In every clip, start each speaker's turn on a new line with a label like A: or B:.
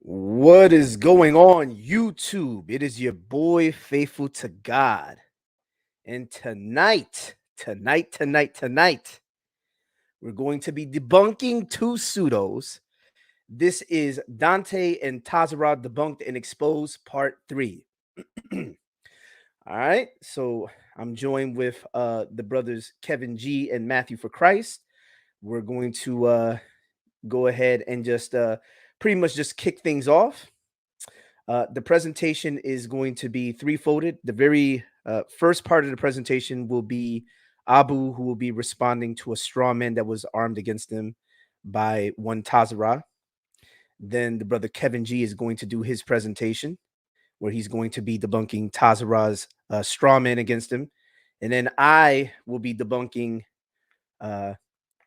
A: What is going on, YouTube? It is your boy, Faithful to God. And tonight, we're going to be debunking two pseudos. This is Dante and Tazzara Debunked and Exposed Part 3. All right, so I'm joined with the brothers Kevin G and Matthew for Christ. We're going to go ahead and just pretty much just kick things off. The presentation is going to be three-folded. The very first part of the presentation will be Abu, who will be responding to a straw man that was armed against him by one Tazarah. Then the brother Kevin G is going to do his presentation, where he's going to be debunking Tazarah's straw man against him. And then I will be debunking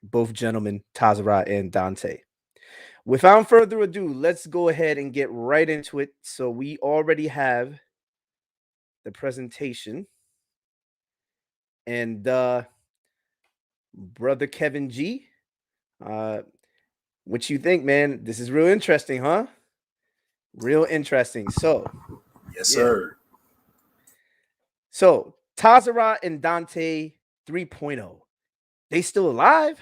A: both gentlemen, Tazarah and Dante. Without further ado, let's go ahead and get right into it. So we already have the presentation. And brother Kevin G, what you think, man? This is real interesting, huh? Real interesting. So,
B: yes, sir.
A: So Tazarah and Dante 3.0. They still alive?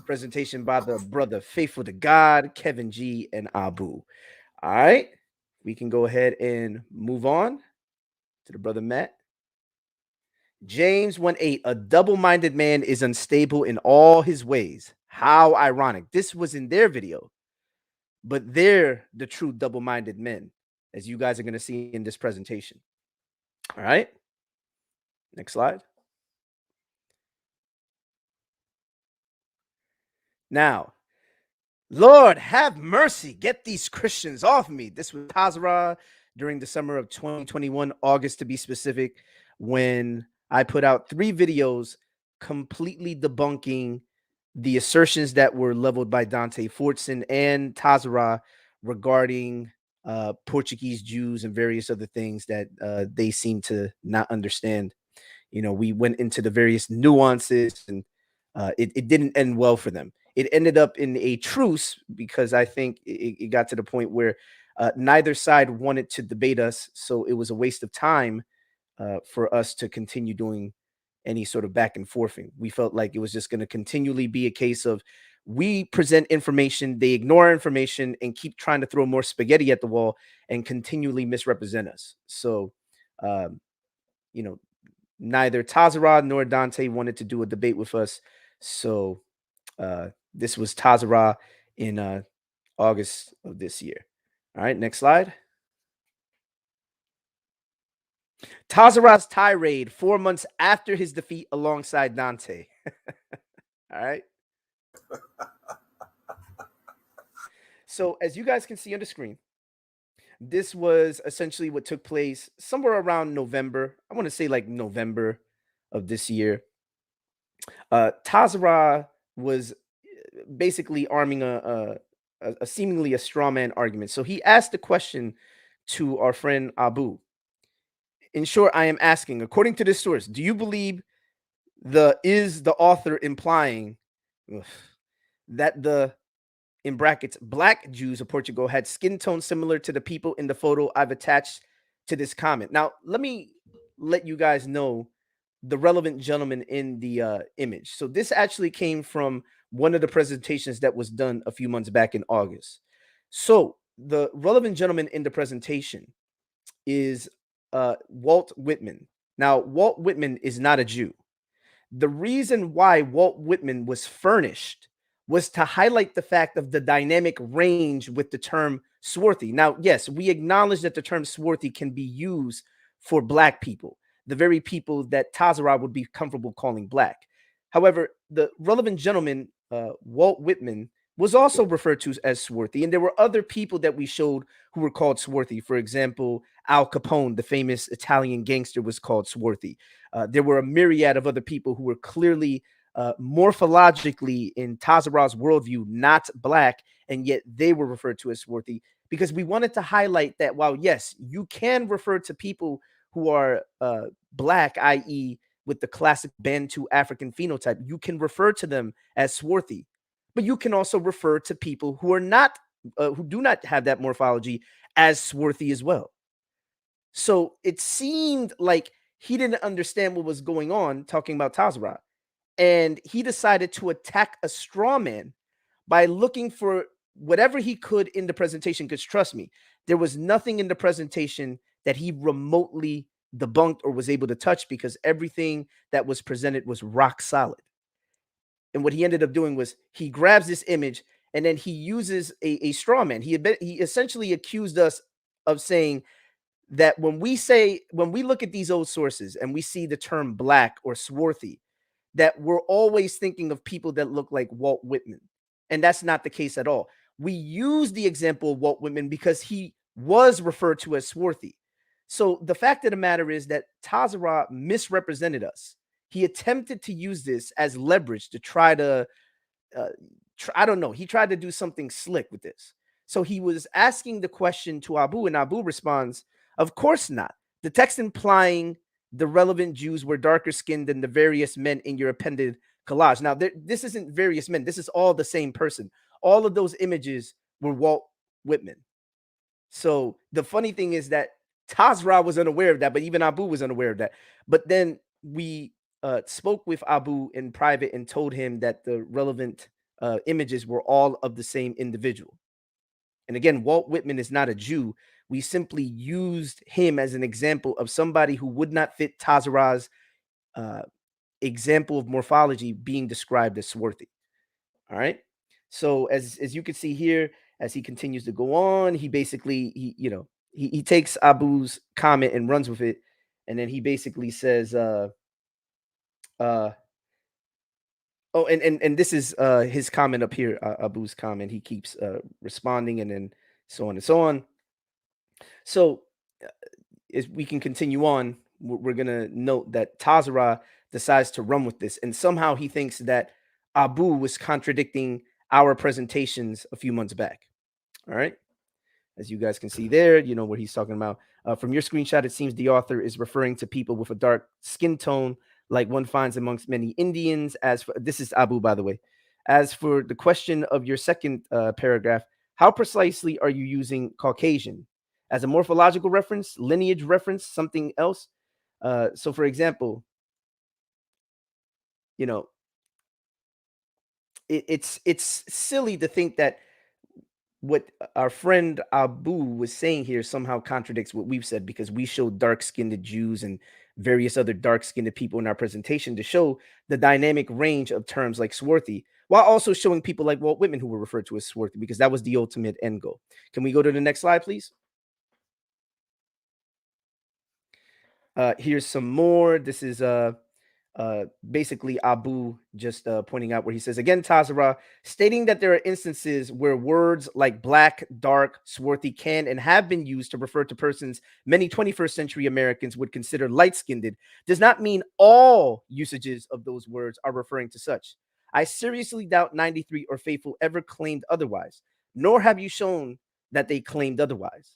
A: presentation by the brother Faithful to God, Kevin G, and Abu. All right, we can go ahead and move on to the brother Matt. James 1:8, a double-minded man is unstable in all his ways. How ironic. This was in their video, but they're the true double-minded men, as you guys are going to see in this presentation. All right, next slide. Now, Lord, have mercy. Get these Christians off me. This was Tazarah during the summer of 2021, August to be specific, when I put out 3 videos completely debunking the assertions that were leveled by Dante, Fortson, and Tazarah regarding Portuguese Jews and various other things that they seem to not understand. You know, we went into the various nuances, and it didn't end well for them. It ended up in a truce because I think it got to the point where neither side wanted to debate us, so it was a waste of time for us to continue doing any sort of back and forthing. We felt like it was just going to continually be a case of we present information, they ignore information, and keep trying to throw more spaghetti at the wall and continually misrepresent us. So, you know, neither Tazarah nor Dante wanted to do a debate with us. So this was Tazarah in August of this year. All right, next slide. Tazarah's tirade 4 months after his defeat alongside Dante. All right. So as you guys can see on the screen, this was essentially what took place somewhere around November. I want to say like November of this year. Tazarah was basically arming a seemingly a straw man argument. So he asked the question to our friend Abu. In short, I am asking, according to this source, do you believe is the author implying that the, in brackets, black Jews of Portugal had skin tone similar to the people in the photo I've attached to this comment? Now, let me let you guys know the relevant gentleman in the image. So this actually came from one of the presentations that was done a few months back in August. So the relevant gentleman in the presentation is Walt Whitman. Now, Walt Whitman is not a Jew. The reason why Walt Whitman was furnished was to highlight the fact of the dynamic range with the term swarthy. Now, yes, we acknowledge that the term swarthy can be used for black people, the very people that Tazarah would be comfortable calling black. However, the relevant gentleman, Walt Whitman, was also referred to as swarthy, and there were other people that we showed who were called swarthy. For example, Al Capone, the famous Italian gangster, was called swarthy. There were a myriad of other people who were clearly morphologically in Tazarah's worldview not black, and yet they were referred to as swarthy, because we wanted to highlight that while, yes, you can refer to people who are black, i.e., with the classic Bantu African phenotype, you can refer to them as swarthy. But you can also refer to people who are not, who do not have that morphology as swarthy as well. So it seemed like he didn't understand what was going on talking about Tazarah. And he decided to attack a straw man by looking for whatever he could in the presentation. Because trust me, there was nothing in the presentation that he remotely debunked or was able to touch, because everything that was presented was rock solid. And what he ended up doing was he grabs this image and then he uses a straw man. He essentially accused us of saying that when we look at these old sources and we see the term black or swarthy, that we're always thinking of people that look like Walt Whitman. And that's not the case at all. We use the example of Walt Whitman because he was referred to as swarthy. So the fact of the matter is that Tazarah misrepresented us. He attempted to use this as leverage to try to, I don't know, he tried to do something slick with this. So he was asking the question to Abu, and Abu responds, of course not. The text implying the relevant Jews were darker skinned than the various men in your appended collage. Now, this isn't various men. This is all the same person. All of those images were Walt Whitman. So the funny thing is that Tazarah was unaware of that, but even Abu was unaware of that. But then we spoke with Abu in private and told him that the relevant images were all of the same individual. And again, Walt Whitman is not a Jew. We simply used him as an example of somebody who would not fit Tazarah's example of morphology being described as swarthy. All right. So as you can see here, as he continues to go on, he basically he takes Abu's comment and runs with it, and then he basically says, uh oh, and this is his comment up here, Abu's comment. He keeps responding, and then so on and so on. So as we can continue on, we're gonna note that Tazarah decides to run with this, and somehow he thinks that Abu was contradicting our presentations a few months back. All right. As you guys can see there, you know what he's talking about. From your screenshot, it seems the author is referring to people with a dark skin tone, like one finds amongst many Indians. As for this is Abu, by the way. As for the question of your second paragraph, how precisely are you using Caucasian as a morphological reference, lineage reference, something else? So, for example, you know, it's silly to think that what our friend Abu was saying here somehow contradicts what we've said, because we showed dark-skinned Jews and various other dark-skinned people in our presentation to show the dynamic range of terms like swarthy, while also showing people like Walt Whitman who were referred to as swarthy, because that was the ultimate end goal. Can we go to the next slide, please? Here's some more. This is basically Abu just pointing out where he says, again, Tazarah, stating that there are instances where words like black, dark, swarthy can and have been used to refer to persons many 21st century Americans would consider light-skinned does not mean all usages of those words are referring to such. I seriously doubt 93 or Faithful ever claimed otherwise, nor have you shown that they claimed otherwise.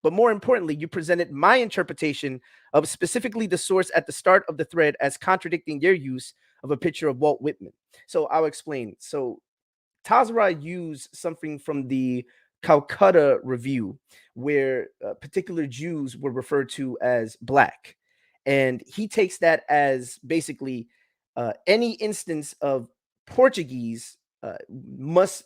A: But more importantly, you presented my interpretation of specifically the source at the start of the thread as contradicting their use of a picture of Walt Whitman. So I'll explain. So Tazarah used something from the Calcutta Review, where particular Jews were referred to as black. And he takes that as basically any instance of Portuguese must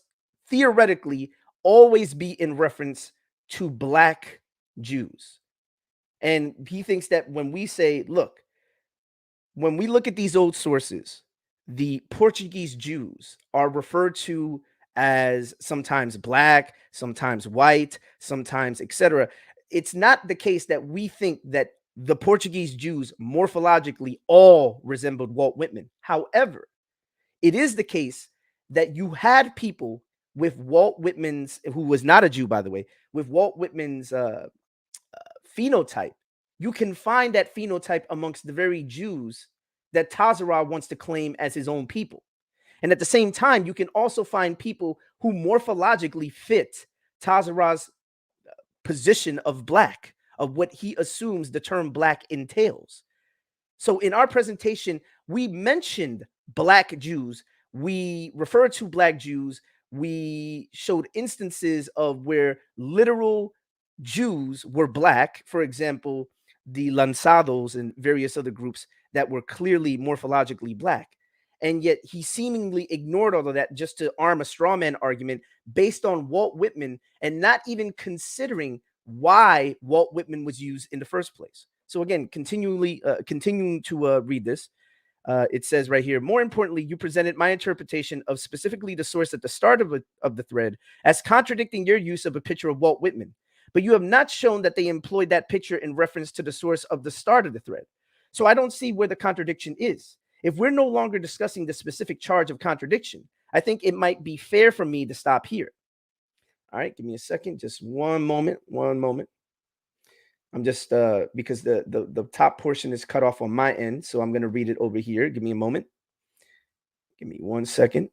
A: theoretically always be in reference to black Jews. And he thinks that when we say, look, when we look at these old sources, the Portuguese Jews are referred to as sometimes black, sometimes white, sometimes etc. It's not the case that we think that the Portuguese Jews morphologically all resembled Walt Whitman. However, it is the case that you had people with Walt Whitman's, who was not a Jew, by the way, with Walt Whitman's phenotype. You can find that phenotype amongst the very Jews that Tazarah wants to claim as his own people. And at the same time, you can also find people who morphologically fit Tazarah's position of black, of what he assumes the term black entails. So in our presentation, we mentioned black Jews we referred to Black Jews. We showed instances of where literal Jews were Black. For example, the Lanzados and various other groups that were clearly morphologically Black. And yet he seemingly ignored all of that just to arm a straw man argument based on Walt Whitman and not even considering why Walt Whitman was used in the first place. So again, continuing to read this, it says right here, more importantly, you presented my interpretation of specifically the source at the start of the thread as contradicting your use of a picture of Walt Whitman. But you have not shown that they employed that picture in reference to the source of the start of the thread. So I don't see where the contradiction is. If we're no longer discussing the specific charge of contradiction, I think it might be fair for me to stop here. All right, give me a second, just one moment. I'm just because the top portion is cut off on my end, so I'm going to read it over here. Give me a moment. Give me 1 second.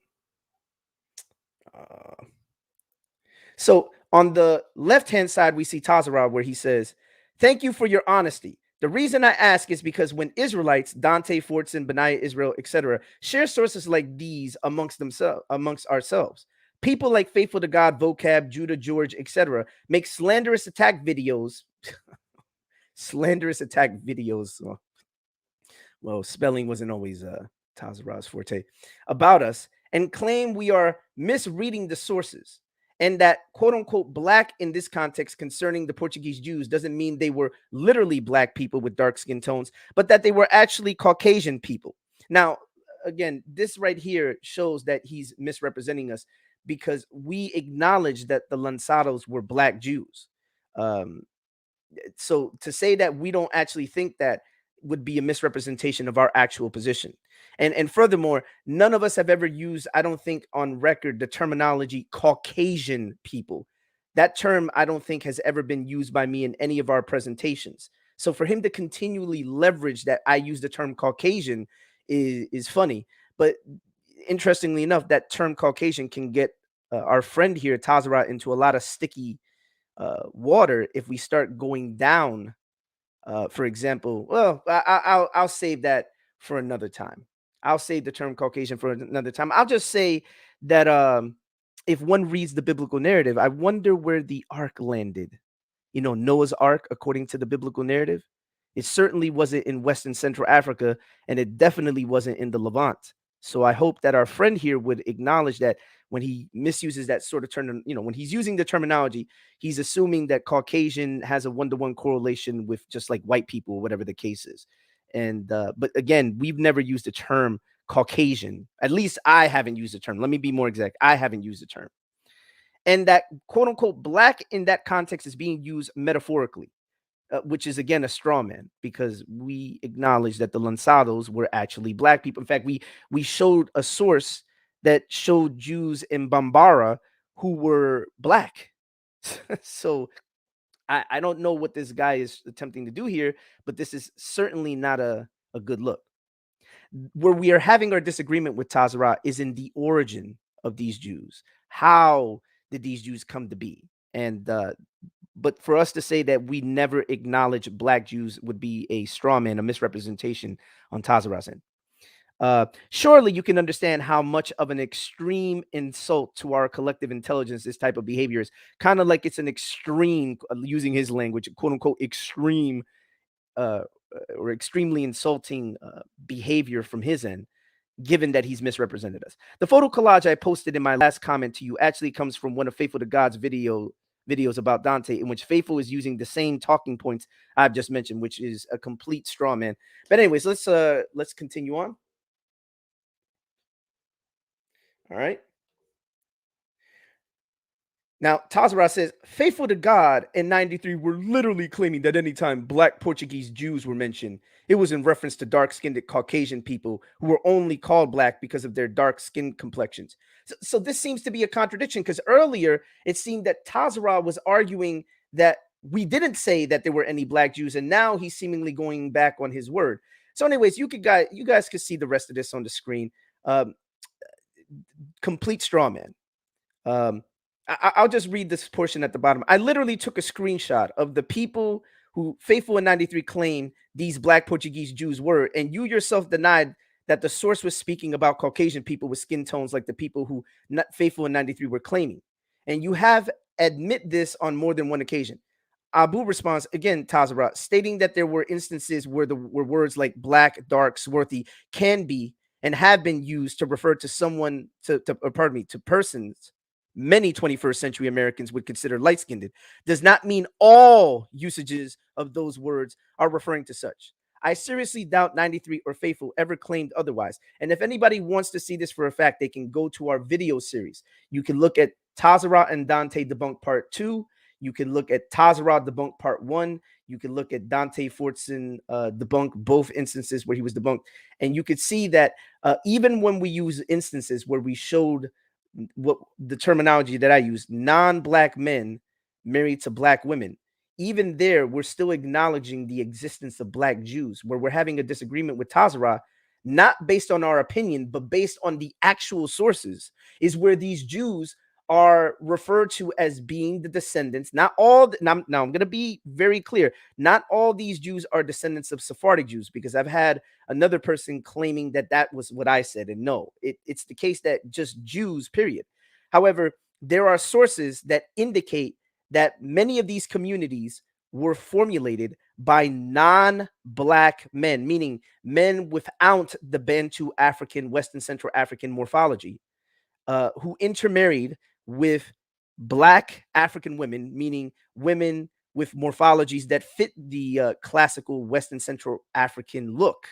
A: So on the left-hand side, we see Tazarah where he says, "Thank you for your honesty. The reason I ask is because when Israelites, Dante, Fortson, Benaiah, Israel, etc., share sources like these amongst ourselves, people like Faithful to God, Vocab, Judah, George, etc., make slanderous attack videos." Slanderous attack videos. Well, spelling wasn't always Tazarah's forte. About us, and claim we are misreading the sources, and that quote unquote Black in this context concerning the Portuguese Jews doesn't mean they were literally Black people with dark skin tones, but that they were actually Caucasian people. Now, again, this right here shows that he's misrepresenting us because we acknowledge that the Lanzados were Black Jews. So to say that we don't actually think that would be a misrepresentation of our actual position. And furthermore, none of us have ever used, I don't think on record, the terminology Caucasian people. That term I don't think has ever been used by me in any of our presentations. So for him to continually leverage that I use the term Caucasian is funny. But interestingly enough, that term Caucasian can get our friend here, Tazarah, into a lot of sticky water if we start going down. For example, well, I'll save that for another time. I'll save the term Caucasian for another time. I'll just say that if one reads the biblical narrative, I wonder where the ark landed. You know, Noah's Ark, according to the biblical narrative, it certainly wasn't in West and Central Africa, and it definitely wasn't in the Levant. So I hope that our friend here would acknowledge that when he misuses that sort of term, you know, when he's using the terminology, he's assuming that Caucasian has a one-to-one correlation with just like white people, whatever the case is. And but again, we've never used the term Caucasian. At least I haven't used the term. Let me be more exact. I haven't used the term. And that quote unquote Black in that context is being used metaphorically, which is again a straw man because we acknowledge that the Lanzados were actually Black people. In fact, we showed a source that showed Jews in Bambara who were Black. So I don't know what this guy is attempting to do here, but this is certainly not a good look. Where we are having our disagreement with Tazarah is in the origin of these Jews. How did these Jews come to be? And but for us to say that we never acknowledge Black Jews would be a straw man, a misrepresentation on Tazarah's end. Surely you can understand how much of an extreme insult to our collective intelligence this type of behavior is. Kind of like it's an extreme, using his language, quote unquote, extreme or extremely insulting behavior from his end, given that he's misrepresented us. The photo collage I posted in my last comment to you actually comes from one of Faithful to God's videos about Dante, in which Faithful is using the same talking points I've just mentioned, which is a complete straw man. But anyways, let's continue on. All right. Now, Tazarah says, Faithful to God in 93 were literally claiming that anytime Black Portuguese Jews were mentioned, it was in reference to dark-skinned Caucasian people who were only called Black because of their dark skin complexions. So this seems to be a contradiction because earlier it seemed that Tazarah was arguing that we didn't say that there were any Black Jews, and now he's seemingly going back on his word. So anyways, you guys could see the rest of this on the screen. Complete straw man. I'll just read this portion at the bottom. I literally took a screenshot of the people who Faithful in 93 claim these Black Portuguese Jews were, and you yourself denied that the source was speaking about Caucasian people with skin tones like the people who not Faithful in 93 were claiming. And you have admit this on more than one occasion. Abu responds again, Tazarah, stating that there were instances where where words like black, dark, swarthy can be and have been used to refer to someone pardon me, to persons many 21st century Americans would consider light-skinned, does not mean all usages of those words are referring to such. I seriously doubt 93 or Faithful ever claimed otherwise. And if anybody wants to see this for a fact, they can go to our video series. You can look at Tazarah and Dante Debunked Part 2. You can look at Tazarah Debunked Part 1. You can look at Dante Fortson debunk both instances where he was debunked. And you could see that even when we use instances where we showed what the terminology that I use, non-black men married to black women, even there, we're still acknowledging the existence of black Jews, where we're having a disagreement with Tazarah, not based on our opinion, but based on the actual sources, is where these Jews are referred to as being the descendants. Not all. Now I'm going to be very clear. Not all these Jews are descendants of Sephardic Jews, because I've had another person claiming that that was what I said. And no, it's the case that just Jews, period. However, there are sources that indicate that many of these communities were formulated by non-black men, meaning men without the Bantu African, Western Central African morphology, who intermarried with black African women, meaning women with morphologies that fit the classical Western Central African look.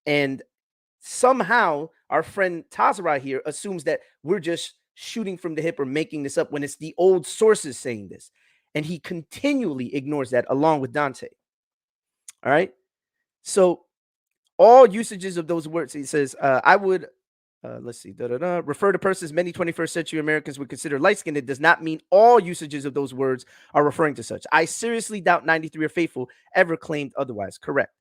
A: And somehow our friend Tazarah here assumes that we're just shooting from the hip or making this up when it's the old sources saying this. And he continually ignores that along with Dante. All right. So all usages of those words, he says, I would, let's see, refer to persons many 21st century Americans would consider light-skinned. It does not mean all usages of those words are referring to such. I seriously doubt 93 or Faithful ever claimed otherwise. Correct.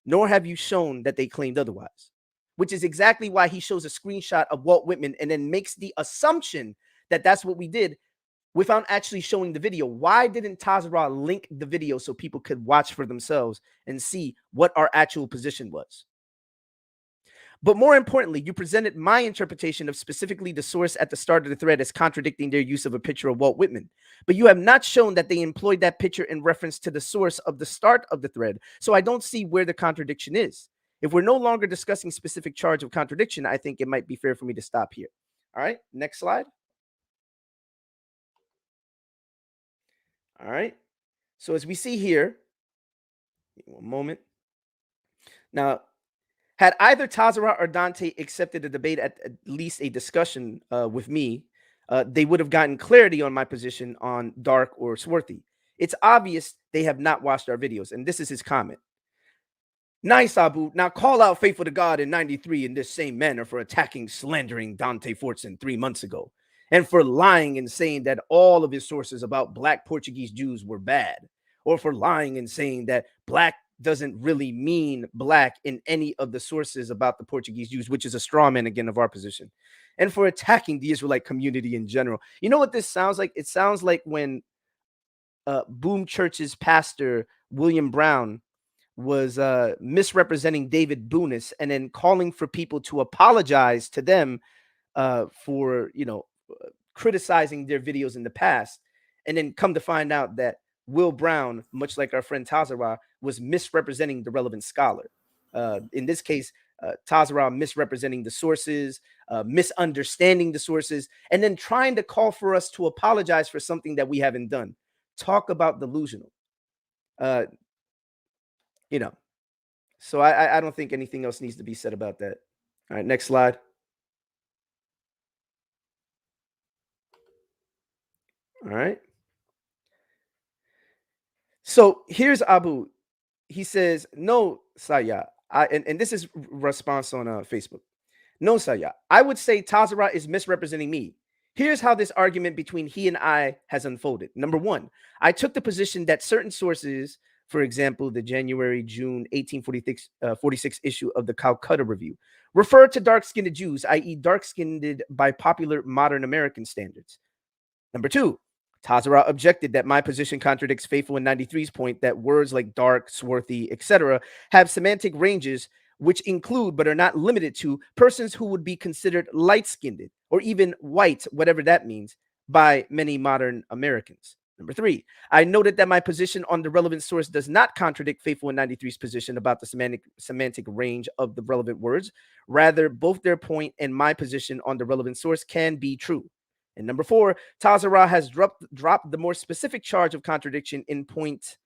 A: Nor have you shown that they claimed otherwise, which is exactly why he shows a screenshot of Walt Whitman and then makes the assumption that that's what we did without actually showing the video. Why didn't Tazarah link the video so people could watch for themselves and see what our actual position was? But more importantly, you presented my interpretation of specifically the source at the start of the thread as contradicting their use of a picture of Walt Whitman. But you have not shown that they employed that picture in reference to the source of the start of the thread. So I don't see where the contradiction is. If we're no longer discussing specific charge of contradiction, I think it might be fair for me to stop here. All right, next slide. All right. So as we see here, one moment. Now, had either Tazarah or Dante accepted the debate at least a discussion with me, they would have gotten clarity on my position on dark or swarthy. It's obvious they have not watched our videos. And this is his comment. Nice, Abu. Now call out Faithful to God in 93 in this same manner for attacking, slandering Dante Fortson 3 months ago, and for lying and saying that all of his sources about black Portuguese Jews were bad, or for lying and saying that black doesn't really mean black in any of the sources about the Portuguese Jews, which is a straw man again of our position, and for attacking the Israelite community in general. You know what this sounds like? It sounds like when Boom Church's pastor William Brown was misrepresenting David Boonis and then calling for people to apologize to them for, criticizing their videos in the past, and then come to find out that Will Brown, much like our friend Tazarah, was misrepresenting the relevant scholar. In this case, Tazarah misrepresenting the sources, misunderstanding the sources, and then trying to call for us to apologize for something that we haven't done. Talk about delusional. So I don't think anything else needs to be said about that. All right, next slide. All right. So here's Abu. He says, no, Saya. And this is response on Facebook. No, Saya. I would say Tazarah is misrepresenting me. Here's how this argument between he and I has unfolded. Number one, I took the position that certain sources, for example, the January-June 1846 issue of the Calcutta Review, refer to dark-skinned Jews, i.e. dark-skinned by popular modern American standards. Number two, Tazarah objected that my position contradicts Faithful in 93's point that words like dark, swarthy, etc. have semantic ranges which include but are not limited to persons who would be considered light-skinned or even white, whatever that means, by many modern Americans. Number 3, I noted that my position on the relevant source does not contradict Faithful in 93's position about the semantic range of the relevant words. Rather, both their point and my position on the relevant source can be true. And number 4, Tazarah has dropped the more specific charge of contradiction in point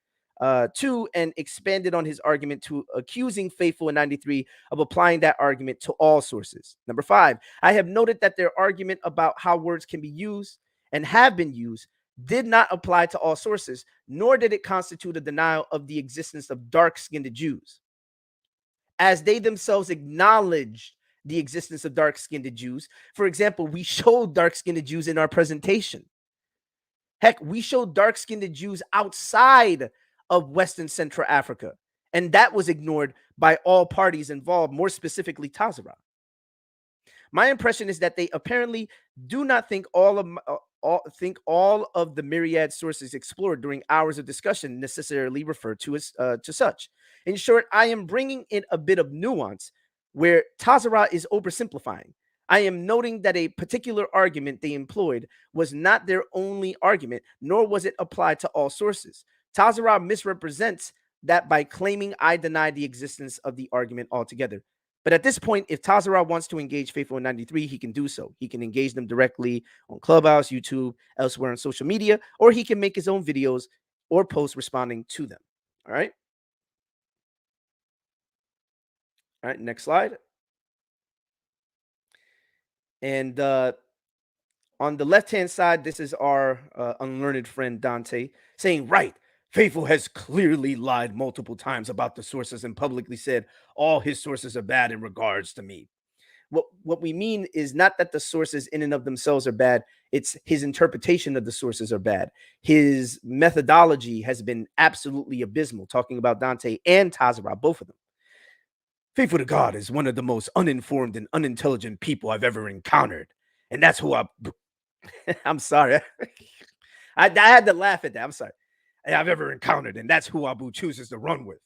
A: 2 and expanded on his argument to accusing Faithful in 93 of applying that argument to all sources. Number 5, I have noted that their argument about how words can be used and have been used did not apply to all sources, nor did it constitute a denial of the existence of dark-skinned Jews, as they themselves acknowledged the existence of dark-skinned Jews. For example, we showed dark-skinned Jews in our presentation. Heck, we showed dark-skinned Jews outside of Western Central Africa, and that was ignored by all parties involved, more specifically Tazarah. My impression is that they apparently do not think all of the myriad sources explored during hours of discussion necessarily refer to as to such. In short, I am bringing in a bit of nuance where Tazarah is oversimplifying. I am noting that a particular argument they employed was not their only argument, nor was it applied to all sources. Tazarah misrepresents that by claiming I deny the existence of the argument altogether. But at this point, if Tazarah wants to engage Faithful in 93, he can do so. He can engage them directly on Clubhouse, YouTube, elsewhere on social media, or he can make his own videos or posts responding to them. All right. All right, next slide. And on the left-hand side, this is our unlearned friend Dante saying, right, Faithful has clearly lied multiple times about the sources and publicly said all his sources are bad in regards to me. What we mean is not that the sources in and of themselves are bad. It's his interpretation of the sources are bad. His methodology has been absolutely abysmal, talking about Dante and Tazarah, both of them. Faithful to God is one of the most uninformed and unintelligent people I've ever encountered. And that's who I'm sorry. I had to laugh at that. I'm sorry. I've ever encountered, and that's who Abu chooses to run with.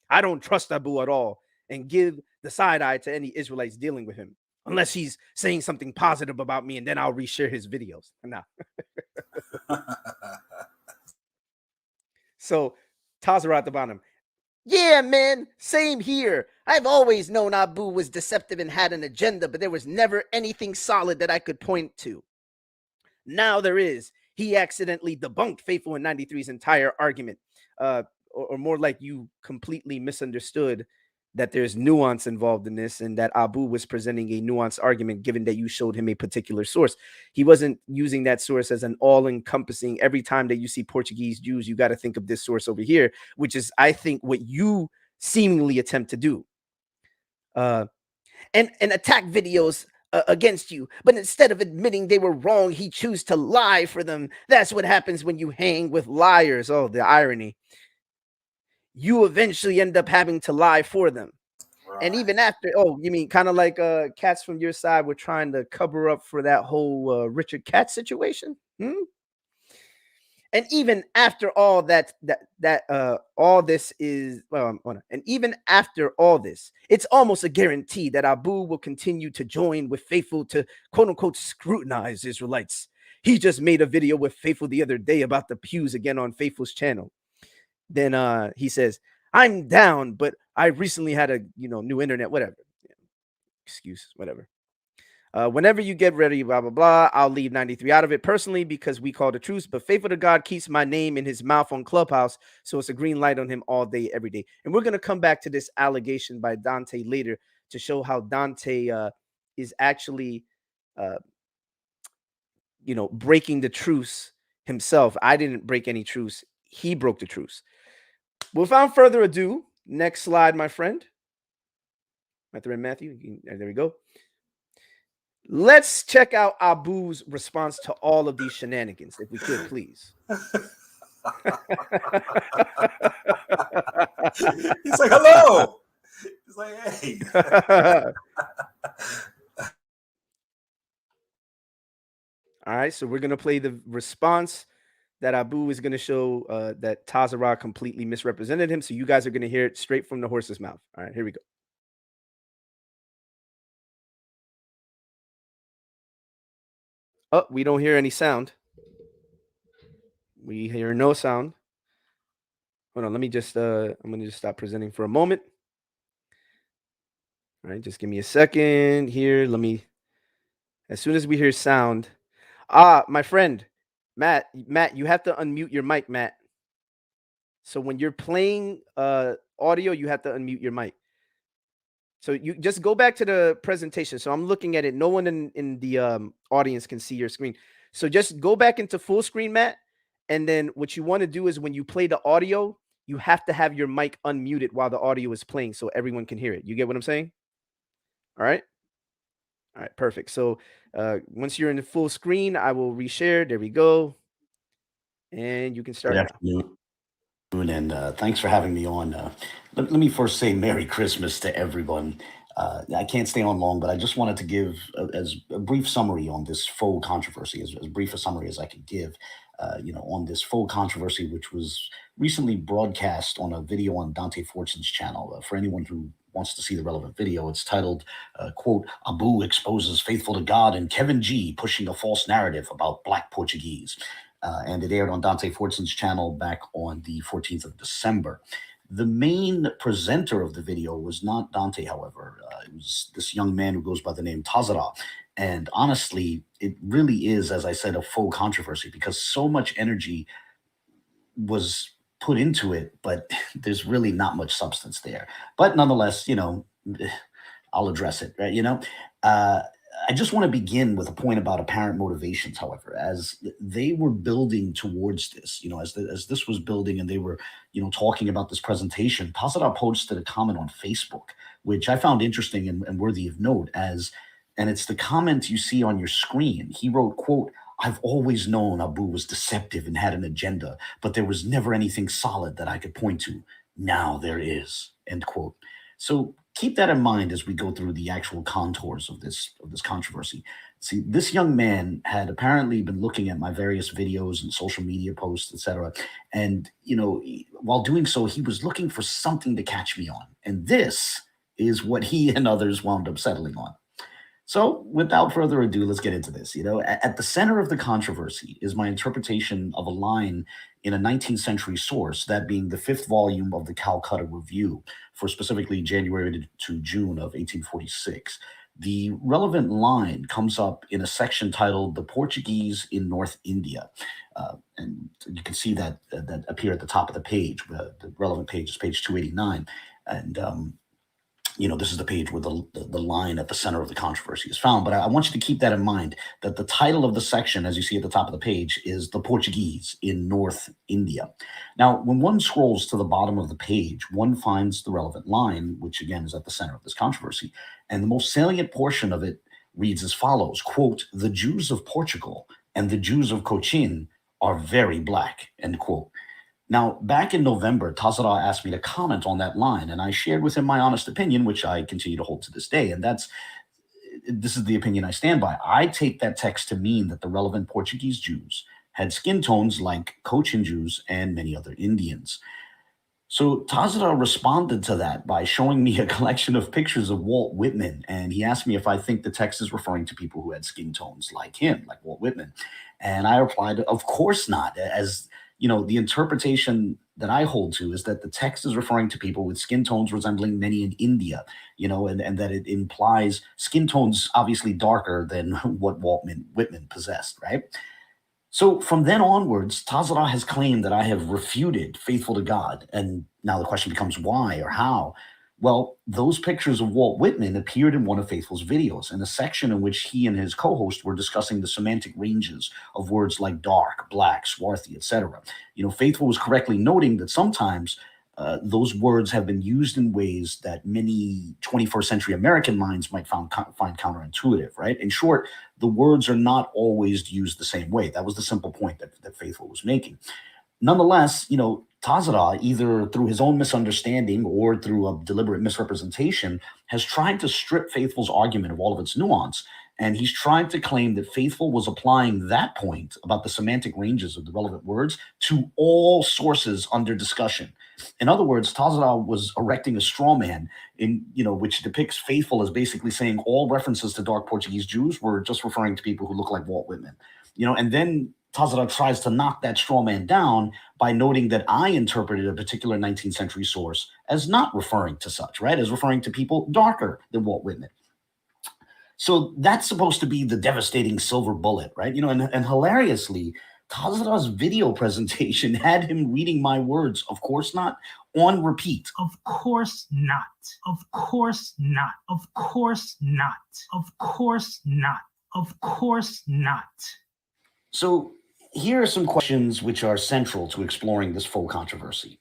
A: I don't trust Abu at all and give the side eye to any Israelites dealing with him, unless he's saying something positive about me, and then I'll reshare his videos. Nah. So Tazarah at the bottom. Yeah, man, same here. I've always known Abu was deceptive and had an agenda, but there was never anything solid that I could point to. Now there is. He accidentally debunked Faithful in 93's entire argument, or more like you completely misunderstood that there's nuance involved in this and that Abu was presenting a nuanced argument given that you showed him a particular source. He wasn't using that source as an all-encompassing, every time that you see Portuguese Jews, you got to think of this source over here, which is, I think, what you seemingly attempt to do. And attack videos against you, but instead of admitting they were wrong, he chose to lie for them. That's what happens when you hang with liars. Oh, the irony. You eventually end up having to lie for them. Right. And even after, oh, you mean kind of like cats from your side were trying to cover up for that whole Richard Katz situation? And even after all all this is, well, and even after all this, it's almost a guarantee that Abu will continue to join with Faithful to quote unquote scrutinize Israelites. He just made a video with Faithful the other day about the pews again on Faithful's channel. Then he says, I'm down, but I recently had a new internet, whatever. Excuse, whatever. Whenever you get ready, blah, blah, blah, I'll leave 93 out of it personally because we call the truce. But Faithful to God keeps my name in his mouth on Clubhouse. So it's a green light on him all day, every day. And we're going to come back to this allegation by Dante later to show how Dante is actually, breaking the truce himself. I didn't break any truce. He broke the truce. Without further ado, next slide, my friend. Matthew, there we go. Let's check out Abu's response to all of these shenanigans, if we could, please.
B: He's like, hello. He's like, hey.
A: All right, so we're going to play the response that Abu is going to show that Tazarah completely misrepresented him. So you guys are going to hear it straight from the horse's mouth. All right, here we go. Oh, we don't hear any sound. We hear no sound. Hold on, let me just I'm gonna just stop presenting for a moment. All right, just give me a second here. Let me, as soon as we hear sound. My friend, Matt, you have to unmute your mic, Matt. So when you're playing audio, you have to unmute your mic. So you just go back to the presentation. So I'm looking at it. No one in the audience can see your screen. So just go back into full screen, Matt. And then what you want to do is when you play the audio, you have to have your mic unmuted while the audio is playing so everyone can hear it. You get what I'm saying? All right. All right, perfect. So once you're in the full screen, I will reshare. There we go. And you can start
C: Good
A: now.
C: afternoon, and thanks for having me on. Let me first say Merry Christmas to everyone. I can't stay on long, but I just wanted to give as a brief summary on this faux controversy, as brief a summary as I could give, on this faux controversy, which was recently broadcast on a video on Dante Fortson's channel. For anyone who wants to see the relevant video, it's titled, quote, Abu exposes faithful to God and Kevin G pushing a false narrative about Black Portuguese. And it aired on Dante Fortson's channel back on the 14th of December. The main presenter of the video was not Dante, however. It was this young man who goes by the name Tazarah. And honestly, it really is, as I said, a faux controversy because so much energy was put into it, but there's really not much substance there. But nonetheless, I'll address it, right? Uh, I just want to begin with a point about apparent motivations, however, as they were building towards this, as this was building and they were, talking about this presentation, Tazarah posted a comment on Facebook, which I found interesting and worthy of note and it's the comment you see on your screen. He wrote, quote, I've always known Abu was deceptive and had an agenda, but there was never anything solid that I could point to. Now there is, end quote. So keep that in mind as we go through the actual contours of this controversy. See, this young man had apparently been looking at my various videos and social media posts, etc. And while doing so, he was looking for something to catch me on. And this is what he and others wound up settling on. So, without further ado, let's get into this. At the center of the controversy is my interpretation of a line in a 19th century source, that being the fifth volume of the Calcutta Review, for specifically January to June of 1846. The relevant line comes up in a section titled "The Portuguese in North India," and you can see that appear at the top of the page. The relevant page is page 289, and this is the page where the line at the center of the controversy is found. But I want you to keep that in mind, that the title of the section, as you see at the top of the page, is The Portuguese in North India. Now, when one scrolls to the bottom of the page, one finds the relevant line, which again is at the center of this controversy. And the most salient portion of it reads as follows, quote, the Jews of Portugal and the Jews of Cochin are very black, end quote. Now, back in November, Tazarah asked me to comment on that line, and I shared with him my honest opinion, which I continue to hold to this day. And this is the opinion I stand by. I take that text to mean that the relevant Portuguese Jews had skin tones like Cochin Jews and many other Indians. So Tazarah responded to that by showing me a collection of pictures of Walt Whitman, and he asked me if I think the text is referring to people who had skin tones like him, like Walt Whitman. And I replied, of course not. As the interpretation that I hold to is that the text is referring to people with skin tones resembling many in India, and that it implies skin tones obviously darker than what Walt Whitman possessed, right? So from then onwards, Tazarah has claimed that I have refuted faithful to God. And now the question becomes why or how? Well, those pictures of Walt Whitman appeared in one of Faithful's videos, in a section in which he and his co-host were discussing the semantic ranges of words like dark, black, swarthy, etc. Faithful was correctly noting that sometimes those words have been used in ways that many 21st century American minds might find counterintuitive, right? In short, the words are not always used the same way. That was the simple point that Faithful was making. Nonetheless, Tazarah, either through his own misunderstanding or through a deliberate misrepresentation, has tried to strip Faithful's argument of all of its nuance And he's trying to claim that Faithful was applying that point about the semantic ranges of the relevant words to all sources under discussion. In other words, Tazarah was erecting a straw man in, which depicts Faithful as basically saying all references to dark Portuguese Jews were just referring to people who look like Walt Whitman. And then Tazarah tries to knock that straw man down by noting that I interpreted a particular 19th century source as not referring to such, right? As referring to people darker than Walt Whitman. So that's supposed to be the devastating silver bullet, right? And hilariously, Tazarah's video presentation had him reading my words, of course not, on repeat.
D: Of course not. Of course not. Of course not. Of course not. Of course not.
C: So here are some questions which are central to exploring this faux controversy.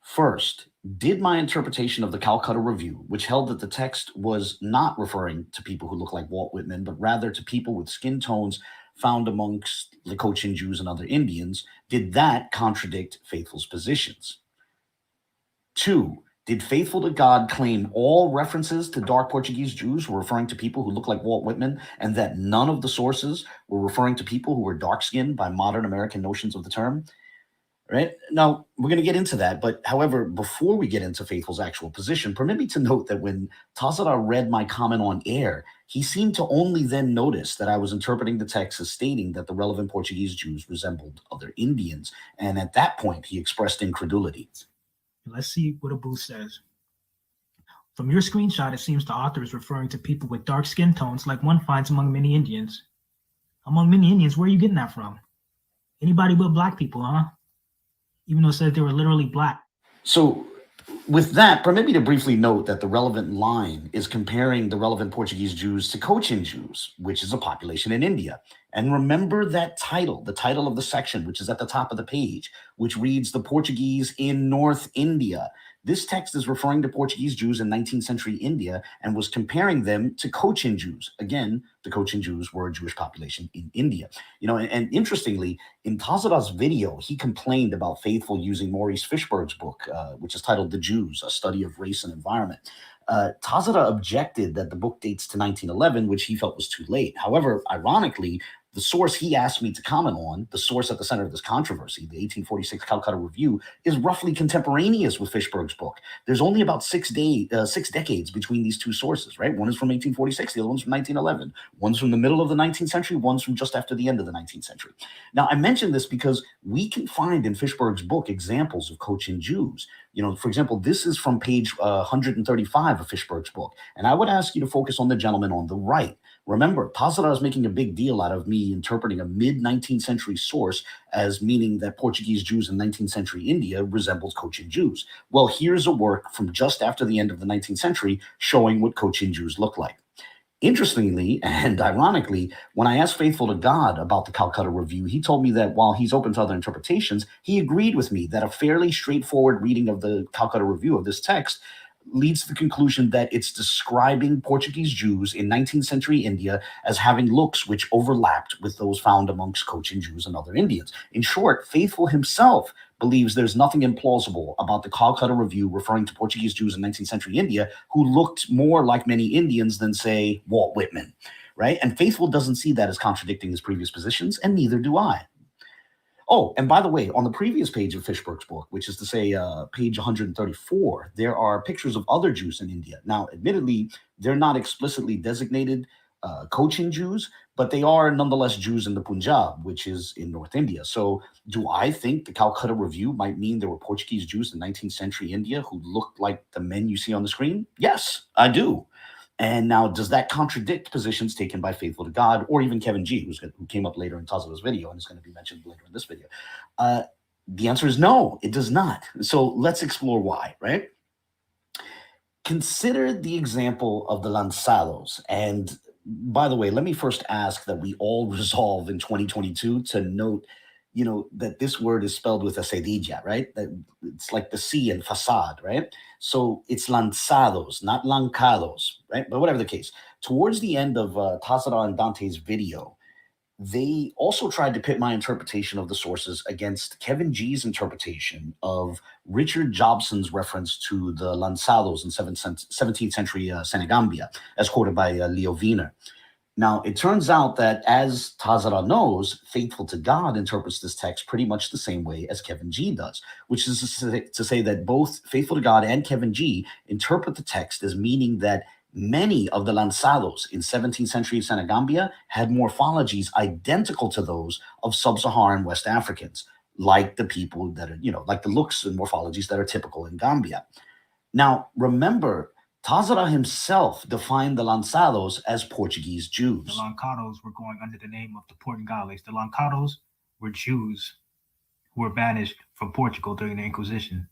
C: First, did my interpretation of the Calcutta Review, which held that the text was not referring to people who look like Walt Whitman, but rather to people with skin tones found amongst the Cochin Jews and other Indians, did that contradict Faithful's positions? 2, did Faithful to God claim all references to dark Portuguese Jews were referring to people who look like Walt Whitman, and that none of the sources were referring to people who were dark-skinned by modern American notions of the term? Right? Now, we're going to get into that, but however, before we get into Faithful's actual position, permit me to note that when Tazarah read my comment on air, he seemed to only then notice that I was interpreting the text as stating that the relevant Portuguese Jews resembled other Indians, and at that point, he expressed incredulity.
D: Let's see what Abu says. From your screenshot, it seems the author is referring to people with dark skin tones like one finds among many Indians. Among many Indians, where are you getting that from? Anybody but black people, huh? Even though it says they were literally black.
C: So with that, permit me to briefly note that the relevant line is comparing the relevant Portuguese Jews to Cochin Jews, which is a population in India. And remember that title, the title of the section, which is at the top of the page, which reads The Portuguese in North India. This text is referring to Portuguese Jews in 19th century India and was comparing them to Cochin Jews. Again, the Cochin Jews were a Jewish population in India. And interestingly, in Tazarah's video, he complained about Faithful using Maurice Fishberg's book, which is titled The Jews, A Study of Race and Environment. Tazarah objected that the book dates to 1911, which he felt was too late. However, ironically, the source he asked me to comment on, the source at the center of this controversy, the 1846 Calcutta Review, is roughly contemporaneous with Fishberg's book. There's only about 6 decades between these two sources, right? One is from 1846, the other one's from 1911. One's from the middle of the 19th century, one's from just after the end of the 19th century. Now, I mention this because we can find in Fishberg's book examples of Cochin Jews. For example, this is from page 135 of Fishberg's book. And I would ask you to focus on the gentleman on the right. Remember, Tazarah is making a big deal out of me interpreting a mid-19th century source as meaning that Portuguese Jews in 19th century India resembled Cochin Jews. Well, here's a work from just after the end of the 19th century showing what Cochin Jews look like. Interestingly and ironically, when I asked Faithful to God about the Calcutta Review, he told me that while he's open to other interpretations, he agreed with me that a fairly straightforward reading of the Calcutta Review of this text leads to the conclusion that it's describing Portuguese Jews in 19th century India as having looks which overlapped with those found amongst Cochin Jews and other Indians. In short, Faithful himself believes there's nothing implausible about the Calcutta Review referring to Portuguese Jews in 19th century India who looked more like many Indians than, say, Walt Whitman, right? And Faithful doesn't see that as contradicting his previous positions, and neither do I. Oh, and by the way, on the previous page of Fishberg's book, which is to say page 134, there are pictures of other Jews in India. Now, admittedly, they're not explicitly designated Cochin Jews, but they are nonetheless Jews in the Punjab, which is in North India. So do I think the Calcutta Review might mean there were Portuguese Jews in 19th century India who looked like the men you see on the screen? Yes, I do. And now, does that contradict positions taken by Faithful to God or even Kevin G, who came up later in Tazarah's video and is going to be mentioned later in this video? The answer is no, it does not. So let's explore why, right? Consider the example of the lanzados. And by the way, let me first ask that we all resolve in 2022 to note, that this word is spelled with a cedilla, right? That it's like the C in facade, right? So it's lanzados, not lancados, right? But whatever the case, towards the end of Tazarah and Dante's video, they also tried to pit my interpretation of the sources against Kevin G's interpretation of Richard Jobson's reference to the lanzados in 17th century Senegambia, as quoted by Leo Wiener. Now, it turns out that, as Tazarah knows, Faithful to God interprets this text pretty much the same way as Kevin G does, which is to say that both Faithful to God and Kevin G interpret the text as meaning that many of the lanzados in 17th century Senegambia had morphologies identical to those of sub-Saharan West Africans, like the people that are, like the looks and morphologies that are typical in Gambia. Now, remember, Tazarah himself defined the lanzados as Portuguese Jews.
D: The Lancados were going under the name of the Portugales. The Lancados were Jews who were banished from Portugal during the Inquisition.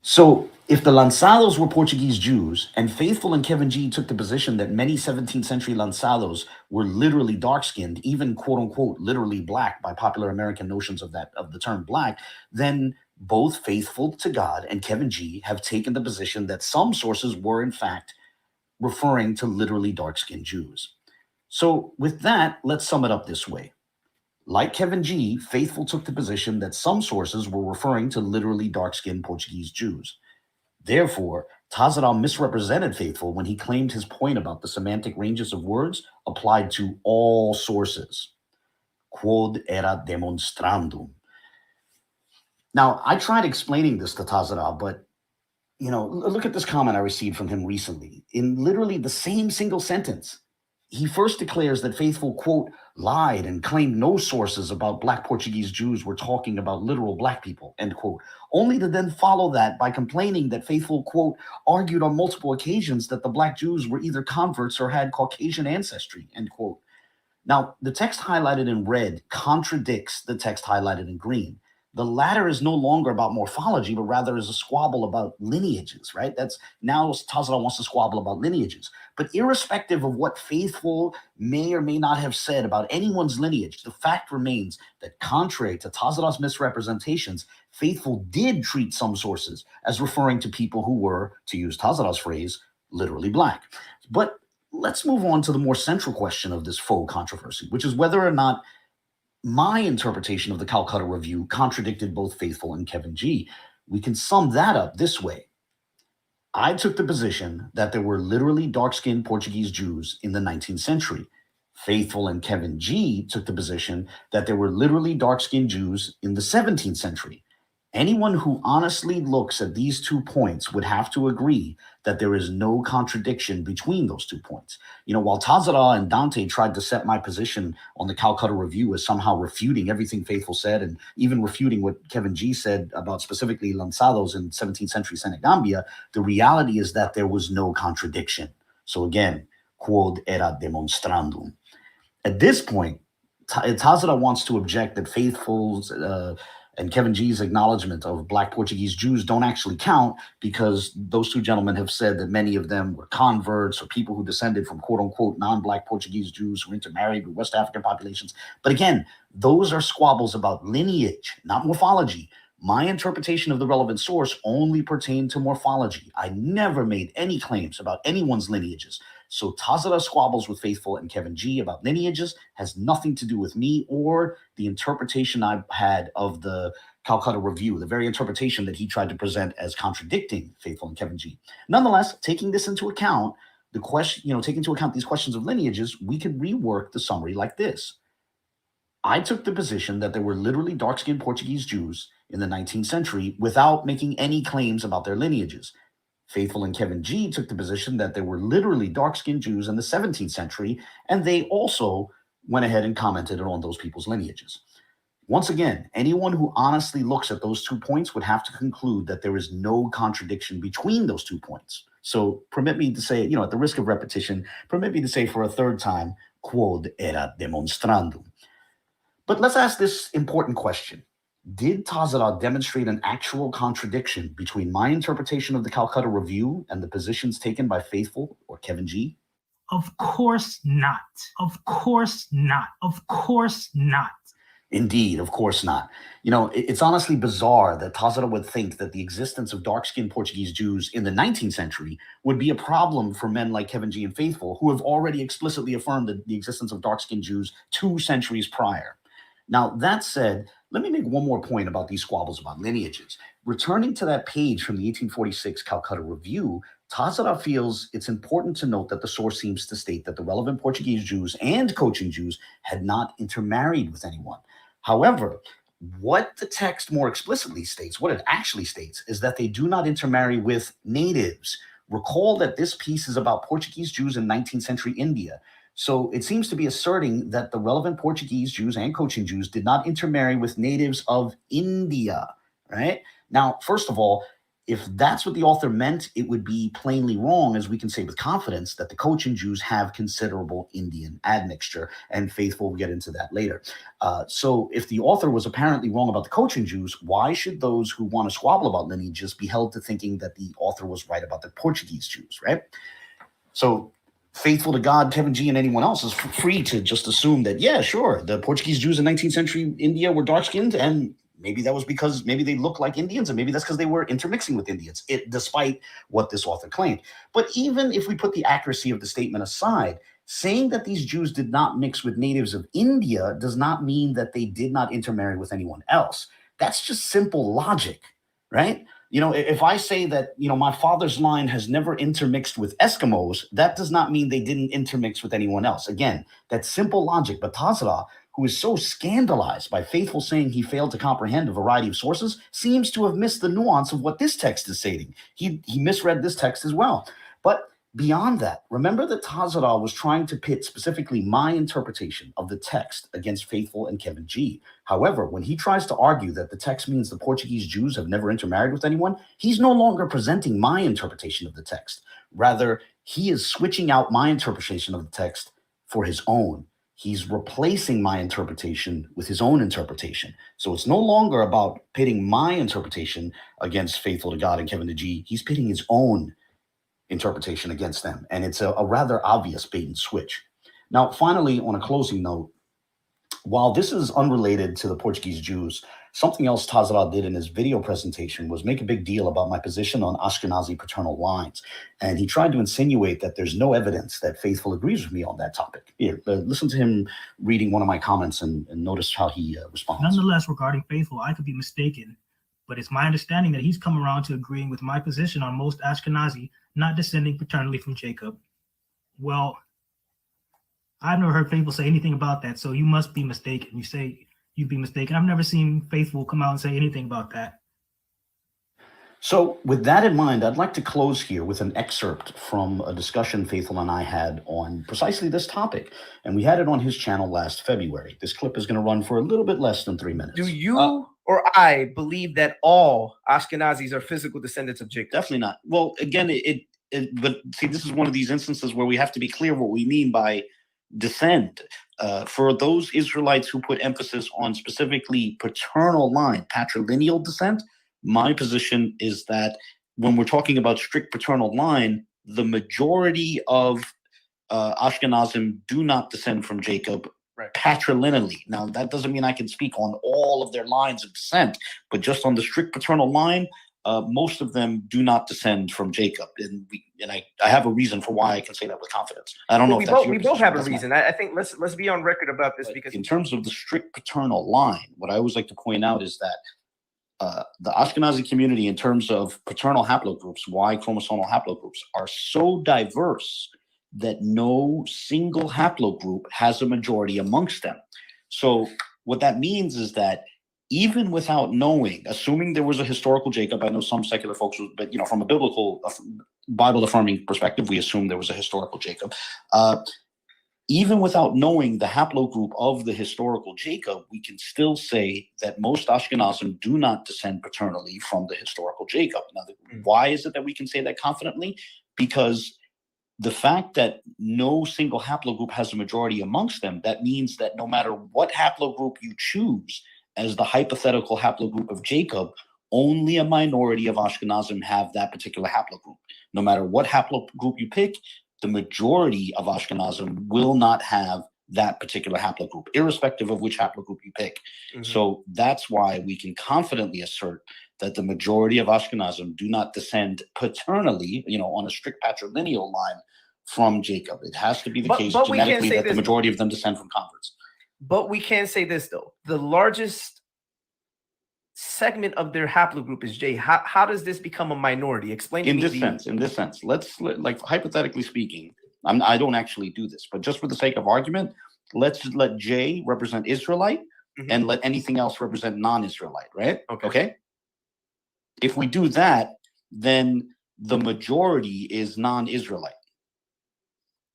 C: So, if the lanzados were Portuguese Jews, and Faithful and Kevin G took the position that many 17th century lanzados were literally dark-skinned, even quote-unquote literally black by popular American notions of the term black, then both Faithful to God and Kevin G have taken the position that some sources were in fact referring to literally dark-skinned Jews. So with that, let's sum it up this way. Like Kevin G, Faithful took the position that some sources were referring to literally dark-skinned Portuguese Jews. Therefore, Tazarah misrepresented Faithful when he claimed his point about the semantic ranges of words applied to all sources. Quod erat demonstrandum. Now, I tried explaining this to Tazarah, but, look at this comment I received from him recently. In literally the same single sentence, he first declares that Faithful, quote, lied and claimed no sources about Black Portuguese Jews were talking about literal Black people, end quote, only to then follow that by complaining that Faithful, quote, argued on multiple occasions that the Black Jews were either converts or had Caucasian ancestry, end quote. Now, the text highlighted in red contradicts the text highlighted in green. The latter is no longer about morphology, but rather is a squabble about lineages, right? That's now Tazarah wants to squabble about lineages. But irrespective of what Faithful may or may not have said about anyone's lineage, the fact remains that contrary to Tazarah's misrepresentations, Faithful did treat some sources as referring to people who were, to use Tazarah's phrase, literally Black. But let's move on to the more central question of this faux controversy, which is whether or not my interpretation of the Calcutta Review contradicted both Faithful and Kevin G. We can sum that up this way. I took the position that there were literally dark-skinned Portuguese Jews in the 19th century. Faithful and Kevin G took the position that there were literally dark-skinned Jews in the 17th century. Anyone who honestly looks at these 2 points would have to agree that there is no contradiction between those 2 points. While Tazarah and Dante tried to set my position on the Calcutta Review as somehow refuting everything Faithful said and even refuting what Kevin G said about specifically lanzados in 17th century Senegambia, the reality is that there was no contradiction. So again, quod erat demonstrandum. At this point, Tazarah wants to object that Faithful's and Kevin G's acknowledgement of Black Portuguese Jews don't actually count because those 2 gentlemen have said that many of them were converts or people who descended from quote-unquote non-Black Portuguese Jews who intermarried with West African populations. But again, those are squabbles about lineage, not morphology. My interpretation of the relevant source only pertained to morphology. I never made any claims about anyone's lineages. So Tazarah squabbles with Faithful and Kevin G about lineages has nothing to do with me or the interpretation I had of the Calcutta Review, the very interpretation that he tried to present as contradicting Faithful and Kevin G. Nonetheless, taking this into account, taking into account these questions of lineages, we could rework the summary like this. I took the position that there were literally dark-skinned Portuguese Jews in the 19th century without making any claims about their lineages. Faithful and Kevin G took the position that there were literally dark-skinned Jews in the 17th century, and they also went ahead and commented on those people's lineages. Once again, anyone who honestly looks at those 2 points would have to conclude that there is no contradiction between those 2 points. So permit me to say, at the risk of repetition, permit me to say for a third time, quod erat demonstrandum. But let's ask this important question. Did Tazarah demonstrate an actual contradiction between my interpretation of the Calcutta Review and the positions taken by Faithful or Kevin G?
D: Of course not. Of course not. Of course not.
C: Indeed, of course not. It's honestly bizarre that Tazarah would think that the existence of dark-skinned Portuguese Jews in the 19th century would be a problem for men like Kevin G and Faithful, who have already explicitly affirmed the existence of dark-skinned Jews 2 centuries prior. Now, that said, let me make one more point about these squabbles about lineages. Returning to that page from the 1846 Calcutta Review, Tazarah feels it's important to note that the source seems to state that the relevant Portuguese Jews and Cochin Jews had not intermarried with anyone. However, what the text more explicitly states, what it actually states, is that they do not intermarry with natives. Recall that this piece is about Portuguese Jews in 19th century India. So it seems to be asserting that the relevant Portuguese Jews and Cochin Jews did not intermarry with natives of India, right? Now, first of all, if that's what the author meant, it would be plainly wrong, as we can say with confidence, that the Cochin Jews have considerable Indian admixture, and Faithful will get into that later. So if the author was apparently wrong about the Cochin Jews, why should those who want to squabble about lineages be held to thinking that the author was right about the Portuguese Jews, right? So Faithful to God, Kevin G, and anyone else is free to just assume that, yeah, sure, the Portuguese Jews in 19th century India were dark-skinned, and maybe that was because maybe they look like Indians, and maybe that's because they were intermixing with Indians, despite what this author claimed. But even if we put the accuracy of the statement aside, saying that these Jews did not mix with natives of India does not mean that they did not intermarry with anyone else. That's just simple logic, right? You know, if I say that, you know, my father's line has never intermixed with Eskimos, that does not mean they didn't intermix with anyone else. Again, that's simple logic. But Tazarah, who is so scandalized by Faithful saying he failed to comprehend a variety of sources, seems to have missed the nuance of what this text is stating. He misread this text as well. But beyond that, remember that Tazarah was trying to pit specifically my interpretation of the text against Faithful and Kevin G. However, when he tries to argue that the text means the Portuguese Jews have never intermarried with anyone, he's no longer presenting my interpretation of the text. Rather, he is switching out my interpretation of the text for his own. He's replacing my interpretation with his own interpretation. So it's no longer about pitting my interpretation against Faithful to God and Kevin to G. He's pitting his own interpretation against them. And it's a rather obvious bait and switch. Now, finally, on a closing note, while this is unrelated to the Portuguese Jews, something else Tazarah did in his video presentation was make a big deal about my position on Ashkenazi paternal lines. And he tried to insinuate that there's no evidence that Faithful agrees with me on that topic. Here, listen to him reading one of my comments and notice how he responds.
D: Nonetheless, regarding Faithful, I could be mistaken, but it's my understanding that he's come around to agreeing with my position on most Ashkenazi not descending paternally from Jacob. Well, I've never heard Faithful say anything about that, so you must be mistaken. You say you'd be mistaken. I've never seen Faithful come out and say anything about that.
C: So with that in mind, I'd like to close here with an excerpt from a discussion Faithful and I had on precisely this topic. And we had it on his channel last February. This clip is going to run for a little bit less than 3 minutes.
A: Do you or I believe that all Ashkenazis are physical descendants of Jacob?
C: Definitely not. Well, again, but see, this is one of these instances where we have to be clear what we mean by descend. For those Israelites who put emphasis on specifically paternal line, patrilineal descent, my position is that when we're talking about strict paternal line, the majority of Ashkenazim do not descend from Jacob patrilineally. Now, that doesn't mean I can speak on all of their lines of descent, but just on the strict paternal line, most of them do not descend from Jacob, and I have a reason for why I can say that with confidence. I don't know if that's your
A: we both have a reason. I think let's be on record about this, because
C: in terms of the strict paternal line, what I always like to point out is that the Ashkenazi community, in terms of paternal haplogroups, Y chromosomal haplogroups, are so diverse that no single haplogroup has a majority amongst them. So what that means is that even without knowing, assuming there was a historical Jacob, I know some secular folks, but from a biblical, Bible affirming perspective, we assume there was a historical Jacob. Even without knowing the haplogroup of the historical Jacob, we can still say that most Ashkenazim do not descend paternally from the historical Jacob. Now, why is it that we can say that confidently? Because the fact that no single haplogroup has a majority amongst them, that means that no matter what haplogroup you choose as the hypothetical haplogroup of Jacob, only a minority of Ashkenazim have that particular haplogroup. No matter what haplogroup you pick, the majority of Ashkenazim will not have that particular haplogroup, irrespective of which haplogroup you pick. Mm-hmm. So that's why we can confidently assert that the majority of Ashkenazim do not descend paternally, on a strict patrilineal line from Jacob. It has to be the case genetically that the majority of them descend from converts.
A: But we can say this, though. The largest segment of their haplogroup is J, how does this become a minority? Explain to
C: In
A: me
C: this sense, let's like hypothetically speaking, I don't actually do this, but just for the sake of argument, let's let J represent Israelite and let anything else represent non-Israelite, right? Okay. If we do that, then the majority is non-Israelite.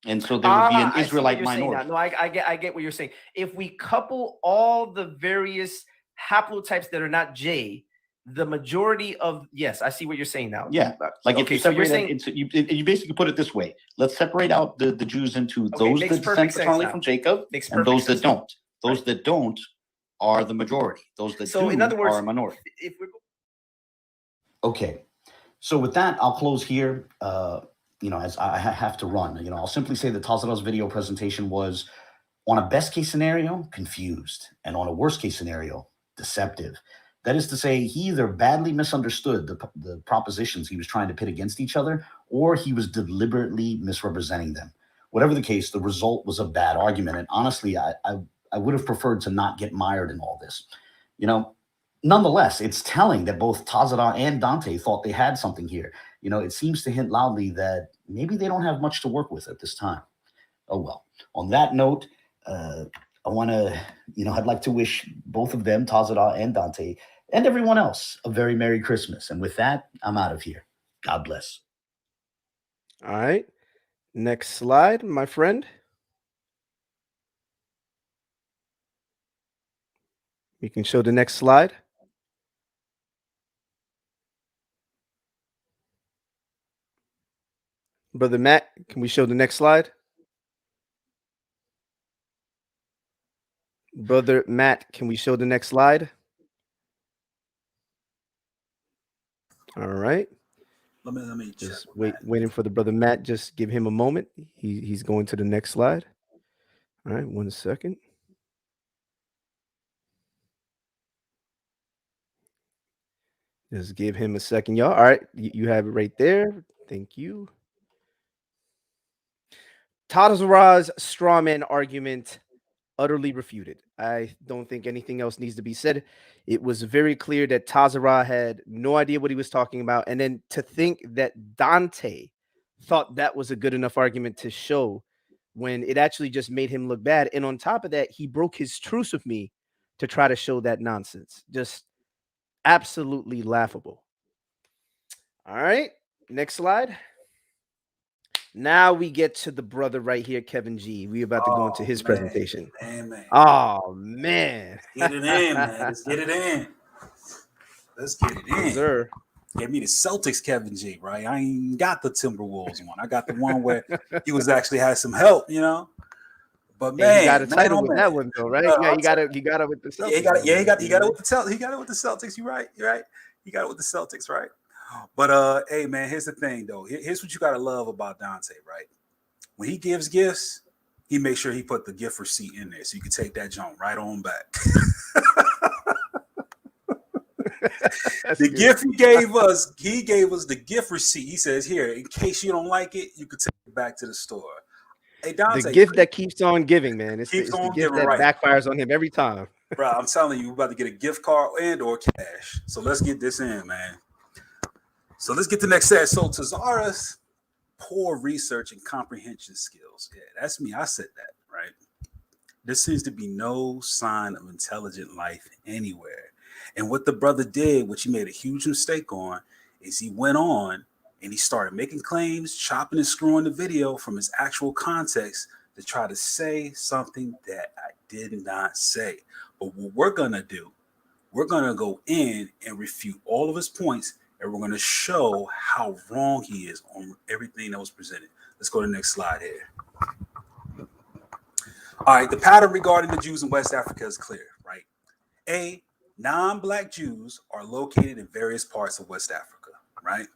C: And so there would be an Israelite minority.
A: No, I get what you're saying. If we couple all the various haplotypes that are not J, the majority of, yes, I see what you're saying now.
C: Yeah, like if you separate you basically put it this way: let's separate out the Jews into those that descend paternally from Jacob and those that don't. Those that don't are the majority. Those that do, in other words, are a minority. Okay, so with that, I'll close here. As I have to run, I'll simply say that Tazarah's video presentation was, on a best case scenario, confused, and on a worst case scenario, deceptive. That is to say, he either badly misunderstood the propositions he was trying to pit against each other, or he was deliberately misrepresenting them. Whatever the case, the result was a bad argument. And honestly, I would have preferred to not get mired in all this. Nonetheless, it's telling that both Tazarah and Dante thought they had something here. It seems to hint loudly that maybe they don't have much to work with at this time. Oh, well. On that note, I want to, I'd like to wish both of them, Tazarah and Dante, and everyone else, a very Merry Christmas. And with that, I'm out of here. God bless.
A: All right. Next slide, my friend. You can show the next slide. Brother Matt, can we show the next slide? Brother Matt, can we show the next slide? All right.
B: Let me
A: just waiting for the brother Matt. Just give him a moment. He's going to the next slide. All right, 1 second. Just give him a second, y'all. All right, you have it right there. Thank you. Tazarah's straw man argument utterly refuted. I don't think anything else needs to be said. It was very clear that Tazarah had no idea what he was talking about. And then to think that Dante thought that was a good enough argument to show, when it actually just made him look bad. And on top of that, he broke his truce with me to try to show that nonsense. Just absolutely laughable. All right, next slide. Now we get to the brother right here, Kevin G. We're about to go into his presentation.
B: Man.
A: Oh, man.
B: Get it in, man. Let's get it in. Let's get it in.
A: Yes, sir.
B: Give me the Celtics Kevin G, right? I ain't got the Timberwolves one. I got the one where he was actually had some help, But man,
A: he got a title with that one though, right? Yeah, he got it with the Celtics.
B: He got it with the Celtics. He got it with the Celtics. You're right. He got it with the Celtics, right? But hey, man, here's the thing though. Here's what you gotta love about Dante, right? When he gives gifts, he makes sure he put the gift receipt in there so you can take that junk right on back. The gift he gave us the gift receipt. He says, here, in case you don't like it, you could take it back to the store. Hey, Dante,
A: the gift that keeps on giving, man. It's the gift that backfires on him every time.
B: Bro, I'm telling you, we're about to get a gift card and or cash. So let's get this in, man. So let's get the next set. So Tazarah's poor research and comprehension skills. Yeah, that's me. I said that, right? There seems to be no sign of intelligent life anywhere. And what the brother did, which he made a huge mistake on, is he went on and he started making claims, chopping and screwing the video from its actual context to try to say something that I did not say. But what we're going to do, we're going to go in and refute all of his points, and we're going to show how wrong he is on everything that was presented. Let's go to the next slide here. All right, the pattern regarding the Jews in West Africa is clear, right? A, non-Black Jews are located in various parts of West Africa, right?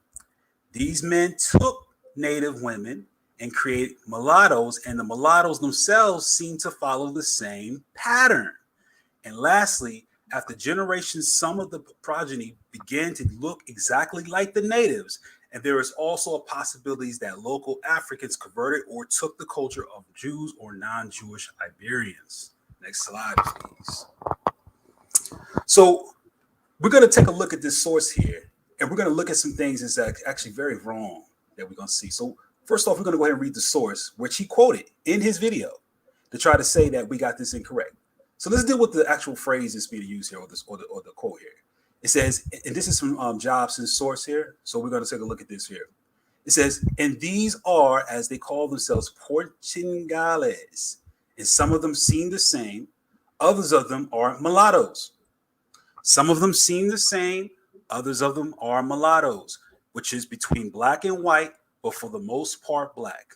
B: These men took native women and created mulattoes, and the mulattoes themselves seem to follow the same pattern. And lastly, after generations, some of the progeny began to look exactly like the natives, and there is also a possibility that local Africans converted or took the culture of Jews or non-Jewish Iberians. Next slide, please. So we're going to take a look at this source here, and we're going to look at some things that's actually very wrong that we're going to see. So first off, we're going to go ahead and read the source, which he quoted in his video to try to say that we got this incorrect. So let's deal with the actual phrase that's being used here, or the quote here. It says, and this is from Jobson's source here, so we're going to take a look at this here. It says, and these are, as they call themselves, Portugales, and some of them seem the same, others of them are mulattoes. Some of them seem the same, others of them are mulattoes, which is between black and white, but for the most part black.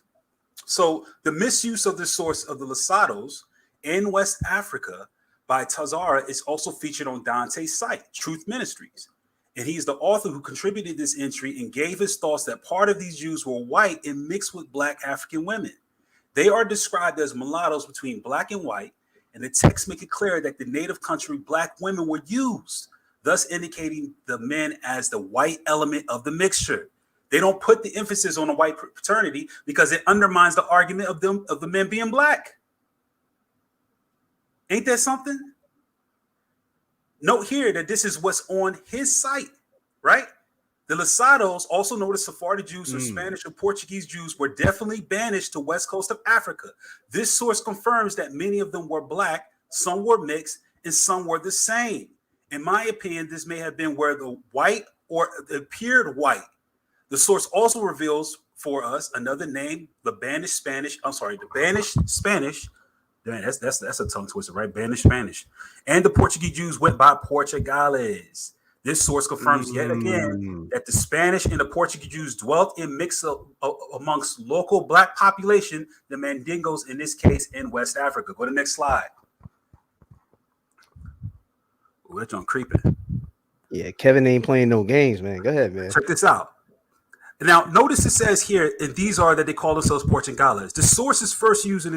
B: So the misuse of the source of the Lassados in West Africa by Tazarah is also featured on Dante's site, Truth Ministries. And he's the author who contributed this entry and gave his thoughts that part of these Jews were white and mixed with black African women. They are described as mulattoes between black and white, and the text make it clear that the native country black women were used, thus indicating the men as the white element of the mixture. They don't put the emphasis on the white paternity because it undermines the argument of the men being black. Ain't that something? Note here that this is what's on his site, right? The Lassados, also known as Sephardi Jews or Spanish or Portuguese Jews, were definitely banished to west coast of Africa. This source confirms that many of them were black, some were mixed, and some were the same. In my opinion, this may have been where the white or appeared white. The source also reveals for us another name, the banished Spanish. Man, that's a tongue twister, right? Banished Spanish. And the Portuguese Jews went by Portugales. This source confirms yet again that the Spanish and the Portuguese Jews dwelt in mix amongst local black population, the Mandingos in this case in West Africa. Go to the next slide. Ooh, that's on creeping.
A: Yeah, Kevin ain't playing no games, man. Go ahead, man.
B: Check this out. Now, notice it says here, and these are that they call themselves Portugales. The source is first used in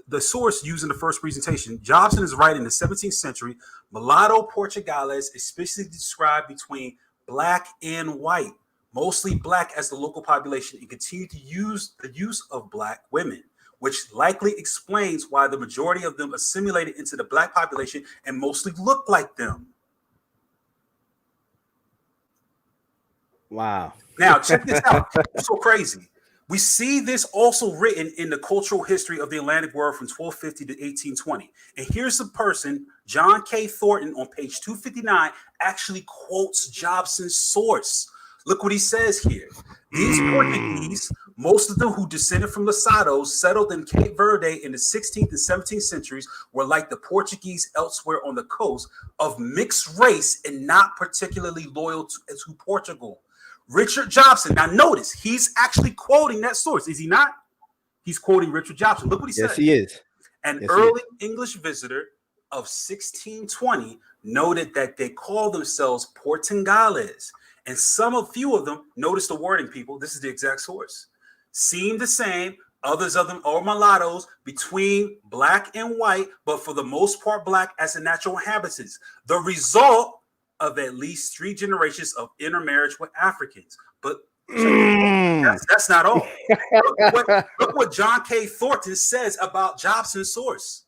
B: the source used in the first presentation. Jobson is right in the 17th century. Mulatto Portugales is specifically described between black and white, mostly black as the local population, and continue to use the use of black women, which likely explains why the majority of them assimilated into the black population and mostly look like them.
A: Wow.
B: Now, check this out. It's so crazy. We see this also written in the cultural history of the Atlantic world from 1250 to 1820. And here's a person, John K. Thornton, on page 259, actually quotes Jobson's source. Look what he says here. These Portuguese, most of them who descended from Lassados, settled in Cape Verde in the 16th and 17th centuries, were like the Portuguese elsewhere on the coast, of mixed race and not particularly loyal to Portugal. Richard Jobson. Now notice he's actually quoting that source, is he not? He's quoting Richard Jobson. Look what he said.
A: Yes, he is.
B: An early English visitor of 1620 noted that they call themselves Portugales, and a few of them, notice the wording, people. This is the exact source. Seem the same. Others of them are mulattoes between black and white, but for the most part black as the natural inhabitants. The result of at least 3 generations of intermarriage with Africans. But that's not all. Look what John K. Thornton says about Jobson's source.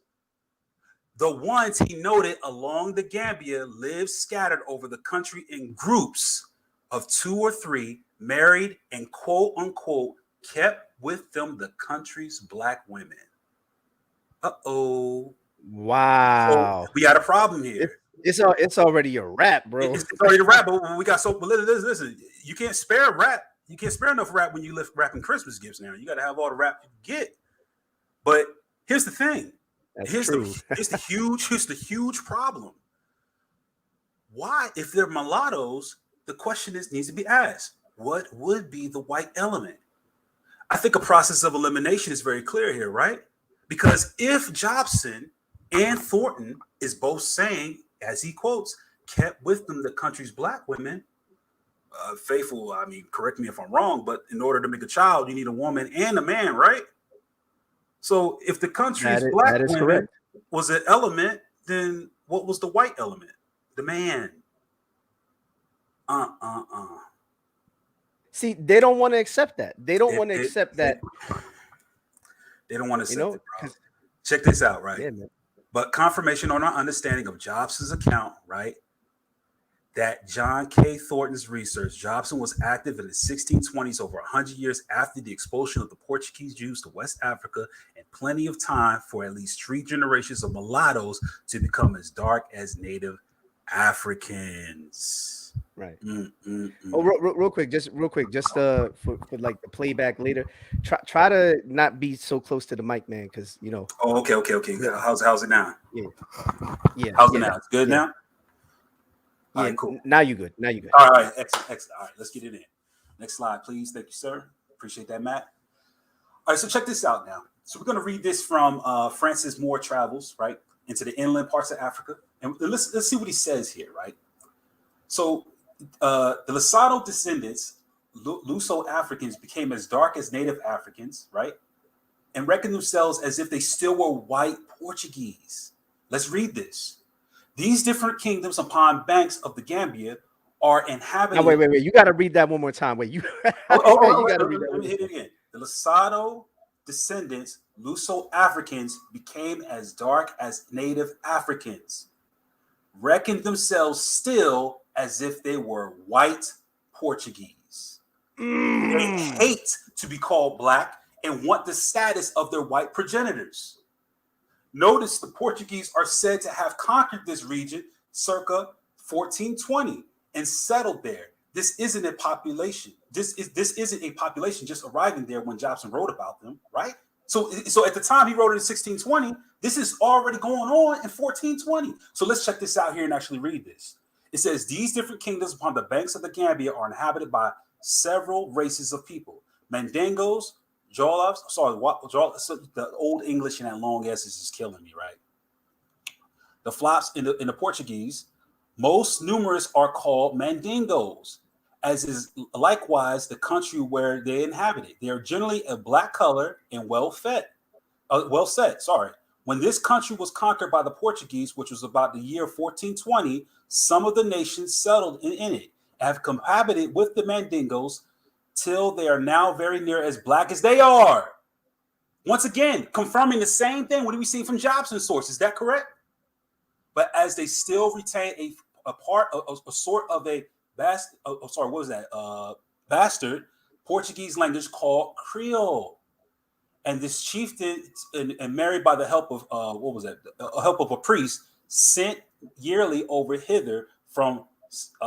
B: The ones he noted along the Gambia live scattered over the country in groups of 2 or 3, married and quote unquote kept with them the country's black women. Uh-oh.
A: Wow.
B: So we got a problem here.
A: It's already a rap, bro.
B: It's already a rap, but we got listen, you can't spare rap. You can't spare enough rap when you live wrapping Christmas gifts now. You got to have all the rap you get. But here's the thing. Here's the huge problem. Why, if they're mulattoes, the question needs to be asked, what would be the white element? I think a process of elimination is very clear here, right? Because if Jobson and Thornton is both saying, as he quotes, kept with them the country's black women, faithful, I mean, correct me if I'm wrong, but in order to make a child, you need a woman and a man, right? So if the country's black women was an element, then what was the white element? The man.
A: See, they don't want to accept that. They don't want to accept that.
B: They don't want to accept it, bro. Check this out, right?
A: Yeah, man.
B: But confirmation on our understanding of Jobson's account, right? that John K. Thornton's research, Jobson was active in the 1620s, over 100 years after the expulsion of the Portuguese Jews to West Africa, and plenty of time for at least 3 generations of mulattoes to become as dark as native Africans.
A: Right. Oh, real quick, just for like the playback later. Try to not be so close to the mic, man, because you know.
B: Oh, okay.
A: Yeah.
B: How's it now?
A: Yeah.
B: How's it now? It's good now.
A: Yeah.
B: All right, cool.
A: Now you good.
B: All right, excellent. All right, let's get it in. Next slide, please. Thank you, sir. Appreciate that, Matt. All right, so check this out now. So we're going to read this from Francis Moore Travels, right, into the inland parts of Africa, and let's see what he says here, right? So the Lesotho descendants, Luso-Africans, became as dark as native Africans, right, and reckoned themselves as if they still were white Portuguese. Let's read this. These different kingdoms upon banks of the Gambia are inhabited.
A: No, wait. You got to read that one more time. Wait, you.
B: You got to read that. Let me hit it again. The Lesotho descendants, Luso-Africans, became as dark as native Africans, reckoned themselves still as if they were white Portuguese. They hate to be called black and want the status of their white progenitors. Notice the Portuguese are said to have conquered this region circa 1420 and settled there. This isn't a population. This isn't a population just arriving there when Jobson wrote about them, right? So at the time he wrote it in 1620, this is already going on in 1420. So let's check this out here and actually read this. It says, these different kingdoms upon the banks of the Gambia are inhabited by several races of people. Mandingos, Jolloffs, the old English and that long S is just killing me, right? The flops in the Portuguese, most numerous are called Mandingos, as is likewise the country where they inhabited. They are generally a black color and well set. When this country was conquered by the Portuguese, which was about the year 1420, some of the nations settled in it, have cohabited with the Mandingos till they are now very near as black as they are. Once again, confirming the same thing. What do we see from Jobson's source? Is that correct? But as they still retain a sort of a bastard Portuguese language called Creole. And this chieftain and married by the help of help of a priest sent yearly over hither from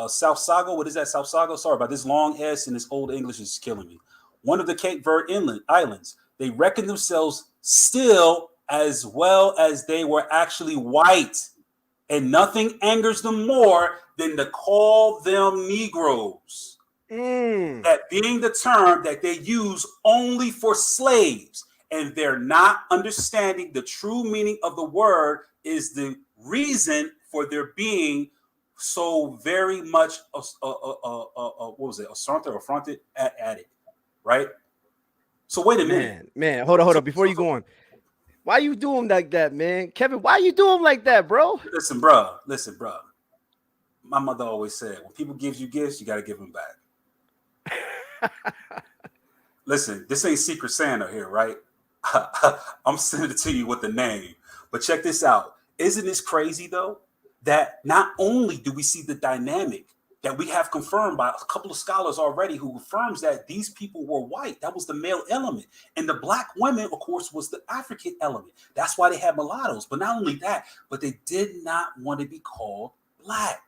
B: South Sago. What is that? South Sago? Sorry about this long S and this old English is killing me. One of the Cape Verde islands. They reckon themselves still as well as they were actually white. And nothing angers them more than to call them Negroes. That being the term that they use only for slaves, and they're not understanding the true meaning of the word is the reason for their being so very much affronted at it, right? So wait a minute,
A: man, hold on. Before you go on, why you do him like that, man? Kevin, why you do him like that, bro?
B: Listen, bro. My mother always said, when people give you gifts, you got to give them back. Listen, this ain't Secret Santa here, right? I'm sending it to you with the name. But check this out. Isn't this crazy, though? That not only do we see the dynamic that we have confirmed by a couple of scholars already who confirms that these people were white. That was the male element. And the black women, of course, was the African element. That's why they had mulattoes. But not only that, but they did not want to be called black.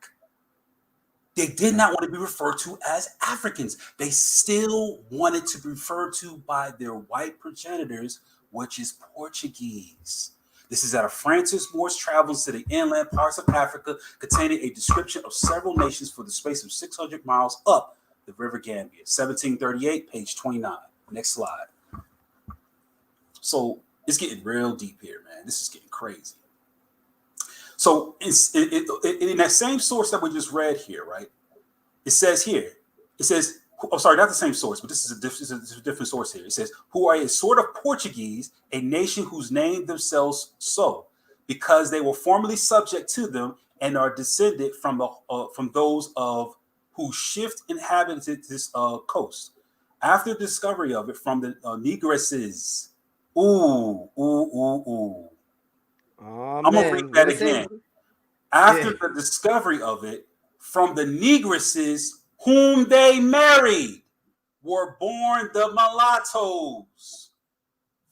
B: They did not want to be referred to as Africans. They still wanted to be referred to by their white progenitors, which is Portuguese. This is out of Francis Moore's Travels to the Inland Parts of Africa, containing a description of several nations for the space of 600 miles up the River Gambia. 1738, page 29. Next slide. So it's getting real deep here, man. This is getting crazy. So in that same source that we just read here, right? It says, oh, sorry, not the same source, but this is a different source here. It says, who are a sort of Portuguese, a nation whose named themselves so, because they were formerly subject to them and are descended from those of who shift inhabited this coast. After the discovery of it from the negresses. Oh, I'm going to read that again. After the discovery of it from the negresses whom they married were born the mulattoes,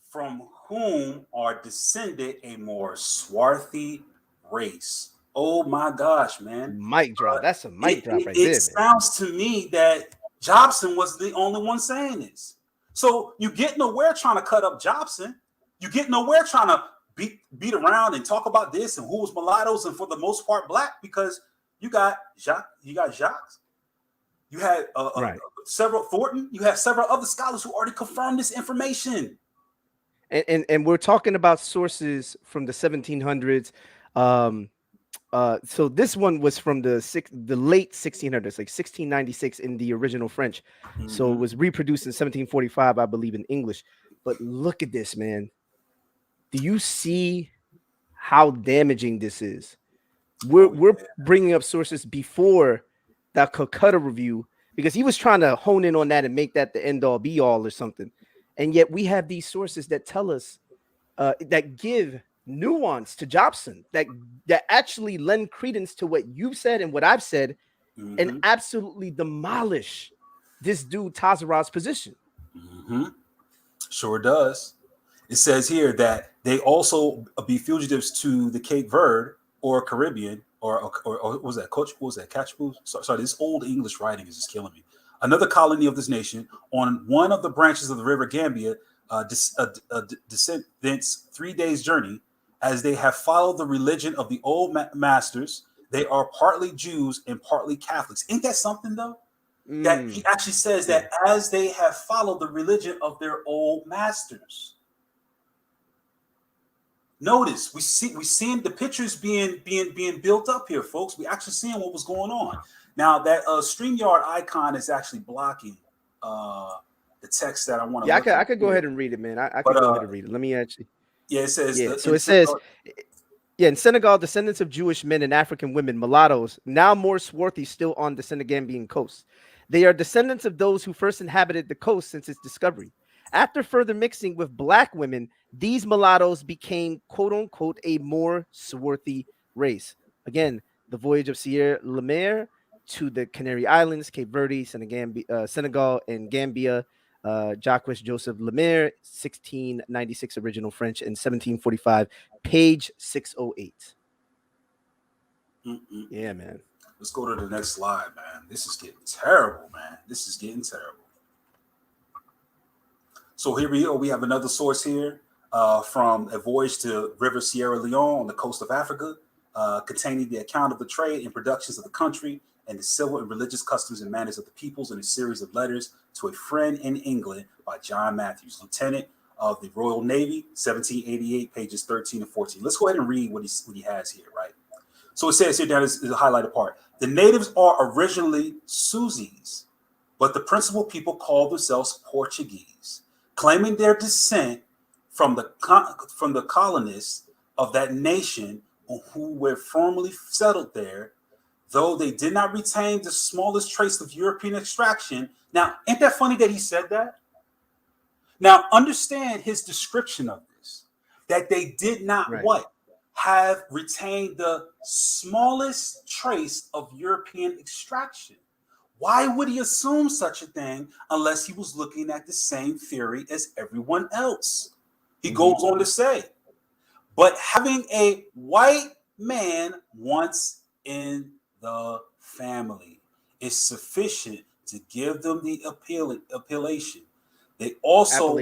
B: from whom are descended a more swarthy race. Oh my gosh, man.
A: Mic drop. That's a mic drop right
B: it
A: there, man.
B: sounds to me that Jobson was the only one saying this. So you get nowhere trying to cut up Jobson. You get nowhere trying to beat around and talk about this and who was mulattoes and for the most part black, because you got Jacques, you had
A: Right.
B: several Fortson, you have several other scholars who already confirmed this information.
A: And we're talking about sources from the 1700s. So this one was from the late 1600s, like 1696 in the original French. So it was reproduced in 1745, I believe, in English. But look at this, man. Do you see how damaging this is? We're bringing up sources before that Calcutta review, because he was trying to hone in on that and make that the end all be all or something. And yet we have these sources that tell us, that give nuance to Jobson, that actually lend credence to what you've said and what I've said, and absolutely demolish this dude Tazarah's position.
B: Sure does. It says here that they also be fugitives to the Cape Verde or Caribbean, or what was that? What was that? Catchpoo? Sorry, this old English writing is just killing me. Another colony of this nation on one of the branches of the river Gambia, descendants 3 days' journey, as they have followed the religion of the old masters. They are partly Jews and partly Catholics. Ain't that something, though? That he actually says that as they have followed the religion of their old masters. Notice we seeing the pictures being built up here, folks. We actually seeing what was going on. Now that StreamYard icon is actually blocking the text that I want to.
A: Yeah, I could go ahead and read it, man. I could go ahead and read it. Let me actually.
B: Yeah, it says.
A: Yeah, so it says. Yeah, in Senegal, descendants of Jewish men and African women, mulattoes, now more swarthy, still on the Senegambian coast. They are descendants of those who first inhabited the coast since its discovery. After further mixing with black women, these mulattoes became, quote unquote, a more swarthy race. Again, the voyage of Sierra Lemaire to the Canary Islands, Cape Verde, Senegal, and Gambia. Jacques Joseph Lemaire, 1696 original French, and 1745, page 608. Yeah, man.
B: Let's go to the next slide, man. This is getting terrible, man. This is getting terrible. So here we go. We have another source here from a voyage to River Sierra Leone on the coast of Africa, containing the account of the trade and productions of the country and the civil and religious customs and manners of the peoples, in a series of letters to a friend in England by John Matthews, Lieutenant of the Royal Navy, 1788, pages 13 and 14. Let's go ahead and read what he has here, right? So it says here, down is the highlighted part. The natives are originally Susis, but the principal people call themselves Portuguese, claiming their descent from the colonists of that nation who were formerly settled there, though they did not retain the smallest trace of European extraction. Now, ain't that funny that he said that? Now, understand his description of this, that they did not have retained the smallest trace of European extraction. Why would he assume such a thing unless he was looking at the same theory as everyone else? He goes on to say, but having a white man once in the family is sufficient to give them the appellation. They also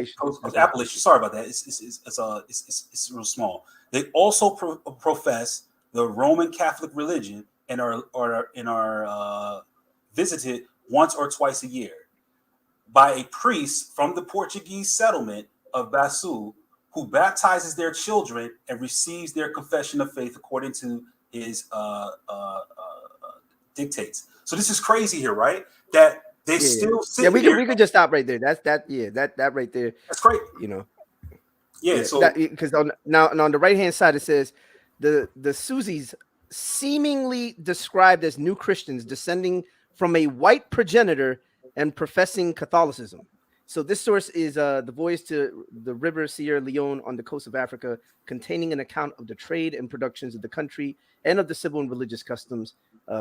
B: appellation. Sorry about that. It's real small. They also profess the Roman Catholic religion and are visited once or twice a year by a priest from the Portuguese settlement of Basu, who baptizes their children and receives their confession of faith according to his dictates. So this is crazy here, right? That they still sit.
A: Yeah, we could just stop right there. That right there.
B: That's great.
A: You know.
B: Yeah. So
A: because on the right hand side it says the Susis, seemingly described as new Christians descending from a white progenitor and professing Catholicism. So this source is the voyage to the river Sierra Leone on the coast of Africa, containing an account of the trade and productions of the country and of the civil and religious customs.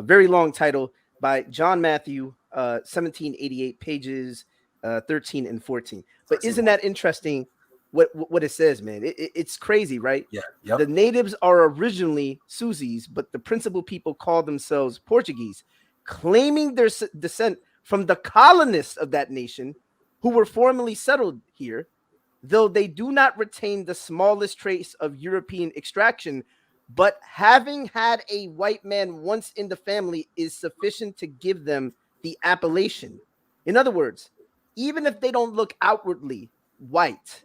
A: Very long title by John Matthew, 1788, pages 13 and 14. But isn't that interesting what it says, man? It's crazy, right?
B: Yeah. Yep.
A: The natives are originally Susis, but the principal people call themselves Portuguese, claiming their descent from the colonists of that nation who were formerly settled here, though they do not retain the smallest trace of European extraction, but having had a white man once in the family is sufficient to give them the appellation. In other words, even if they don't look outwardly white,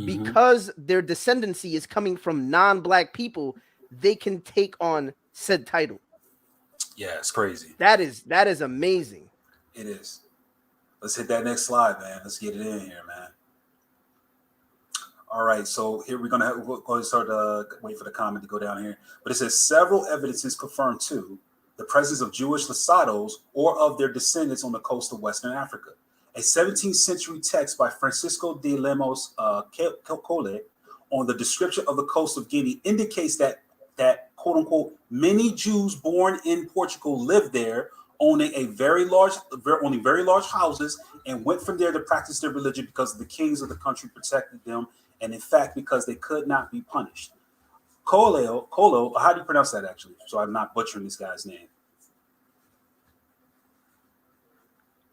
A: because their descendancy is coming from non-black people, they can take on said title.
B: Yeah, it's crazy.
A: That is amazing.
B: It is. Let's hit that next slide, man. Let's get it in here, man. All right, so here we're gonna go ahead and start wait for the comment to go down here. But it says several evidences confirm too the presence of Jewish Lesados or of their descendants on the coast of Western Africa. A 17th century text by Francisco de Lemos Cole on the description of the coast of Guinea indicates that quote unquote many Jews born in Portugal lived there, owning very large houses, and went from there to practice their religion because the kings of the country protected them, and in fact because they could not be punished. Colo, how do you pronounce that actually? So I'm not butchering this guy's name.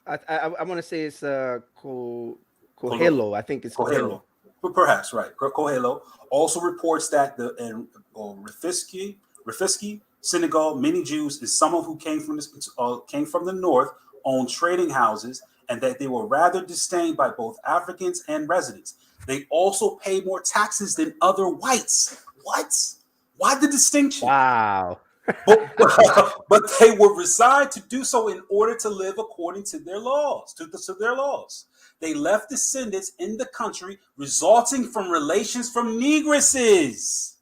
A: I want to say it's Coelho. I think it's Coelho.
B: Perhaps right. Coelho also reports that the Rafisky, Senegal, many Jews, and some of who came from the north, owned trading houses, and that they were rather disdained by both Africans and residents. They also paid more taxes than other whites. What? Why the distinction?
A: Wow.
B: but they were resigned to do so in order to live according to their laws. They left descendants in the country resulting from relations from negresses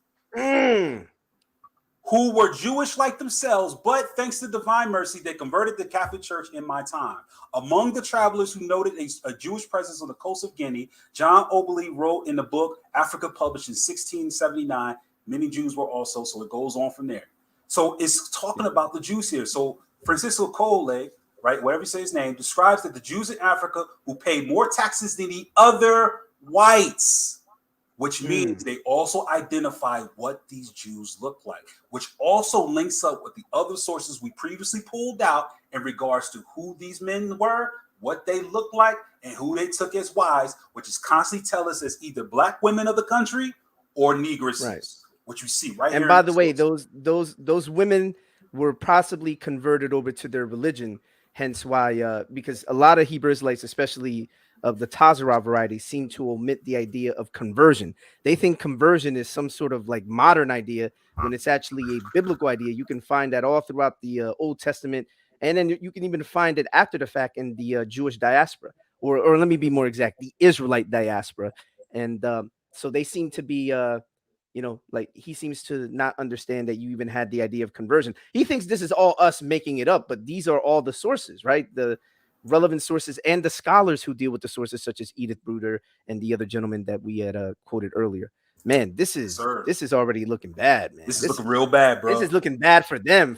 B: who were Jewish like themselves, but thanks to divine mercy, they converted the Catholic Church in my time. Among the travelers who noted a Jewish presence on the coast of Guinea, John Oberle wrote in the book Africa, published in 1679, many Jews were also, so it goes on from there. So it's talking about the Jews here. So Francisco Cole, right, whatever you say his name, describes that the Jews in Africa who pay more taxes than the other whites, which means they also identify what these Jews look like, which also links up with the other sources we previously pulled out in regards to who these men were, what they looked like, and who they took as wives, which is constantly tell us as either black women of the country or negresses. Right. Which you see right here.
A: And by the way, those women were possibly converted over to their religion. Hence why, because a lot of Hebrew Israelites, especially of the Tazarah variety, seem to omit the idea of conversion. They think conversion is some sort of like modern idea when it's actually a biblical idea. You can find that all throughout the Old Testament, and then you can even find it after the fact in the Jewish diaspora, or let me be more exact, the Israelite diaspora. And so they seem to be like he seems to not understand that you even had the idea of conversion. He thinks this is all us making it up, but these are all the sources, right? The relevant sources and the scholars who deal with the sources, such as Edith Bruder and the other gentleman that we had quoted earlier. Man, this is already looking bad, man.
B: This is looking real bad, bro.
A: This is looking bad for them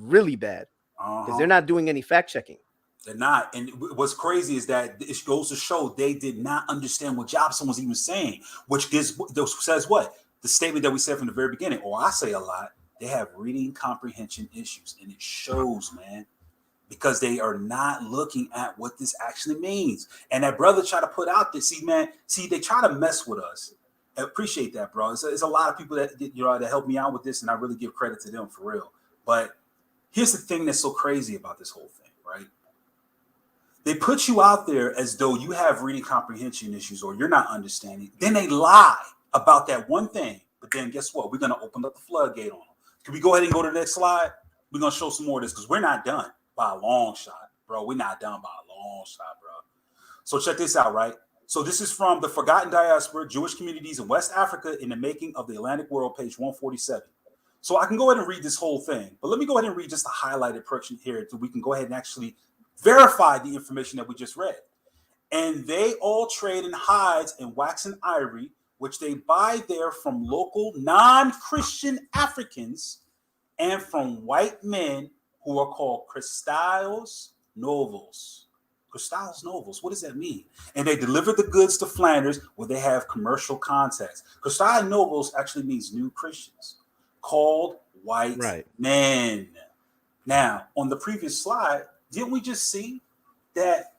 A: really bad, because they're not doing any fact checking.
B: They're not. And what's crazy is that it goes to show they did not understand what Jobson was even saying, which says what? The statement that we said from the very beginning, or I say a lot, they have reading comprehension issues, and it shows, man, because they are not looking at what this actually means. And that brother tried to put out this, they try to mess with us. I appreciate that, bro. It's a lot of people that that help me out with this, and I really give credit to them for real. But here's the thing that's so crazy about this whole thing, right? They put you out there as though you have reading comprehension issues or you're not understanding. Then they lie about that one thing, but then guess what? We're going to open up the floodgate on them. Can we go ahead and go to the next slide? We're going to show some more of this because we're not done by a long shot, bro. We're not done by a long shot, bro. So check this out, right? So this is from The Forgotten Diaspora, Jewish Communities in West Africa in the Making of the Atlantic World, page 147. So I can go ahead and read this whole thing, but let me go ahead and read just a highlighted portion here so we can go ahead and actually verify the information that we just read. and they all trade in hides and wax and ivory, which they buy there from local non-Christian Africans and from white men who are called Cristais Novos. Cristais Novos, what does that mean? And they deliver the goods to Flanders where they have commercial contacts. Cristais Novos actually means new Christians, called white men. Now, on the previous slide, didn't we just see that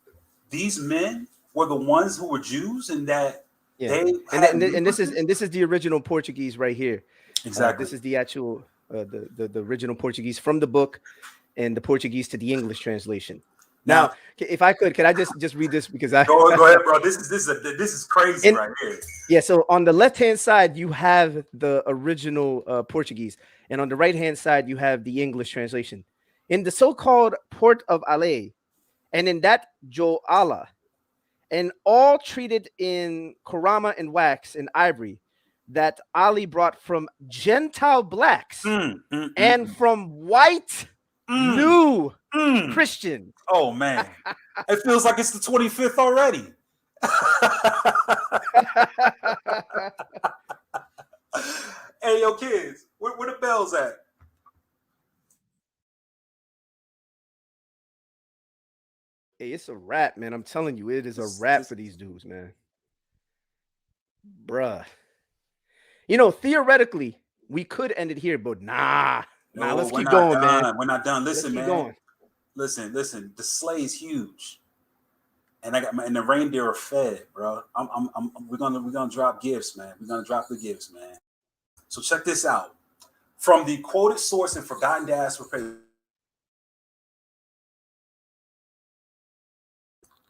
B: these men were the ones who were Jews and that they had
A: and this is the original Portuguese right here.
B: Exactly.
A: This is the actual the original Portuguese from the book and the Portuguese to the English translation. Now, if I could I just read this because I
B: go ahead, bro. This is crazy right here.
A: Yeah. So on the left hand side you have the original Portuguese, and on the right hand side you have the English translation. In the so-called Port of Ale, and in that Joala, and all treated in korama and wax and ivory that Ali brought from Gentile blacks and from white new Christians.
B: Oh man, it feels like it's the 25th already. Hey, yo, kids, where the bells at?
A: Hey, it's a wrap, man. I'm telling you, it is a wrap for these dudes, man. Bruh. You know, theoretically, we could end it here, but nah. Let's keep going, man.
B: We're not done. Listen, man.
A: Going.
B: Listen. The sleigh is huge, and and the reindeer are fed, bro. We're gonna drop gifts, man. We're gonna drop the gifts, man. So check this out. From the quoted source in Forgotten Diaspora.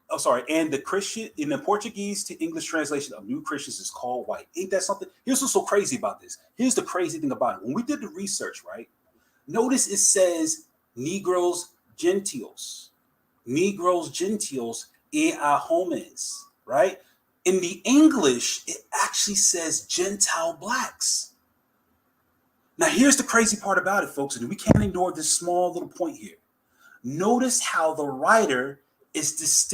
B: Oh, sorry. And the Christian in the Portuguese to English translation of New Christians is called white. Ain't that something? Here's what's so crazy about this. Here's the crazy thing about it. When we did the research, right? Notice it says Negros Gentiles. Negros Gentiles e a homens, right? In the English, it actually says Gentile blacks. Now, here's the crazy part about it, folks, and we can't ignore this small little point here. Notice how the writer is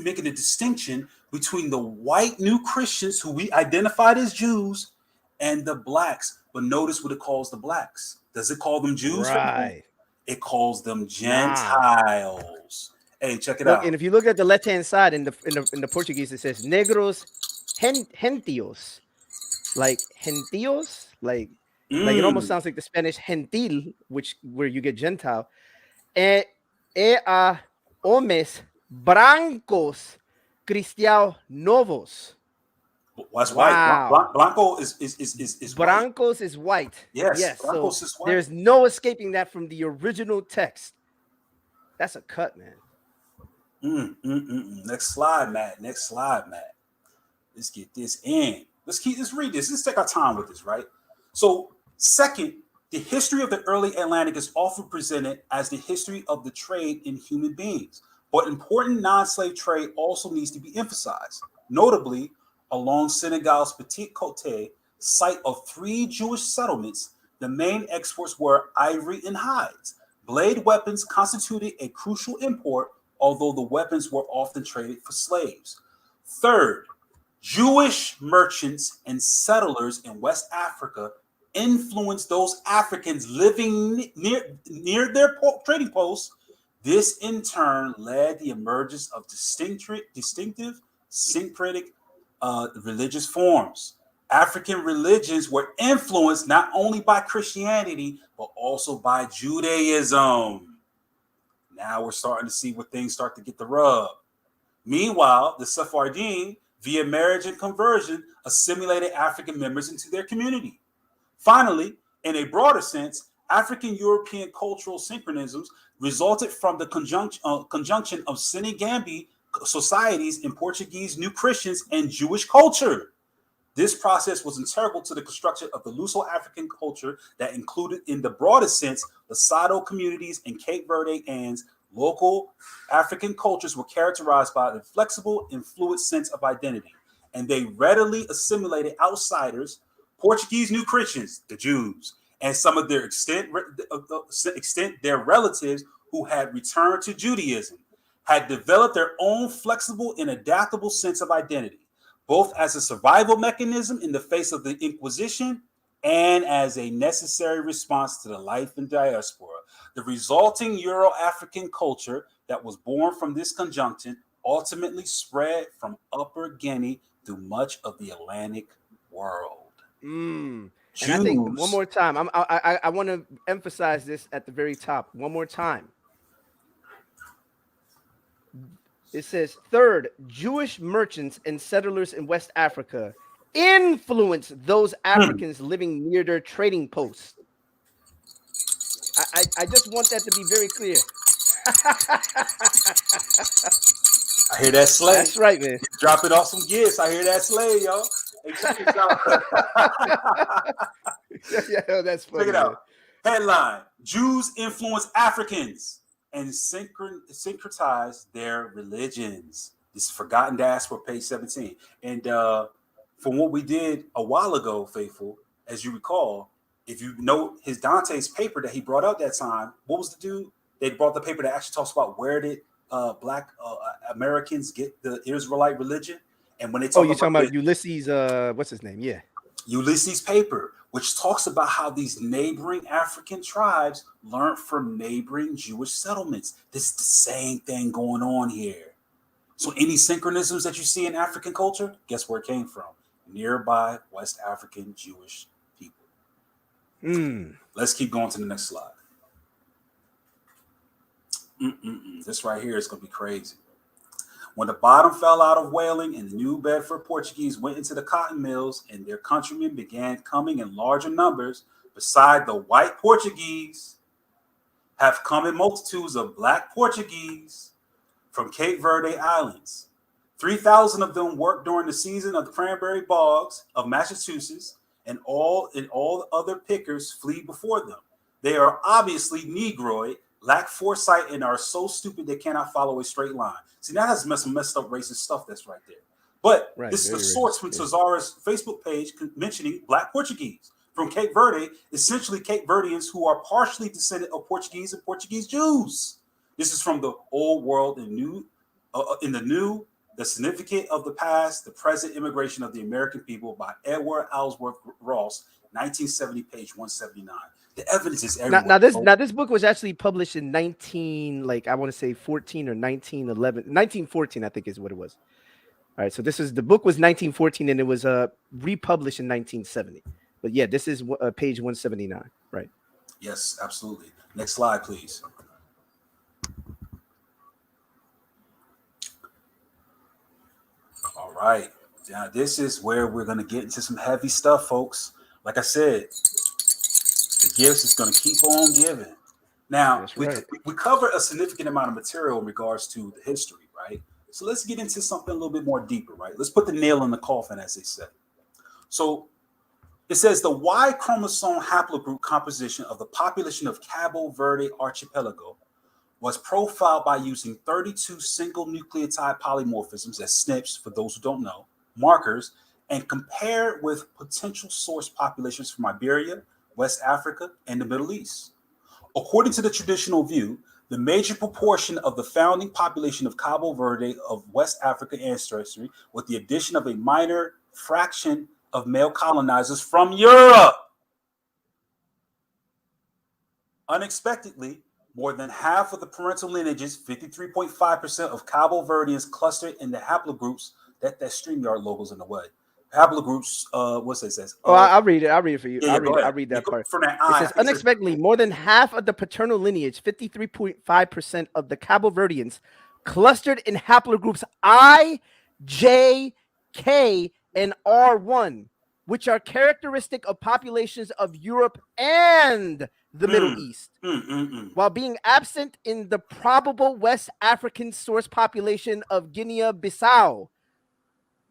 B: making a distinction between the white new Christians who we identified as Jews and the blacks. But notice what it calls the blacks. Does it call them Jews?
A: Right.
B: It calls them Gentiles. Hey, check it out.
A: And if you look at the left-hand side in the Portuguese, it says negros gentios, like gentios, like it almost sounds like the Spanish gentil, where you get Gentile. E a homes brancos cristianos novos.
B: That's white. Blanco is
A: Brancos is white.
B: Yes.
A: So
B: is white.
A: There's no escaping that from the original text. That's a cut, man.
B: Next slide, Matt. Let's get this in. Let's read this. Let's take our time with this, right? So, second, the history of the early Atlantic is often presented as the history of the trade in human beings. But important non-slave trade also needs to be emphasized. Notably, along Senegal's Petite Côte, site of 3 Jewish settlements, the main exports were ivory and hides. Blade weapons constituted a crucial import, although the weapons were often traded for slaves. Third, Jewish merchants and settlers in West Africa influenced those Africans living near their trading posts. This in turn led the emergence of distinctive syncretic religious forms. African religions were influenced not only by Christianity, but also by Judaism. Now we're starting to see where things start to get the rub. Meanwhile, the Sephardim, via marriage and conversion, assimilated African members into their community. Finally, in a broader sense, African-European cultural synchronisms resulted from the conjunction of Senegambi societies in Portuguese New Christians and Jewish culture. This process was integral to the construction of the Luso-African culture that included, in the broadest sense, the Sado communities and Cape Verde and local African cultures were characterized by a flexible and fluid sense of identity, and they readily assimilated outsiders, Portuguese New Christians, the Jews, and some of their relatives who had returned to Judaism. had developed their own flexible and adaptable sense of identity, both as a survival mechanism in the face of the Inquisition and as a necessary response to the life in diaspora. The resulting Euro-African culture that was born from this conjunction ultimately spread from Upper Guinea through much of the Atlantic world.
A: And I think one more time, I want to emphasize this at the very top. One more time. It says, third, Jewish merchants and settlers in West Africa influenced those Africans living near their trading posts. I just want that to be very clear.
B: I hear that slay.
A: That's right, man.
B: Dropping off some gifts. I hear that slay, yo. Hey, check this out.
A: Yeah, that's funny.
B: Check it out. Headline: Jews influence Africans and syncretize their religions. This is Forgotten Diaspora, page 17. And from what we did a while ago, Faithful, as you recall, if you know his Dante's paper that he brought out that time, what was the dude? They brought the paper that actually talks about where did Black Americans get the Israelite religion. And when they talk
A: you're talking about Ulysses, what's his name? Yeah.
B: Ulysses' paper, which talks about how these neighboring African tribes learned from neighboring Jewish settlements. This is the same thing going on here. So any synchronisms that you see in African culture, guess where it came from? Nearby West African Jewish people. Let's keep going to the next slide. This right here is going to be crazy. When the bottom fell out of whaling and the New Bedford Portuguese went into the cotton mills and their countrymen began coming in larger numbers, beside the white Portuguese, have come in multitudes of Black Portuguese from Cape Verde Islands. 3,000 of them worked during the season of the cranberry bogs of Massachusetts, and all other pickers flee before them. They are obviously Negroid, lack foresight, and are so stupid they cannot follow a straight line. See, that has some messed up racist stuff that's right there. But this is the source from Tazarah's Facebook page mentioning Black Portuguese from Cape Verde, essentially Cape Verdeans who are partially descendant of Portuguese and Portuguese Jews. This is from the Old World and New, the Significance of the Past, the Present Immigration of the American People by Edward Ellsworth Ross, 1970, page 179. The evidence is everywhere.
A: Now this book was actually published in 14 or 1911, 1914, I think is what it was. All right, so the book was 1914 and it was republished in 1970. But yeah, this is page 179, right?
B: Yes, absolutely. Next slide, please. All right. Now this is where we're going to get into some heavy stuff, folks. Like I said, the gifts is going to keep on giving. Now, we covered a significant amount of material in regards to the history, right? So let's get into something a little bit more deeper, right? Let's put the nail in the coffin, as they say. So it says the Y chromosome haplogroup composition of the population of Cabo Verde archipelago was profiled by using 32 single nucleotide polymorphisms, as SNPs, for those who don't know, markers, and compared with potential source populations from Iberia, West Africa, and the Middle East. According to the traditional view, the major proportion of the founding population of Cabo Verde of West Africa ancestry, with the addition of a minor fraction of male colonizers from Europe. Unexpectedly, more than half of the parental lineages, 53.5% of Cabo Verdeans clustered in the haplogroups, that StreamYard logo's in the way. Haplogroups, what's it says?
A: I'll read it. I'll read it for you.
B: Yeah,
A: I'll read that part.
B: From that
A: it says, unexpectedly, more than half of the paternal lineage, 53.5% of the Cabo Verdeans, clustered in haplogroups I, J, K, and R1, which are characteristic of populations of Europe and the Middle East, while being absent in the probable West African source population of Guinea-Bissau.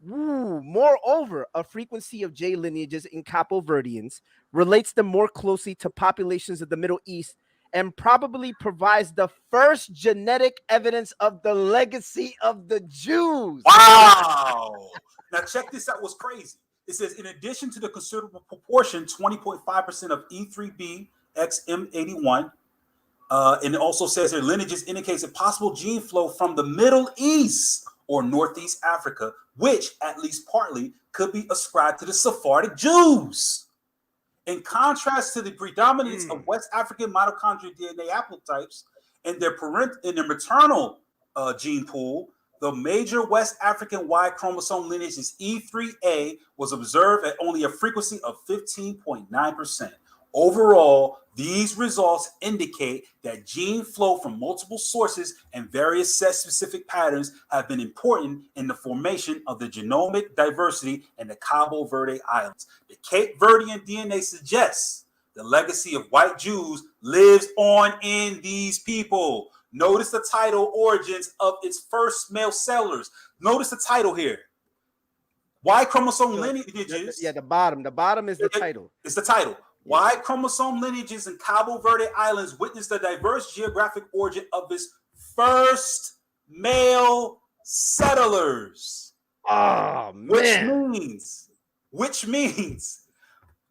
A: Moreover, a frequency of J lineages in Cabo Verdeans relates them more closely to populations of the Middle East and probably provides the first genetic evidence of the legacy of the Jews.
B: Wow! Now check this out, what's crazy. It says, in addition to the considerable proportion, 20.5% of E3B XM81, And it also says their lineages indicates a possible gene flow from the Middle East or Northeast Africa, which at least partly could be ascribed to the Sephardic Jews. In contrast to the predominance of West African mitochondrial DNA haplotypes in their maternal gene pool, the major West African Y chromosome lineage is E3A was observed at only a frequency of 15.9%. Overall, these results indicate that gene flow from multiple sources and various sex-specific patterns have been important in the formation of the genomic diversity in the Cabo Verde Islands. The Cape Verdean DNA suggests the legacy of white Jews lives on in these people. Notice the title, origins of its first male settlers. Notice the title here. Y chromosome lineages.
A: Yeah, the bottom is the title.
B: It's the title. Y chromosome lineages in Cabo Verde Islands witness the diverse geographic origin of its first male settlers.
A: Oh, man.
B: Which means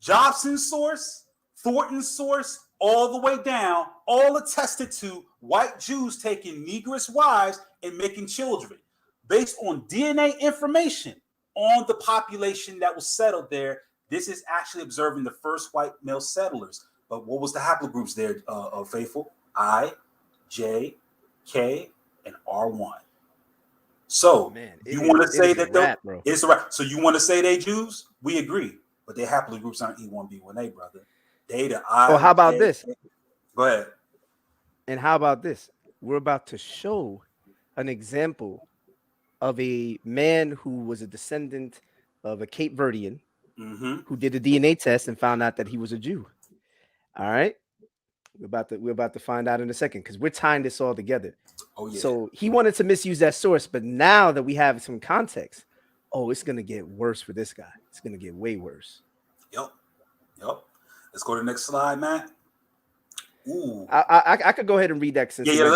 B: Jobson's source, Thornton's source, all the way down, all attested to white Jews taking Negress wives and making children based on DNA information on the population that was settled there. This is actually observing the first white male settlers. But what was the haplogroups there, Faithful? I, J, K, and R1. So you want to say that it's right. So you want to say they Jews? We agree, but their haplogroups aren't E1B1A, brother. They the I.
A: Oh, how about this?
B: Go ahead.
A: And how about this? We're about to show an example of a man who was a descendant of a Cape Verdean who did a DNA test and found out that he was a Jew. All right. We're about to find out in a second because we're tying this all together.
B: Oh, yeah.
A: So he wanted to misuse that source, but now that we have some context, it's gonna get worse for this guy. It's gonna get way worse.
B: Yep. Let's go to the next slide, man. Ooh.
A: I could go ahead and read that since
B: go ahead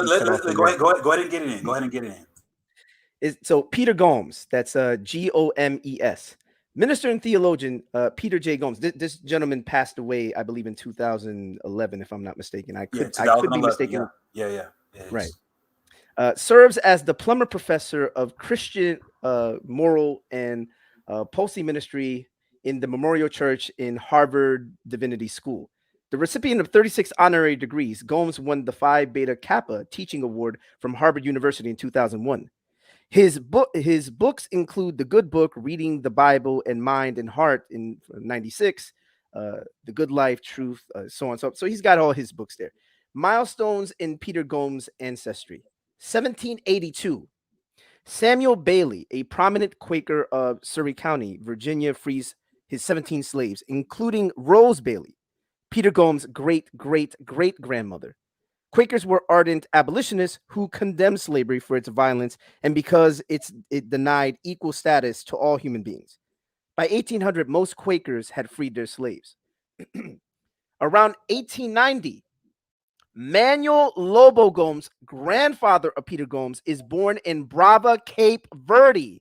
B: and get it in.
A: So Peter Gomes, that's Gomes. Minister and theologian Peter J. Gomes. This gentleman passed away, I believe, in 2011, if I'm not mistaken. I could be mistaken.
B: Yeah.
A: Right. Serves as the Plummer Professor of Christian Moral and Policy Ministry in the Memorial Church in Harvard Divinity School. The recipient of 36 honorary degrees, Gomes won the Phi Beta Kappa Teaching Award from Harvard University in 2001. His books include The Good Book, Reading the Bible and Mind and Heart in 96, The Good Life, Truth, so on. So he's got all his books there. Milestones in Peter Gomes' ancestry. 1782. Samuel Bailey, a prominent Quaker of Surrey County, Virginia, frees his 17 slaves, including Rose Bailey, Peter Gomes' great-great-great-grandmother. Quakers were ardent abolitionists who condemned slavery for its violence and because it denied equal status to all human beings. By 1800, most Quakers had freed their slaves. Around 1890, Manuel Lobo Gomes, grandfather of Peter Gomes, is born in Brava, Cape Verde.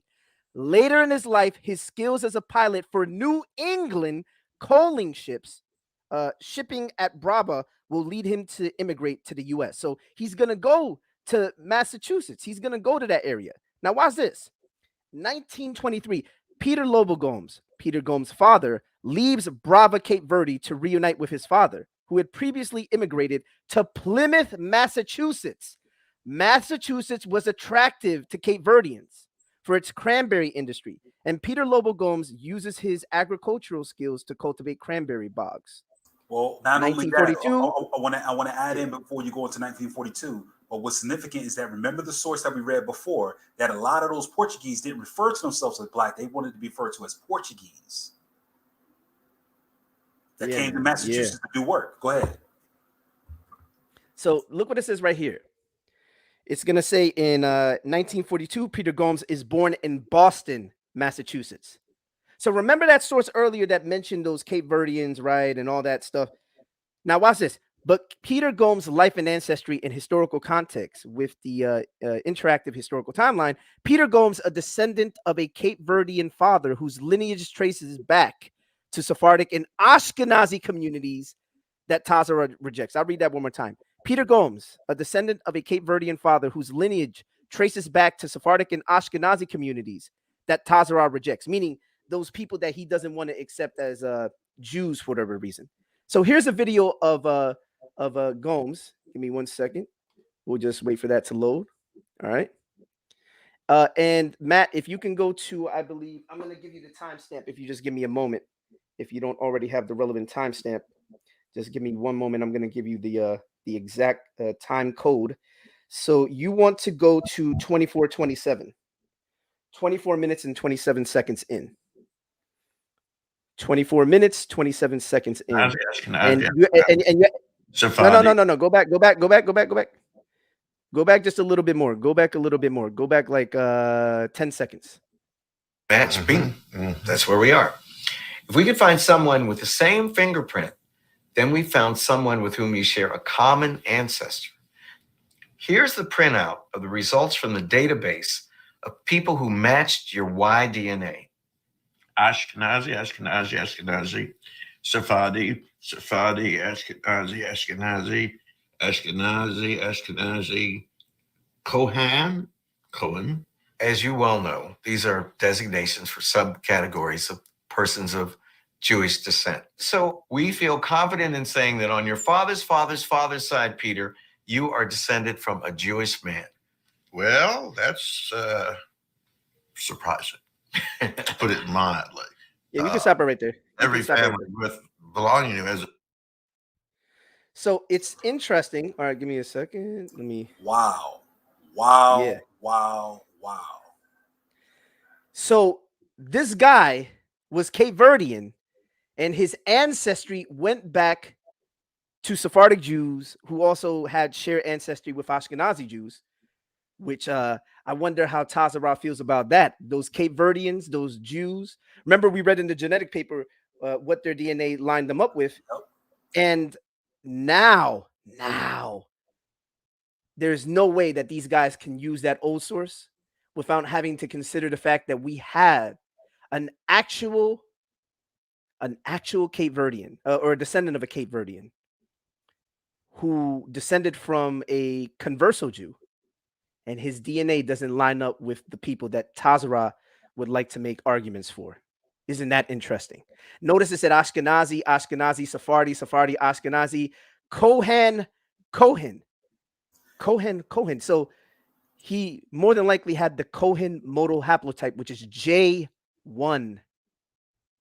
A: Later in his life, his skills as a pilot for New England coaling ships, shipping at Brava, will lead him to immigrate to the U.S. So he's going to go to Massachusetts. He's going to go to that area. Now, watch this. 1923, Peter Lobo Gomes, Peter Gomes' father, leaves Brava, Cape Verde to reunite with his father, who had previously immigrated to Plymouth, Massachusetts. Massachusetts was attractive to Cape Verdeans for its cranberry industry, and Peter Lobo Gomes uses his agricultural skills to cultivate cranberry bogs.
B: Well, not only that, I want to add in before you go into 1942. But what's significant is that remember the source that we read before, that a lot of those Portuguese didn't refer to themselves as black; they wanted to be referred to as Portuguese. That came to Massachusetts to do work. Go ahead.
A: So look what it says right here. It's gonna say in 1942, Peter Gomes is born in Boston, Massachusetts. So remember that source earlier that mentioned those Cape Verdeans, right, and all that stuff. Now watch this. But Peter Gomes' life and ancestry in historical context with the interactive historical timeline, Peter Gomes, a descendant of a Cape Verdean father whose lineage traces back to Sephardic and Ashkenazi communities that Tazarah rejects. I'll read that one more time. Peter Gomes, a descendant of a Cape Verdean father whose lineage traces back to Sephardic and Ashkenazi communities that Tazarah rejects, meaning those people that he doesn't want to accept as Jews for whatever reason. So here's a video of Gomes. Give me 1 second. We'll just wait for that to load. All right. And Matt, if you can go to, I believe, I'm going to give you the timestamp if you just give me a moment. If you don't already have the relevant timestamp, just give me 1 moment. I'm going to give you the exact time code. So you want to go to 24:27, 24 minutes and 27 seconds in. 24 minutes, 27 seconds in. And no. Go back. Go back just a little bit more. Go back a little bit more. Go back like 10 seconds.
E: Match being. That's where we are. If we could find someone with the same fingerprint, then we found someone with whom you share a common ancestor. Here's the printout of the results from the database of people who matched your Y DNA.
F: Ashkenazi, Ashkenazi, Ashkenazi, Sephardi, Sephardi, Ashkenazi, Ashkenazi, Ashkenazi, Ashkenazi, Cohen.
E: As you well know, these are designations for subcategories of persons of Jewish descent. So we feel confident in saying that on your father's side, Peter, you are descended from a Jewish man.
F: Well, that's surprising, to put it mildly.
A: Yeah, we can stop it right there.
F: Every family with belonging to has.
A: So it's interesting. All right, give me a second. Let me.
B: Wow.
A: Yeah.
B: Wow.
A: So this guy was Cape Verdean, and his ancestry went back to Sephardic Jews who also had shared ancestry with Ashkenazi Jews, which I wonder how Tazarah feels about that. Those Cape Verdeans, those Jews. Remember, we read in the genetic paper what their DNA lined them up with. And now, there's no way that these guys can use that old source without having to consider the fact that we have an actual Cape Verdean or a descendant of a Cape Verdean who descended from a converso Jew, and his DNA doesn't line up with the people that Tazarah would like to make arguments for. Isn't that interesting? Notice it said Ashkenazi, Ashkenazi, Sephardi, Sephardi, Ashkenazi, Cohen. So he more than likely had the Cohen modal haplotype, which is J1.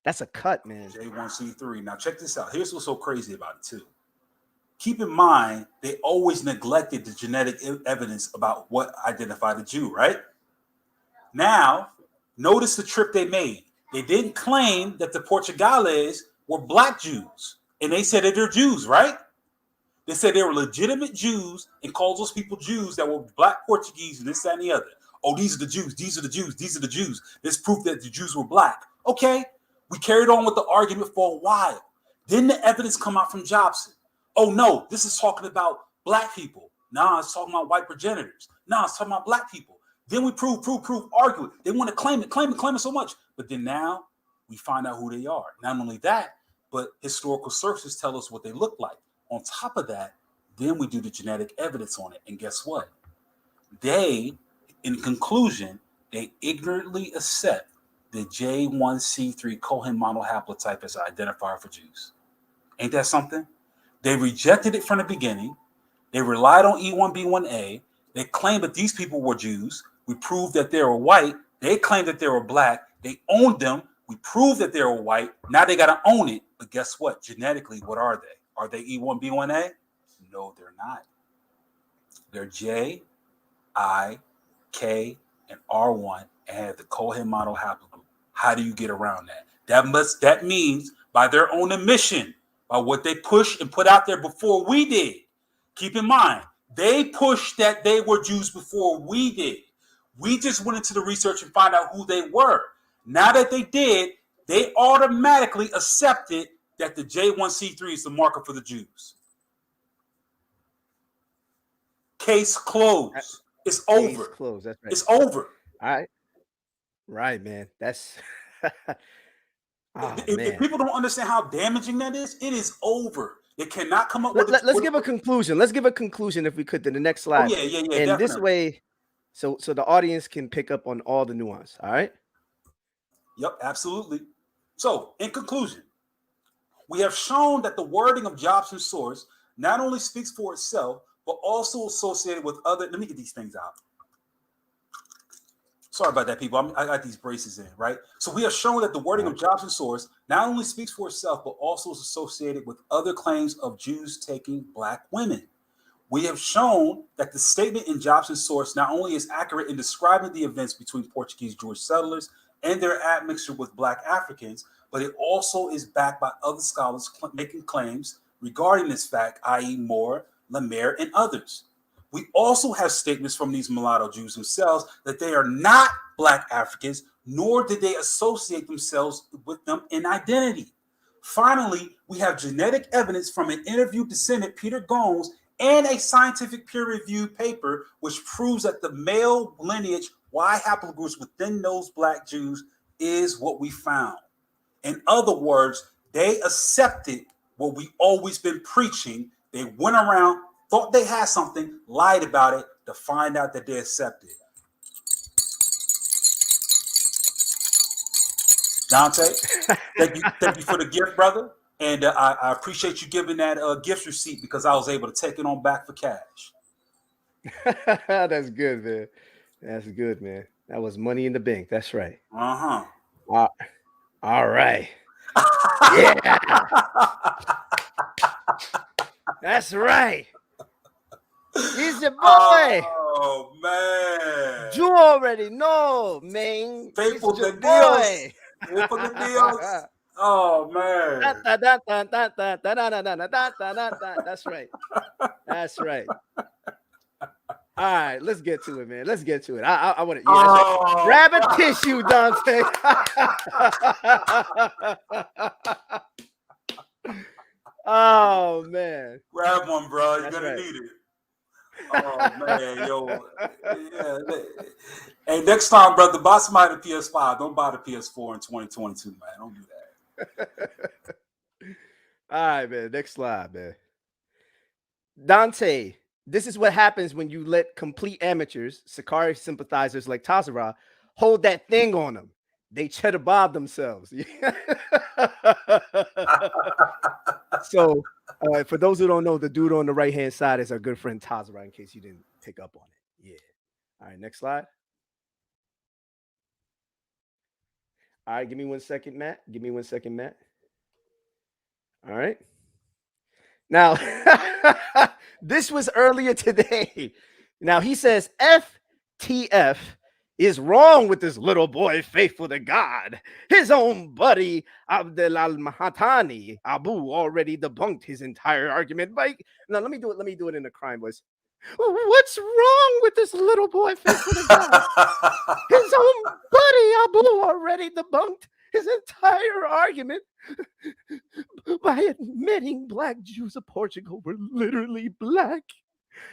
A: That's a cut, man.
B: J1C3. Now check this out. Here's what's so crazy about it too. Keep in mind, they always neglected the genetic evidence about what identified a Jew, right? Now, notice the trip they made. They didn't claim that the Portugales were black Jews, and they said that they're Jews, right? They said they were legitimate Jews and called those people Jews that were black Portuguese and this, that, and the other. Oh, these are the Jews. These are the Jews. These are the Jews. This proof that the Jews were black. Okay, we carried on with the argument for a while. Then the evidence come out from Jobson. Oh, no, this is talking about black people. Nah, it's talking about white progenitors. Nah, it's talking about black people. Then we prove, argue it. They want to claim it so much. But then now we find out who they are. Not only that, but historical sources tell us what they look like. On top of that, then we do the genetic evidence on it. And guess what? They, in conclusion, they ignorantly accept the J1C3 Cohen monohaplotype as an identifier for Jews. Ain't that something? They rejected it from the beginning. They relied on E1B1A. They claimed that these people were Jews. We proved that they were white. They claimed that they were black. They owned them. We proved that they were white. Now they got to own it. But guess what? Genetically, what are they? Are they E1B1A? No, they're not. They're J, I, K, and R1 and have the Cohen model haplogroup. How do you get around that? That means by their own admission, by what they pushed and put out there before we did. Keep in mind, they pushed that they were Jews before we did. We just went into the research and found out who they were. Now that they did, they automatically accepted that the J1C3 is the marker for the Jews. Case closed. It's over.
A: Case closed. That's right.
B: It's over.
A: All right. Right, man. That's
B: if people don't understand how damaging that is, it is over. It cannot come up with.
A: Let's give a conclusion. Let's give a conclusion, if we could, to the next
B: Oh,
A: slide.
B: yeah.
A: And
B: Definitely.
A: this way, so the audience can pick up on all the nuance. All right.
B: Yep, absolutely. So, in conclusion, we have shown that the wording of Jobson's source not only speaks for itself, but also associated with other. Let me get these things out. Sorry about that, people. I got these braces in, right? So we have shown that the wording of Jobson's source not only speaks for itself, but also is associated with other claims of Jews taking black women. We have shown that the statement in Jobson's source not only is accurate in describing the events between Portuguese Jewish settlers and their admixture with black Africans, but it also is backed by other scholars making claims regarding this fact, i.e. Moore, Lemaire, and others. We also have statements from these mulatto Jews themselves that they are not black Africans, nor did they associate themselves with them in identity. Finally, we have genetic evidence from an interviewed descendant, Peter Gomes, and a scientific peer-reviewed paper which proves that the male lineage Y haplogroups within those black Jews is what we found. In other words, they accepted what we always been preaching. They went around, thought they had something, lied about it to find out that they accepted. Dante, thank you for the gift, brother. And I appreciate you giving that gift receipt because I was able to take it on back for cash.
A: That's good, man. That's good, man. That was money in the bank. That's right.
B: Uh-huh.
A: All right. Yeah. That's right. He's your boy.
B: Oh, man.
A: You already know, man.
B: Faithful
A: He's your
B: to
A: boy.
B: Dios. Faithful to Dios. Oh, man.
A: That's right. That's right. All right, let's get to it, man. Let's get to it. I want to. Yeah, right. Grab a tissue, Dante. Oh man,
B: grab one, bro. You're
A: That's
B: gonna
A: right.
B: need it. Oh man, yo. Yeah. Hey, next time, brother, buy somebody the PS5. Don't buy the PS4 in 2022, man. Don't do that.
A: All right, man. Next slide, man. Dante, this is what happens when you let complete amateurs, Sakari sympathizers like Tazarah, hold that thing on them. They cheddar bob themselves. So, for those who don't know, the dude on the right-hand side is our good friend Tazarah, in case you didn't pick up on it. Yeah. All right, next slide. All right, give me 1 second, Matt. Give me 1 second, Matt. All right. Now, this was earlier today. Now, he says, FTF is wrong with this little boy faithful to God. His own buddy, Abdel al-Mahatani, Abu, already debunked his entire argument. Now, let me do it in a crime voice. What's wrong with this little boy faithful to God? His own buddy, Abu, already debunked his entire argument by admitting black Jews of Portugal were literally black.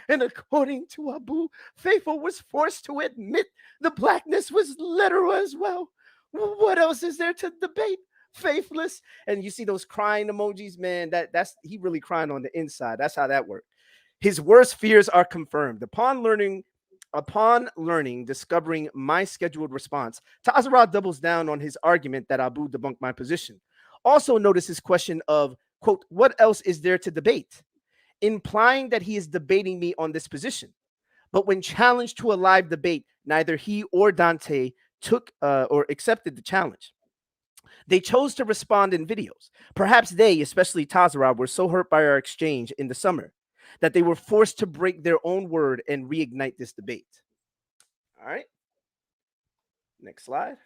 A: And according to Abu, Faithful was forced to admit the blackness was literal as well. What else is there to debate? Faithless. And you see those crying emojis, man, that's he really crying on the inside. That's how that worked. His worst fears are confirmed. Upon learning, discovering my scheduled response, Tazarah doubles down on his argument that Abu debunked my position. Also notice his question of, quote, what else is there to debate? Implying that he is debating me on this position. But when challenged to a live debate, neither he or Dante took or accepted the challenge. They chose to respond in videos. Perhaps they, especially Tazarah, were so hurt by our exchange in the summer that they were forced to break their own word and reignite this debate. All right. Next slide.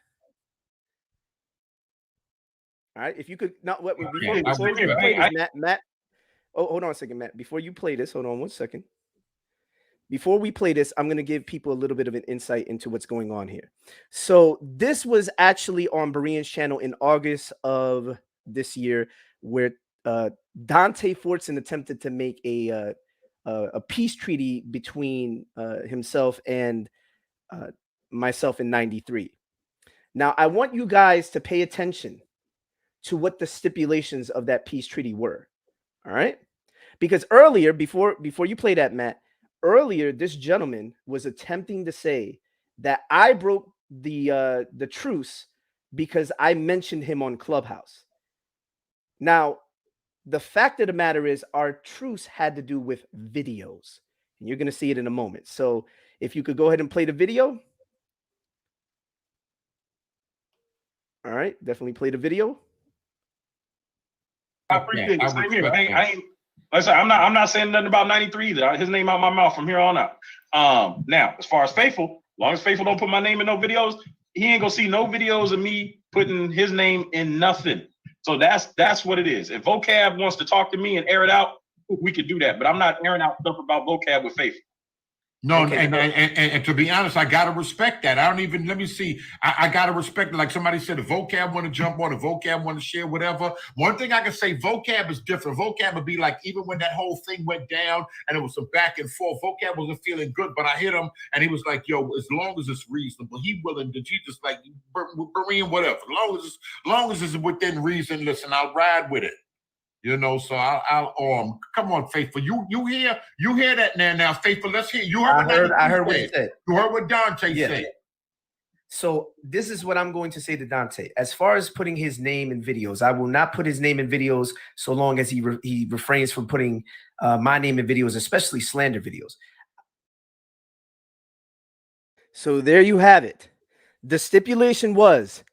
A: All right. If you could not what before you play this, Matt. Oh, hold on a second, Matt. Before you play this, hold on 1 second. Before we play this, I'm going to give people a little bit of an insight into what's going on here. So this was actually on Berean's channel in August of this year, where Dante Fortson attempted to make a peace treaty between himself and myself in '93. Now, I want you guys to pay attention to what the stipulations of that peace treaty were. All right. Because earlier, before you play that, Matt, earlier this gentleman was attempting to say that I broke the truce because I mentioned him on Clubhouse. Now, the fact of the matter is our truce had to do with videos. And you're going to see it in a moment. So if you could go ahead and play the video. All right, definitely play the video.
G: I appreciate it. Same here. I ain't like I said, I'm not saying nothing about 93 either. His name out my mouth from here on out. Now, as far as Faithful, as long as Faithful don't put my name in no videos, he ain't gonna see no videos of me putting his name in nothing. So that's what it is. If Vocab wants to talk to me and air it out, we could do that. But I'm not airing out stuff about Vocab with Faithful.
H: No, okay, and to be honest, I gotta respect that. I don't even let me see. I gotta respect it. Like somebody said, the Vocab want to jump on, the Vocab want to share, whatever. One thing I can say, Vocab is different. Vocab would be like, even when that whole thing went down and it was some back and forth, Vocab wasn't feeling good, but I hit him and he was like, "Yo, as long as it's reasonable, he willing to Jesus like Berean, whatever. As long as it's within reason. Listen, I'll ride with it." You know, so I'll come on, Faithful. You hear that now, Faithful. Let's hear. You heard
A: I heard what he said.
H: You heard what Dante said.
A: So this is what I'm going to say to Dante. As far as putting his name in videos, I will not put his name in videos so long as he refrains from putting my name in videos, especially slander videos. So there you have it. The stipulation was,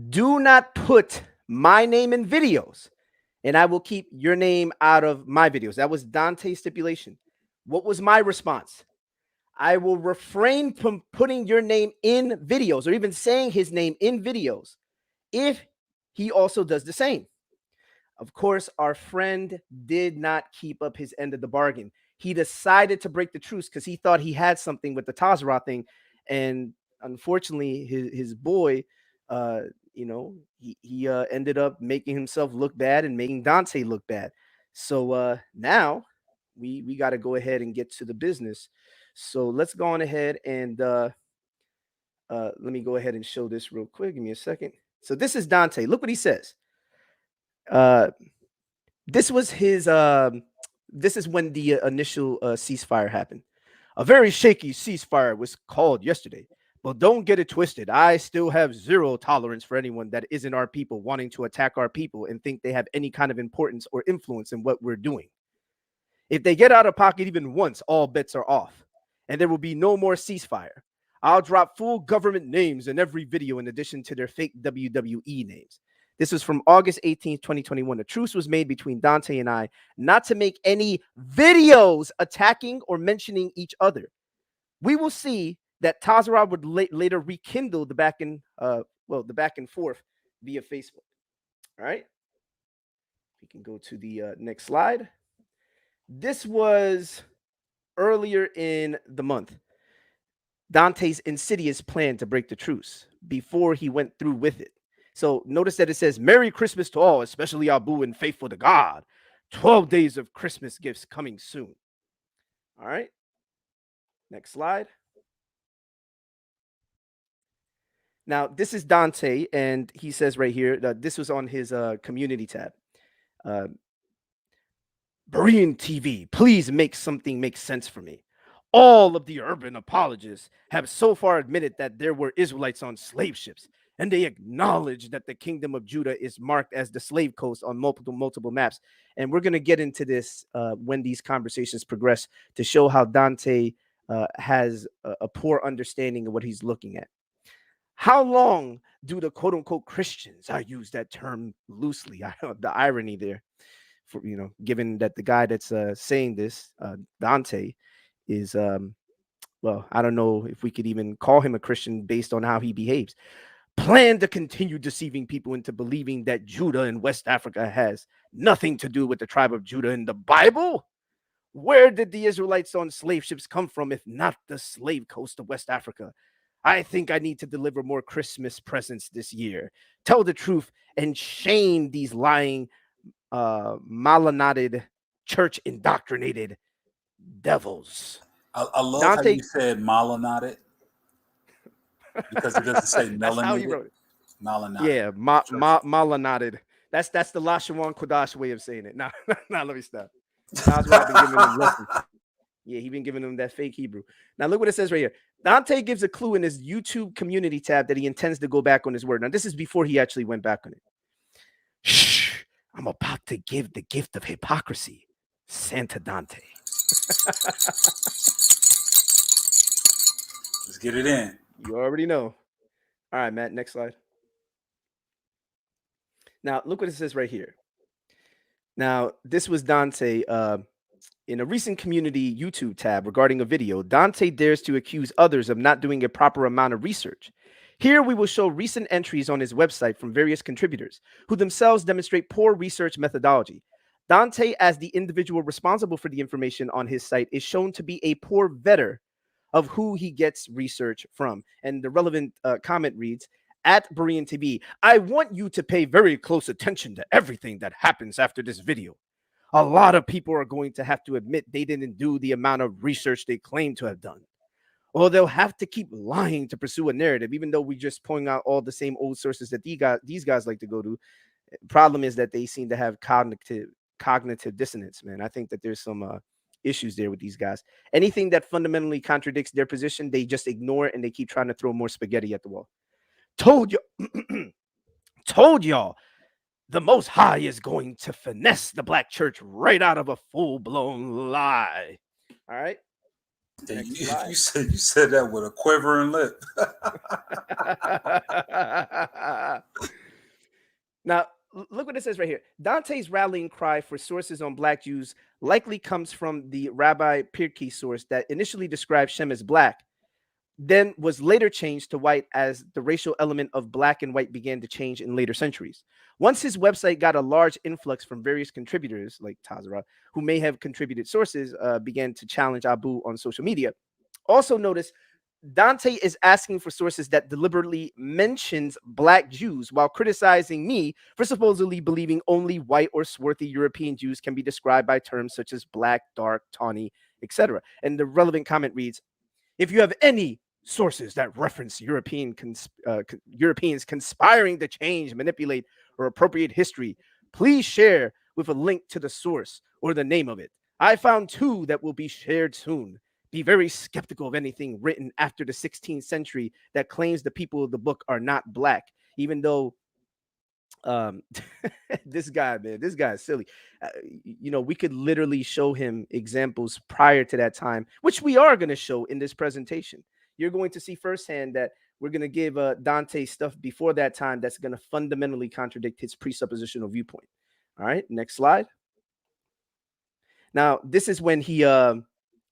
A: do not put my name in videos, and I will keep your name out of my videos. That was Dante's stipulation. What was my response? I will refrain from putting your name in videos or even saying his name in videos if he also does the same. Of course, our friend did not keep up his end of the bargain. He decided to break the truce because he thought he had something with the Tazarah thing. And unfortunately, his boy, he ended up making himself look bad and making Dante look bad. So now we got to go ahead and get to the business. So let's go on ahead and let me go ahead and show this real quick. Give me a second. So this is Dante. Look what he says. This was his. This is when the initial ceasefire happened. A very shaky ceasefire was called yesterday. But don't get it twisted. I still have zero tolerance for anyone that isn't our people wanting to attack our people and think they have any kind of importance or influence in what we're doing. If they get out of pocket even once, all bets are off. And there will be no more ceasefire. I'll drop full government names in every video in addition to their fake WWE names. This was from August 18th, 2021. A truce was made between Dante and I not to make any videos attacking or mentioning each other. We will see that Tazarah would later rekindle the back and forth via Facebook. All right. We can go to the next slide. This was earlier in the month. Dante's insidious plan to break the truce before he went through with it. So notice that it says, "Merry Christmas to all, especially Abu and faithful to God. 12 days of Christmas gifts coming soon." All right. Next slide. Now, this is Dante, and he says right here that this was on his community tab. Berean TV, please make something make sense for me. All of the urban apologists have so far admitted that there were Israelites on slave ships, and they acknowledge that the kingdom of Judah is marked as the slave coast on multiple maps. And we're going to get into this when these conversations progress to show how Dante has a poor understanding of what he's looking at. How long do the quote-unquote Christians, I use that term loosely, the irony there, for given that the guy that's saying this, Dante, is I don't know if we could even call him a Christian based on how he behaves, plan to continue deceiving people into believing that Judah and West Africa has nothing to do with the tribe of Judah in the Bible? Where did the Israelites on slave ships come from if not the slave coast of West Africa? I think I need to deliver more Christmas presents this year. Tell the truth and shame these lying, malinotted, church indoctrinated devils.
B: I love
A: Dante,
B: how you said malinotted because it doesn't say melanated.
A: That's how he wrote it.
B: Malinotted.
A: Yeah, malinotted. That's the Lashawan Kodash way of saying it. Nah, let me stop. Tazarah been giving them lessons. Yeah, he been giving them that fake Hebrew. Now look what it says right here. Dante gives a clue in his YouTube community tab that he intends to go back on his word. Now this is before he actually went back on it. Shh, I'm about to give the gift of hypocrisy. Santa Dante.
B: Let's get it in.
A: You already know. All right, Matt, next slide. Now, look what it says right here. Now, this was Dante in a recent community YouTube tab regarding a video. Dante dares to accuse others of not doing a proper amount of research. Here we will show recent entries on his website from various contributors who themselves demonstrate poor research methodology. Dante, as the individual responsible for the information on his site, is shown to be a poor vetter of who he gets research from. And the relevant comment reads, at Berean TV, I want you to pay very close attention to everything that happens after this video. A lot of people are going to have to admit they didn't do the amount of research they claim to have done. Or they'll have to keep lying to pursue a narrative, even though we just point out all the same old sources that these guys like to go to. Problem is that they seem to have cognitive dissonance, man. I think that there's some issues there with these guys. Anything that fundamentally contradicts their position, they just ignore it and they keep trying to throw more spaghetti at the wall. Told y'all the Most High is going to finesse the black church right out of a full-blown lie. All right.
B: You said that with a quivering lip.
A: Now, look what it says right here. Dante's rallying cry for sources on black Jews likely comes from the Rabbi Pirkei source that initially described Shem as black, then was later changed to white as the racial element of black and white began to change in later centuries. Once his website got a large influx from various contributors like Tazarah, who may have contributed sources, began to challenge Abu on social media. Also notice Dante is asking for sources that deliberately mentions black Jews while criticizing me for supposedly believing only white or swarthy European Jews can be described by terms such as black, dark, tawny, etc. And the relevant comment reads, if you have any sources that reference Europeans conspiring to change, manipulate, or appropriate history, please share with a link to the source or the name of it. I found 2 that will be shared soon. Be very skeptical of anything written after the 16th century that claims the people of the book are not black, even though this guy is silly. We could literally show him examples prior to that time, which we are going to show in this presentation. You're going to see firsthand that we're going to give Dante stuff before that time that's going to fundamentally contradict his presuppositional viewpoint. All right, next slide. Now, this is when he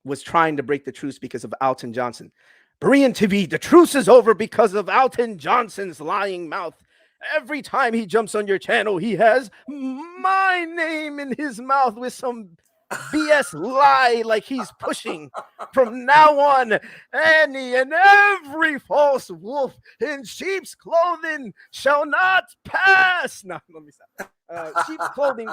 A: was trying to break the truce because of Alton Johnson. Berean TV, the truce is over because of Alton Johnson's lying mouth. Every time he jumps on your channel, he has my name in his mouth with some BS lie like he's pushing. From now on, any and every false wolf in sheep's clothing shall not pass. No, let me stop. Sheep's clothing,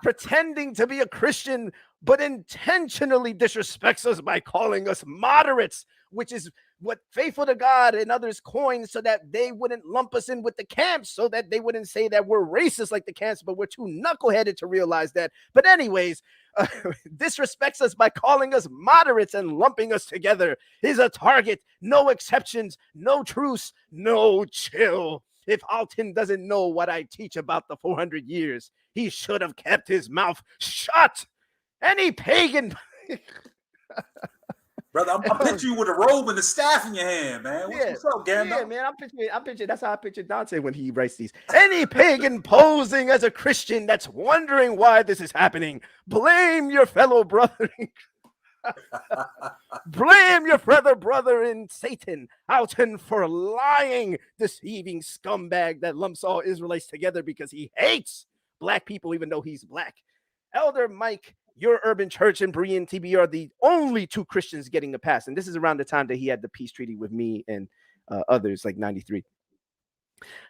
A: pretending to be a Christian, but intentionally disrespects us by calling us moderates, which is what Faithful to God and others coined so that they wouldn't lump us in with the camps, so that they wouldn't say that we're racist like the camps, but we're too knuckleheaded to realize that. But anyways, disrespects us by calling us moderates and lumping us together is a target. No exceptions, no truce, no chill. If Alton doesn't know what I teach about the 400 years, he should have kept his mouth shut. Any pagan...
B: Brother, I'm picturing you with a robe and a staff in your hand, man. What's up, Gandalf?
A: Yeah, man, I'm picturing, that's how I picture Dante when he writes these. Any pagan posing as a Christian that's wondering why this is happening, blame your fellow brother. Blame your brother in Satan, Alton, for lying, deceiving scumbag that lumps all Israelites together because he hates black people, even though he's black. Elder Mike, your urban church and Berean TV are the only 2 Christians getting a pass. And this is around the time that he had the peace treaty with me and others, like 93.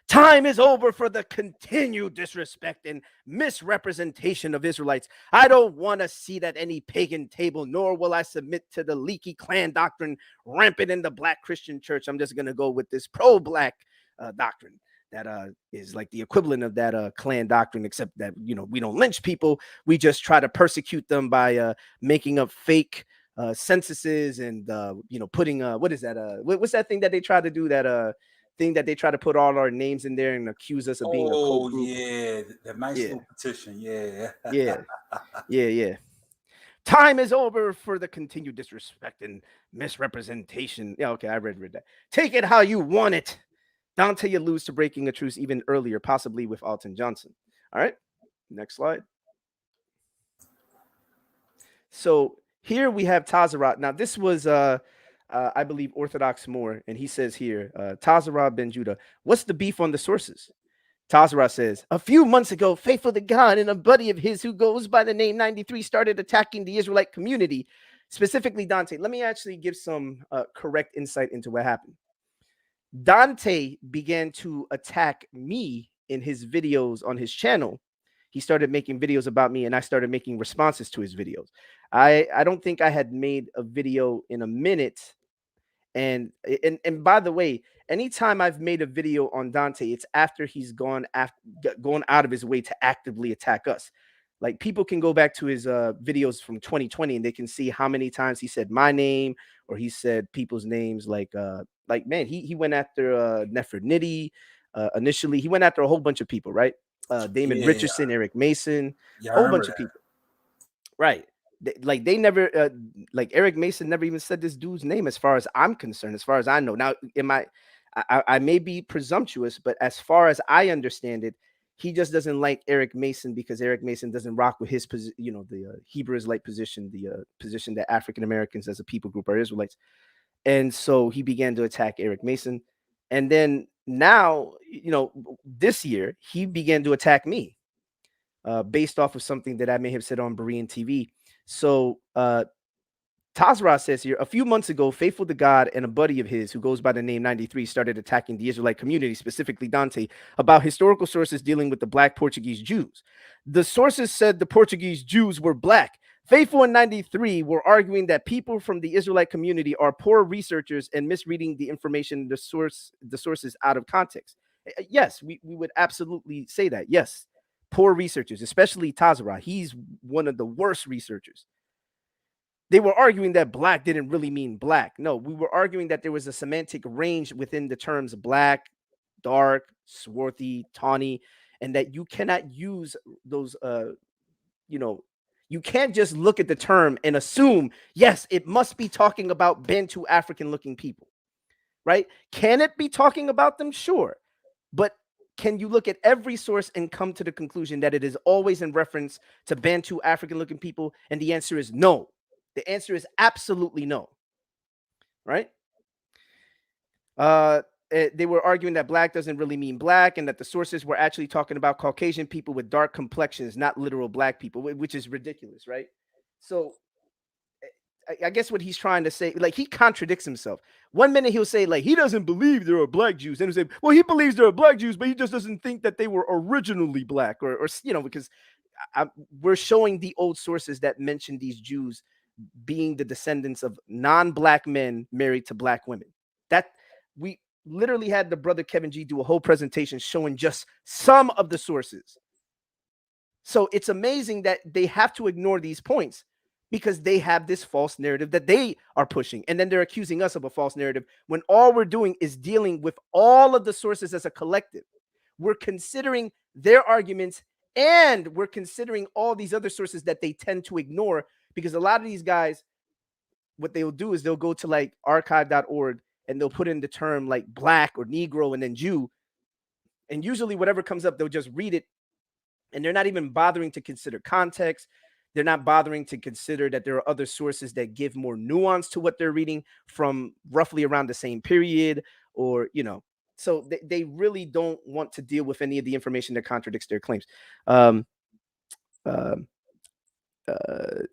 A: Time is over for the continued disrespect and misrepresentation of Israelites. I don't want to see that any pagan table, nor will I submit to the leaky clan doctrine rampant in the black Christian church. I'm just going to go with this pro-black doctrine. that is like the equivalent of that clan doctrine, except that, you know, we don't lynch people. We just try to persecute them by making up fake censuses and you know, putting what is that what's that thing that they try to do, that thing that they try to put all our names in there and accuse us of being a cult group.
B: Yeah, that nice little petition.
A: Yeah. Time is over for the continued disrespect and misrepresentation. Yeah, okay, I read that. Take it how you want it. Dante alludes to breaking a truce even earlier, possibly with Alton Johnson. All right, next slide. So here we have Tazarah. Now this was, I believe, Orthodox Moor, and he says here, Tazarah ben Judah, what's the beef on the sources? Tazarah says, a few months ago, Faithful to God and a buddy of his who goes by the name 93 started attacking the Israelite community, specifically Dante. Let me actually give some correct insight into what happened. Dante began to attack me in his videos on his channel. He started making videos about me, and I started making responses to his videos. I don't think I had made a video in a minute. And by the way, anytime I've made a video on Dante, it's after he's gone out of his way to actively attack us. Like, people can go back to his videos from 2020 and they can see how many times he said my name or he said people's names. Like man, he went after Nefertiti initially. He went after a whole bunch of people, right? Damon Richardson, Eric Mason, a whole bunch of people, right? They never like Eric Mason never even said this dude's name, as far as I'm concerned, as far as I know. Now, I may be presumptuous, but as far as I understand it, he just doesn't like Eric Mason because Eric Mason doesn't rock with his position, you know, the Hebrew Israelite position, the position that African Americans as a people group are Israelites. And so he began to attack Eric Mason. And then now, you know, this year he began to attack me based off of something that I may have said on Berean TV. So Tazarah says here, a few months ago, Faithful to God and a buddy of his who goes by the name 93 started attacking the Israelite community, specifically Dante, about historical sources dealing with the Black Portuguese Jews. The sources said the Portuguese Jews were Black. Faithful and 93 were arguing that people from the Israelite community are poor researchers and misreading the information, the sources out of context. Yes, we would absolutely say that. Yes. Poor researchers, especially Tazarah. He's one of the worst researchers. They were arguing that Black didn't really mean Black. No, we were arguing that there was a semantic range within the terms Black, dark, swarthy, tawny, and that you cannot use those, you know, you can't just look at the term and assume, yes, it must be talking about Bantu African looking people, right? Can it be talking about them? Sure. But can you look at every source and come to the conclusion that it is always in reference to Bantu African looking people? And the answer is no. The answer is absolutely no. Right? They were arguing that Black doesn't really mean Black and that the sources were actually talking about Caucasian people with dark complexions, not literal Black people, which is ridiculous, right? So I guess what he's trying to say, like, he contradicts himself. One minute he'll say, like, he doesn't believe there are Black Jews. Then he'll say, well, he believes there are Black Jews, but he just doesn't think that they were originally Black, or you know, because we're showing the old sources that mention these Jews being the descendants of non-Black men married to Black women. That we literally had the brother Kevin G do a whole presentation showing just some of the sources. So it's amazing that they have to ignore these points because they have this false narrative that they are pushing. And then they're accusing us of a false narrative when all we're doing is dealing with all of the sources as a collective. We're considering their arguments and we're considering all these other sources that they tend to ignore, because a lot of these guys, what they'll do is they'll go to like archive.org and they'll put in the term like Black or Negro and then Jew. And usually whatever comes up, they'll just read it. And they're not even bothering to consider context. They're not bothering to consider that there are other sources that give more nuance to what they're reading from roughly around the same period, or, you know, so they really don't want to deal with any of the information that contradicts their claims.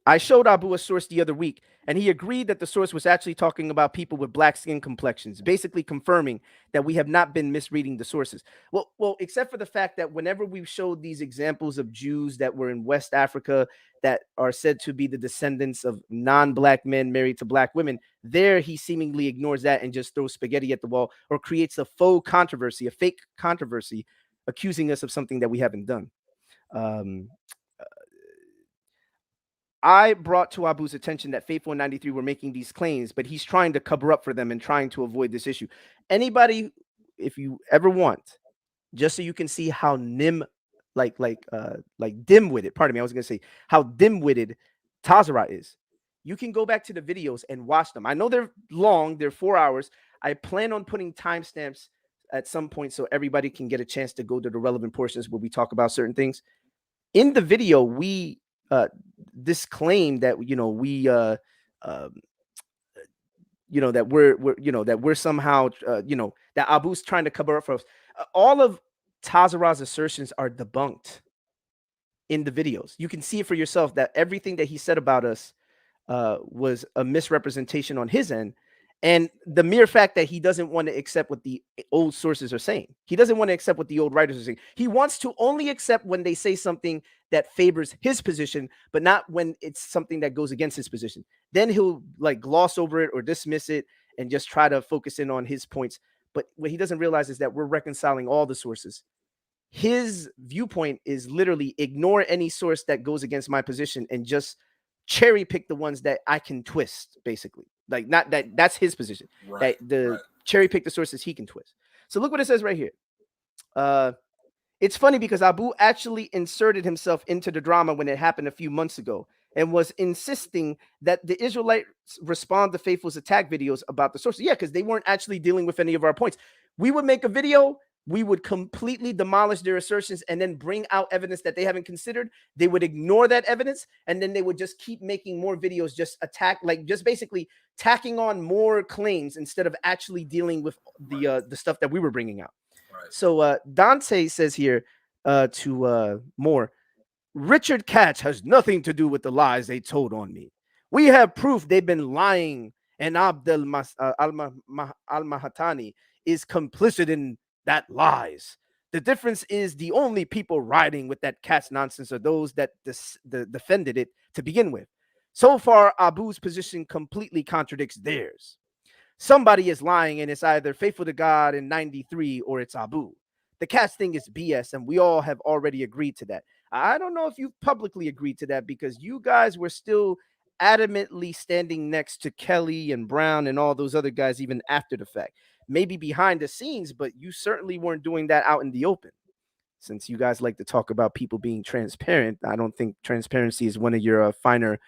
A: I showed Abu a source the other week, and he agreed that the source was actually talking about people with Black skin complexions, basically confirming that we have not been misreading the sources. Well, except for the fact that whenever we've showed these examples of Jews that were in West Africa that are said to be the descendants of non-black men married to black women. There, he seemingly ignores that and just throws spaghetti at the wall, or creates a faux controversy, a fake controversy, accusing us of something that we haven't done. I brought to Abu's attention that Faithful and 93 were making these claims, but he's trying to cover up for them and trying to avoid this issue. Anybody, if you ever want, just so you can see how dim-witted, pardon me, I was going to say how dim-witted Tazarah is, you can go back to the videos and watch them. I know they're long, they're 4 hours. I plan on putting timestamps at some point so everybody can get a chance to go to the relevant portions where we talk about certain things. In the video, we this claim that that we're somehow that Abu's trying to cover up for us. All of Tazarah's assertions are debunked in the videos. You can see it for yourself that everything that he said about us was a misrepresentation on his end. And the mere fact that he doesn't want to accept what the old sources are saying, he doesn't want to accept what the old writers are saying. He wants to only accept when they say something that favors his position, but not when it's something that goes against his position. Then he'll like gloss over it or dismiss it and just try to focus in on his points. But what he doesn't realize is that we're reconciling all the sources. His viewpoint is literally ignore any source that goes against my position and just cherry pick the ones that I can twist, basically. Like, not that that's his position. Right, that the cherry pick the sources he can twist. So look what it says right here. It's funny because Abu actually inserted himself into the drama when it happened a few months ago and was insisting that the Israelites respond to Faithful's attack videos about the sources. Yeah, because they weren't actually dealing with any of our points. We would make a video, we would completely demolish their assertions and then bring out evidence that they haven't considered. They would ignore that evidence, and then they would just keep making more videos, just attack, like just basically tacking on more claims instead of actually dealing with the stuff that we were bringing out. Right. So Dante says here to Moore, Richard Katz has nothing to do with the lies they told on me. We have proof they've been lying, and Abdel Al-Mahatani is complicit in that lies. The difference is the only people riding with that Katz nonsense are those that defended it to begin with. So far, Abu's position completely contradicts theirs. Somebody is lying, and it's either Faithful to God in 93 or it's Abu. The Katz thing is BS, and we all have already agreed to that. I don't know if you publicly agreed to that because you guys were still adamantly standing next to Kelly and Brown and all those other guys even after the fact. Maybe behind the scenes, but you certainly weren't doing that out in the open. Since you guys like to talk about people being transparent, I don't think transparency is one of your finer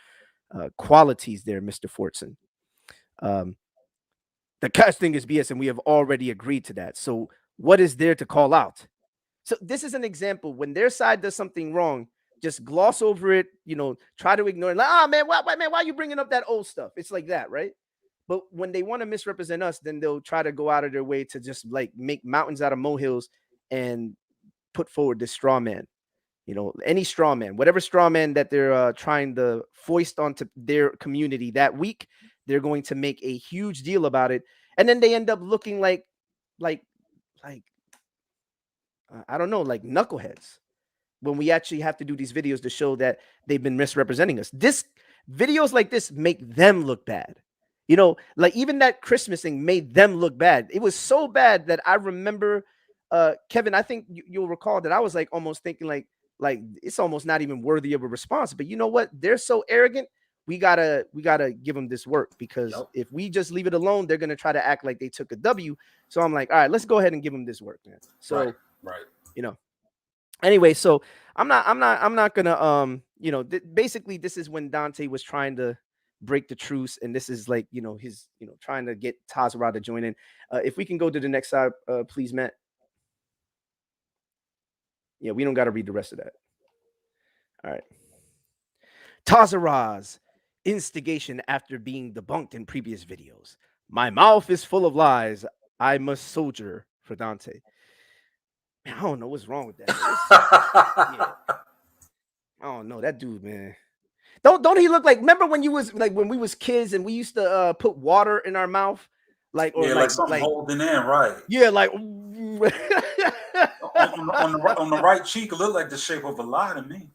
A: qualities there, Mr. Fortson. The Katz thing is BS, and we have already agreed to that. So what is there to call out? So this is an example. When their side does something wrong, just gloss over it, try to ignore it. Like, man, why are you bringing up that old stuff? It's like that, right? But when they want to misrepresent us, then they'll try to go out of their way to just like make mountains out of molehills and put forward this straw man. Any straw man, whatever straw man that they're trying to foist onto their community that week, they're going to make a huge deal about it. And then they end up looking like I don't know, like knuckleheads when we actually have to do these videos to show that they've been misrepresenting us. Videos like this make them look bad. Like even that Christmas thing made them look bad. It was so bad that I remember, Kevin, I think you'll recall that I was like almost thinking like it's almost not even worthy of a response. But you know what? They're so arrogant. We gotta give them this work, because if we just leave it alone, they're gonna try to act like they took a W. So I'm like, all right, let's go ahead and give them this work, man. So
B: right.
A: Anyway, so I'm not gonna basically this is when Dante was trying to break the truce, and this is like his trying to get Tazarah to join in. If we can go to the next side, please, Matt. Yeah, we don't got to read the rest of that. All right. Tazarah's instigation after being debunked in previous videos. My mouth is full of lies. I must soldier for Dante. Man, I don't know what's wrong with that. I don't know that dude, man. Don't he look like? Remember when you was like when we was kids and we used to put water in our mouth, like
B: something holding in, right?
A: Yeah, like
B: on the right cheek, it looked like the shape of a lie to me.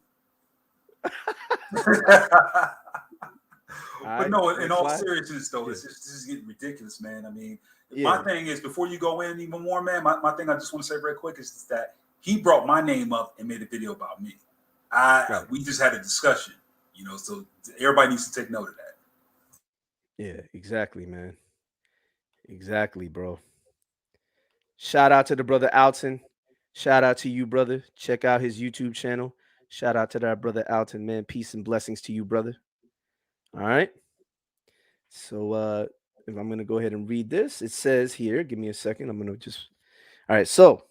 B: But no, in all
A: slide.
B: seriousness, though,
A: Yeah.
B: this is getting ridiculous, man. I mean,
A: Yeah.
B: my thing is, before you go in even more, man, my thing I just want to say very quick is that he brought my name up and made a video about me.
A: Right.
B: We just had a discussion, you know, so everybody needs to take note of that.
A: Yeah, exactly, man. Exactly, bro. Shout out to the brother Alton. Shout out to you, brother. Check out his YouTube channel. Shout out to that brother Alton, man. Peace and blessings to you, brother. All right. So if I'm gonna go ahead and read this, it says here, give me a second. I'm gonna just all right. So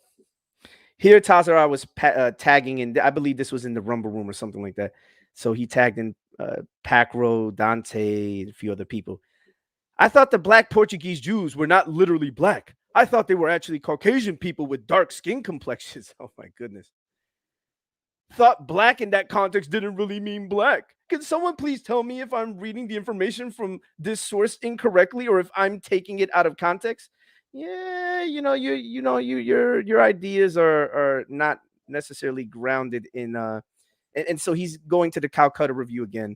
A: here Tazarah was tagging in, I believe this was in the Rumble Room or something like that. So he tagged in Pacro, Dante, a few other people. I thought the black Portuguese Jews were not literally black. I thought they were actually Caucasian people with dark skin complexions. Oh my goodness. Thought black in that context didn't really mean black. Can someone please tell me if I'm reading the information from this source incorrectly or if I'm taking it out of context? Yeah, your ideas are not necessarily grounded in and so he's going to the Calcutta Review again.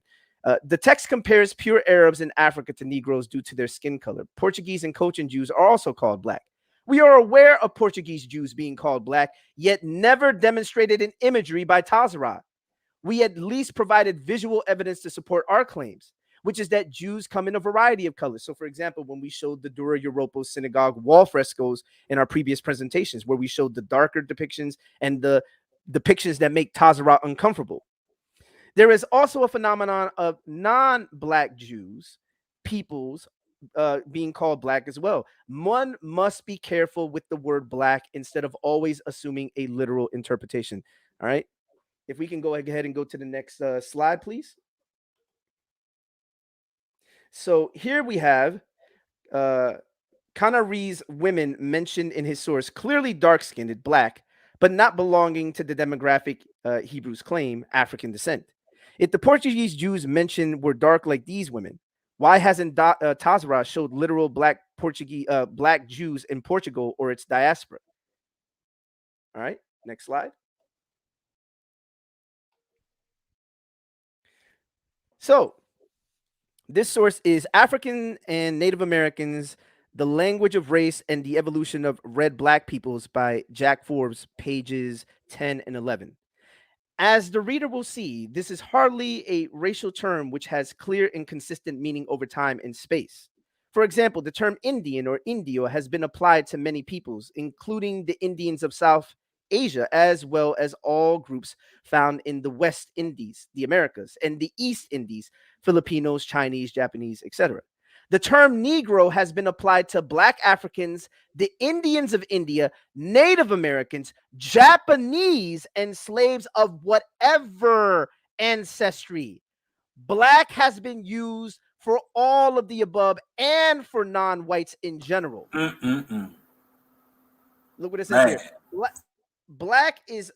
A: The text compares pure Arabs in Africa to Negroes due to their skin color. Portuguese and Cochin Jews are also called black. We are aware of Portuguese Jews being called black, yet never demonstrated in imagery by Tazarah. We at least provided visual evidence to support our claims, which is that Jews come in a variety of colors. So, for example, when we showed the Dura Europos synagogue wall frescoes in our previous presentations, where we showed the darker depictions and the depictions that make Tazarah uncomfortable. There is also a phenomenon of non-black Jews, peoples, being called black as well. One must be careful with the word black instead of always assuming a literal interpretation. All right. If we can go ahead and go to the next slide, please. So here we have Canary's women mentioned in his source, clearly dark-skinned, black, but not belonging to the demographic Hebrews claim, African descent. If the Portuguese Jews mentioned were dark like these women, why hasn't Tazarah showed literal black black Jews in Portugal or its diaspora? All right, next slide. So this source is African and Native Americans, the Language of Race and the Evolution of Red Black Peoples by Jack Forbes, pages 10 and 11. As the reader will see, this is hardly a racial term which has clear and consistent meaning over time and space. For example, the term Indian or Indio has been applied to many peoples, including the Indians of South Asia, as well as all groups found in the West Indies, the Americas, and the East Indies, Filipinos, Chinese, Japanese, etc. The term Negro has been applied to Black Africans, the Indians of India, Native Americans, Japanese, and slaves of whatever ancestry. Black has been used for all of the above and for non-whites in general. Look what it says here. Black is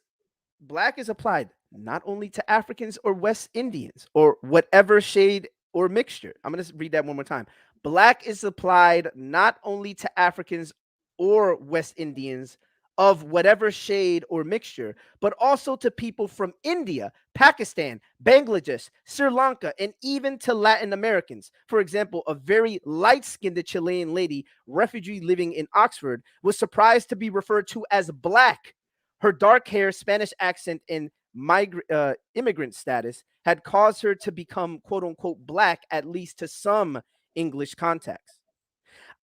A: applied not only to Africans or West Indians or whatever shade or mixture. I'm going to read that one more time. Black is applied not only to Africans or West Indians of whatever shade or mixture, but also to people from India, Pakistan, Bangladesh, Sri Lanka, and even to Latin Americans. For example, a very light-skinned Chilean lady, refugee living in Oxford, was surprised to be referred to as black. Her dark hair, Spanish accent, and immigrant status had caused her to become quote-unquote black, at least to some English contacts.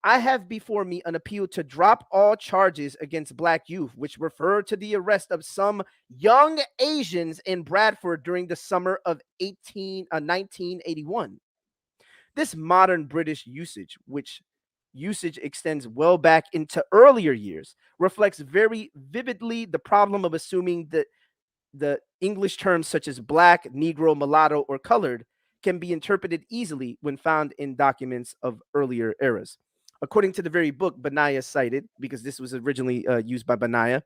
A: I have before me an appeal to drop all charges against black youth, which refer to the arrest of some young Asians in Bradford during the summer of 1981. This modern British usage, which usage extends well back into earlier years, reflects very vividly the problem of assuming that the English terms such as black, Negro, mulatto, or colored can be interpreted easily when found in documents of earlier eras. According to the very book Benaya cited, because this was originally used by Benaya,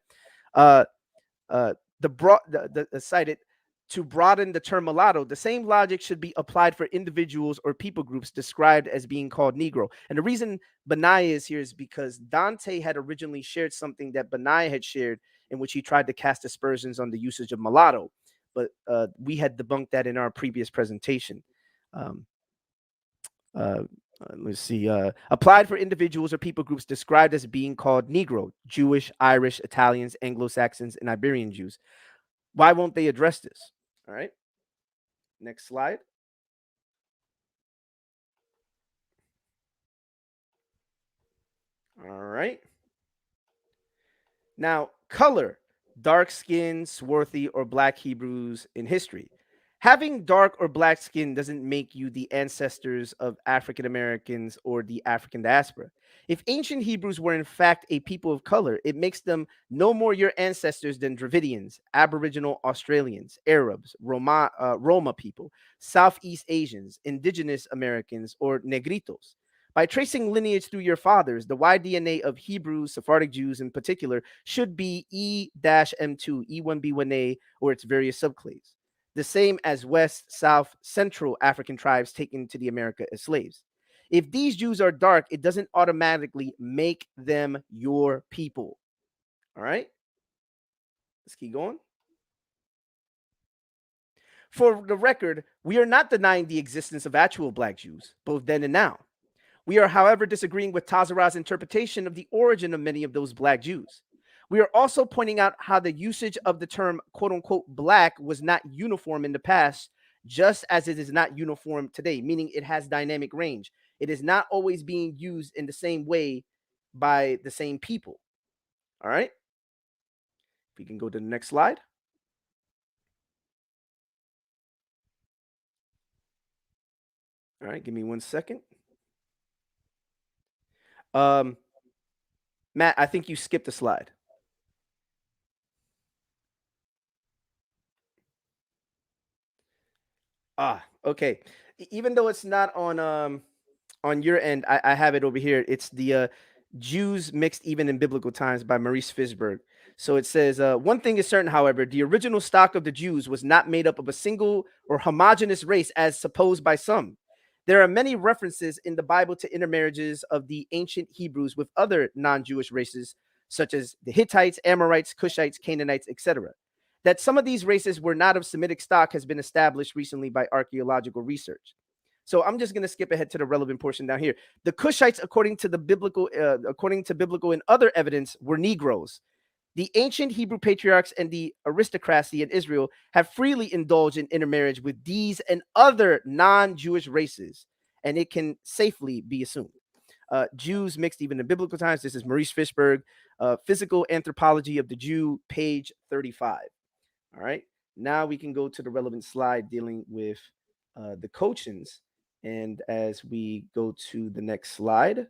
A: cited to broaden the term mulatto, the same logic should be applied for individuals or people groups described as being called Negro. And the reason Benaya is here is because Dante had originally shared something that Benaya had shared in which he tried to cast aspersions on the usage of mulatto. but we had debunked that in our previous presentation. Let's see. Applied for individuals or people groups described as being called Negro, Jewish, Irish, Italians, Anglo-Saxons, and Iberian Jews. Why won't they address this? All right. Next slide. All right. Now, color, dark skin, swarthy, or black Hebrews in history. Having dark or black skin doesn't make you the ancestors of African Americans or the African diaspora. If ancient Hebrews were in fact a people of color, it makes them no more your ancestors than Dravidians, Aboriginal Australians, Arabs, Roma people, Southeast Asians, Indigenous Americans, or Negritos. By tracing lineage through your fathers, the Y-DNA of Hebrews, Sephardic Jews in particular, should be E-M2, E1B1A, or its various subclades, the same as West, South, Central African tribes taken to the America as slaves. If these Jews are dark, it doesn't automatically make them your people. All right? Let's keep going. For the record, we are not denying the existence of actual black Jews, both then and now. We are, however, disagreeing with Tazarah's interpretation of the origin of many of those black Jews. We are also pointing out how the usage of the term quote-unquote black was not uniform in the past, just as it is not uniform today, meaning it has dynamic range. It is not always being used in the same way by the same people. All right? If we can go to the next slide. All right, give me 1 second. Matt, I think you skipped a slide. Okay. Even though it's not on your end, I have it over here. It's the Jews Mixed Even in Biblical Times by Maurice Fisberg. So it says, one thing is certain, however, the original stock of the Jews was not made up of a single or homogeneous race as supposed by some. There are many references in the Bible to intermarriages of the ancient Hebrews with other non-Jewish races, such as the Hittites, Amorites, Cushites, Canaanites, etc. That some of these races were not of Semitic stock has been established recently by archaeological research. So I'm just going to skip ahead to the relevant portion down here. The Cushites, according to biblical and other evidence, were Negroes. The ancient Hebrew patriarchs and the aristocracy in Israel have freely indulged in intermarriage with these and other non-Jewish races, and it can safely be assumed. Jews Mixed Even in Biblical Times. This is Maurice Fishberg, Physical Anthropology of the Jew, page 35. All right. Now we can go to the relevant slide dealing with the Cochins. And as we go to the next slide,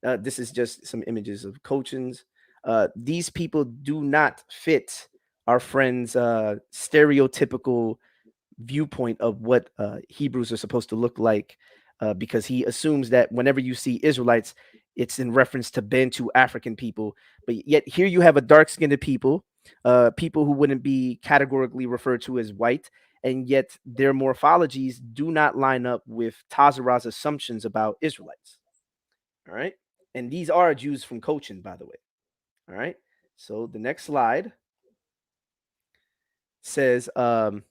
A: this is just some images of Cochins. These people do not fit our friend's stereotypical viewpoint of what Hebrews are supposed to look like, because he assumes that whenever you see Israelites, it's in reference to Bantu African people. But yet here you have a dark-skinned people, people who wouldn't be categorically referred to as white, and yet their morphologies do not line up with Tazarah's assumptions about Israelites. All right. And these are Jews from Cochin, by the way. All right. So the next slide says, so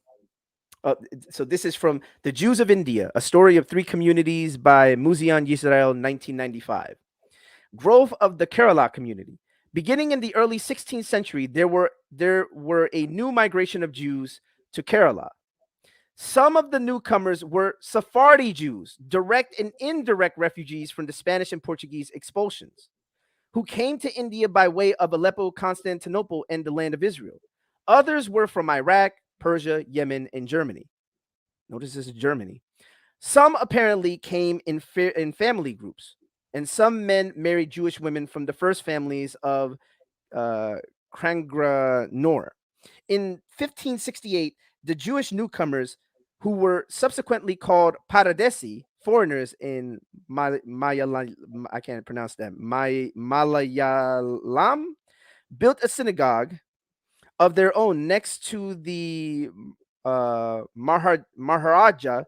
A: this is from The Jews of India, A Story of Three Communities by Muzian Yisrael, 1995. Growth of the Kerala community. Beginning in the early 16th century, there were a new migration of Jews to Kerala. Some of the newcomers were Sephardi Jews, direct and indirect refugees from the Spanish and Portuguese expulsions, who came to India by way of Aleppo, Constantinople, and the land of Israel. Others were from Iraq, Persia, Yemen, and Germany. Notice this is Germany. Some apparently came in family groups, and some men married Jewish women from the first families of Krangranor. In 1568, the Jewish newcomers, who were subsequently called Paradesi, foreigners in I can't pronounce that, Malayalam, built a synagogue of their own next to the Maharaja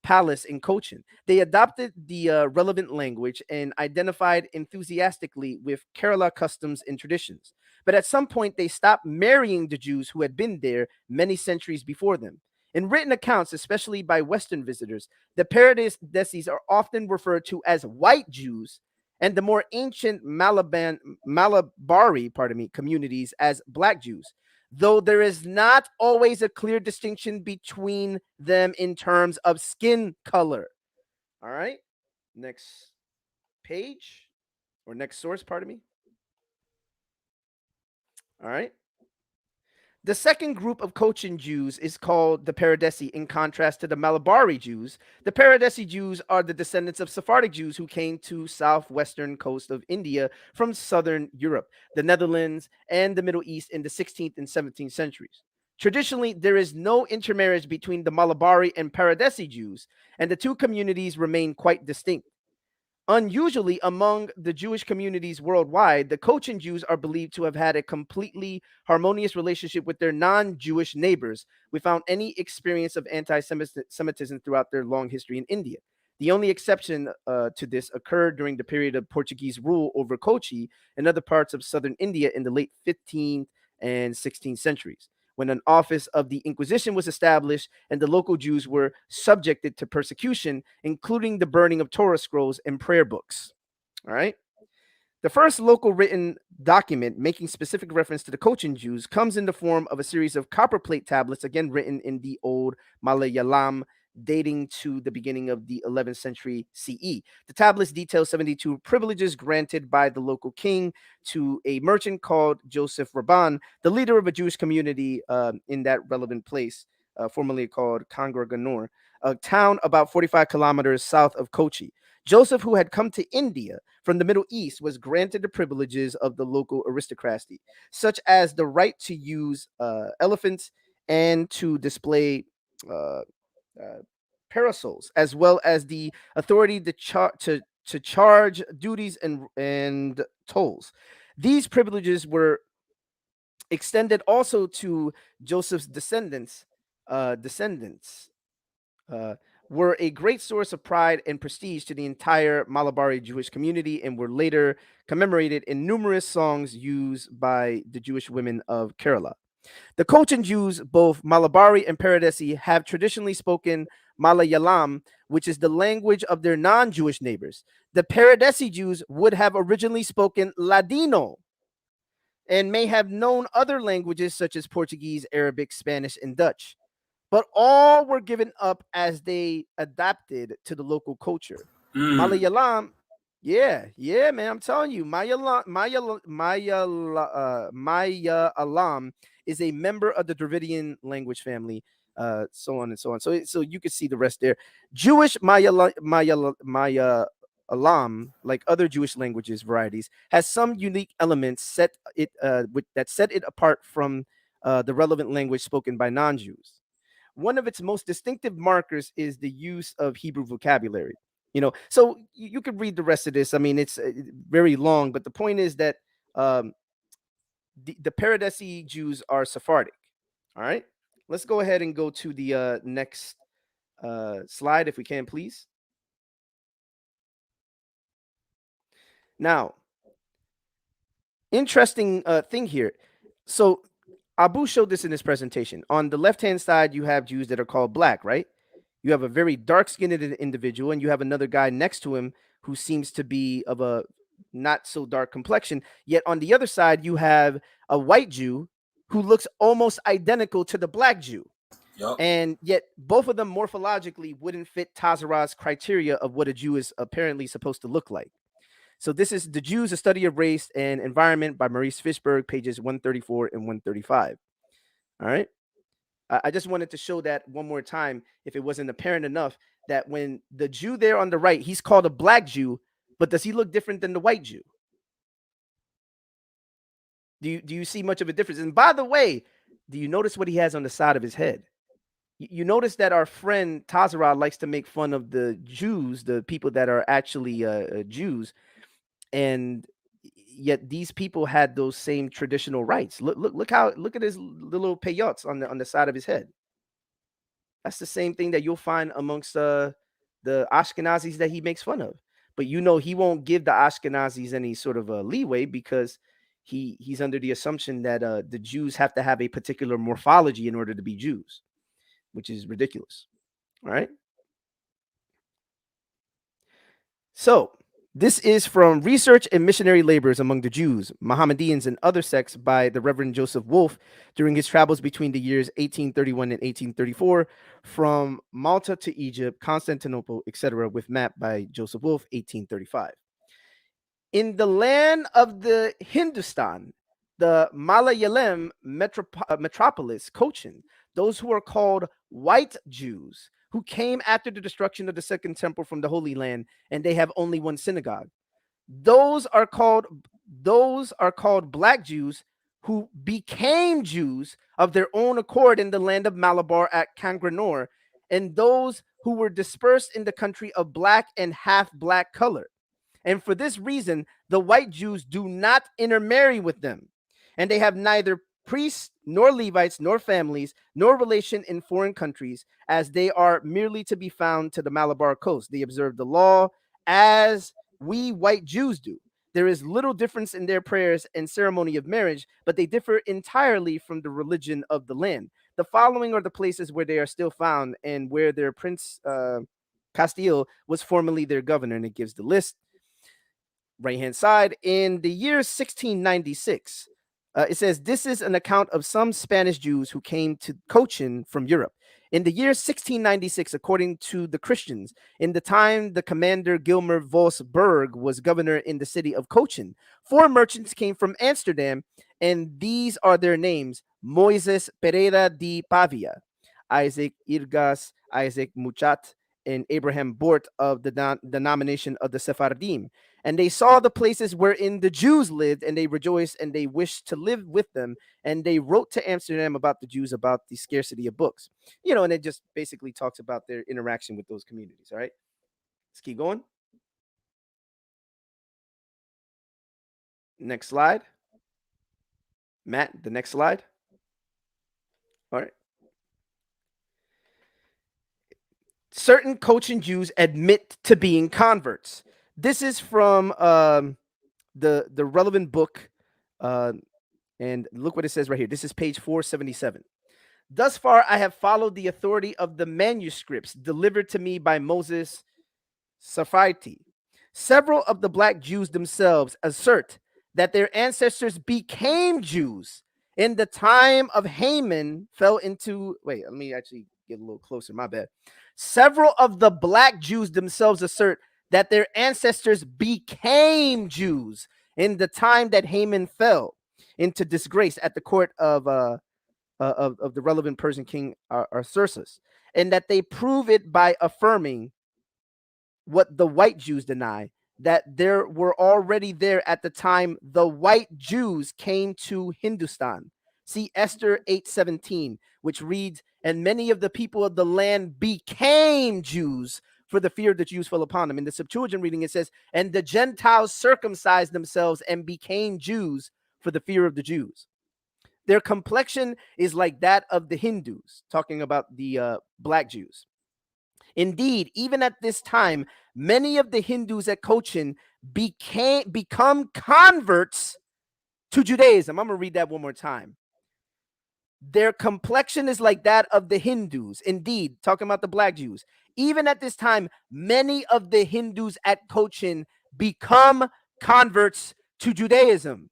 A: palace in Cochin. They adopted the relevant language and identified enthusiastically with Kerala customs and traditions. But at some point, they stopped marrying the Jews who had been there many centuries before them. In written accounts, especially by Western visitors, the Paradesis are often referred to as white Jews, and the more ancient Malabari, communities as black Jews, though there is not always a clear distinction between them in terms of skin color. All right, next page or next source, All right. The second group of Cochin Jews is called the Paradesi. In contrast to the Malabari Jews, the Paradesi Jews are the descendants of Sephardic Jews who came to southwestern coast of India from southern Europe, the Netherlands, and the Middle East in the 16th and 17th centuries. Traditionally, there is no intermarriage between the Malabari and Paradesi Jews, and the two communities remain quite distinct. Unusually, among the Jewish communities worldwide, the Cochin Jews are believed to have had a completely harmonious relationship with their non-Jewish neighbors without any experience of anti-Semitism throughout their long history in India. The only exception to this occurred during the period of Portuguese rule over Kochi and other parts of southern India in the late 15th and 16th centuries, when an office of the Inquisition was established and the local Jews were subjected to persecution, including the burning of Torah scrolls and prayer books. All right. The first local written document making specific reference to the Cochin Jews comes in the form of a series of copperplate tablets, again written in the old Malayalam, dating to the beginning of the 11th century CE. The tablets detail 72 privileges granted by the local king to a merchant called Joseph Rabban, the leader of a Jewish community in that relevant place, formerly called Kangar a town about 45 kilometers south of Kochi. Joseph, who had come to India from the Middle East, was granted the privileges of the local aristocracy, such as the right to use elephants and to display parasols, as well as the authority to charge duties and tolls. These privileges were extended also to Joseph's descendants. Were a great source of pride and prestige to the entire Malabari Jewish community and were later commemorated in numerous songs used by the Jewish women of Kerala. The Cochin Jews, both Malabari and Paradesi, have traditionally spoken Malayalam, which is the language of their non-Jewish neighbors. The Paradesi Jews would have originally spoken Ladino and may have known other languages such as Portuguese, Arabic, Spanish, and Dutch, but all were given up as they adapted to the local culture. Malayalam, yeah, man, I'm telling you, Malayalam is a member of the Dravidian language family, so on and so on. So you can see the rest there. Jewish Malayalam, like other Jewish languages varieties, has some unique elements that set it apart from the relevant language spoken by non-Jews. One of its most distinctive markers is the use of Hebrew vocabulary. So you could read the rest of this. I mean, it's very long, but the point is that the Paradesi Jews are Sephardic. All right, let's go ahead and go to the next slide, if we can, please. Now, interesting thing here. So Abu showed this in his presentation. On the left-hand side, you have Jews that are called black, right? You have a very dark-skinned individual, and you have another guy next to him who seems to be of a not so dark complexion. Yet on the other side, you have a white Jew who looks almost identical to the black Jew.
B: Yep.
A: And yet both of them morphologically wouldn't fit Tazarah's criteria of what a Jew is apparently supposed to look like. So this is The Jews, A Study of Race and Environment by Maurice Fishberg, pages 134 and 135. All right. I just wanted to show that one more time, if it wasn't apparent enough, that when the Jew there on the right, he's called a black Jew, but does he look different than the white Jew? Do you see much of a difference? And by the way, do you notice what he has on the side of his head? You notice that our friend Tazarah likes to make fun of the Jews, the people that are actually Jews, and yet these people had those same traditional rights. Look at his little peyotes on the side of his head. That's the same thing that you'll find amongst the Ashkenazis that he makes fun of. But he won't give the Ashkenazis any sort of a leeway because he's under the assumption that the Jews have to have a particular morphology in order to be Jews, which is ridiculous. All right. So this is from Research and Missionary Labors Among the Jews, Mohammedans, and Other Sects by the Reverend Joseph Wolfe during his travels between the years 1831 and 1834 from Malta to Egypt, Constantinople, etc., with map by Joseph Wolfe, 1835. In the land of the Hindustan, the Malayalam metropolis, Cochin, those who are called white Jews, who came after the destruction of the Second Temple from the Holy Land, and they have only one synagogue. Those are called black Jews who became Jews of their own accord in the land of Malabar at Kangranor, and those who were dispersed in the country of black and half black color. And for this reason, the white Jews do not intermarry with them, and they have neither priests, nor Levites, nor families, nor relation in foreign countries, as they are merely to be found to the Malabar coast. They observe the law as we white Jews do. There is little difference in their prayers and ceremony of marriage, but they differ entirely from the religion of the land. The following are the places where they are still found and where their prince Castile was formerly their governor, and it gives the list. Right-hand side, in the year 1696, it says, this is an account of some Spanish Jews who came to Cochin from Europe. In the year 1696, according to the Christians, in the time the commander Gilmer Vos Berg was governor in the city of Cochin, 4 merchants came from Amsterdam, and these are their names: Moises Pereira de Pavia, Isaac Irgas, Isaac Muchat, and Abraham Bort of the denomination of the Sephardim. And they saw the places wherein the Jews lived, and they rejoiced, and they wished to live with them. And they wrote to Amsterdam about the Jews, about the scarcity of books. And it just basically talks about their interaction with those communities. All right, let's keep going. Next slide. Matt, the next slide. All right. Certain Cochin Jews admit to being converts. This is from the relevant book, and look what it says right here. This is page 477. Thus far, I have followed the authority of the manuscripts delivered to me by Moses Sapphirti. Several of the black Jews themselves assert that their ancestors became Jews in the time of Haman fell into. Wait, let me actually get a little closer. My bad. Several of the black Jews themselves assert that their ancestors became Jews in the time that Haman fell into disgrace at the court of the relevant Persian king Arsaces, and that they prove it by affirming what the white Jews deny, that there were already there at the time the white Jews came to Hindustan. See Esther 8:17, which reads, and many of the people of the land became Jews, for the fear of the Jews fell upon them. In the Septuagint reading, it says, and the Gentiles circumcised themselves and became Jews for the fear of the Jews. Their complexion is like that of the Hindus, talking about the black Jews. Indeed, even at this time, many of the Hindus at Cochin become converts to Judaism. I'm going to read that one more time. Their complexion is like that of the Hindus. Indeed, talking about the black Jews. Even at this time, many of the Hindus at Cochin become converts to Judaism.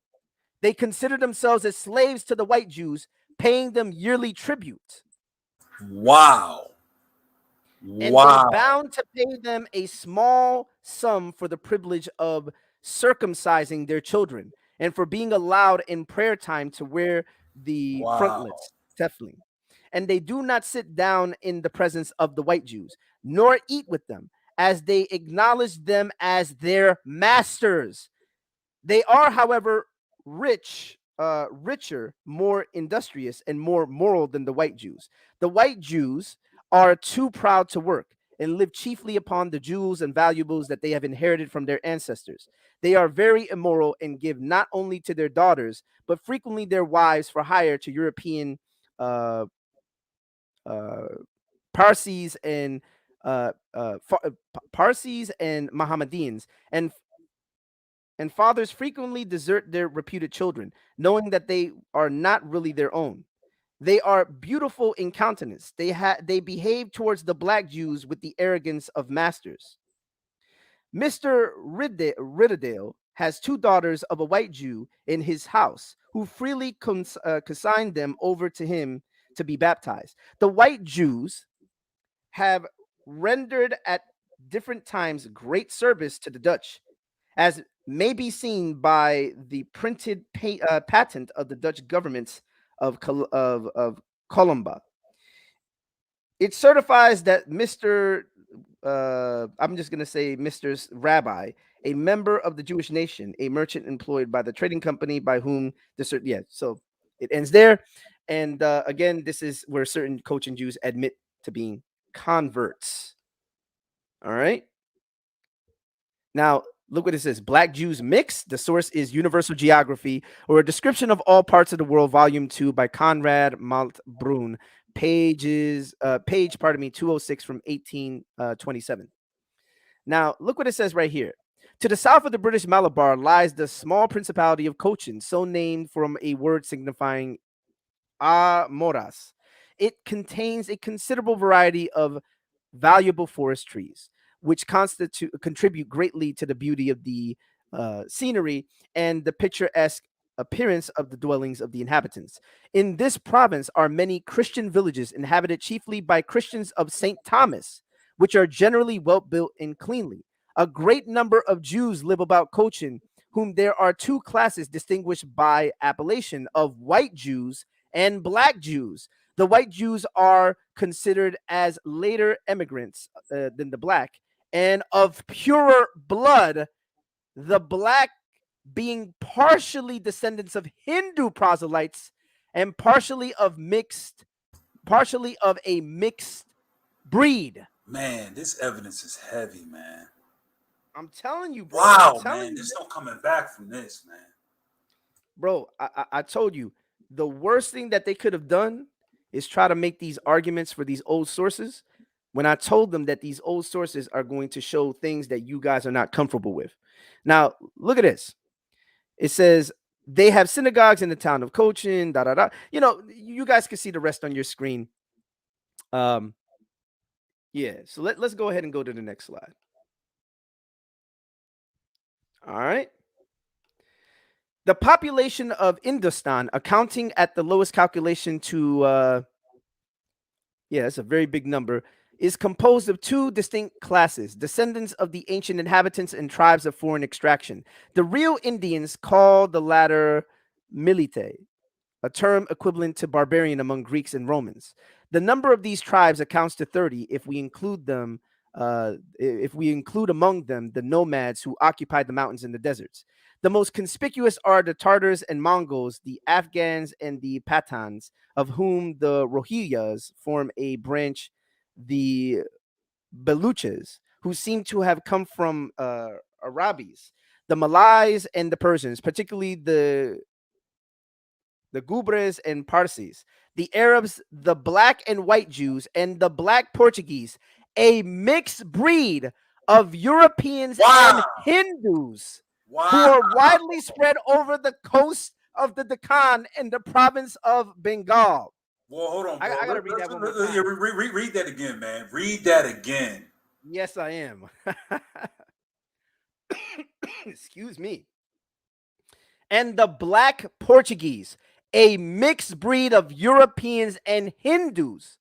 A: They consider themselves as slaves to the white Jews, paying them yearly tribute.
B: Wow.
A: And they're bound to pay them a small sum for the privilege of circumcising their children and for being allowed in prayer time to wear the frontlets, tefillin. And they do not sit down in the presence of the white Jews, nor eat with them, as they acknowledge them as their masters. They are, however, richer, more industrious, and more moral than the white Jews. The white Jews are too proud to work and live chiefly upon the jewels and valuables that they have inherited from their ancestors. They are very immoral and give not only to their daughters, but frequently their wives for hire to European Parsis and Parsis and Mohammedans, and fathers frequently desert their reputed children, knowing that they are not really their own. They are beautiful in countenance. They behave towards the black Jews with the arrogance of masters. Mr. Ridderdale has 2 daughters of a white Jew in his house who freely consigned them over to him to be baptized. The white Jews have rendered at different times great service to the Dutch, as may be seen by the printed patent of the Dutch government of Columba. It certifies that Mr. I'm just going to say Mr. Rabbi, a member of the Jewish nation, a merchant employed by the trading company by whom so it ends there. And again, this is where certain Cochin Jews admit to being converts. All right. Now, look what it says. Black Jews mix. The source is Universal Geography, or a description of all parts of the world, volume 2 by Conrad Maltbrun. Page 206 from 1827. Now, look what it says right here. To the south of the British Malabar lies the small principality of Cochin, so named from a word signifying moras. It contains a considerable variety of valuable forest trees, which contribute greatly to the beauty of the scenery and the picturesque appearance of the dwellings of the inhabitants. In this province are many Christian villages inhabited chiefly by Christians of St. Thomas, which are generally well built and cleanly. A great number of Jews live about Cochin, whom there are 2 classes distinguished by appellation of white Jews and black Jews. The white Jews are considered as later immigrants than the black, and of purer blood, the black being partially descendants of Hindu proselytes and partially of a mixed breed.
B: Man, this evidence is heavy, man.
A: I'm telling you, bro.
B: Wow, man, there's no coming back from this, man.
A: Bro, I told you, the worst thing that they could have done is try to make these arguments for these old sources when I told them that these old sources are going to show things that you guys are not comfortable with. Now, look at this. It says they have synagogues in the town of Cochin, You know, you guys can see the rest on your screen. Yeah, so let's go ahead and go to the next slide. All right. The population of Hindustan, accounting at the lowest calculation to, it's a very big number, is composed of 2 distinct classes, descendants of the ancient inhabitants and tribes of foreign extraction. The real Indians call the latter Milite, a term equivalent to barbarian among Greeks and Romans. The number of these tribes accounts to 30 if we include among them the nomads who occupied the mountains and the deserts. The most conspicuous are the Tartars and Mongols, the Afghans and the Pathans, of whom the Rohingyas form a branch, the Baluches, who seem to have come from Arabis, the Malays and the Persians, particularly the Gubres and Parsis, the Arabs, the black and white Jews, and the black Portuguese, a mixed breed of Europeans and Hindus who are widely spread over the coast of the Deccan and the province of Bengal.
B: Well, hold on, bro.
A: I gotta read that one more time.
B: Read that again, man. Read that again.
A: Yes, I am. Excuse me. And the black Portuguese, a mixed breed of Europeans and Hindus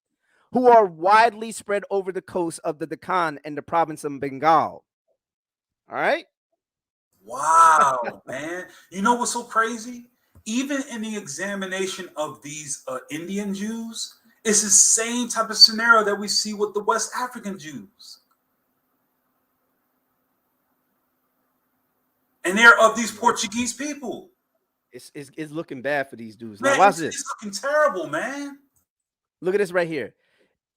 A: who are widely spread over the coast of the Deccan and the province of Bengal. All right.
B: Wow, man. You know what's so crazy? Even in the examination of these Indian Jews, it's the same type of scenario that we see with the West African Jews. And they're of these Portuguese people.
A: It's looking bad for these dudes.
B: Man,
A: now, watch this.
B: It's looking terrible, man.
A: Look at this right here.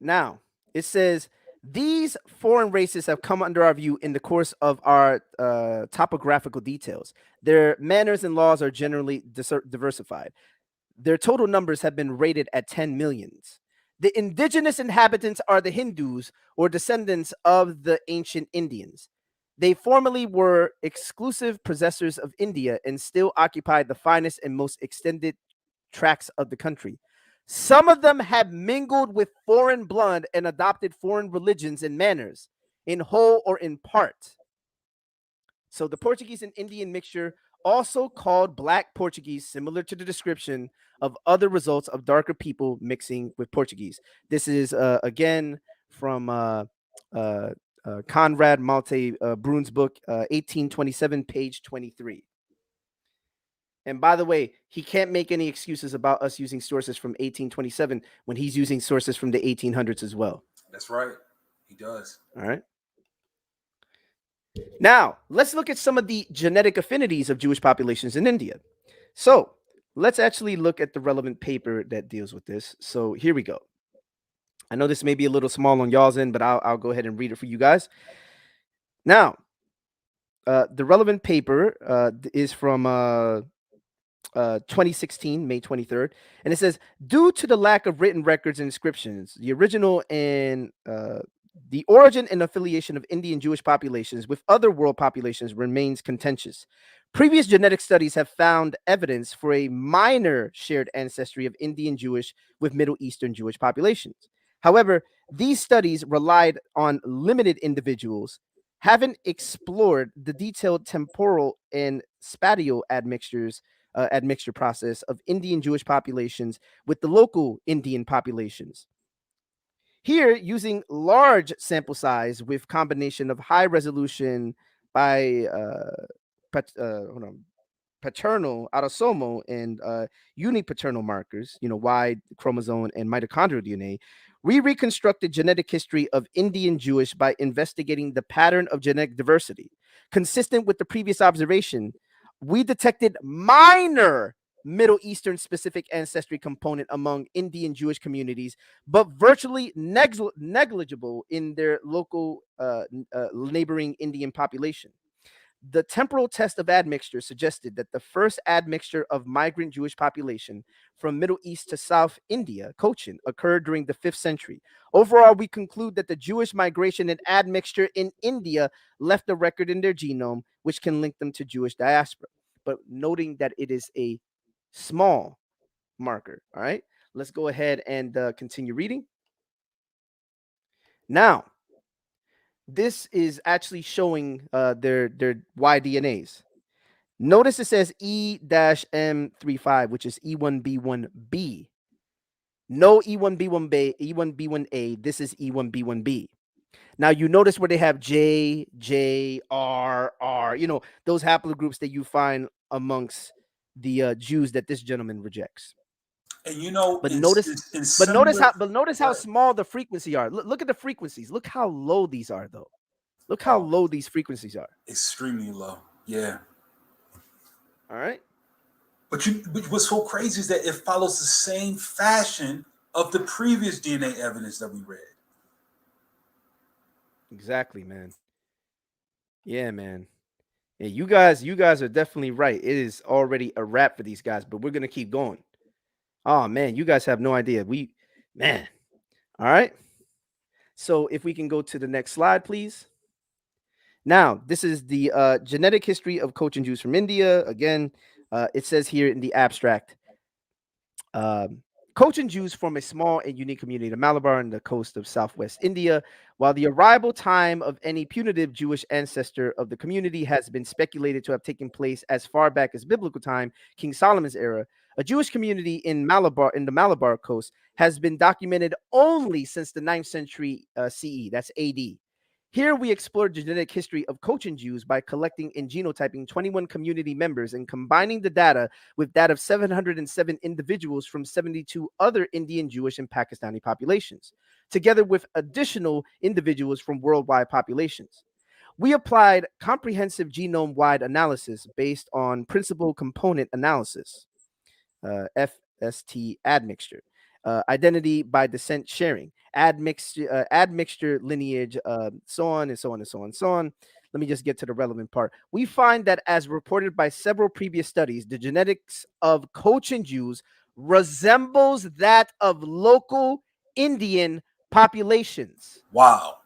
A: Now, it says, these foreign races have come under our view in the course of our topographical details. Their manners and laws are generally diversified. Their total numbers have been rated at 10 millions. The indigenous inhabitants are the Hindus or descendants of the ancient Indians. They formerly were exclusive possessors of India and still occupied the finest and most extended tracts of the country. Some of them have mingled with foreign blood and adopted foreign religions and manners, in whole or in part. So the Portuguese and Indian mixture, also called Black Portuguese, similar to the description of other results of darker people mixing with Portuguese. This is again from Conrad Malte Brun's book, 1827, page 23. And by the way, he can't make any excuses about us using sources from 1827 when he's using sources from the 1800s as well.
B: That's right. He does.
A: All right. Now, let's look at some of the genetic affinities of Jewish populations in India. So, let's actually look at the relevant paper that deals with this. So, here we go. I know this may be a little small on y'all's end, but I'll go ahead and read it for you guys. Now, the relevant paper is from 2016, May 23rd, and it says, due to the lack of written records and inscriptions, the original and the origin and affiliation of Indian Jewish populations with other world populations remains contentious. Previous genetic studies have found evidence for a minor shared ancestry of Indian Jewish with Middle Eastern Jewish populations. However, these studies relied on limited individuals, haven't explored the detailed temporal and spatial admixture process of Indian Jewish populations with the local Indian populations. Here, using large sample size with combination of high resolution by paternal, autosomal, and unipaternal markers, Y chromosome and mitochondrial DNA, we reconstructed genetic history of Indian Jewish by investigating the pattern of genetic diversity. Consistent with the previous observation, we detected minor Middle Eastern specific ancestry component among Indian Jewish communities, but virtually negligible in their local neighboring Indian population. The temporal test of admixture suggested that the first admixture of migrant Jewish population from Middle East to South India, Cochin, occurred during the 5th century. Overall, we conclude that the Jewish migration and admixture in India left a record in their genome, which can link them to Jewish diaspora. But noting that it is a small marker. All right, let's go ahead and continue reading. Now, this is actually showing their Y-DNAs. Notice it says E-M35, which is E1B1B. No E1B1B, E1B1A. This is E1B1B. Now, you notice where they have J, J, R, R, those haplogroups that you find amongst the Jews that this gentleman rejects.
B: And
A: notice how small the frequency are. Look at the frequencies. Look how low these are, though. Look how low these frequencies are.
B: Extremely low. Yeah.
A: All right.
B: But what's so crazy is that it follows the same fashion of the previous DNA evidence that we read.
A: Exactly, man. Yeah, man. Yeah, you guys are definitely right. It is already a wrap for these guys, but we're gonna keep going. Oh man, you guys have no idea. All right. So if we can go to the next slide, please. Now, this is the genetic history of Cochin Jews from India. Again, it says here in the abstract, Cochin Jews form a small and unique community in Malabar and the coast of southwest India. While the arrival time of any punitive Jewish ancestor of the community has been speculated to have taken place as far back as biblical time, King Solomon's era, a Jewish community in the Malabar coast has been documented only since the 9th century CE, that's AD. Here we explored the genetic history of Cochin Jews by collecting and genotyping 21 community members and combining the data with that of 707 individuals from 72 other Indian Jewish and Pakistani populations, together with additional individuals from worldwide populations. We applied comprehensive genome-wide analysis based on principal component analysis, FST admixture, identity by descent sharing, admixture lineage, so on and so on and so on and so on. Let me just get to the relevant part. We find that, as reported by several previous studies, the genetics of Cochin Jews resembles that of local Indian populations.
B: Wow.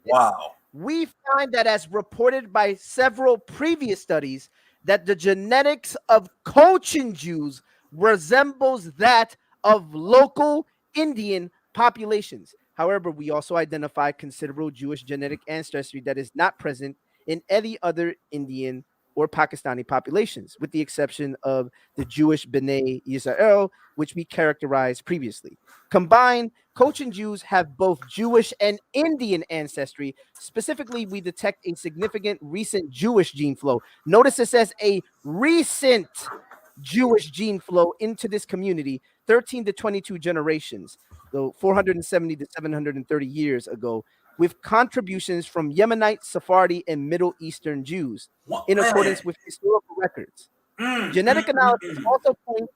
A: Wow. We find that, as reported by several previous studies, that the genetics of Cochin Jews resembles that of local Indian populations. However, we also identify considerable Jewish genetic ancestry that is not present in any other Indian or Pakistani populations, with the exception of the Jewish B'nai Yisrael, which we characterized previously. Combined, Cochin Jews have both Jewish and Indian ancestry. Specifically, we detect a significant recent Jewish gene flow. Notice it says a recent Jewish gene flow into this community, 13 to 22 generations, though 470 to 730 years ago, with contributions from Yemenite, Sephardi, and Middle Eastern Jews in accordance with historical records. Genetic analysis also points.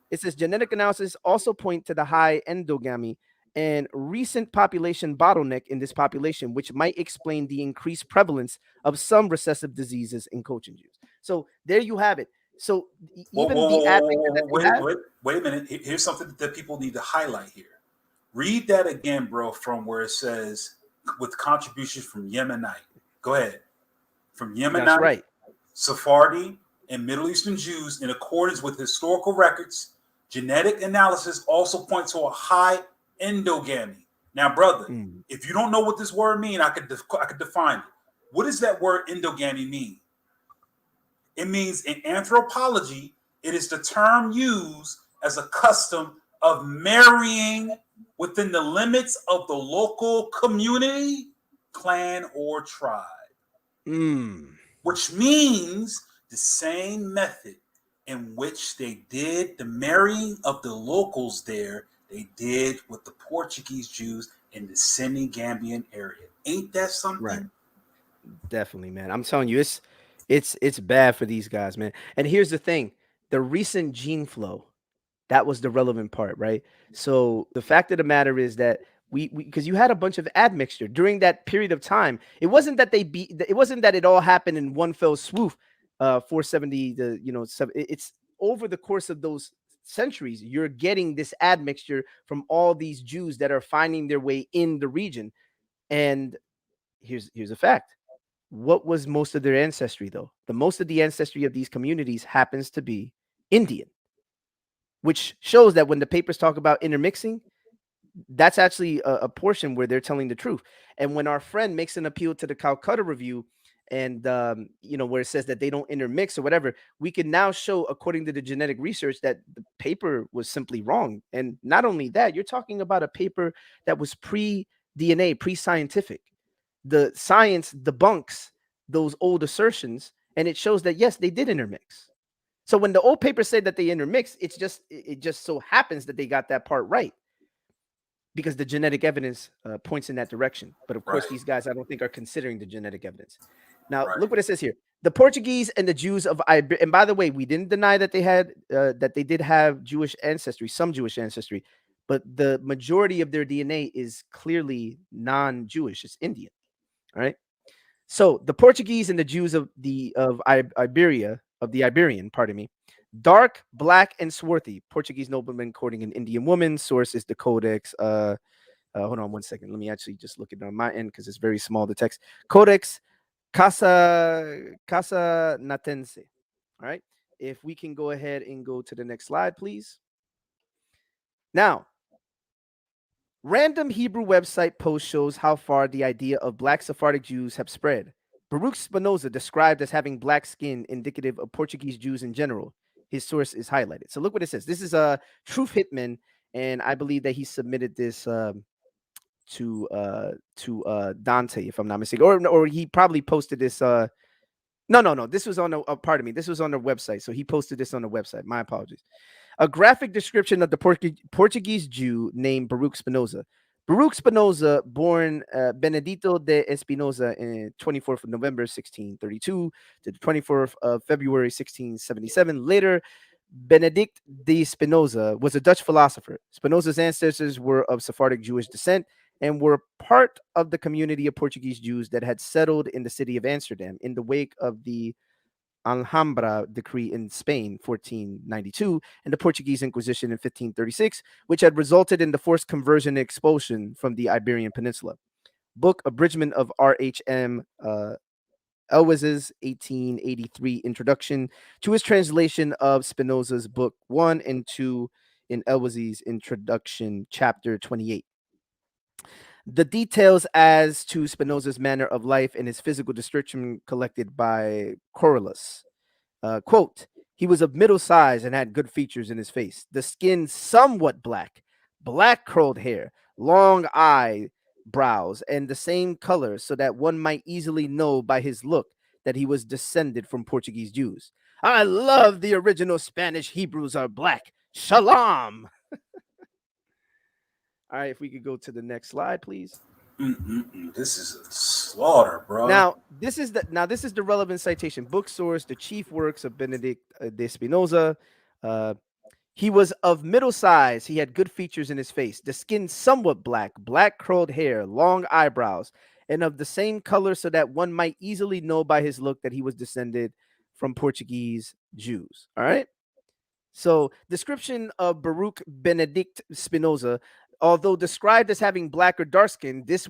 A: It says genetic analysis also point to the high endogamy and recent population bottleneck in this population, which might explain the increased prevalence of some recessive diseases in Cochin Jews. So there you have it. So even
B: wait a minute. Here's something that people need to highlight here. Read that again, bro, from where it says with contributions from Yemenite. Go ahead. From Yemenite,
A: that's right.
B: Sephardi, and Middle Eastern Jews in accordance with historical records. Genetic analysis also points to a high endogamy. Now, brother, if you don't know what this word means, I could define it. What does that word endogamy mean? It means in anthropology, it is the term used as a custom of marrying within the limits of the local community, clan, or tribe. Which means the same method in which they did the marrying of the locals there, they did with the Portuguese Jews in the Senegambian area. Ain't that something?
A: Right. Definitely, man. I'm telling you, it's bad for these guys, man. And here's the thing: the recent gene flow, that was the relevant part, right? So the fact of the matter is that we because you had a bunch of admixture during that period of time. It wasn't that it wasn't that it all happened in one fell swoop. 470, it's over the course of those centuries. You're getting this admixture from all these Jews that are finding their way in the region. And here's a fact. What was most of their ancestry, though? Most of the ancestry of these communities happens to be Indian, which shows that when the papers talk about intermixing, that's actually a portion where they're telling the truth. And when our friend makes an appeal to the Calcutta Review and, where it says that they don't intermix or whatever, we can now show, according to the genetic research, that the paper was simply wrong. And not only that, you're talking about a paper that was pre-DNA, pre-scientific. The science debunks those old assertions, and it shows that, yes, they did intermix. So when the old papers say that they intermix, it just so happens that they got that part right, because the genetic evidence points in that direction. But of course, these guys, I don't think, are considering the genetic evidence. Now, look what it says here. The Portuguese and the Jews of Iberia, and by the way, we didn't deny that they did have Jewish ancestry, some Jewish ancestry, but the majority of their DNA is clearly non-Jewish. It's Indian. All right. So the Portuguese and the Jews of Iberia, of the Iberian, pardon me, dark, black, and swarthy. Portuguese nobleman courting an Indian woman. Source is the Codex. Hold on one second. Let me actually just look it on my end because it's very small, the text. Codex Casanatense. All right. If we can go ahead and go to the next slide, please. Now, random Hebrew website post shows how far the idea of Black Sephardic Jews have spread. Baruch Spinoza, described as having black skin, indicative of Portuguese Jews in general. His source is highlighted. So look what it says. This is a Truth Hitman, and I believe that he submitted this to Dante, if I'm not mistaken, or he probably posted this. No. This was on pardon me. This was on their website, so he posted this on the website. My apologies. A graphic description of the Portuguese Jew named Baruch Spinoza. Baruch Spinoza, born Benedito de Espinosa in 24th of November 1632 to the 24th of February 1677. Later, Benedict de Spinoza was a Dutch philosopher. Spinoza's ancestors were of Sephardic Jewish descent and were part of the community of Portuguese Jews that had settled in the city of Amsterdam in the wake of the Alhambra decree in Spain, 1492, and the Portuguese Inquisition in 1536, which had resulted in the forced conversion and expulsion from the Iberian Peninsula. Book Abridgment of R.H.M. Elwes's 1883 introduction to his translation of Spinoza's Book 1 and 2 in Elwes's introduction, chapter 28. The details as to Spinoza's manner of life and his physical description collected by Corylus. Quote, he was of middle size and had good features in his face, the skin somewhat black, black curled hair, long eyebrows, and the same color, so that one might easily know by his look that he was descended from Portuguese Jews. I love the original Spanish Hebrews are black. Shalom. All right, if we could go to the next slide, please.
B: This is a slaughter, bro.
A: Now this is the relevant citation. Book source: the chief works of Benedict de Spinoza. He was of middle size. He had good features in his face, the skin somewhat black, black curled hair, long eyebrows, and of the same color, so that one might easily know by his look that he was descended from Portuguese Jews. All right. So, description of Baruch Benedict Spinoza, although described as having black or dark skin, this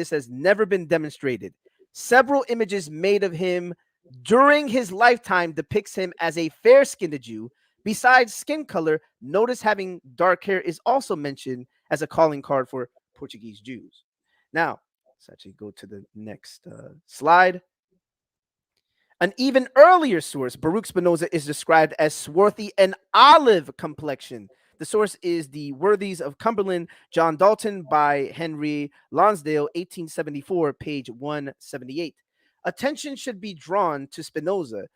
A: has never been demonstrated. Several images made of him during his lifetime depicts him as a fair-skinned Jew. Besides skin color, notice having dark hair is also mentioned as a calling card for Portuguese Jews. Now, let's actually go to the next slide. An even earlier source, Baruch Spinoza, is described as swarthy and olive complexion. The source is The Worthies of Cumberland, John Dalton by Henry Lonsdale, 1874, page 178. Attention should be drawn to Spinoza,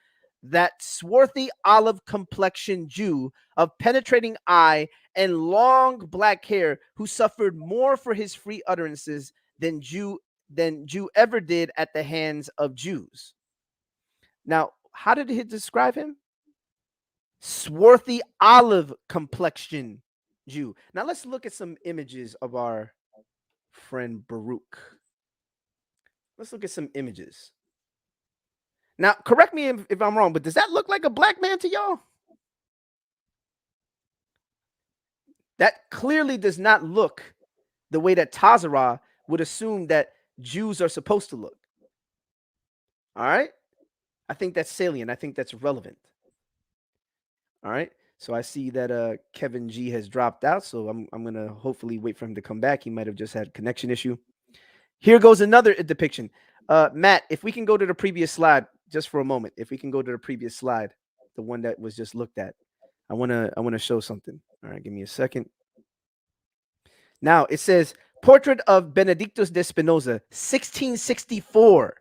A: that swarthy olive complexion Jew of penetrating eye and long black hair, who suffered more for his free utterances than Jew ever did at the hands of Jews. Now, how did he describe him? Swarthy olive complexion Jew. Now, let's look at some images of our friend Baruch. Let's look at some images. Now, correct me if I'm wrong, but does that look like a black man to y'all? That clearly does not look the way that Tazarah would assume that Jews are supposed to look. All right? I think that's salient. I think that's relevant. All right. So I see that Kevin G has dropped out. So I'm going to hopefully wait for him to come back. He might have just had a connection issue. Here goes another depiction. Matt, if we can go to the previous slide just for a moment. If we can go to the previous slide, the one that was just looked at. I want to show something. All right, give me a second. Now it says Portrait of Benedictus de Spinoza, 1664.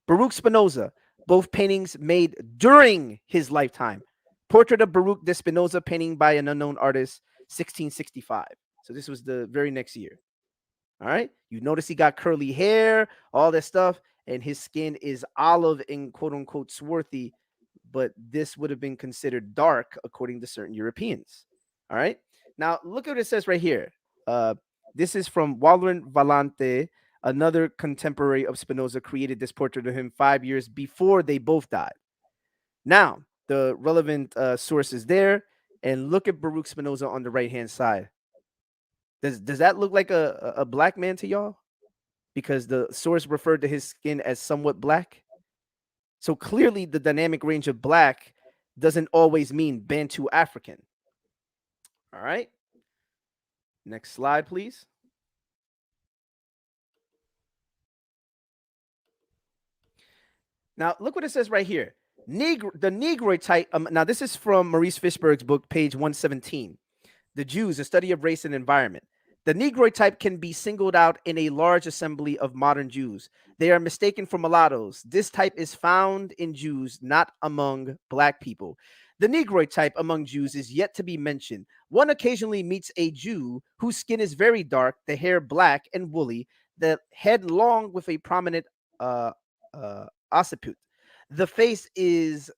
A: Baruch Spinoza, both paintings made during his lifetime. Portrait of Baruch de Spinoza, painting by an unknown artist, 1665. So this was the very next year. All right. You notice he got curly hair, all that stuff, and his skin is olive and quote unquote swarthy, but this would have been considered dark according to certain Europeans. All right. Now look at what it says right here. This is from Walren Valente. Another contemporary of Spinoza created this portrait of him 5 years before they both died. Now, the relevant source is there, and look at Baruch Spinoza on the right-hand side. Does that look like a black man to y'all? Because the source referred to his skin as somewhat black. So clearly the dynamic range of black doesn't always mean Bantu African. All right. Next slide, please. Now, look what it says right here. The Negroid type. Now, this is from Maurice Fishberg's book, page 117. The Jews, a study of race and environment. The Negroid type can be singled out in a large assembly of modern Jews. They are mistaken for mulattoes. This type is found in Jews, not among black people. The Negroid type among Jews is yet to be mentioned. One occasionally meets a Jew whose skin is very dark, the hair black and woolly, the head long with a prominent occiput. The face is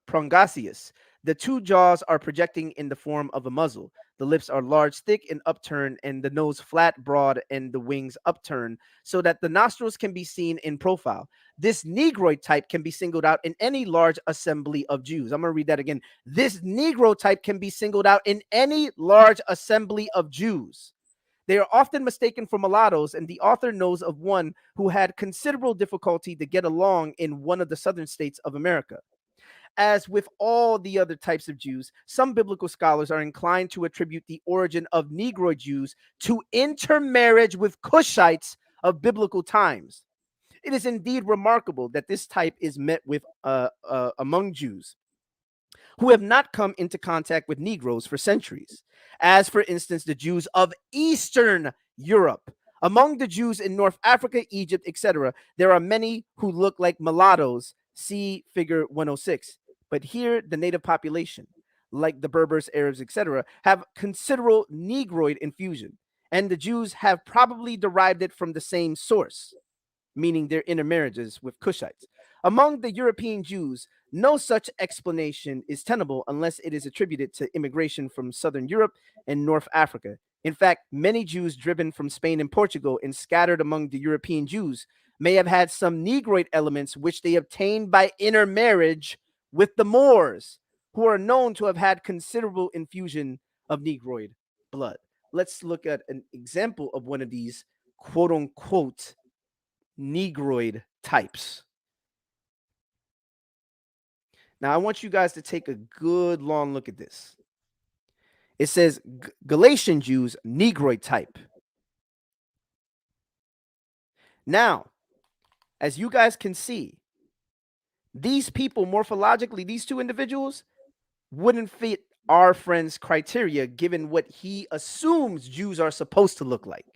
A: prongaceous. The two jaws are projecting in the form of a muzzle. The lips are large, thick, and upturned, and the nose flat, broad, and the wings upturned, so that the nostrils can be seen in profile. This Negroid type can be singled out in any large assembly of Jews. I'm going to read that again. This Negro type can be singled out in any large assembly of Jews. They are often mistaken for mulattoes, and the author knows of one who had considerable difficulty to get along in one of the southern states of America. As with all the other types of Jews, some biblical scholars are inclined to attribute the origin of Negroid Jews to intermarriage with Cushites of biblical times. It is indeed remarkable that this type is met with among Jews who have not come into contact with Negroes for centuries, as for instance the Jews of Eastern Europe. Among the Jews in North Africa, Egypt, etc., there are many who look like mulattoes, see figure 106. But here, the native population, like the Berbers, Arabs, etc., have considerable Negroid infusion, and the Jews have probably derived it from the same source, meaning their intermarriages with Cushites. Among the European Jews, no such explanation is tenable unless it is attributed to immigration from Southern Europe and North Africa. In fact, many Jews driven from Spain and Portugal and scattered among the European Jews may have had some Negroid elements which they obtained by intermarriage with the Moors, who are known to have had considerable infusion of Negroid blood. Let's look at an example of one of these quote-unquote Negroid types. Now, I want you guys to take a good long look at this. It says Galatian Jews, Negroid type. Now, as you guys can see, these people morphologically, these two individuals, wouldn't fit our friend's criteria given what he assumes Jews are supposed to look like.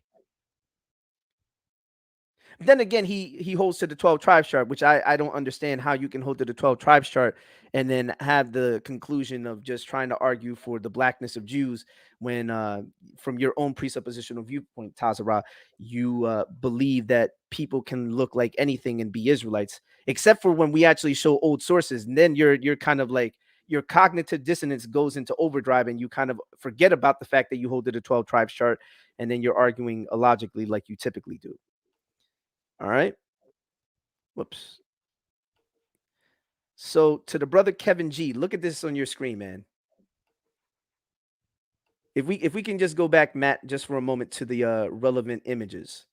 A: Then again, he holds to the 12 tribes chart, which I don't understand how you can hold to the 12 tribes chart and then have the conclusion of just trying to argue for the blackness of Jews when from your own presuppositional viewpoint, Tazarah, you believe that people can look like anything and be Israelites, except for when we actually show old sources. And then you're kind of like, your cognitive dissonance goes into overdrive and you kind of forget about the fact that you hold to the 12 tribes chart, and then you're arguing illogically like you typically do. All right. Whoops. So to the brother Kevin G, look at this on your screen, man. If we can just go back, Matt, just for a moment to the relevant images.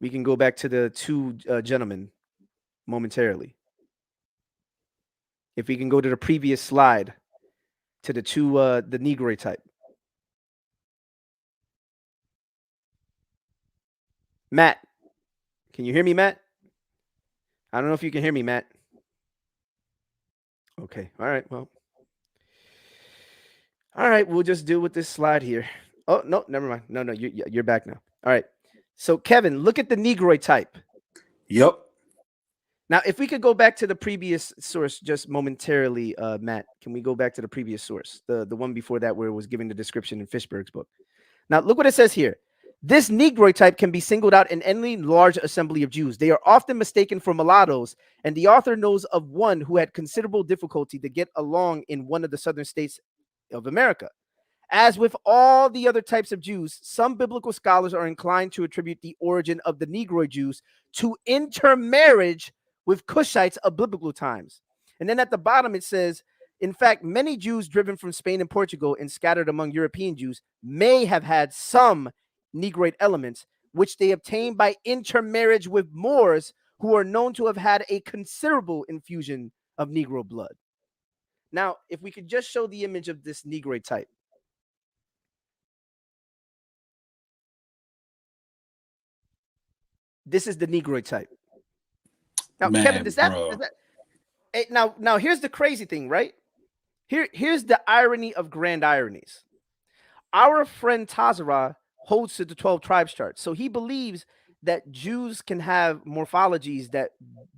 A: We can go back to the two gentlemen momentarily. If we can go to the previous slide to the two the Negroid type. Matt, can you hear me, Matt? I don't know if you can hear me, Matt. Okay. All right. Well. All right. We'll just deal with this slide here. Oh, no, never mind. No, you're back now. All right. So, Kevin, look at the Negroid type.
B: Yep.
A: Now, if we could go back to the previous source just momentarily, Matt, can we go back to the previous source? The one before that where it was giving the description in Fishberg's book. Now, look what it says here. This Negroid type can be singled out in any large assembly of Jews. They are often mistaken for mulattoes, and the author knows of one who had considerable difficulty to get along in one of the southern states of America. As with all the other types of Jews, some biblical scholars are inclined to attribute the origin of the Negroid Jews to intermarriage with Cushites of biblical times. And then at the bottom it says, in fact, many Jews driven from Spain and Portugal and scattered among European Jews may have had some Negroid elements, which they obtained by intermarriage with Moors, who are known to have had a considerable infusion of Negro blood. Now, if we could just show the image of this Negroid type. This is the Negroid type. Now,
B: Man,
A: Kevin, does that hey, now here's the crazy thing, right? Here's the irony of grand ironies. Our friend Tazarah holds to the 12 tribes chart. So he believes that Jews can have morphologies that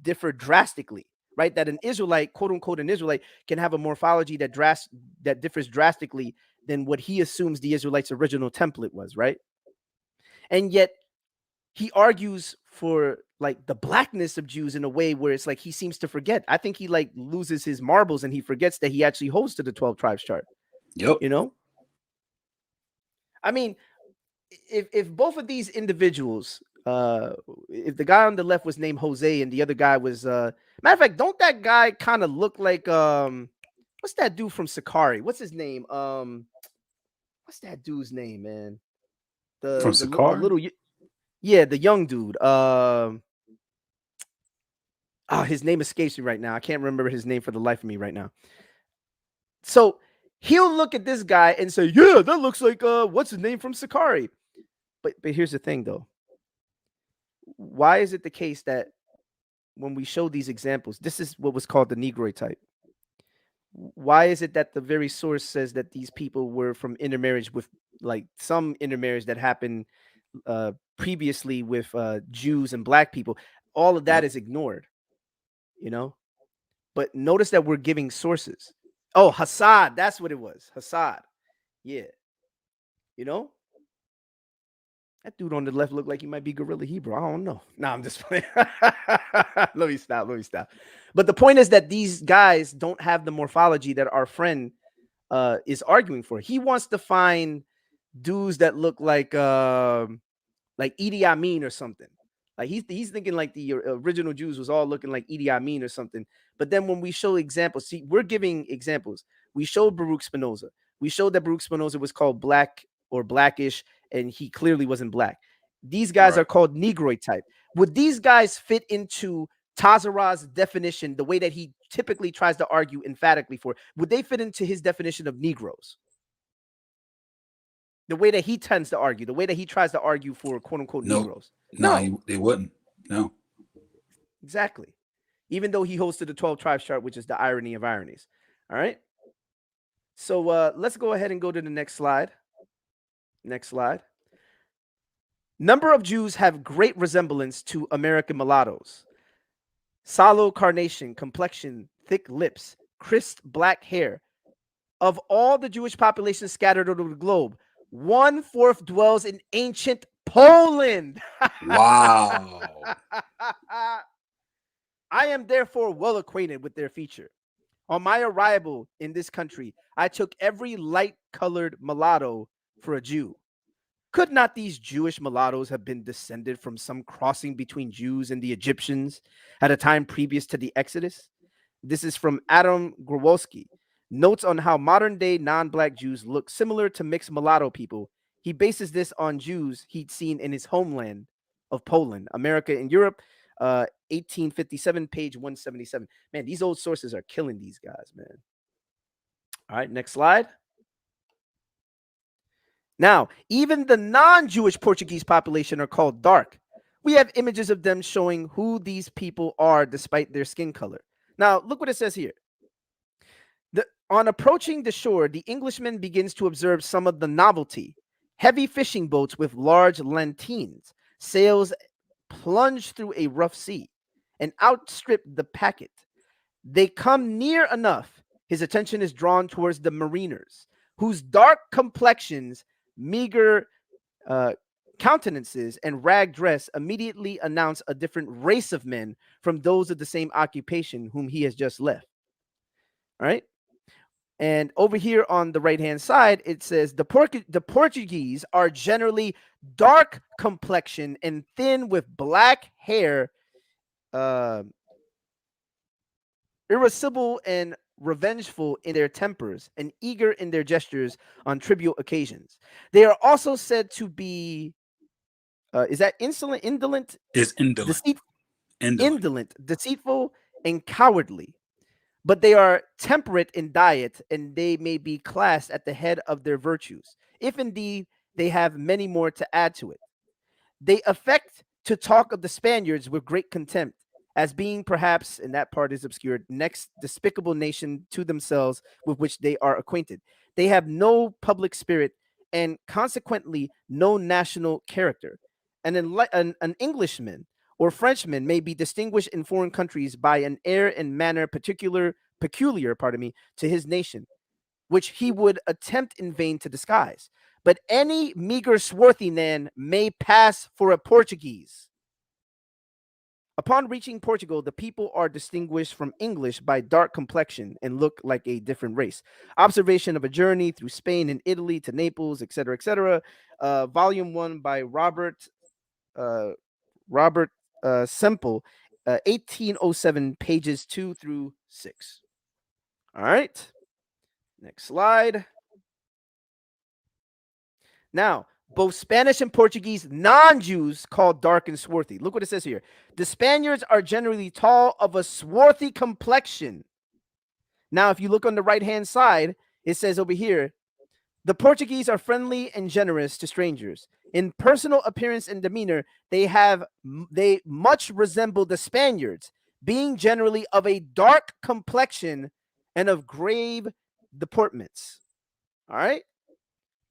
A: differ drastically, right? That an Israelite, quote unquote, an Israelite can have a morphology that differs drastically than what he assumes the Israelites' original template was, right? And yet he argues for like the blackness of Jews in a way where it's like he seems to forget. I think he like loses his marbles and he forgets that he actually holds to the 12 tribes chart.
B: Yep.
A: You know, I mean, if both of these individuals, if the guy on the left was named Jose and the other guy was matter of fact, don't that guy kind of look like what's that dude from Sakari? What's his name? What's that dude's name, man?
B: From
A: The
B: Sakari?
A: little, yeah, the young dude. His name escapes me right now. I can't remember his name for the life of me right now. So he'll look at this guy and say, yeah, that looks like what's his name from Sakari. But here's the thing though. Why is it the case that when we show these examples, this is what was called the Negroid type? Why is it that the very source says that these people were from intermarriage with, like, some intermarriage that happened previously with Jews and black people? All of that is ignored, you know? But notice that we're giving sources. Oh, Hassad, that's what it was. Hassad. Yeah. You know? That dude on the left looked like he might be Gorilla Hebrew. I don't know. Nah, I'm just playing. Let me stop. But the point is that these guys don't have the morphology that our friend is arguing for. He wants to find dudes that look like Idi Amin or something. Like he's thinking like the original Jews was all looking like Idi Amin or something. But then when we show examples, see, we're giving examples. We showed Baruch Spinoza. We showed that Baruch Spinoza was called black or blackish, and he clearly wasn't black. These guys are called Negroid type. Would these guys fit into Tazarah's definition, the way that he typically tries to argue emphatically for? Would they fit into his definition of Negroes? The way that he tends to argue, the way that he tries to argue for quote unquote Negroes.
B: No, they wouldn't. No.
A: Exactly. Even though he holds to the 12 tribes chart, which is the irony of ironies. All right. So let's go ahead and go to the next slide. Next slide. Number of Jews have great resemblance to American mulattoes. Sallow carnation, complexion, thick lips, crisp black hair. Of all the Jewish population scattered over the globe, 1/4 dwells in ancient Poland.
B: Wow.
A: I am therefore well acquainted with their feature. On my arrival in this country, I took every light-colored mulatto for a Jew. Could not these Jewish mulattoes have been descended from some crossing between Jews and the Egyptians at a time previous to the Exodus? This is from Adam Growolski. Notes on how modern-day non-black Jews look similar to mixed mulatto people. He bases this on Jews he'd seen in his homeland of Poland, America, and Europe, 1857, page 177. Man, these old sources are killing these guys, man. All right, next slide. Now, even the non-Jewish Portuguese population are called dark. We have images of them showing who these people are despite their skin color. Now, look what it says here. On approaching the shore, the Englishman begins to observe some of the novelty. Heavy fishing boats with large lanterns, sails plunge through a rough sea and outstrip the packet. They come near enough. His attention is drawn towards the mariners, whose dark complexions, meager countenances, and rag dress immediately announce a different race of men from those of the same occupation whom he has just left. All right. And over here on the right-hand side, it says the Portuguese are generally dark complexion and thin with black hair, irascible and revengeful in their tempers, and eager in their gestures on trivial occasions. They are also said to be, is that insolent, indolent?
B: It's indolent.
A: Indolent, deceitful, and cowardly. But they are temperate in diet, and they may be classed at the head of their virtues, if indeed they have many more to add to it. They affect to talk of the Spaniards with great contempt, as being perhaps, and that part is obscured, next despicable nation to themselves with which they are acquainted. They have no public spirit, and consequently no national character. And an Englishman or Frenchman may be distinguished in foreign countries by an air and manner peculiar, to his nation, which he would attempt in vain to disguise. But any meager, swarthy man may pass for a Portuguese. Upon reaching Portugal, the people are distinguished from English by dark complexion and look like a different race. Observation of a journey through Spain and Italy to Naples, etc., etc. Volume 1 by Robert Semple, 1807, pages 2 through 6. All right. Next slide. Now, both Spanish and Portuguese non-Jews called dark and swarthy. Look what it says here. The Spaniards are generally tall, of a swarthy complexion. Now, if you look on the right-hand side, it says over here, the Portuguese are friendly and generous to strangers. In personal appearance and demeanor, they much resemble the Spaniards, being generally of a dark complexion and of grave deportments. All right?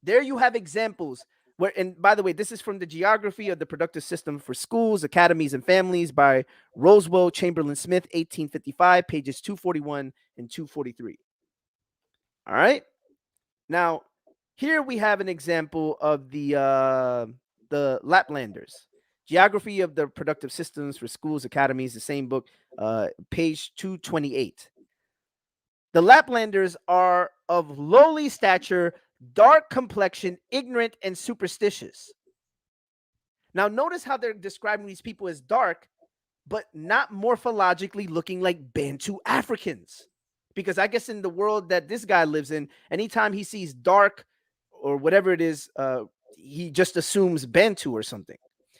A: There you have examples where, and by the way, this is from the Geography of the Productive System for Schools, Academies, and Families by Roswell Chamberlain Smith, 1855, pages 241 and 243. All right. Now, here we have an example of the Laplanders. Geography of the Productive Systems for Schools, Academies, the same book, page 228. The Laplanders are of lowly stature, dark complexion, ignorant, and superstitious. Now, notice how they're describing these people as dark, but not morphologically looking like Bantu Africans. Because I guess in the world that this guy lives in, anytime he sees dark or whatever it is, he just assumes Bantu or something.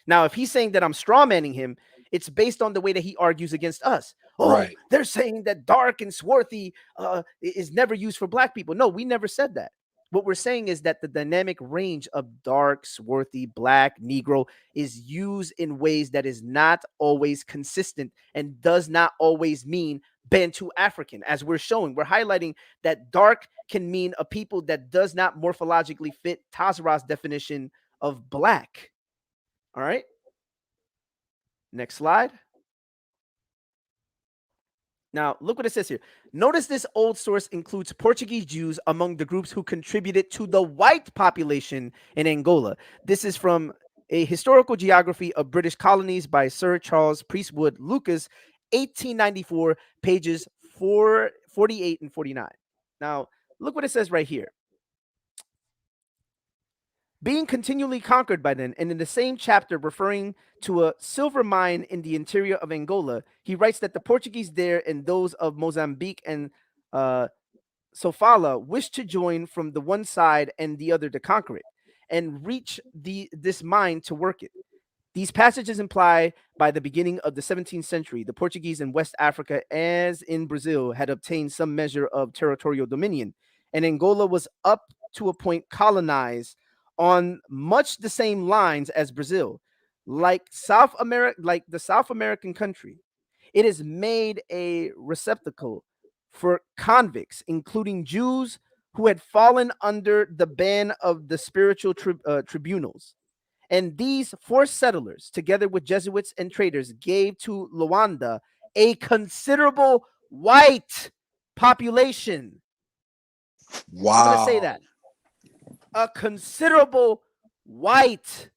A: Now, if he's saying that I'm strawmanning him, it's based on the way that he argues against us. Oh, right. They're saying that dark and swarthy is never used for black people. No, we never said that. What we're saying is that the dynamic range of dark, swarthy, black, Negro is used in ways that is not always consistent and does not always mean Bantu African. As we're showing, we're highlighting that dark can mean a people that does not morphologically fit Tazarah's definition of black. All right. Next slide. Now, look what it says here. Notice this old source includes Portuguese Jews among the groups who contributed to the white population in Angola. This is from A Historical Geography of British Colonies by Sir Charles Priestwood Lucas, 1894, pages 48 and 49. Now, look what it says right here. Being continually conquered by them, and in the same chapter referring to a silver mine in the interior of Angola, he writes that the Portuguese there and those of Mozambique and Sofala wished to join from the one side and the other to conquer it and reach this mine to work it. These passages imply by the beginning of the 17th century, the Portuguese in West Africa, as in Brazil, had obtained some measure of territorial dominion, and Angola was up to a point colonized on much the same lines as Brazil. Like the South American country, it is made a receptacle for convicts, including Jews who had fallen under the ban of the spiritual tribunals. And these forced settlers, together with Jesuits and traders, gave to Luanda a considerable white population.
B: Wow.
A: I'm going to say that. A considerable white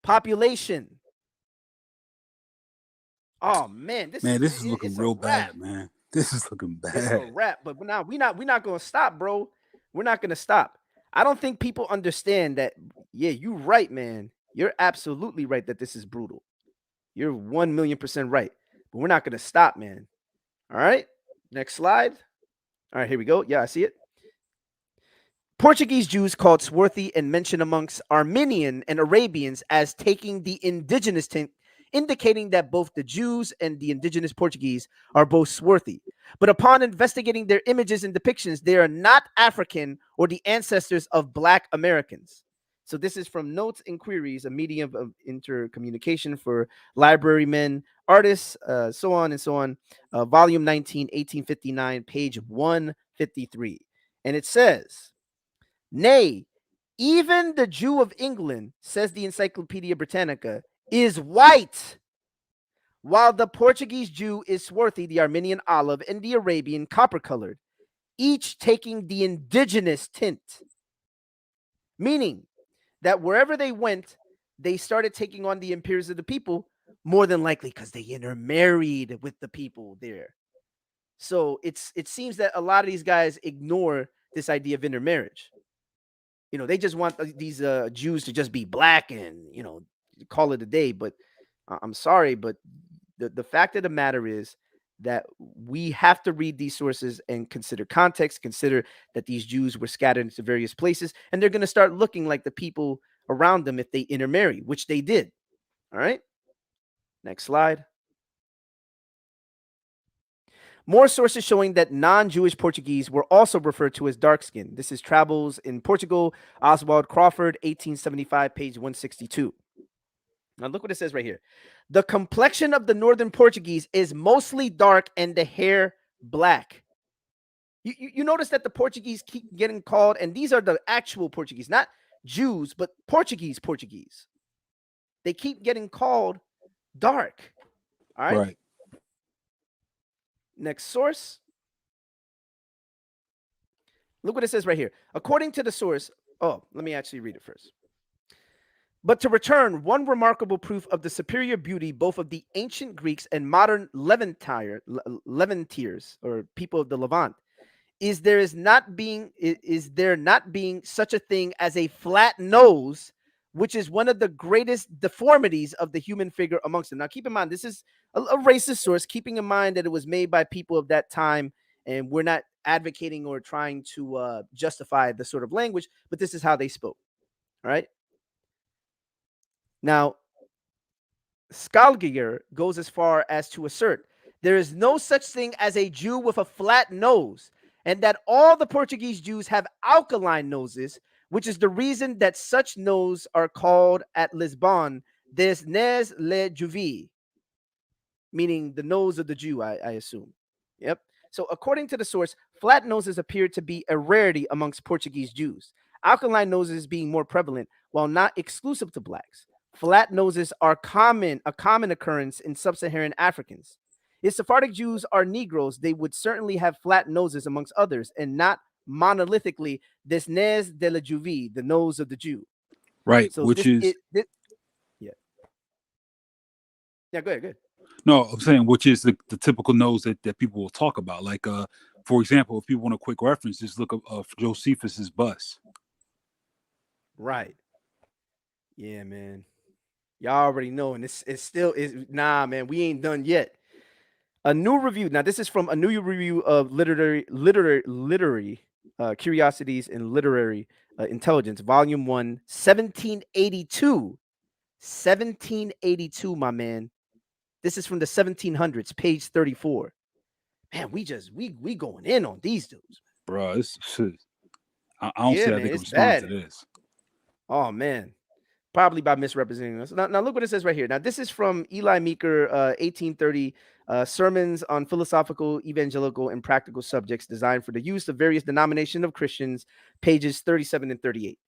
A: population. Oh man, this is looking real bad, man.
B: This is looking bad.
A: This is a wrap, but now we're not gonna stop, bro. We're not gonna stop. I don't think people understand that. Yeah, you're right, man. You're absolutely right that this is brutal. You're 1,000,000% right. But we're not gonna stop, man. All right. Next slide. All right, here we go. Yeah, I see it. Portuguese Jews called swarthy and mentioned amongst Armenian and Arabians as taking the indigenous tint, indicating that both the Jews and the indigenous Portuguese are both swarthy. But upon investigating their images and depictions, they are not African or the ancestors of Black Americans. So this is from Notes and Queries, a medium of intercommunication for library men, artists, so on and so on. Volume 19, 1859, page 153. And it says, nay, even the Jew of England, says the Encyclopedia Britannica, is white, while the Portuguese Jew is swarthy, the Armenian olive, and the Arabian copper-colored, each taking the indigenous tint. Meaning that wherever they went, they started taking on the appearance of the people, More than likely because they intermarried with the people there. So it seems that a lot of these guys ignore this idea of intermarriage. They just want these Jews to just be black and, call it a day. But I'm sorry, but the fact of the matter is that we have to read these sources and consider context, consider that these Jews were scattered into various places, and they're going to start looking like the people around them if they intermarry, which they did. All right. Next slide. More sources showing that non-Jewish Portuguese were also referred to as dark-skinned. This is Travels in Portugal, Oswald Crawford, 1875, page 162. Now look what it says right here. The complexion of the northern Portuguese is mostly dark and the hair black. You notice that the Portuguese keep getting called, and these are the actual Portuguese, not Jews, but Portuguese. They keep getting called dark. All right.
I: Right.
A: Next source. Look what it says right here. According to the source, let me actually read it first. But to return, one remarkable proof of the superior beauty both of the ancient Greeks and modern Levantines, or people of the Levant, is there not being such a thing as a flat nose, which is one of the greatest deformities of the human figure amongst them. Now, keep in mind, this is a racist source, keeping in mind that it was made by people of that time, and we're not advocating or trying to justify the sort of language, but this is how they spoke. All right. Now, Skalgiger goes as far as to assert there is no such thing as a Jew with a flat nose, and that all the Portuguese Jews have alkaline noses, which is the reason that such noses are called at Lisbon des nez le Juvi, meaning the nose of the Jew, I assume. Yep. So according to the source, flat noses appear to be a rarity amongst Portuguese Jews, alkaline noses being more prevalent, while not exclusive to blacks. Flat noses are a common occurrence in sub-Saharan Africans. If Sephardic Jews are Negroes, they would certainly have flat noses amongst others, and not monolithically des nez de la Juvi, the nose of the Jew.
I: Right,
A: So
I: which
A: yeah. Yeah, go ahead.
I: No, I'm saying which is the typical nose that people will talk about. Like, for example, if people want a quick reference, just look up Josephus's bust.
A: Right. Yeah, man. Y'all already know, and it's still nah, man. We ain't done yet. A new review. Now, this is from a new review of literary curiosities and literary intelligence, volume 1, 1782. 1782, my man. This is from the 1700s, page 34. Man, we going in on these dudes,
I: bro. It's shit. I don't see how they can respond to this.
A: Oh man. Probably by misrepresenting us. Now look what it says right here. Now, this is from Eli Meeker, 1830, Sermons on Philosophical, Evangelical, and Practical Subjects designed for the use of various denominations of Christians, pages 37 and 38.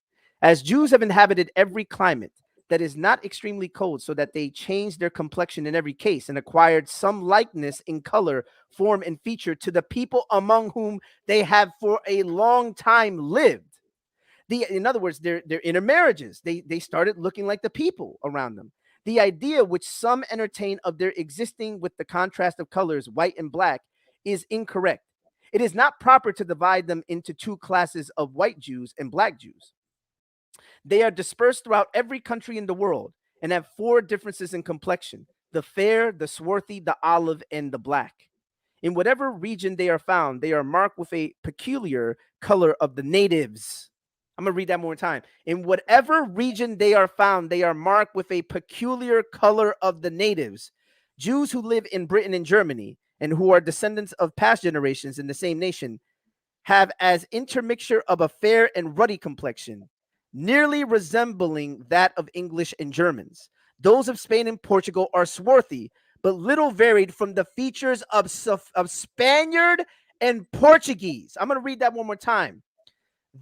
A: As Jews have inhabited every climate that is not extremely cold, so that they changed their complexion in every case and acquired some likeness in color, form, and feature to the people among whom they have for a long time lived. In other words, their intermarriages, they started looking like the people around them. The idea which some entertain of their existing with the contrast of colors, white and black, is incorrect. It is not proper to divide them into two classes of white Jews and black Jews. They are dispersed throughout every country in the world and have four differences in complexion: the fair, the swarthy, the olive, and the black. In whatever region they are found, they are marked with a peculiar color of the natives. I'm going to read that more time. In whatever region they are found, they are marked with a peculiar color of the natives. Jews who live in Britain and Germany, and who are descendants of past generations in the same nation, have as intermixture of a fair and ruddy complexion, nearly resembling that of English and Germans. Those of Spain and Portugal are swarthy, but little varied from the features of Spaniard and Portuguese. I'm going to read that one more time.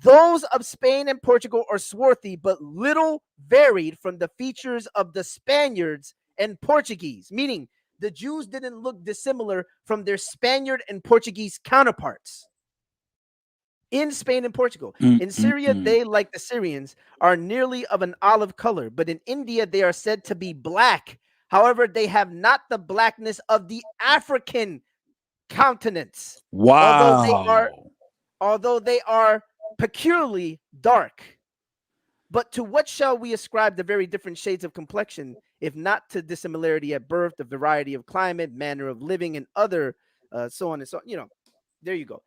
A: Those of Spain and Portugal are swarthy, but little varied from the features of the Spaniards and Portuguese, meaning the Jews didn't look dissimilar from their Spaniard and Portuguese counterparts in Spain and Portugal. In Syria, they, like the Syrians, are nearly of an olive color, but in India, they are said to be black, However, they have not the blackness of the African countenance.
I: Wow.
A: Although they are peculiarly dark. But to what shall we ascribe the very different shades of complexion, if not to dissimilarity at birth, the variety of climate, manner of living, and other so on and so on? You know, there you go.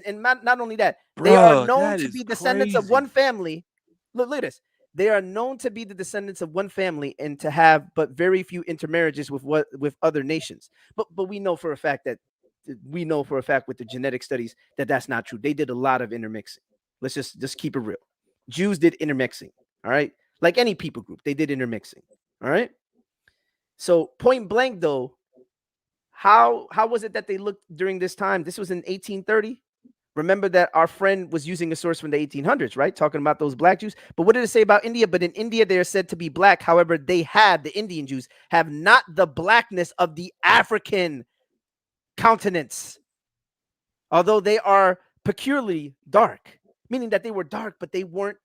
A: And not only that, they are
I: Bruh,
A: known
I: that
A: to
I: is
A: be descendants of
I: crazy.
A: one family. Look at this. They are known to be the descendants of one family and to have but very few intermarriages with other nations. But we know for a fact with the genetic studies that that's not true. They did a lot of intermixing. Let's just keep it real. Jews did intermixing. All right, like any people group, they did intermixing. All right. So point blank though, how was it that they looked during this time? This was in 1830. Remember that our friend was using a source from the 1800s, right? Talking about those black Jews. But what did it say about India? But in India, they are said to be black. However, the Indian Jews have not the blackness of the African countenance, although they are peculiarly dark, meaning that they were dark, but they weren't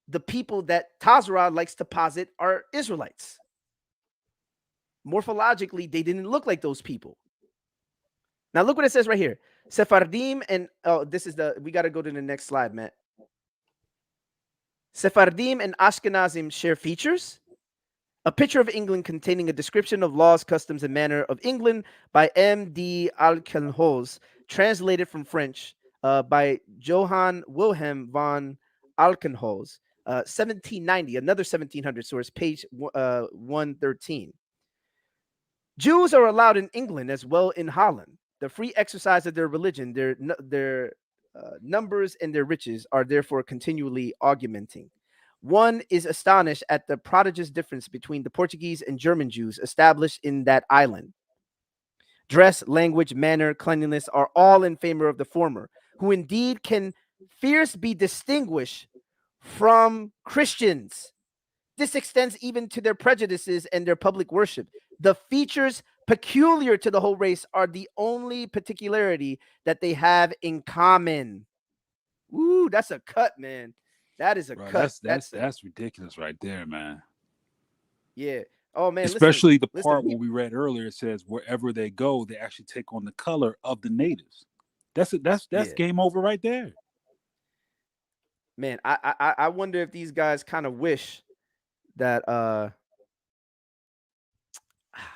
A: the people that Tazarah likes to posit are Israelites. Morphologically, they didn't look like those people. Now, look what it says right here. Sephardim and we got to go to the next slide, Matt. Sephardim and Ashkenazim share features. A picture of England containing a description of laws, customs, and manner of England by M.D. Alkenholz, translated from French by Johann Wilhelm von Alkenholz, 1790, another 1700 source, page 113. Jews are allowed in England as well in Holland. The free exercise of their religion, their numbers, and their riches are therefore continually augmenting. One is astonished at the prodigious difference between the Portuguese and German Jews established in that island. Dress, language, manner, cleanliness are all in favor of the former, who indeed can fierce be distinguished from Christians. This extends even to their prejudices and their public worship. The features peculiar to the whole race are the only particularity that they have in common. Ooh, that's a cut, man. That is a cut.
I: That's ridiculous right there, man.
A: Yeah. Oh man.
I: Especially the part where we read earlier, it says wherever they go, they actually take on the color of the natives. That's game over right there.
A: Man, I wonder if these guys kind of wish that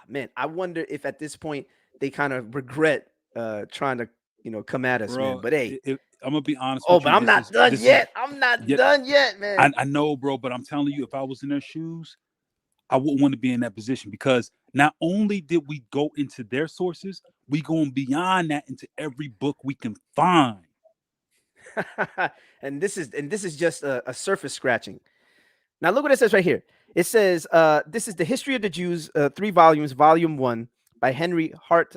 A: man, I wonder if at this point they kind of regret trying to come at us, man. But hey,
I: I'm gonna be honest.
A: Oh, but I'm not done yet. I'm not done yet, man.
I: I know, bro, but I'm telling you, if I was in their shoes, I wouldn't want to be in that position, because not only did we go into their sources, we going beyond that into every book we can find.
A: and this is just a surface scratching. Now look what it says right here. It says this is the History of the Jews, 3 volumes, volume 1 by Henry Hart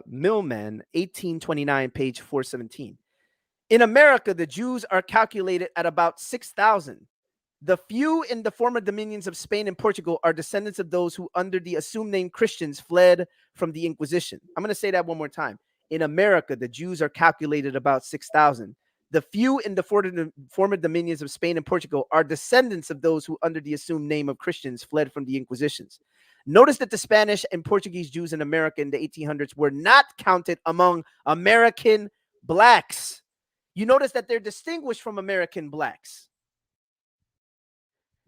A: Millman, 1829, page 417. In America, the Jews are calculated at about 6,000. The few in the former dominions of Spain and Portugal are descendants of those who, under the assumed name Christians, fled from the Inquisition. I'm going to say that one more time. In America, the Jews are calculated about 6,000. The few in the former dominions of Spain and Portugal are descendants of those who, under the assumed name of Christians, fled from the Inquisitions. Notice that the Spanish and Portuguese Jews in America in the 1800s were not counted among American blacks. You notice that they're distinguished from American blacks.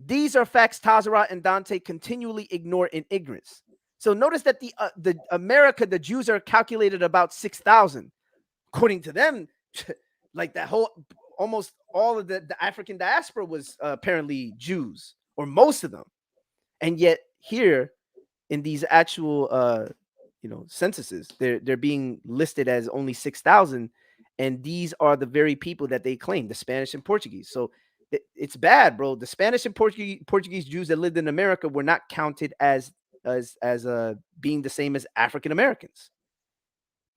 A: These are facts Tazarah and Dante continually ignore in ignorance. So notice that the Jews are calculated about 6,000. According to them, like that whole, almost all of the African diaspora was apparently Jews, or most of them. And yet here in these actual censuses, they're being listed as only 6,000. And these are the very people that they claim, the Spanish and Portuguese. So it's bad, bro. The Spanish and Portuguese Jews that lived in America were not counted as being the same as African Americans.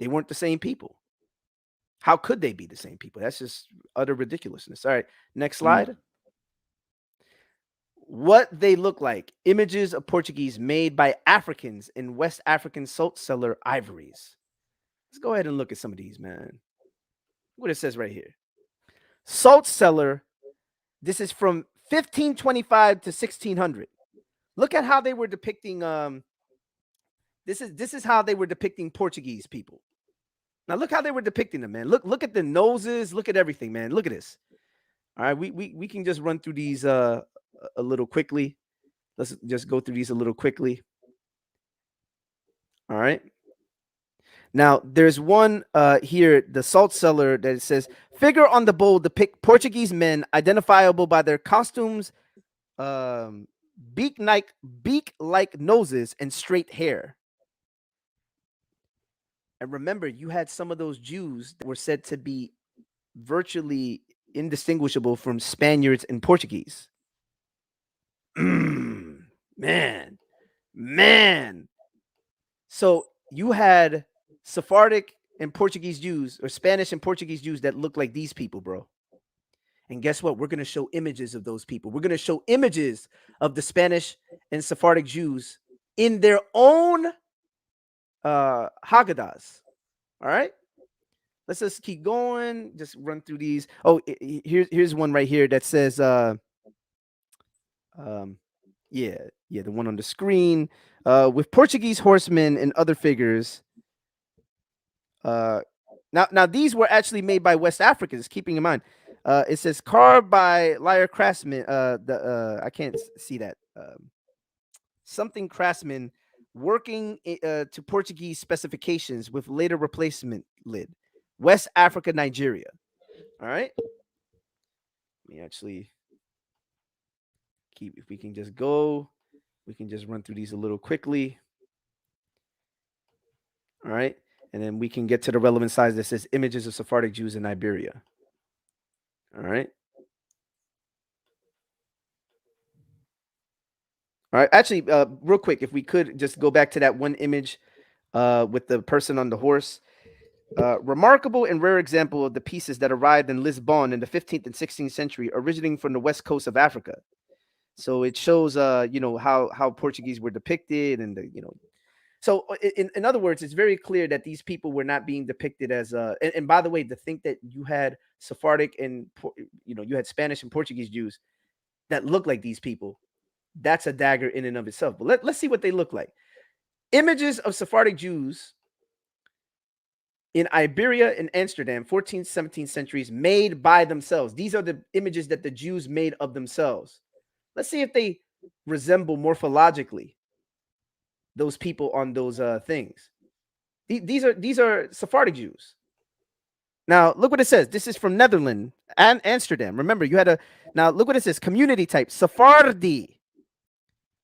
A: They weren't the same people. How could they be the same people? That's just utter ridiculousness. All right, next slide. What they look like. Images of Portuguese made by Africans in West African salt cellar ivories. Let's go ahead and look at some of these, man. What it says right here. Salt cellar. This is from 1525 to 1600. Look at how they were depicting This is how they were depicting Portuguese people. Now look how they were depicting them, man. Look at the noses. Look at everything, man. Look at this. All right, we can just run through these a little quickly. Let's just go through these a little quickly. All right. Now there's one here, the salt cellar, that it says figure on the bowl depict Portuguese men identifiable by their costumes, beak-like noses, and straight hair. And remember, you had some of those Jews that were said to be virtually indistinguishable from Spaniards and Portuguese. Man. So you had Sephardic and Portuguese Jews, or Spanish and Portuguese Jews, that look like these people, bro. And guess what? We're going to show images of those people. We're going to show images of the Spanish and Sephardic Jews in their own Haggadahs. All right. Let's just keep going. Just run through these. Oh, here's one right here that says, the one on the screen, with Portuguese horsemen and other figures. Now these were actually made by West Africans. Keeping in mind, it says carved by Lyre craftsmen. I can't see that. Something craftsmen working to Portuguese specifications with later replacement lid. West Africa, Nigeria. All right. Let me actually if we can just go, we can just run through these a little quickly. All right. And then we can get to the relevant slides that says images of Sephardic Jews in Iberia. All right. All right. Actually, real quick, if we could just go back to that one image with the person on the horse. Remarkable and rare example of the pieces that arrived in Lisbon in the 15th and 16th century, originating from the west coast of Africa. So it shows, how Portuguese were depicted, and So in other words, it's very clear that these people were not being depicted as and by the way, to think that you had Sephardic and you had Spanish and Portuguese Jews that look like these people, that's a dagger in and of itself. But let's see what they look like. Images of Sephardic Jews in Iberia and Amsterdam, 14th, 17th centuries, made by themselves. These are the images that the Jews made of themselves. Let's see if they resemble morphologically those people on those things. These are Sephardic Jews. Now, look what it says. This is from Netherlands and Amsterdam. Remember, now look what it says. Community type, Sephardi.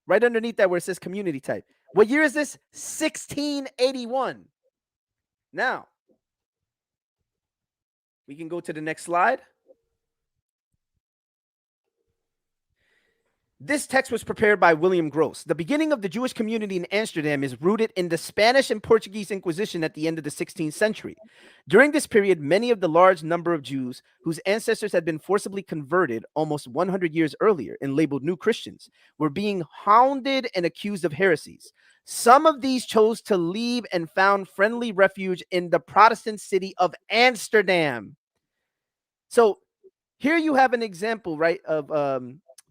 A: Right underneath that where it says community type. What year is this? 1681. Now, we can go to the next slide. This text was prepared by William Gross. The beginning of the Jewish community in Amsterdam is rooted in the Spanish and Portuguese Inquisition at the end of the 16th century. During this period, many of the large number of Jews whose ancestors had been forcibly converted almost 100 years earlier and labeled new Christians were being hounded and accused of heresies. Some of these chose to leave and found friendly refuge in the Protestant city of Amsterdam. So here you have an example, right, of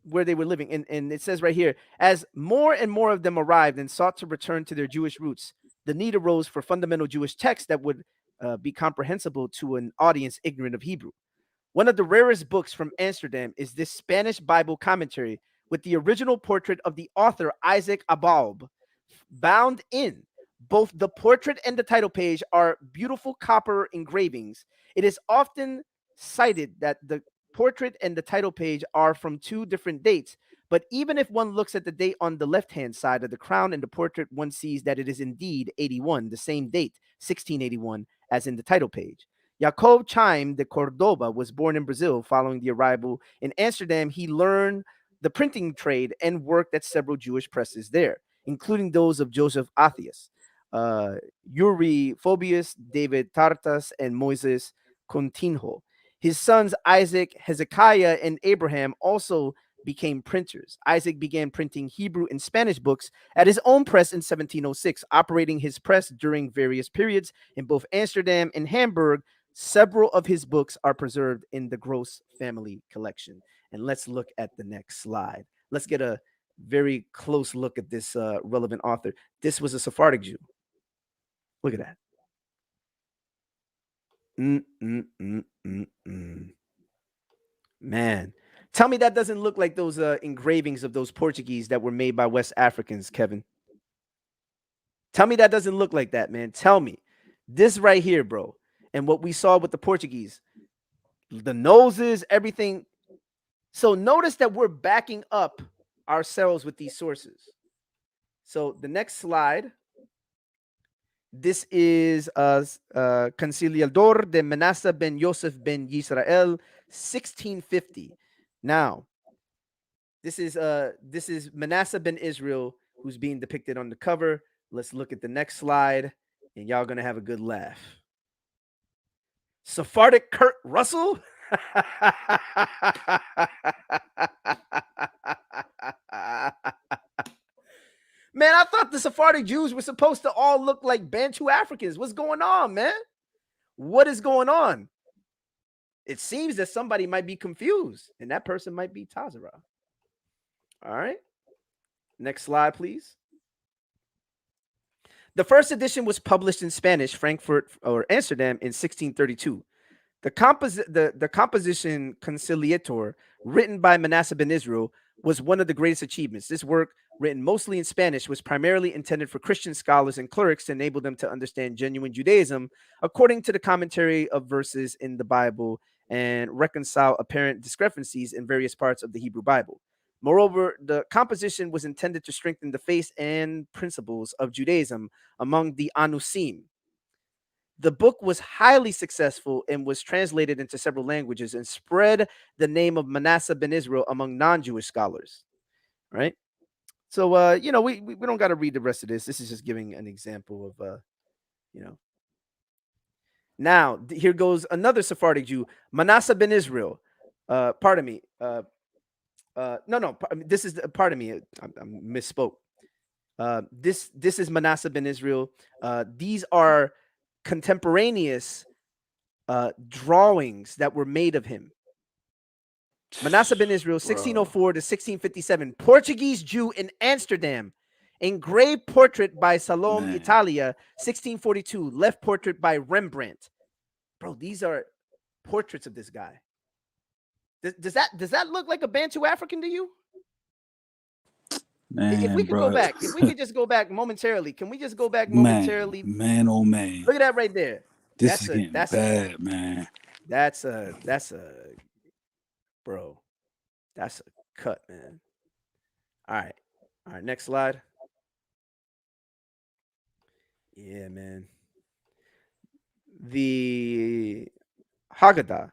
A: where they were living. And it says right here, as more and more of them arrived and sought to return to their Jewish roots, the need arose for fundamental Jewish texts that would be comprehensible to an audience ignorant of Hebrew. One of the rarest books from Amsterdam is this Spanish Bible commentary with the original portrait of the author Isaac Abalb bound in. Both the portrait and the title page are beautiful copper engravings. It is often cited that the portrait and the title page are from two different dates, but even if one looks at the date on the left-hand side of the crown and the portrait, one sees that it is indeed 81, the same date, 1681, as in the title page. Jacob Chaim de Cordoba was born in Brazil. Following the arrival in Amsterdam, he learned the printing trade and worked at several Jewish presses there, including those of Joseph Athias, Yuri Phobius, David Tartas, and Moises Coutinho. His sons Isaac, Hezekiah, and Abraham also became printers. Isaac began printing Hebrew and Spanish books at his own press in 1706, operating his press during various periods in both Amsterdam and Hamburg. Several of his books are preserved in the Gross family collection. And let's look at the next slide. Let's get a very close look at this relevant author. This was a Sephardic Jew. Look at that. Man, tell me that doesn't look like those engravings of those Portuguese that were made by West Africans, Kevin. Tell me that doesn't look like that, man. Tell me. This right here, bro. And what we saw with the Portuguese, the noses, everything. So notice that we're backing up ourselves with these sources. So the next slide. This is Conciliador de Manasseh ben Yosef ben Yisrael, 1650. Now, this is Manasseh ben Israel who's being depicted on the cover. Let's look at the next slide, and y'all gonna have a good laugh. Sephardic Kurt Russell. Man, I thought the Sephardic Jews were supposed to all look like Bantu Africans. What's going on, man? What is going on? It seems that somebody might be confused, and that person might be Tazarah. All right. Next slide, please. The first edition was published in Spanish, Frankfurt or Amsterdam in 1632. The composition Conciliator, written by Manasseh ben Israel, was one of the greatest achievements. This work, written mostly in Spanish, was primarily intended for Christian scholars and clerics to enable them to understand genuine Judaism according to the commentary of verses in the Bible and reconcile apparent discrepancies in various parts of the Hebrew Bible. Moreover, the composition was intended to strengthen the faith and principles of Judaism among the Anusim. The book was highly successful and was translated into several languages and spread the name of Manasseh ben Israel among non-Jewish scholars, right? So, we don't got to read the rest of this. This is just giving an example of, Now, here goes another Sephardic Jew, Manasseh ben Israel. Pardon me. This is, pardon me. I misspoke. This is Manasseh ben Israel. These are contemporaneous drawings that were made of him. Manasseh ben Israel, 1604 to 1657, Portuguese Jew in Amsterdam, engraved portrait by Salome Italia, 1642, left portrait by Rembrandt. Bro, these are portraits of this guy. Does that look like a Bantu African to you?
I: Man,
A: if we could go back, if we could just go back momentarily, can we just go back momentarily?
I: Man, oh man.
A: Look at that right there.
I: This is getting bad, man.
A: That's a bro. That's a cut, man. All right. Next slide. Yeah, man. The Haggadah.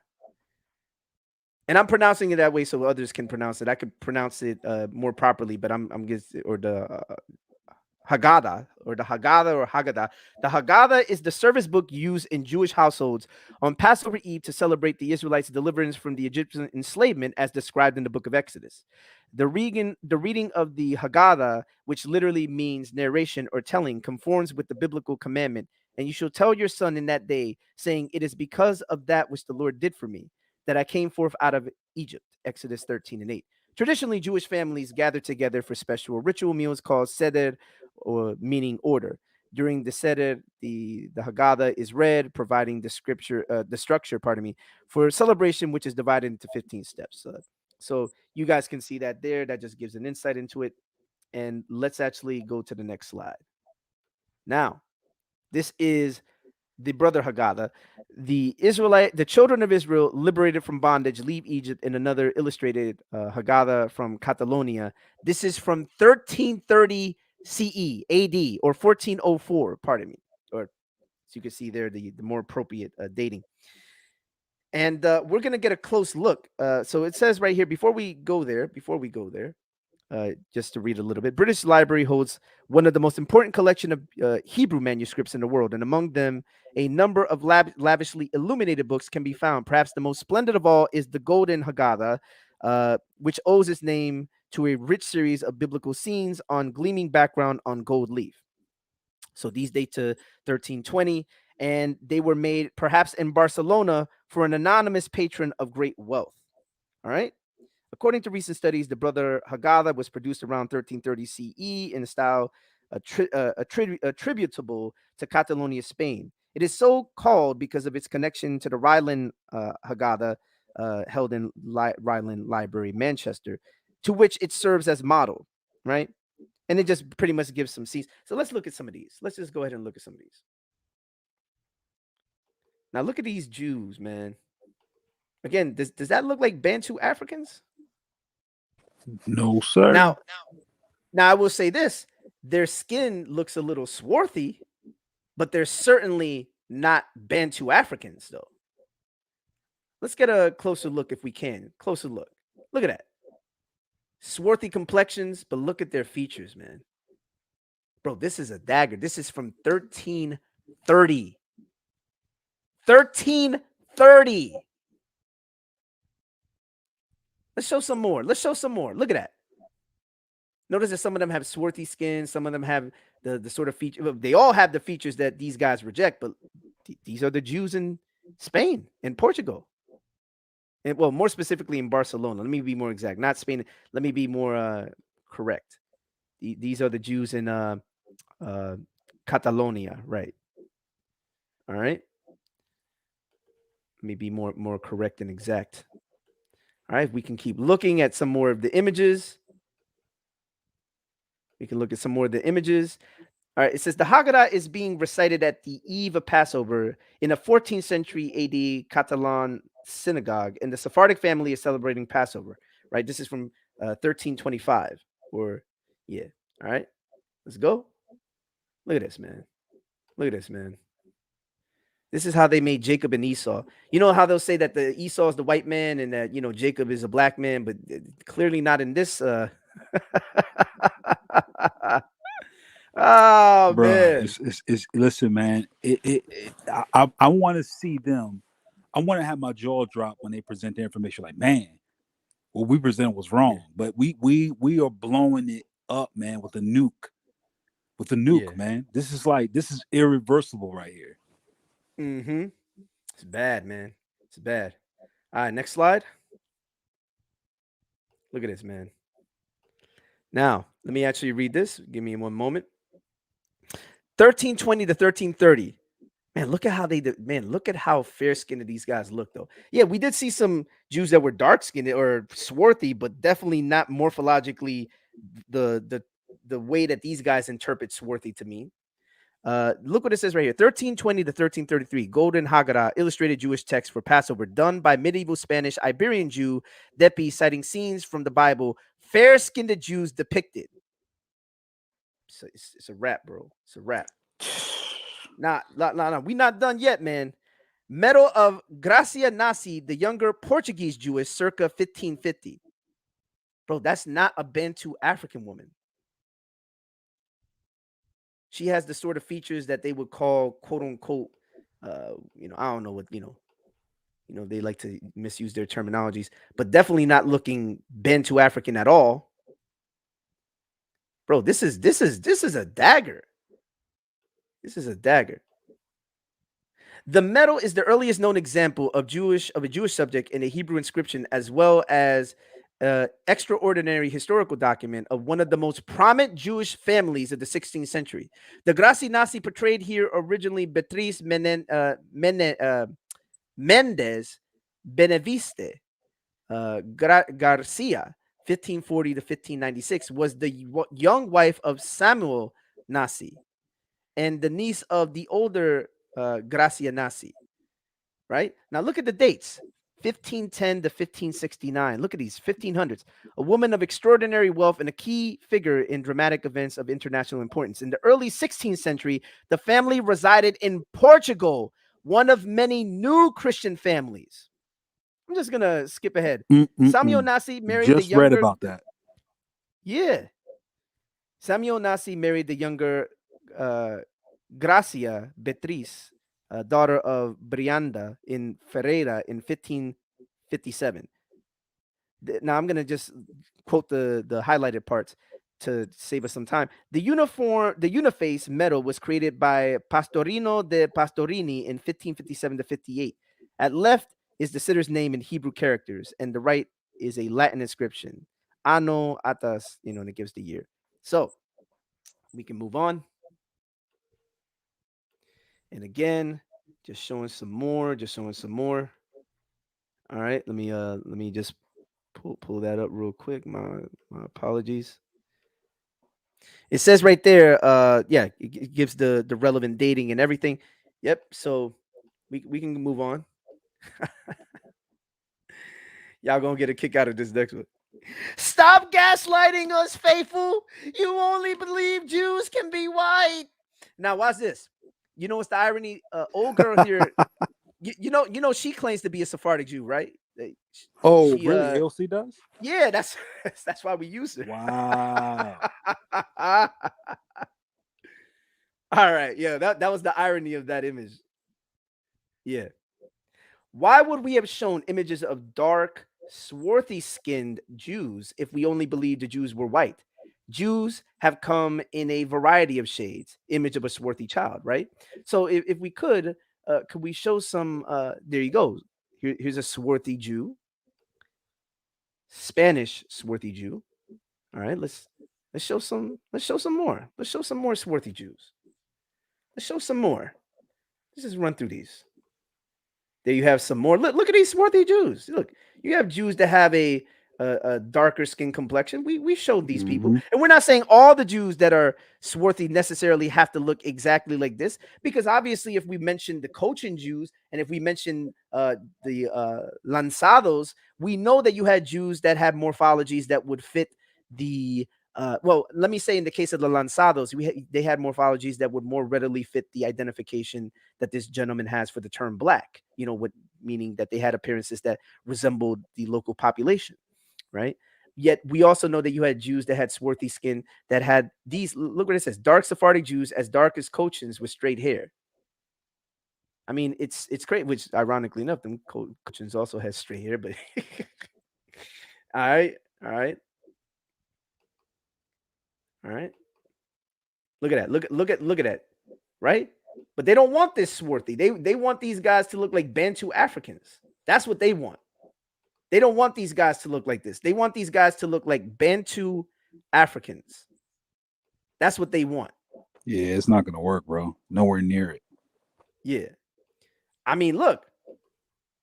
A: And I'm pronouncing it that way so others can pronounce it. I could pronounce it more properly, but I'm just, or the Haggadah, or the Haggadah, or Haggadah. The Haggadah is the service book used in Jewish households on Passover Eve to celebrate the Israelites' deliverance from the Egyptian enslavement, as described in the book of Exodus. The reading of the Haggadah, which literally means narration or telling, conforms with the biblical commandment. And you shall tell your son in that day, saying, it is because of that which the Lord did for me, that I came forth out of Egypt. Exodus 13:8. Traditionally, Jewish families gather together for special ritual meals called seder, or meaning order. During the seder, the Haggadah is read, providing the structure, for celebration, which is divided into 15 steps. So you guys can see that there. That just gives an insight into it. And let's actually go to the next slide. Now, this is the brother Haggadah. The children of Israel liberated from bondage leave Egypt, in another illustrated Haggadah from Catalonia. This is from 1330 CE, AD, or 1404, pardon me. Or, as you can see there, the more appropriate dating. And we're going to get a close look. So it says right here, before we go there, just to read a little bit, British Library holds one of the most important collection of Hebrew manuscripts in the world, and among them, a number of lavishly illuminated books can be found. Perhaps the most splendid of all is the Golden Haggadah, which owes its name to a rich series of biblical scenes on gleaming background on gold leaf. So these date to 1320, and they were made perhaps in Barcelona for an anonymous patron of great wealth. All right. According to recent studies, the brother Haggadah was produced around 1330 CE in a style attributable to Catalonia, Spain. It is so called because of its connection to the Ryland Haggadah held in Ryland Library, Manchester, to which it serves as model, right? And it just pretty much gives some scenes. So let's look at some of these. Let's just go ahead and look at some of these. Now look at these Jews, man. Again, does that look like Bantu Africans?
I: No, sir.
A: Now I will say this: their skin looks a little swarthy, but they're certainly not Bantu Africans, though. Let's get a closer look if we can. Closer look. Look at that. Swarthy complexions, but look at their features, man. Bro, this is a dagger. This is from 1330. 1330. Let's show some more. Let's show some more. Look at that. Notice that some of them have swarthy skin. Some of them have the sort of feature. They all have the features that these guys reject, but these are the Jews in Spain and Portugal. And, well, more specifically in Barcelona. Let me be more exact. Not Spain. Let me be more correct. These are the Jews in Catalonia, right? All right. Let me be more correct and exact. All right. We can keep looking at some more of the images. We can look at some more of the images. All right. It says the Haggadah is being recited at the eve of Passover in a 14th century AD Catalan synagogue, and the Sephardic family is celebrating Passover. Right. This is from 1325. Or yeah. All right. Let's go. Look at this, man. Look at this, man. This is how they made Jacob and Esau. You know how they'll say that the Esau is the white man and that, you know, Jacob is a black man, but clearly not in this. Oh,
I: Bruh,
A: man.
I: it's listen, man. I want to see them. I want to have my jaw drop when they present their information. Like, man, what we presented was wrong, but we are blowing it up, man, with a nuke. With a nuke, man. This is irreversible right here.
A: Mm-hmm. It's bad, man. It's bad. All right, next slide. Look at this, man. Now, let me actually read this. Give me one moment. 1320 to 1330. Man, look at how look at how fair-skinned these guys look, though. Yeah, we did see some Jews that were dark-skinned or swarthy, but definitely not morphologically the way that these guys interpret swarthy to mean. Look what it says right here. 1320 to 1333. Golden Haggadah, illustrated Jewish text for Passover, done by medieval Spanish Iberian Jew Depi, citing scenes from the Bible. Fair-skinned Jews depicted. So it's a wrap, bro. It's a wrap. Nah. We not done yet, man. Medal of Gracia Nasi, the younger Portuguese Jewess, circa 1550. Bro, that's not a Bantu African woman. She has the sort of features that they would call quote unquote, I don't know what, they like to misuse their terminologies, but definitely not looking Bantu African at all. Bro, this is a dagger. This is a dagger. The medal is the earliest known example of a Jewish subject in a Hebrew inscription, as well as extraordinary historical document of one of the most prominent Jewish families of the 16th century. The Graci Nasi portrayed here originally Beatriz Mendez Beneviste Garcia, 1540 to 1596, was the young wife of Samuel Nasi and the niece of the older Gracia Nasi. Right? Now look at the dates. 1510 to 1569. Look at these 1500s. A woman of extraordinary wealth and a key figure in dramatic events of international importance. In the early 16th century, the family resided in Portugal, one of many new Christian families. I'm just gonna skip ahead. Samuel Nasi married the younger.
I: Just read about that.
A: Yeah. Samuel Nasi married the younger Gracia Beatriz, daughter of Brianda in Ferreira in 1557. Now I'm gonna just quote the highlighted parts to save us some time. The uniface medal was created by Pastorino de Pastorini in 1557 to 58. At left is the sitter's name in Hebrew characters, and the right is a Latin inscription. Anno atas, and it gives the year. So we can move on. And again, just showing some more, All right, let me just pull that up real quick. My apologies. It says right there, yeah, it gives the relevant dating and everything. Yep. So we can move on. Y'all gonna get a kick out of this next one. Stop gaslighting us, faithful. You only believe Jews can be white. Now, watch this. You know what's the irony? Old girl here. You know, she claims to be a Sephardic Jew, right?
I: Oh,
A: She,
I: really? AOC does?
A: Yeah, that's why we use her.
I: Wow.
A: All right, yeah, that was the irony of that image. Yeah. Why would we have shown images of dark, swarthy-skinned Jews if we only believed the Jews were white? Jews have come in a variety of shades. Image of a swarthy child, right? So if we could we show some? There you go. Here's a swarthy Jew. Spanish swarthy Jew. All right, let's show some. Let's show some more. Let's show some more swarthy Jews. Let's show some more. Let's just run through these. There you have some more. Look at these swarthy Jews. Look, you have Jews that have a darker skin complexion. We showed these people, and we're not saying all the Jews that are swarthy necessarily have to look exactly like this, because obviously, if we mention the Cochin Jews and if we mention the Lanzados, we know that you had Jews that had morphologies that would fit the. Well, let me say in the case of the Lanzados, they had morphologies that would more readily fit the identification that this gentleman has for the term black, meaning that they had appearances that resembled the local population, right? Yet we also know that you had Jews that had swarthy skin that had these, look what it says, dark Sephardic Jews as dark as Cochins with straight hair. I mean, it's great, which ironically enough, them Cochins also has straight hair, but all right. Look at that. Look at that. Right? But they don't want this swarthy. They want these guys to look like Bantu Africans. That's what they want. They don't want these guys to look like this. They want these guys to look like Bantu Africans. That's what they want.
I: Yeah, it's not going to work, bro. Nowhere near it.
A: Yeah. I mean, look.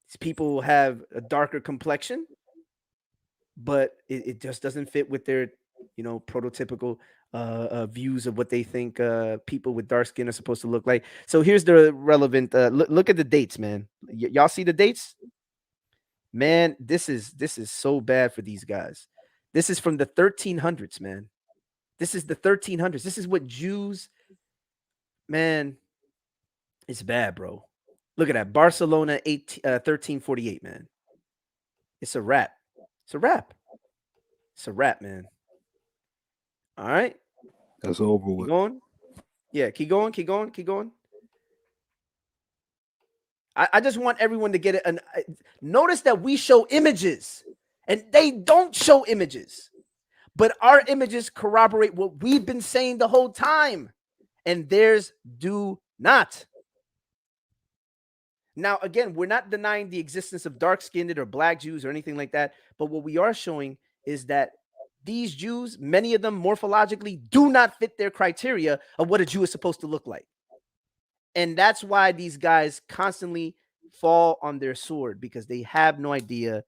A: These people have a darker complexion, but it just doesn't fit with their, prototypical views of what they think people with dark skin are supposed to look like. So here's the relevant. Look at the dates, man. Y'all see the dates? Man, this is so bad for these guys. This is from the 1300s, man. This is the 1300s. This is what Jews, man, it's bad, bro. Look at that. Barcelona 1348, man. It's a wrap. It's a wrap. It's a wrap, man. All right.
I: That's over with.
A: Keep going. Yeah, keep going. I just want everyone to get it. Notice that we show images and they don't show images, but our images corroborate what we've been saying the whole time, and theirs do not. Now, again, we're not denying the existence of dark-skinned or black Jews or anything like that, but what we are showing is that these Jews, many of them morphologically, do not fit their criteria of what a Jew is supposed to look like. And that's why these guys constantly fall on their sword, because they have no idea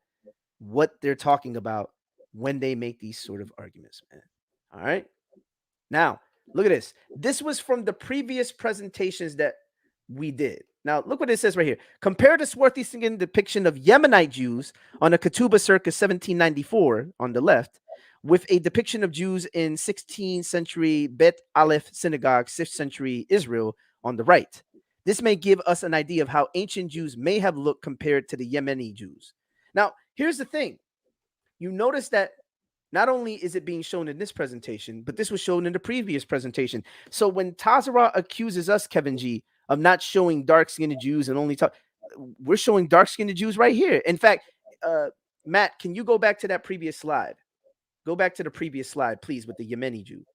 A: what they're talking about when they make these sort of arguments, man. All right. Now, look at this. This was from the previous presentations that we did. Now, look what it says right here. Compare the swarthy skin depiction of Yemenite Jews on a Ketubah circa 1794 on the left with a depiction of Jews in 16th century Bet Aleph synagogue, 6th century Israel on the right. This may give us an idea of how ancient Jews may have looked compared to the Yemeni Jews. Now, here's the thing. You notice that not only is it being shown in this presentation, but this was shown in the previous presentation. So when Tazarah accuses us, Kevin G, of not showing dark-skinned Jews and only talk, we're showing dark-skinned Jews right here. In fact, Matt, can you go back to that previous slide? Go back to the previous slide, please, with the Yemeni Jew.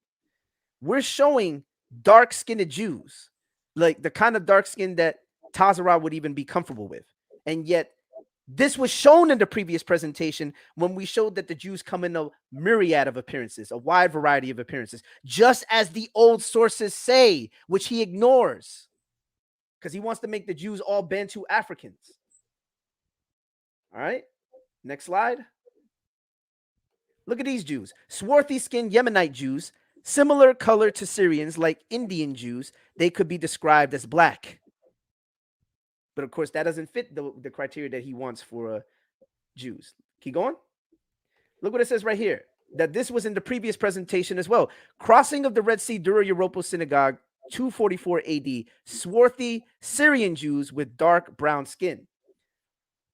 A: We're showing dark-skinned Jews, like the kind of dark skin that Tazarah would even be comfortable with. And yet This was shown in the previous presentation when we showed that the Jews come in a myriad of appearances, a wide variety of appearances, just as the old sources say, which he ignores because he wants to make the Jews all Bantu Africans. All right, next slide. Look at these Jews, swarthy-skinned Yemenite Jews, similar color to Syrians like Indian Jews. They could be described as black. But of course, that doesn't fit the criteria that he wants for Jews. Keep going. Look what it says right here, that this was in the previous presentation as well. Crossing of the Red Sea, Dura Europa Synagogue, 244 AD, swarthy Syrian Jews with dark brown skin.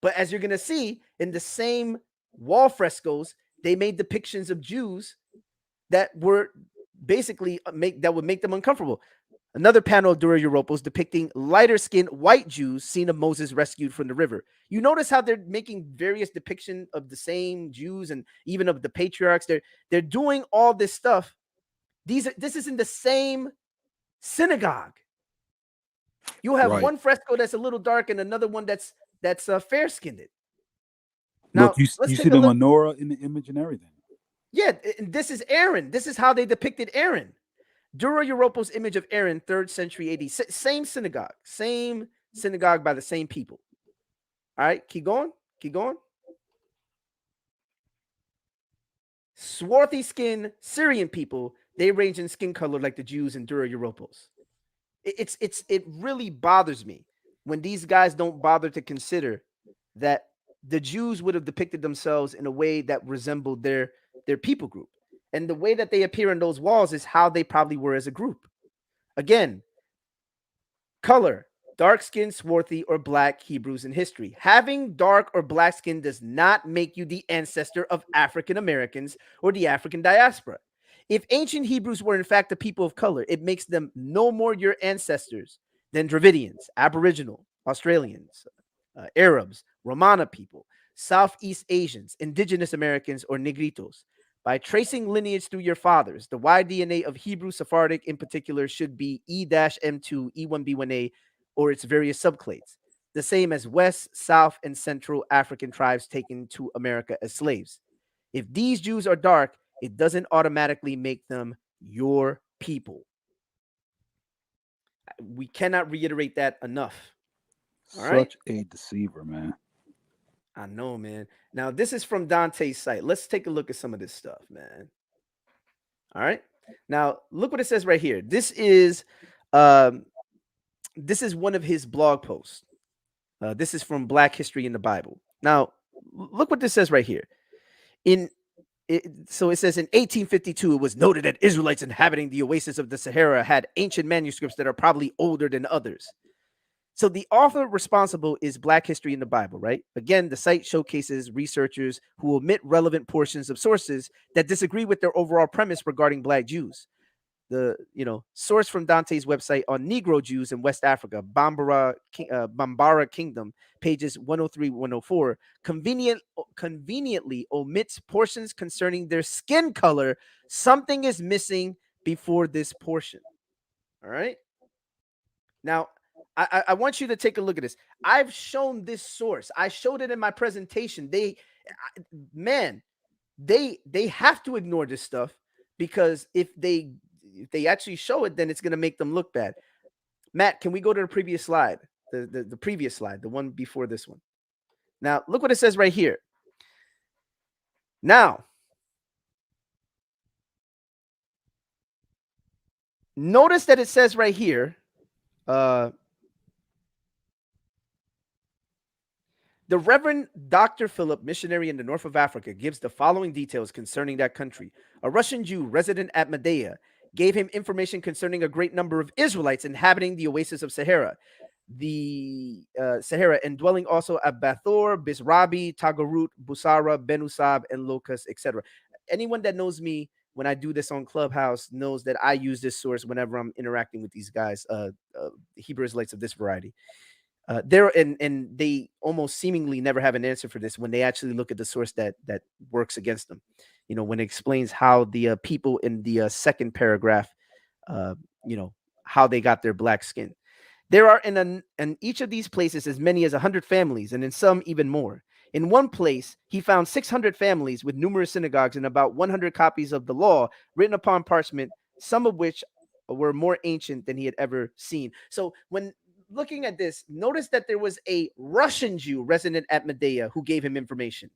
A: But as you're going to see, in the same wall frescoes, they made depictions of Jews that were basically that would make them uncomfortable. Another panel of Dura Europos depicting lighter-skinned white Jews seen of Moses rescued from the river. You notice how they're making various depictions of the same Jews and even of the patriarchs. They're doing all this stuff. This is in the same synagogue. You have one fresco that's a little dark and another one that's fair-skinned. Now,
I: look, you see the menorah in the image and everything.
A: Yeah, and this is Aaron. This is how they depicted Aaron. Dura Europo's image of Aaron, 3rd century AD. Same synagogue by the same people. All right, keep going. Swarthy skin Syrian people, they range in skin color like the Jews in Dura Europos. It really bothers me when these guys don't bother to consider that the Jews would have depicted themselves in a way that resembled their people group. And the way that they appear in those walls is how they probably were as a group. Again, color, dark skin, swarthy, or black Hebrews in history. Having dark or black skin does not make you the ancestor of African Americans or the African diaspora. If ancient Hebrews were in fact a people of color, it makes them no more your ancestors than Dravidians, Aboriginal, Australians, Arabs, Romana people, Southeast Asians, Indigenous Americans, or Negritos. By tracing lineage through your fathers, the Y DNA of Hebrew Sephardic in particular should be E-M2, E1B1A, or its various subclades, the same as West, South, and Central African tribes taken to America as slaves. If these Jews are dark, it doesn't automatically make them your people. We cannot reiterate that enough. All right?
I: Such a deceiver, man.
A: I know, man. Now, this is from Dante's site. Let's take a look at some of this stuff, man. All right. Now, look what it says right here. This is one of his blog posts. This is from Black History in the Bible. Now, look what this says right here. So it says in 1852, it was noted that Israelites inhabiting the oasis of the Sahara had ancient manuscripts that are probably older than others. So the author responsible is Black History in the Bible, right? Again, the site showcases researchers who omit relevant portions of sources that disagree with their overall premise regarding Black Jews. The source from Dante's website on Negro Jews in West Africa, Bambara Kingdom, pages 103-104, conveniently omits portions concerning their skin color. Something is missing before this portion. All right. Now, I want you to take a look at this. I've shown this source. I showed it in my presentation. They have to ignore this stuff because if they actually show it, then it's going to make them look bad. Matt, can we go to the previous slide? The previous slide, the one before this one. Now, look what it says right here. Now, notice that it says right here, the Reverend Dr. Philip, missionary in the north of Africa, gives the following details concerning that country. A Russian Jew resident at Medea gave him information concerning a great number of Israelites inhabiting the oasis of Sahara, and dwelling also at Bathor, Bisrabi, Tagarut, Busara, Benusab, and Locust, etc. Anyone that knows me when I do this on Clubhouse knows that I use this source whenever I'm interacting with these guys, Hebrew Israelites of this variety. And they almost seemingly never have an answer for this when they actually look at the source that works against them. When it explains how the people in the second paragraph, how they got their black skin. There are in each of these places as many as 100 families, and in some even more. In one place, he found 600 families with numerous synagogues and about 100 copies of the law written upon parchment, some of which were more ancient than he had ever seen. So when looking at this, notice that there was a Russian Jew resident at Medea who gave him information.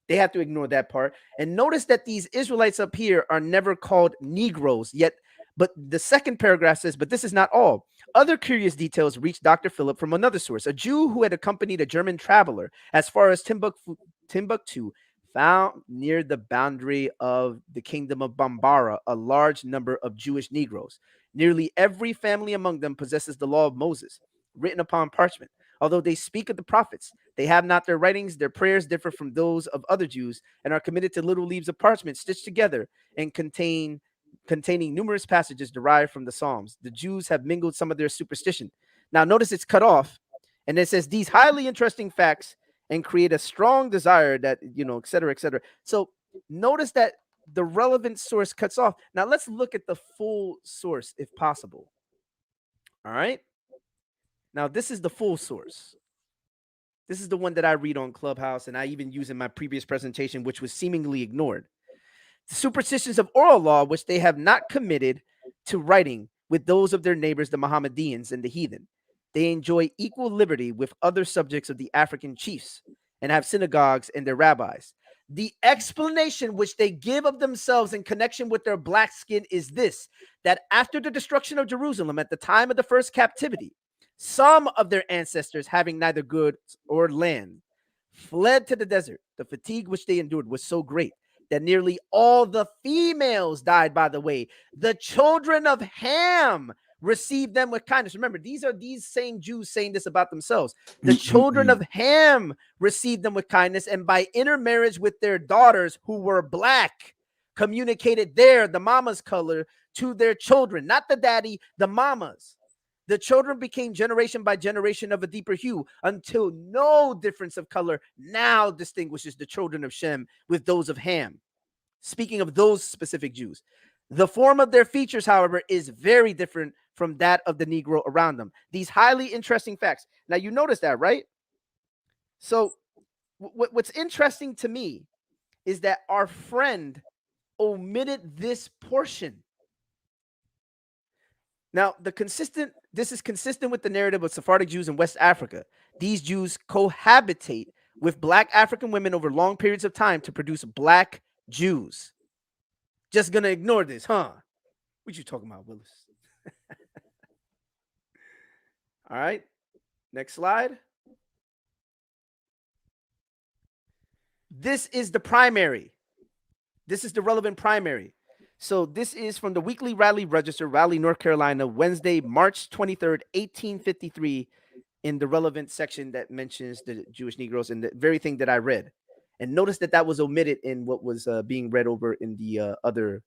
A: They have to ignore that part. And notice that these Israelites up here are never called Negroes yet. But the second paragraph says, but this is not all. Other curious details reached Dr. Philip from another source. A Jew who had accompanied a German traveler as far as Timbuktu found near the boundary of the kingdom of Bambara a large number of Jewish Negroes. Nearly every family among them possesses the law of Moses, written upon parchment. Although they speak of the prophets, they have not their writings. Their prayers differ from those of other Jews and are committed to little leaves of parchment stitched together and containing numerous passages derived from the Psalms. The Jews have mingled some of their superstition. Now, notice it's cut off, and it says these highly interesting facts and create a strong desire that, et cetera, et cetera. So notice that the relevant source cuts off. Now, let's look at the full source if possible. All right. Now, this is the full source. This is the one that I read on Clubhouse, and I even use in my previous presentation, which was seemingly ignored. The superstitions of oral law, which they have not committed to writing with those of their neighbors, the Mohammedans and the heathen. They enjoy equal liberty with other subjects of the African chiefs and have synagogues and their rabbis. The explanation which they give of themselves in connection with their black skin is this, that after the destruction of Jerusalem at the time of the first captivity, some of their ancestors, having neither goods or land, fled to the desert. The fatigue which they endured was so great that nearly all the females died by the way. The children of Ham received them with kindness. Remember, these are these same Jews saying this about themselves. The children of Ham received them with kindness, and by intermarriage with their daughters who were black, communicated the mama's color to their children, not the daddy, the mamas. The children became generation by generation of a deeper hue until no difference of color now distinguishes the children of Shem with those of Ham. Speaking of those specific Jews, the form of their features, however, is very different from that of the Negro around them. These highly interesting facts. Now, you notice that, right? So what's interesting to me is that our friend omitted this portion. Now, this is consistent with the narrative of Sephardic Jews in West Africa. These Jews cohabitate with black African women over long periods of time to produce black Jews. Just gonna ignore this, huh? What you talking about, Willis? All right, next slide. This is the primary. This is the relevant primary. So this is from the Weekly Raleigh Register, Raleigh, North Carolina, Wednesday, March 23rd, 1853, in the relevant section that mentions the Jewish Negroes and the very thing that I read. And notice that that was omitted in what was being read over in the other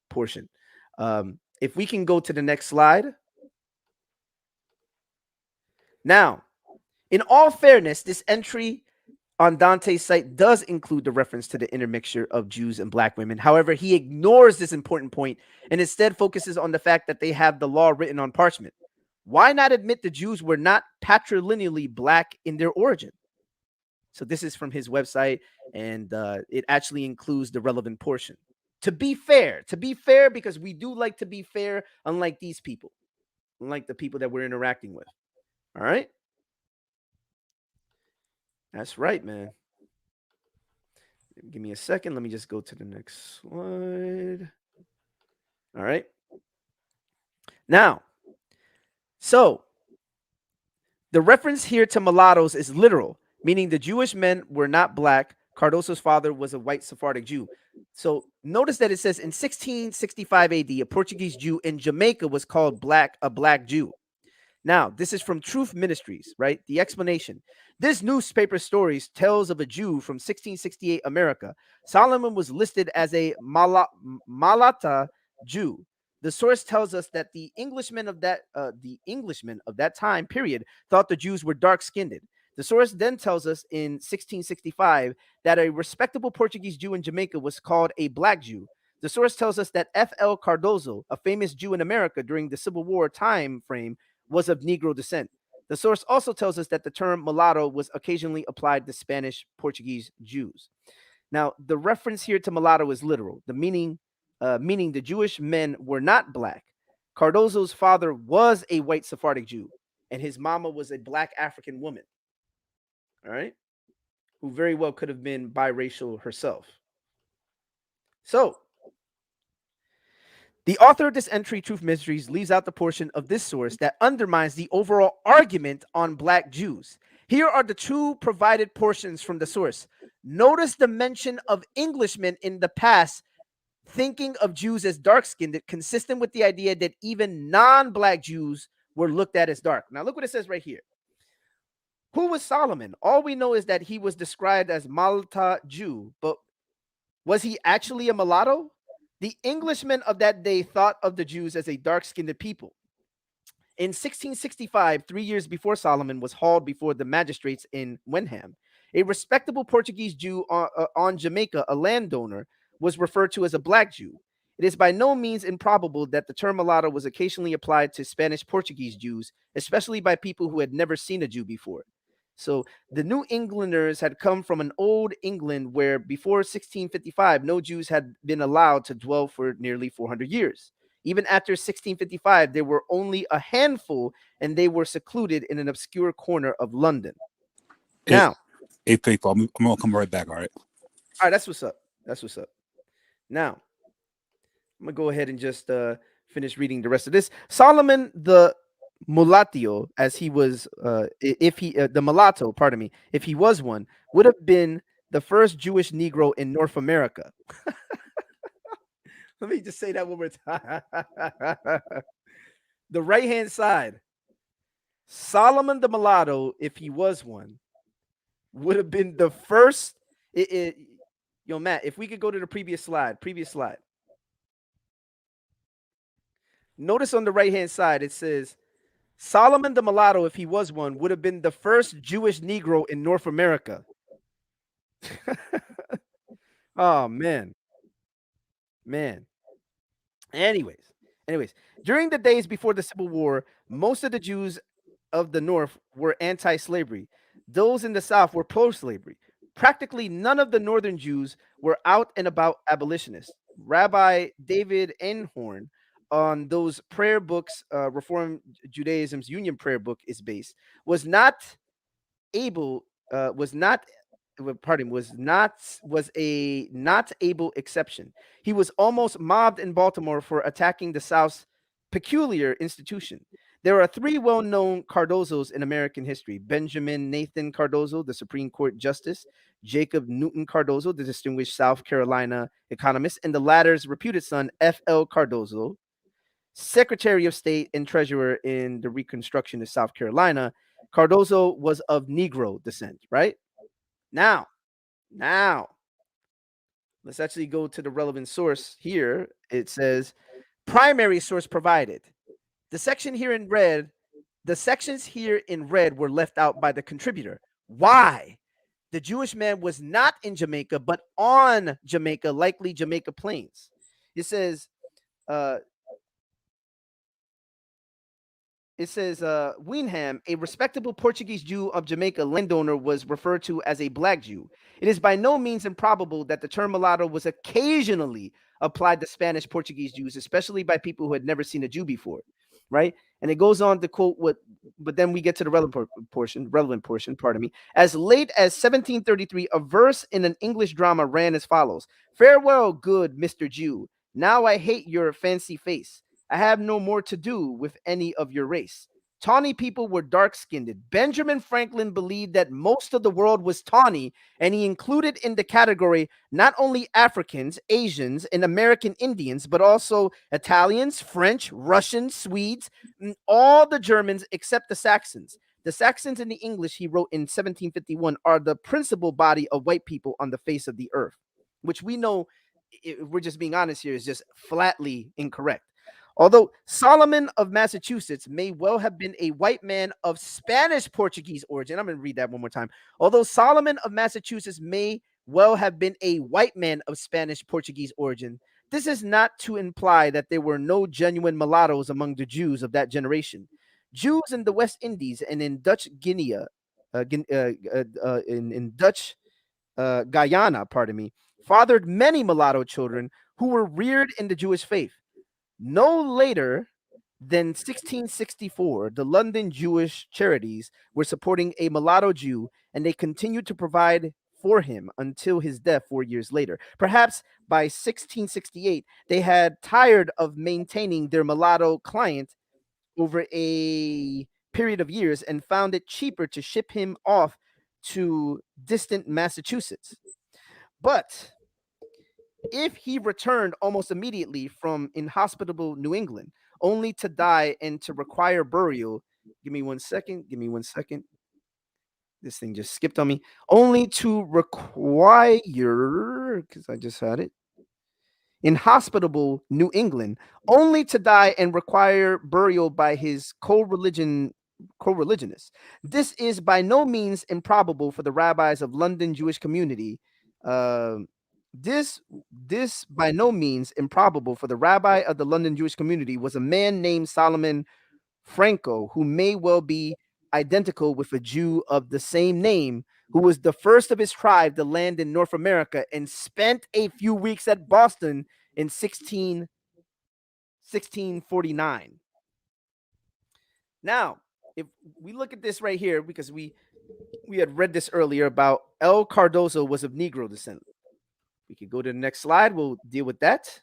A: portion. If we can go to the next slide. Now, in all fairness, this entry on Dante's site does include the reference to the intermixture of Jews and black women. However, he ignores this important point and instead focuses on the fact that they have the law written on parchment. Why not admit the Jews were not patrilineally black in their origin? So this is from his website, and it actually includes the relevant portion. To be fair, because we do like to be fair, unlike these people, unlike the people that we're interacting with. All right. That's right, man. Give me a second. Let me just go to the next slide. All right. Now, so the reference here to mulattoes is literal, meaning the Jewish men were not black. Cardoso's father was a white Sephardic Jew. So notice that it says in 1665 AD, a Portuguese Jew in Jamaica was called a black Jew. Now, this is from Truth Ministries, right? The explanation. This newspaper stories tells of a Jew from 1668 America. Solomon was listed as a Malata Jew. The source tells us that the Englishmen of that time period thought the Jews were dark-skinned. The source then tells us in 1665 that a respectable Portuguese Jew in Jamaica was called a black Jew. The source tells us that F.L. Cardozo, a famous Jew in America during the Civil War time frame, was of Negro descent. The source also tells us that the term mulatto was occasionally applied to Spanish Portuguese Jews. Now, the reference here to mulatto is literal. The meaning the Jewish men were not black. Cardozo's father was a white Sephardic Jew, and his mama was a black African woman. All right, who very well could have been biracial herself. So, the author of this entry, Truth Mysteries, leaves out the portion of this source that undermines the overall argument on black Jews. Here are the two provided portions from the source. Notice the mention of Englishmen in the past, thinking of Jews as dark-skinned, consistent with the idea that even non-black Jews were looked at as dark. Now, look what it says right here. Who was Solomon? All we know is that he was described as Malta Jew, but was he actually a mulatto? The Englishmen of that day thought of the Jews as a dark-skinned people. In 1665, 3 years before Solomon was hauled before the magistrates in Wenham, a respectable Portuguese Jew on Jamaica, a landowner, was referred to as a black Jew. It is by no means improbable that the term mulatto was occasionally applied to Spanish Portuguese Jews, especially by people who had never seen a Jew before. So the New Englanders had come from an old England where before 1655, no Jews had been allowed to dwell for nearly 400 years. Even after 1655, there were only a handful, and they were secluded in an obscure corner of London. Now,
I: hey, Faithful, I'm going to come right back, all right?
A: All right, that's what's up. That's what's up. Now, I'm going to go ahead and just finish reading the rest of this. Solomon the mulatto, as he was, the mulatto, pardon me, if he was one, would have been the first Jewish Negro in North America. Let me just say that one more time. The right-hand side, Solomon the mulatto, if he was one, would have been the first. Yo, Matt, if we could go to the previous slide. Notice on the right-hand side, it says, Solomon the mulatto, if he was one, would have been the first Jewish Negro in North America. Oh, man. Anyways, during the days before the Civil War, most of the Jews of the North were anti-slavery. Those in the South were pro-slavery. Practically none of the Northern Jews were out and about abolitionists. Rabbi David Einhorn, on those prayer books, Reform Judaism's Union Prayer Book is based, was a not able exception. He was almost mobbed in Baltimore for attacking the South's peculiar institution. There are three well-known Cardozos in American history: Benjamin Nathan Cardozo, the Supreme Court Justice; Jacob Newton Cardozo, the distinguished South Carolina economist; and the latter's reputed son, F.L. Cardozo, Secretary of State and Treasurer in the Reconstruction of South Carolina. Cardozo was of Negro descent, right? Now, let's actually go to the relevant source here. It says, primary source provided. The sections here in red were left out by the contributor. Why? The Jewish man was not in Jamaica, but on Jamaica, likely Jamaica Plains. It says, Wenham, a respectable Portuguese Jew of Jamaica landowner, was referred to as a black Jew. It is by no means improbable that the term mulatto was occasionally applied to Spanish Portuguese Jews, especially by people who had never seen a Jew before, right? And it goes on to quote but then we get to the relevant portion, pardon me. As late as 1733, a verse in an English drama ran as follows: "Farewell, good Mr. Jew. Now I hate your fancy face. I have no more to do with any of your race. Tawny people were dark-skinned. Benjamin Franklin believed that most of the world was tawny, and he included in the category not only Africans, Asians, and American Indians, but also Italians, French, Russians, Swedes, and all the Germans except the Saxons. The Saxons and the English," he wrote in 1751, "are the principal body of white people on the face of the earth," which we know, if we're just being honest here, is just flatly incorrect. Although Solomon of Massachusetts may well have been a white man of Spanish Portuguese origin, I'm going to read that one more time. Although Solomon of Massachusetts may well have been a white man of Spanish Portuguese origin, this is not to imply that there were no genuine mulattoes among the Jews of that generation. Jews in the West Indies and in Dutch Guinea, in Dutch Guyana, pardon me, fathered many mulatto children who were reared in the Jewish faith. No later than 1664, the London Jewish Charities were supporting a mulatto Jew, and they continued to provide for him until his death 4 years later. Perhaps by 1668, they had tired of maintaining their mulatto client over a period of years and found it cheaper to ship him off to distant Massachusetts. But if he returned almost immediately from inhospitable New England, only to die and to require burial, give me 1 second, give me 1 second. This thing just skipped on me. Only to require, because I just had it, inhospitable New England, only to die and require burial by his co-religionists. This is by no means improbable for the rabbis of London Jewish community. This by no means improbable for the rabbi of the London Jewish community was a man named Solomon Franco, who may well be identical with a Jew of the same name, who was the first of his tribe to land in North America and spent a few weeks at Boston in 1649. Now, if we look at this right here, because we had read this earlier about El Cardozo was of Negro descent. We could go to the next slide. We'll deal with that.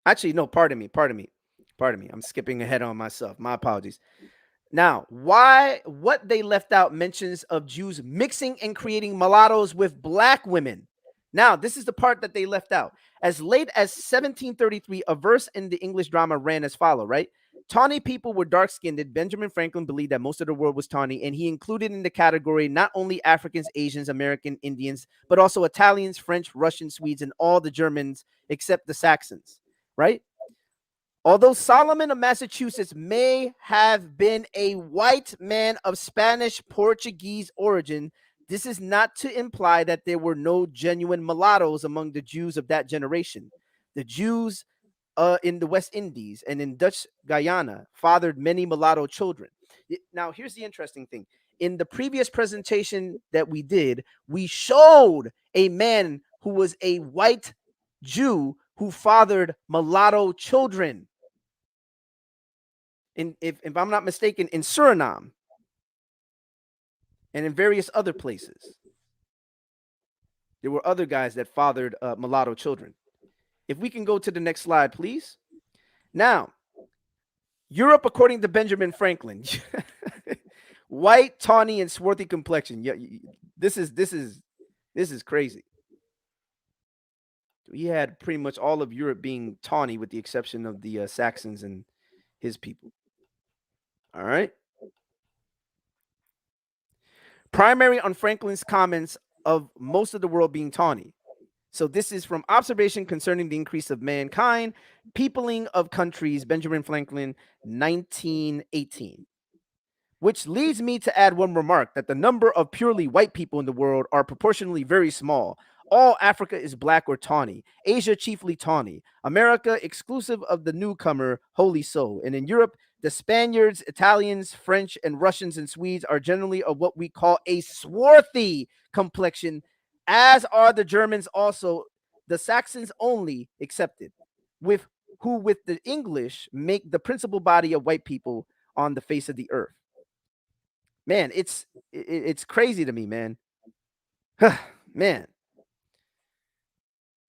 A: Actually, no, pardon me. I'm skipping ahead on myself. My apologies. Now, what they left out mentions of Jews mixing and creating mulattoes with black women. Now, this is the part that they left out. As late as 1733, a verse in the English drama ran as follows, right? Tawny people were dark-skinned. Benjamin Franklin believed that most of the world was tawny, and he included in the category not only Africans, Asians, American, Indians, but also Italians, French, Russian, Swedes, and all the Germans except the Saxons, right? Although Solomon of Massachusetts may have been a white man of Spanish Portuguese origin, this is not to imply that there were no genuine mulattoes among the Jews of that generation. The Jews in the West Indies and in Dutch Guyana fathered many mulatto children. Now, here's the interesting thing. In the previous presentation that we did, we showed a man who was a white Jew who fathered mulatto children. If I'm not mistaken, in Suriname and in various other places. There were other guys that fathered mulatto children. If we can go to the next slide, please. Now, Europe, according to Benjamin Franklin, white, tawny, and swarthy complexion. Yeah, this is crazy. We had pretty much all of Europe being tawny, with the exception of the Saxons and his people. All right. Primary on Franklin's comments of most of the world being tawny. So this is from Observation Concerning the Increase of Mankind, Peopling of Countries, Benjamin Franklin, 1918. Which leads me to add one remark, that the number of purely white people in the world are proportionally very small. All Africa is black or tawny. Asia chiefly tawny. America exclusive of the newcomer, wholly so. And in Europe, the Spaniards, Italians, French, and Russians and Swedes are generally of what we call a swarthy complexion, as are the Germans also, the Saxons only excepted, with the English make the principal body of white people on the face of the earth. Man, it's crazy to me, man. Man.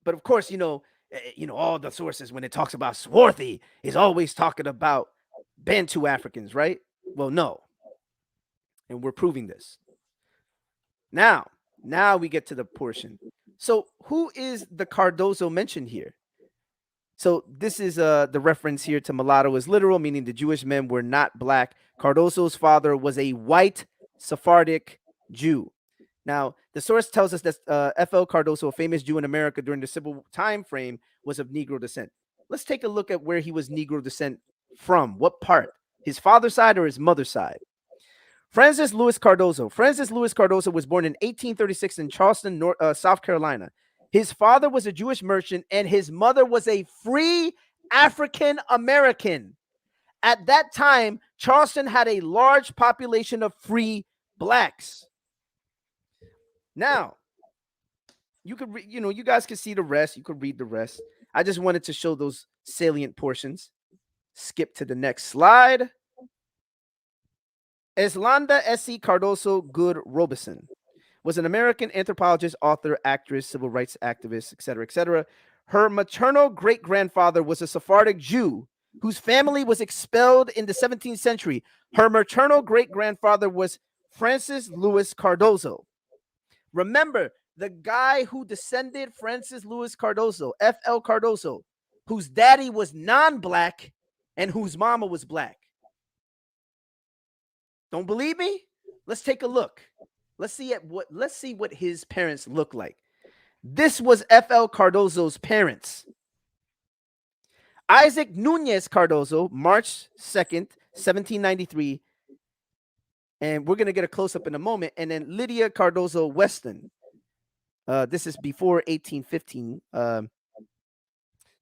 A: But of course, all the sources, when it talks about swarthy, is always talking about Bantu Africans, right? Well, no. And we're proving this. Now we get to the portion. So who is the Cardozo mentioned here? So this is the reference here to mulatto is literal, meaning the Jewish men were not black. Cardozo's father was a white Sephardic Jew. Now, the source tells us that F.L. Cardozo, a famous Jew in America during the Civil time frame, was of Negro descent. Let's take a look at where he was Negro descent from. What part? His father's side or his mother's side? Francis Louis Cardozo. Francis Louis Cardozo was born in 1836 in Charleston, South Carolina. His father was a Jewish merchant, and his mother was a free African American. At that time, Charleston had a large population of free blacks. Now, you could, you guys can see the rest. You could read the rest. I just wanted to show those salient portions. Skip to the next slide. Eslanda S.C. Cardoso Good Robeson was an American anthropologist, author, actress, civil rights activist, etc., etc. Her maternal great-grandfather was a Sephardic Jew whose family was expelled in the 17th century. Her maternal great-grandfather was Francis Louis Cardozo. Remember, the guy who descended Francis Louis Cardozo, F.L. Cardozo, whose daddy was non-black and whose mama was black. Don't believe me? Let's take a look. Let's see what his parents look like. This was F.L. Cardozo's parents. Isaac Nunez Cardozo, March 2nd, 1793. And we're going to get a close-up in a moment. And then Lydia Cardozo Weston. This is before 1815.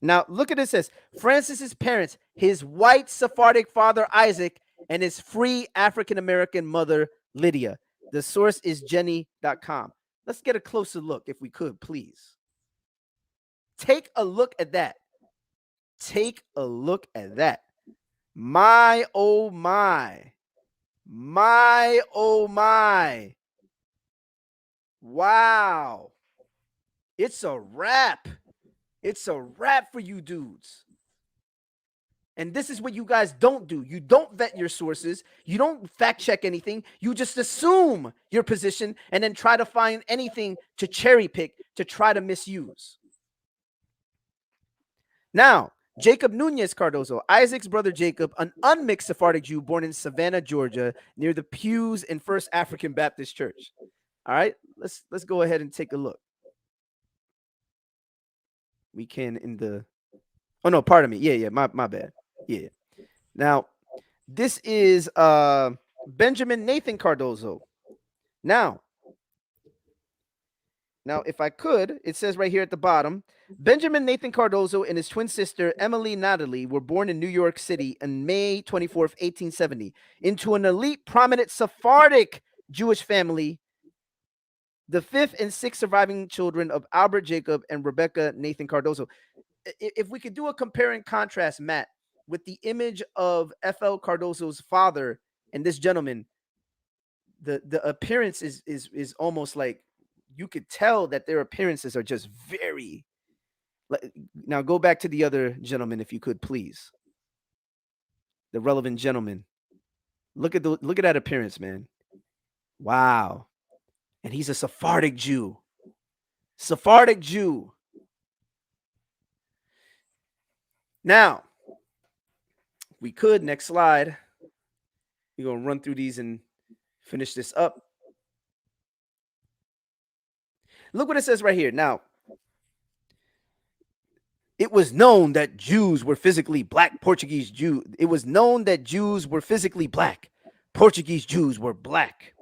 A: Now, look at this. It says, Francis's parents, his white Sephardic father, Isaac, and his free African-American mother, Lydia. The source is Jenny.com. Let's get a closer look, if we could, please. Take a look at that. Take a look at that. My, oh, my. My, oh, my. Wow. It's a wrap. It's a wrap for you dudes. And this is what you guys don't do. You don't vet your sources. You don't fact check anything. You just assume your position and then try to find anything to cherry pick to try to misuse. Now, Jacob Nunez Cardozo, Isaac's brother Jacob, an unmixed Sephardic Jew born in Savannah, Georgia, near the pews in First African Baptist Church. All right, let's go ahead and take a look. We can in the, oh no, pardon me. Yeah, my bad. Yeah. Now, this is Benjamin Nathan Cardozo. Now, if I could, it says right here at the bottom, Benjamin Nathan Cardozo and his twin sister, Emily Natalie, were born in New York City on May 24th, 1870, into an elite, prominent Sephardic Jewish family, the fifth and sixth surviving children of Albert Jacob and Rebecca Nathan Cardozo. If we could do a compare and contrast, Matt, with the image of F.L. Cardozo's father and this gentleman, the appearance is almost like you could tell that their appearances are just very. Now go back to the other gentleman, if you could, please. The relevant gentleman. Look at that appearance, man. Wow. And he's a Sephardic Jew. Sephardic Jew. Now, we could, next slide. We're going to run through these and finish this up. Look what it says right here. Now, it was known that Jews were physically black. Portuguese Jew. It was known that Jews were physically black. Portuguese Jews were black.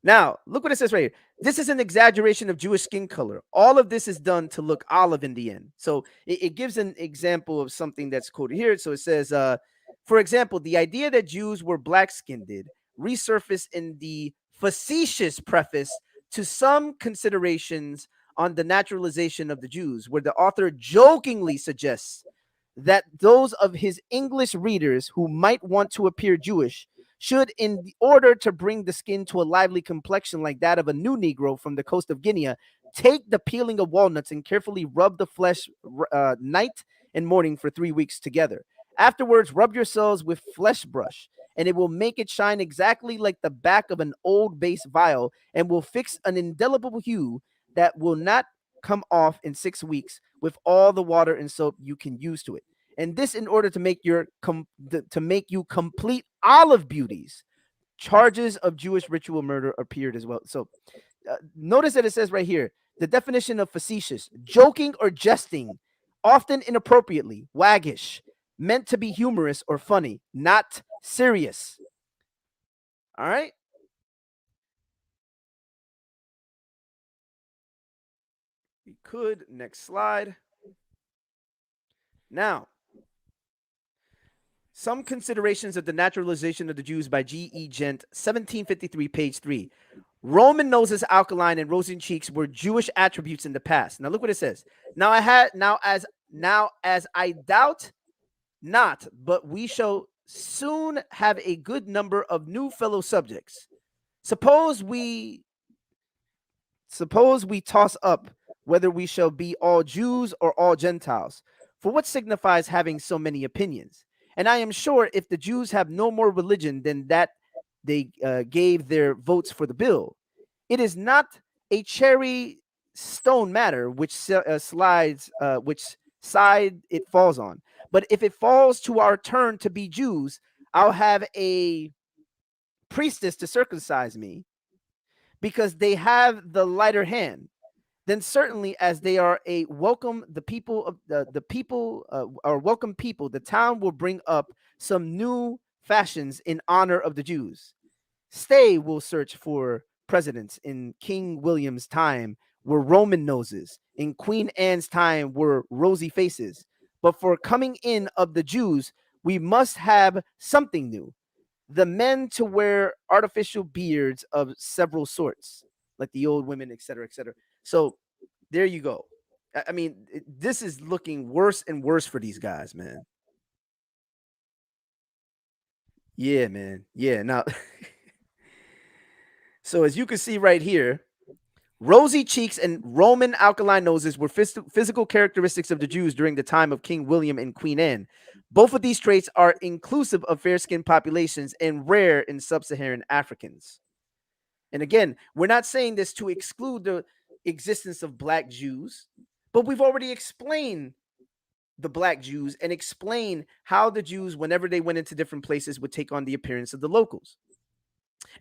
A: Now, look what it says right here. This is an exaggeration of Jewish skin color. All of this is done to look olive in the end. So it gives an example of something that's quoted here. So it says, for example, the idea that Jews were black-skinned resurfaced in the facetious preface to some considerations on the naturalization of the Jews, where the author jokingly suggests that those of his English readers who might want to appear Jewish should, in order to bring the skin to a lively complexion like that of a new Negro from the coast of Guinea, take the peeling of walnuts and carefully rub the flesh night and morning for 3 weeks together. Afterwards, rub yourselves with flesh brush, and it will make it shine exactly like the back of an old base vial and will fix an indelible hue that will not come off in 6 weeks with all the water and soap you can use to it. And this in order to make you complete olive beauties. Charges of Jewish ritual murder appeared as well. So notice that it says right here, the definition of facetious, joking or jesting, often inappropriately, waggish, meant to be humorous or funny, not serious. All right. We could, next slide. Now, Some Considerations of the Naturalization of the Jews by G.E. Gent, 1753, page 3. Roman noses, alkaline, and rosy cheeks were Jewish attributes in the past. Now look what it says. Now as I doubt not, but we shall soon have a good number of new fellow subjects. Suppose we toss up whether we shall be all Jews or all Gentiles. For what signifies having so many opinions? And I am sure if the Jews have no more religion than that they gave their votes for the bill, it is not a cherry stone matter which which side it falls on. But if it falls to our turn to be Jews, I'll have a priestess to circumcise me, because they have the lighter hand. Then certainly, as they are a welcome, the people of the people are welcome people, the town will bring up some new fashions in honor of the Jews. Stay will search for presidents. In King William's time were Roman noses. In Queen Anne's time were rosy faces. But for coming in of the Jews, we must have something new. The men to wear artificial beards of several sorts, like the old women, etc., etc. So there you go. I mean, this is looking worse and worse for these guys, man. Yeah, man. Yeah. Now, so as you can see right here, rosy cheeks and Roman alkaline noses were physical characteristics of the Jews during the time of King William and Queen Anne. Both of these traits are inclusive of fair-skinned populations and rare in sub-Saharan Africans. And again, we're not saying this to exclude the existence of black Jews, but we've already explained the black Jews and explained how the Jews, whenever they went into different places, would take on the appearance of the locals.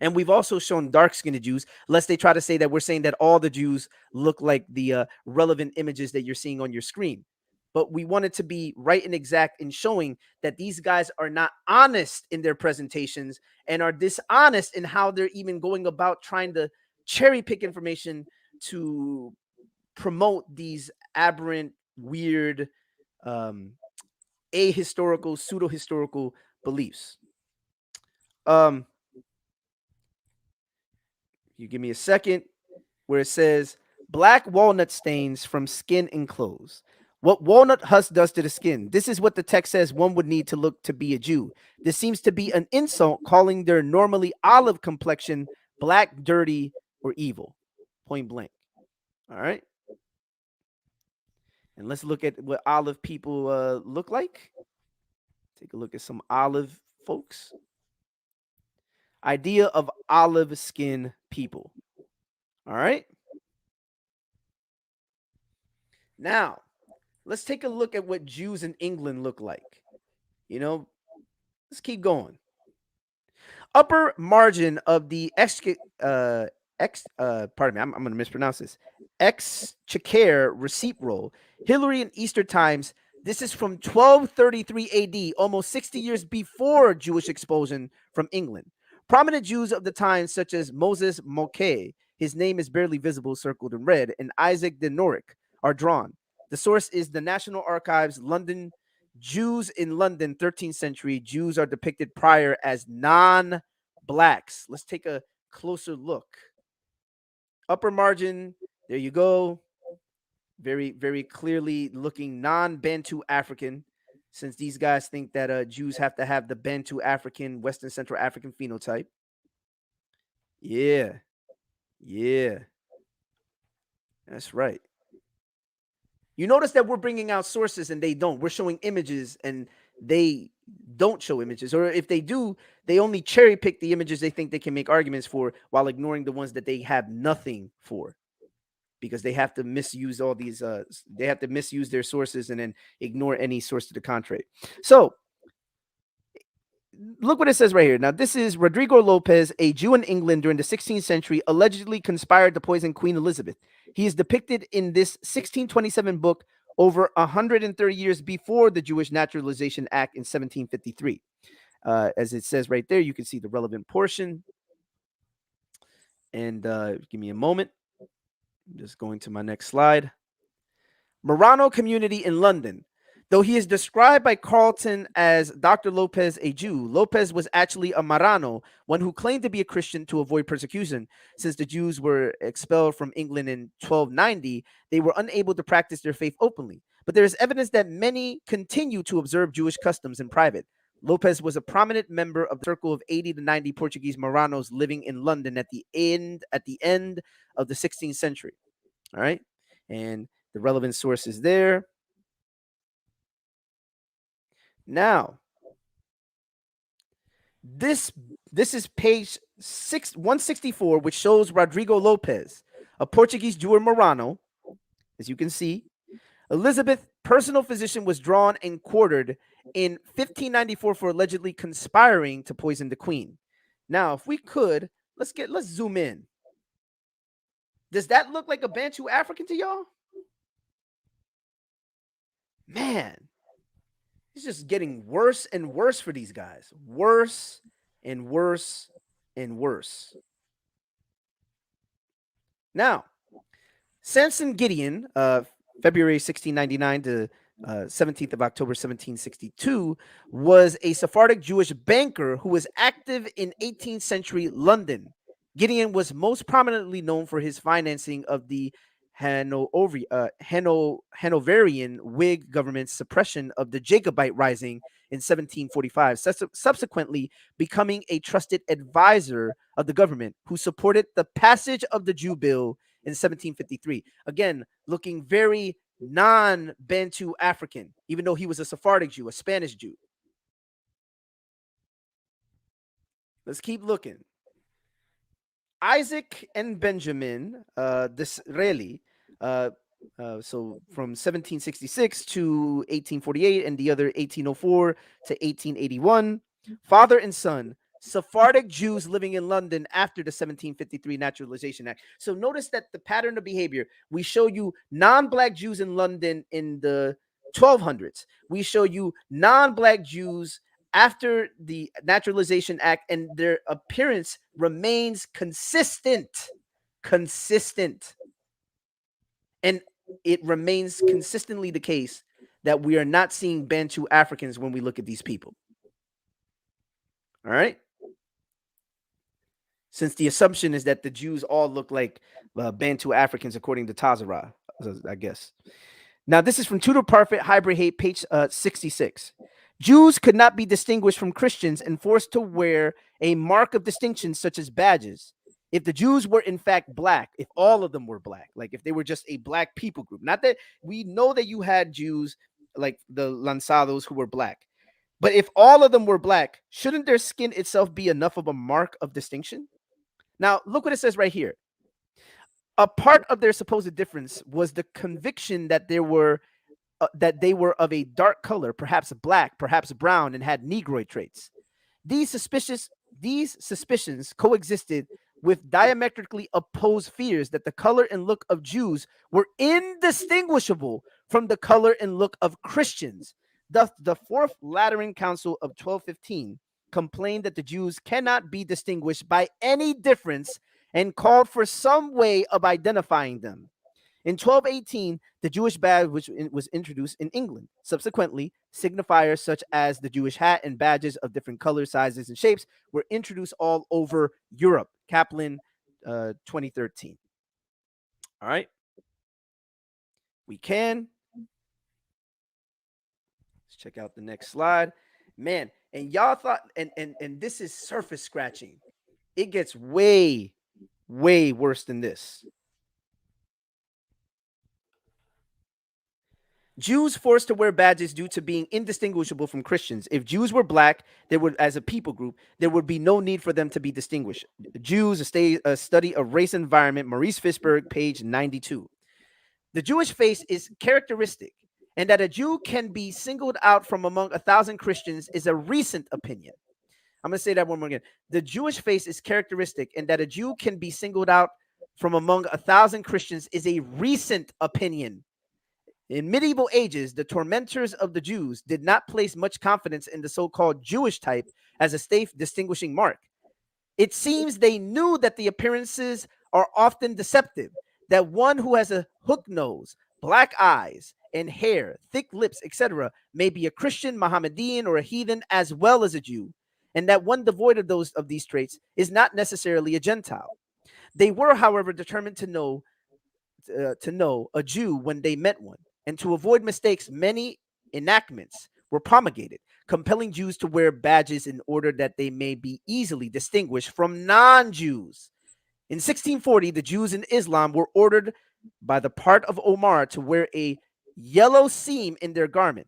A: And we've also shown dark-skinned Jews, lest they try to say that we're saying that all the Jews look like the relevant images that you're seeing on your screen. But we wanted to be right and exact in showing that these guys are not honest in their presentations and are dishonest in how they're even going about trying to cherry pick information to promote these aberrant, weird, ahistorical, pseudo-historical beliefs. You give me a second, where it says black walnut stains from skin and clothes. What walnut husk does to the skin. This is what the text says one would need to look to be a Jew. This seems to be an insult, calling their normally olive complexion black, dirty, or evil. Point blank. All right. And let's look at what olive people look like. Take a look at some olive folks. Idea of olive skin people. All right. Now, let's take a look at what Jews in England look like. You know, let's keep going. Upper margin of the pardon me, I'm going to mispronounce this. Exchequer receipt roll, Hillary and Easter times. This is from 1233 AD, almost 60 years before Jewish expulsion from England. Prominent Jews of the time, such as Moses Moquet, his name is barely visible, circled in red, and Isaac de Norick are drawn. The source is the National Archives, London. Jews in London, 13th century. Jews are depicted prior as non-blacks. Let's take a closer look. Upper margin, there you go. Very, very clearly looking non-Bantu African, since these guys think that Jews have to have the Bantu African, Western Central African phenotype. Yeah. Yeah. That's right. You notice that we're bringing out sources and they don't. We're showing images and they don't show images. Or if they do, they only cherry pick the images they think they can make arguments for while ignoring the ones that they have nothing for. Because they have to misuse all these, they have to misuse their sources and then ignore any source to the contrary. So look what it says right here. Now, this is Rodrigo Lopez, a Jew in England during the 16th century, allegedly conspired to poison Queen Elizabeth. He is depicted in this 1627 book over 130 years before the Jewish Naturalization Act in 1753. As it says right there, you can see the relevant portion. And give me a moment. I'm just going to my next slide. Marano community in London. Though he is described by Carlton as Dr. Lopez a Jew, Lopez was actually a Marrano, one who claimed to be a Christian to avoid persecution. Since the Jews were expelled from England in 1290, they were unable to practice their faith openly. But there is evidence that many continue to observe Jewish customs in private. Lopez was a prominent member of the circle of 80 to 90 Portuguese Marranos living in London at the end of the 16th century. All right. And the relevant source is there. Now, this is page 164, which shows Rodrigo Lopez, a Portuguese Jew or Marrano. As you can see, Elizabeth's personal physician was drawn and quartered in 1594 for allegedly conspiring to poison the queen. Now, if we could, let's zoom in. Does that look like a Bantu African to y'all? Man, it's just getting worse and worse for these guys. Worse and worse and worse. Now, Samson Gideon, February 1699 to 17th of October 1762, was a Sephardic Jewish banker who was active in 18th century London. Gideon was most prominently known for his financing of the Hanoverian Whig government's suppression of the Jacobite Rising in 1745, subsequently becoming a trusted advisor of the government who supported the passage of the Jew Bill in 1753. Again, looking very non-Bantu African, even though he was a Sephardic Jew, a Spanish Jew. Let's keep looking. Isaac and Benjamin Disraeli, so from 1766 to 1848, and the other 1804 to 1881, father and son, Sephardic Jews living in London after the 1753 Naturalization Act. So notice that the pattern of behavior, we show you non-Black Jews in London in the 1200s. We show you non-Black Jews after the Naturalization Act, and their appearance remains consistent. And it remains consistently the case that we are not seeing Bantu Africans when we look at these people. All right? Since the assumption is that the Jews all look like Bantu Africans, according to Tazarah, I guess. Now, this is from Tudor Parfit, Hybrid Hate, page 66. Jews could not be distinguished from Christians and forced to wear a mark of distinction such as badges. If the Jews were in fact Black, if all of them were Black, like if they were just a Black people group, not that we know that you had Jews like the Lanzados who were Black, but if all of them were Black, shouldn't their skin itself be enough of a mark of distinction? Now, look what it says right here. A part of their supposed difference was the conviction that they were of a dark color, perhaps black, perhaps brown, and had Negroid traits. These suspicions coexisted with diametrically opposed fears that the color and look of Jews were indistinguishable from the color and look of Christians. Thus, the Fourth Lateran Council of 1215 complained that the Jews cannot be distinguished by any difference and called for some way of identifying them. In 1218, the Jewish badge was introduced in England. Subsequently, signifiers such as the Jewish hat and badges of different colors, sizes, and shapes were introduced all over Europe. Kaplan, 2013. All right. We can. Let's check out the next slide. Man, and y'all thought, and this is surface scratching. It gets way, way worse than this. Jews forced to wear badges due to being indistinguishable from Christians. If Jews were Black, there would, as a people group, there would be no need for them to be distinguished. Jews, a study of race environment, Maurice Fishberg, page 92. The Jewish face is characteristic, and that a Jew can be singled out from among 1,000 Christians is a recent opinion. I'm going to say that one more again. The Jewish face is characteristic, and that a Jew can be singled out from among 1,000 Christians is a recent opinion. In medieval ages, the tormentors of the Jews did not place much confidence in the so-called Jewish type as a safe distinguishing mark. It seems they knew that the appearances are often deceptive, that one who has a hook nose, black eyes, and hair, thick lips, etc., may be a Christian, Mohammedan, or a heathen as well as a Jew, and that one devoid of these traits is not necessarily a Gentile. They were, however, determined to know a Jew when they met one, and to avoid mistakes, many enactments were promulgated, compelling Jews to wear badges in order that they may be easily distinguished from non-Jews. In 1640, the Jews in Islam were ordered by the part of Omar to wear a yellow seam in their garment.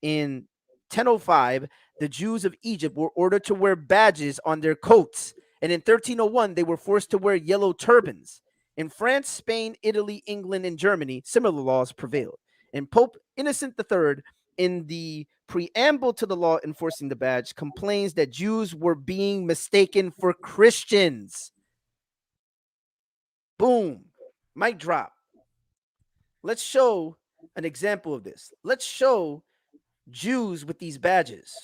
A: In 1005, the Jews of Egypt were ordered to wear badges on their coats, and in 1301, they were forced to wear yellow turbans. In France, Spain, Italy, England, and Germany, similar laws prevailed. And Pope Innocent III, in the preamble to the law enforcing the badge, complains that Jews were being mistaken for Christians. Boom. Mic drop. Let's show an example of this. Let's show Jews with these badges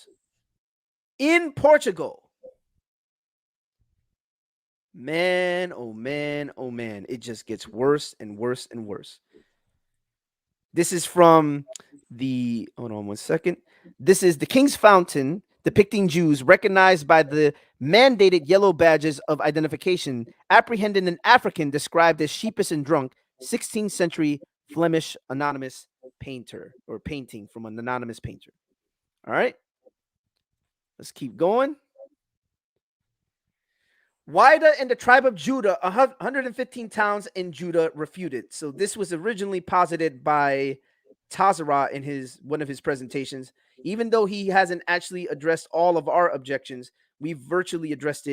A: in Portugal. Man, oh man, oh man. It just gets worse and worse and worse. This is from hold on one second. This is the King's Fountain depicting Jews recognized by the mandated yellow badges of identification, apprehending an African described as sheepish and drunk, 16th century Flemish anonymous painter or painting from an anonymous painter. All right. Let's keep going. Wida and the tribe of Judah, 115 towns in Judah refuted. So this was originally posited by Tazarah in one of his presentations. Even though he hasn't actually addressed all of our objections, we've virtually addressed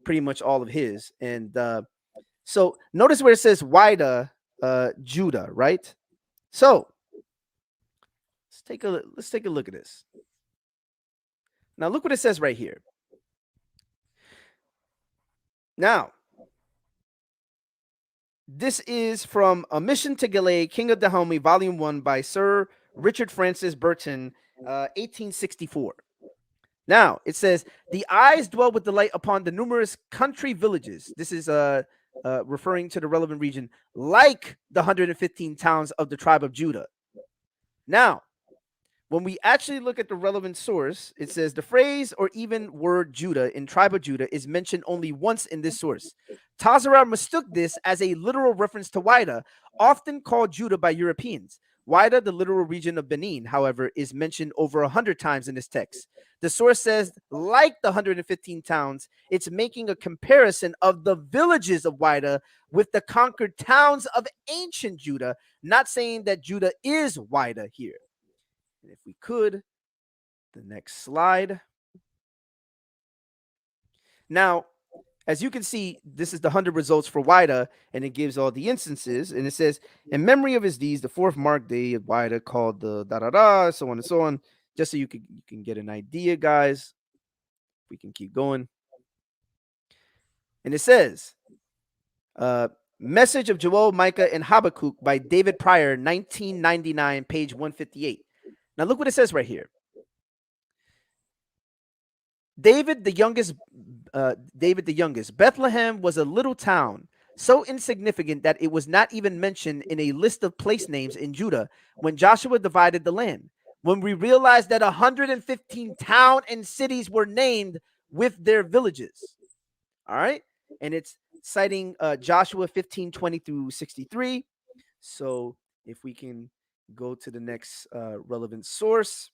A: pretty much all of his. And so notice where it says Wida, Judah, right? So let's take a look at this. Now look what it says right here. Now, this is from A Mission to Gilay, King of Dahomey, Volume 1 by Sir Richard Francis Burton, 1864. Now, it says, the eyes dwell with delight upon the numerous country villages. This is referring to the relevant region, like the 115 towns of the tribe of Judah. Now, when we actually look at the relevant source, it says the phrase or even word Judah in tribe of Judah is mentioned only once in this source. Tazarah mistook this as a literal reference to Wida, often called Judah by Europeans. Wida, the literal region of Benin, however, is mentioned over 100 times in this text. The source says, like the 115 towns, it's making a comparison of the villages of Wida with the conquered towns of ancient Judah, not saying that Judah is Wida here. And if we could, the next slide. Now, as you can see, this is the 100 results for Wida, and it gives all the instances. And it says, in memory of his deeds, the fourth marked day of Wida called the da-da-da, so on and so on, just so you can get an idea, guys. We can keep going. And it says, Message of Joel, Micah, and Habakkuk by David Pryor, 1999, page 158. Now, look what it says right here. David the youngest, Bethlehem was a little town, so insignificant that it was not even mentioned in a list of place names in Judah when Joshua divided the land. When we realized that 115 towns and cities were named with their villages. All right. And it's citing Joshua 15:20 through 63. So if we can go to the next relevant source.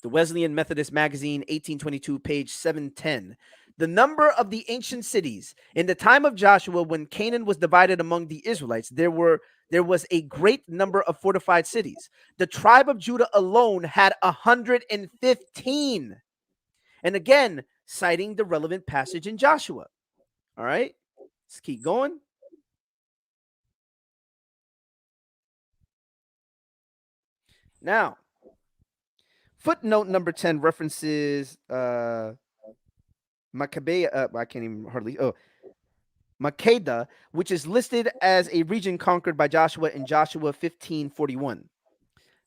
A: The Wesleyan Methodist Magazine, 1822, page 710. The number of the ancient cities. In the time of Joshua, when Canaan was divided among the Israelites, there was a great number of fortified cities. The tribe of Judah alone had 115. And again, citing the relevant passage in Joshua. All right, let's keep going. Now, footnote number 10 references Maccabea, I can't even hardly, Makeda, which is listed as a region conquered by Joshua in Joshua 15:41.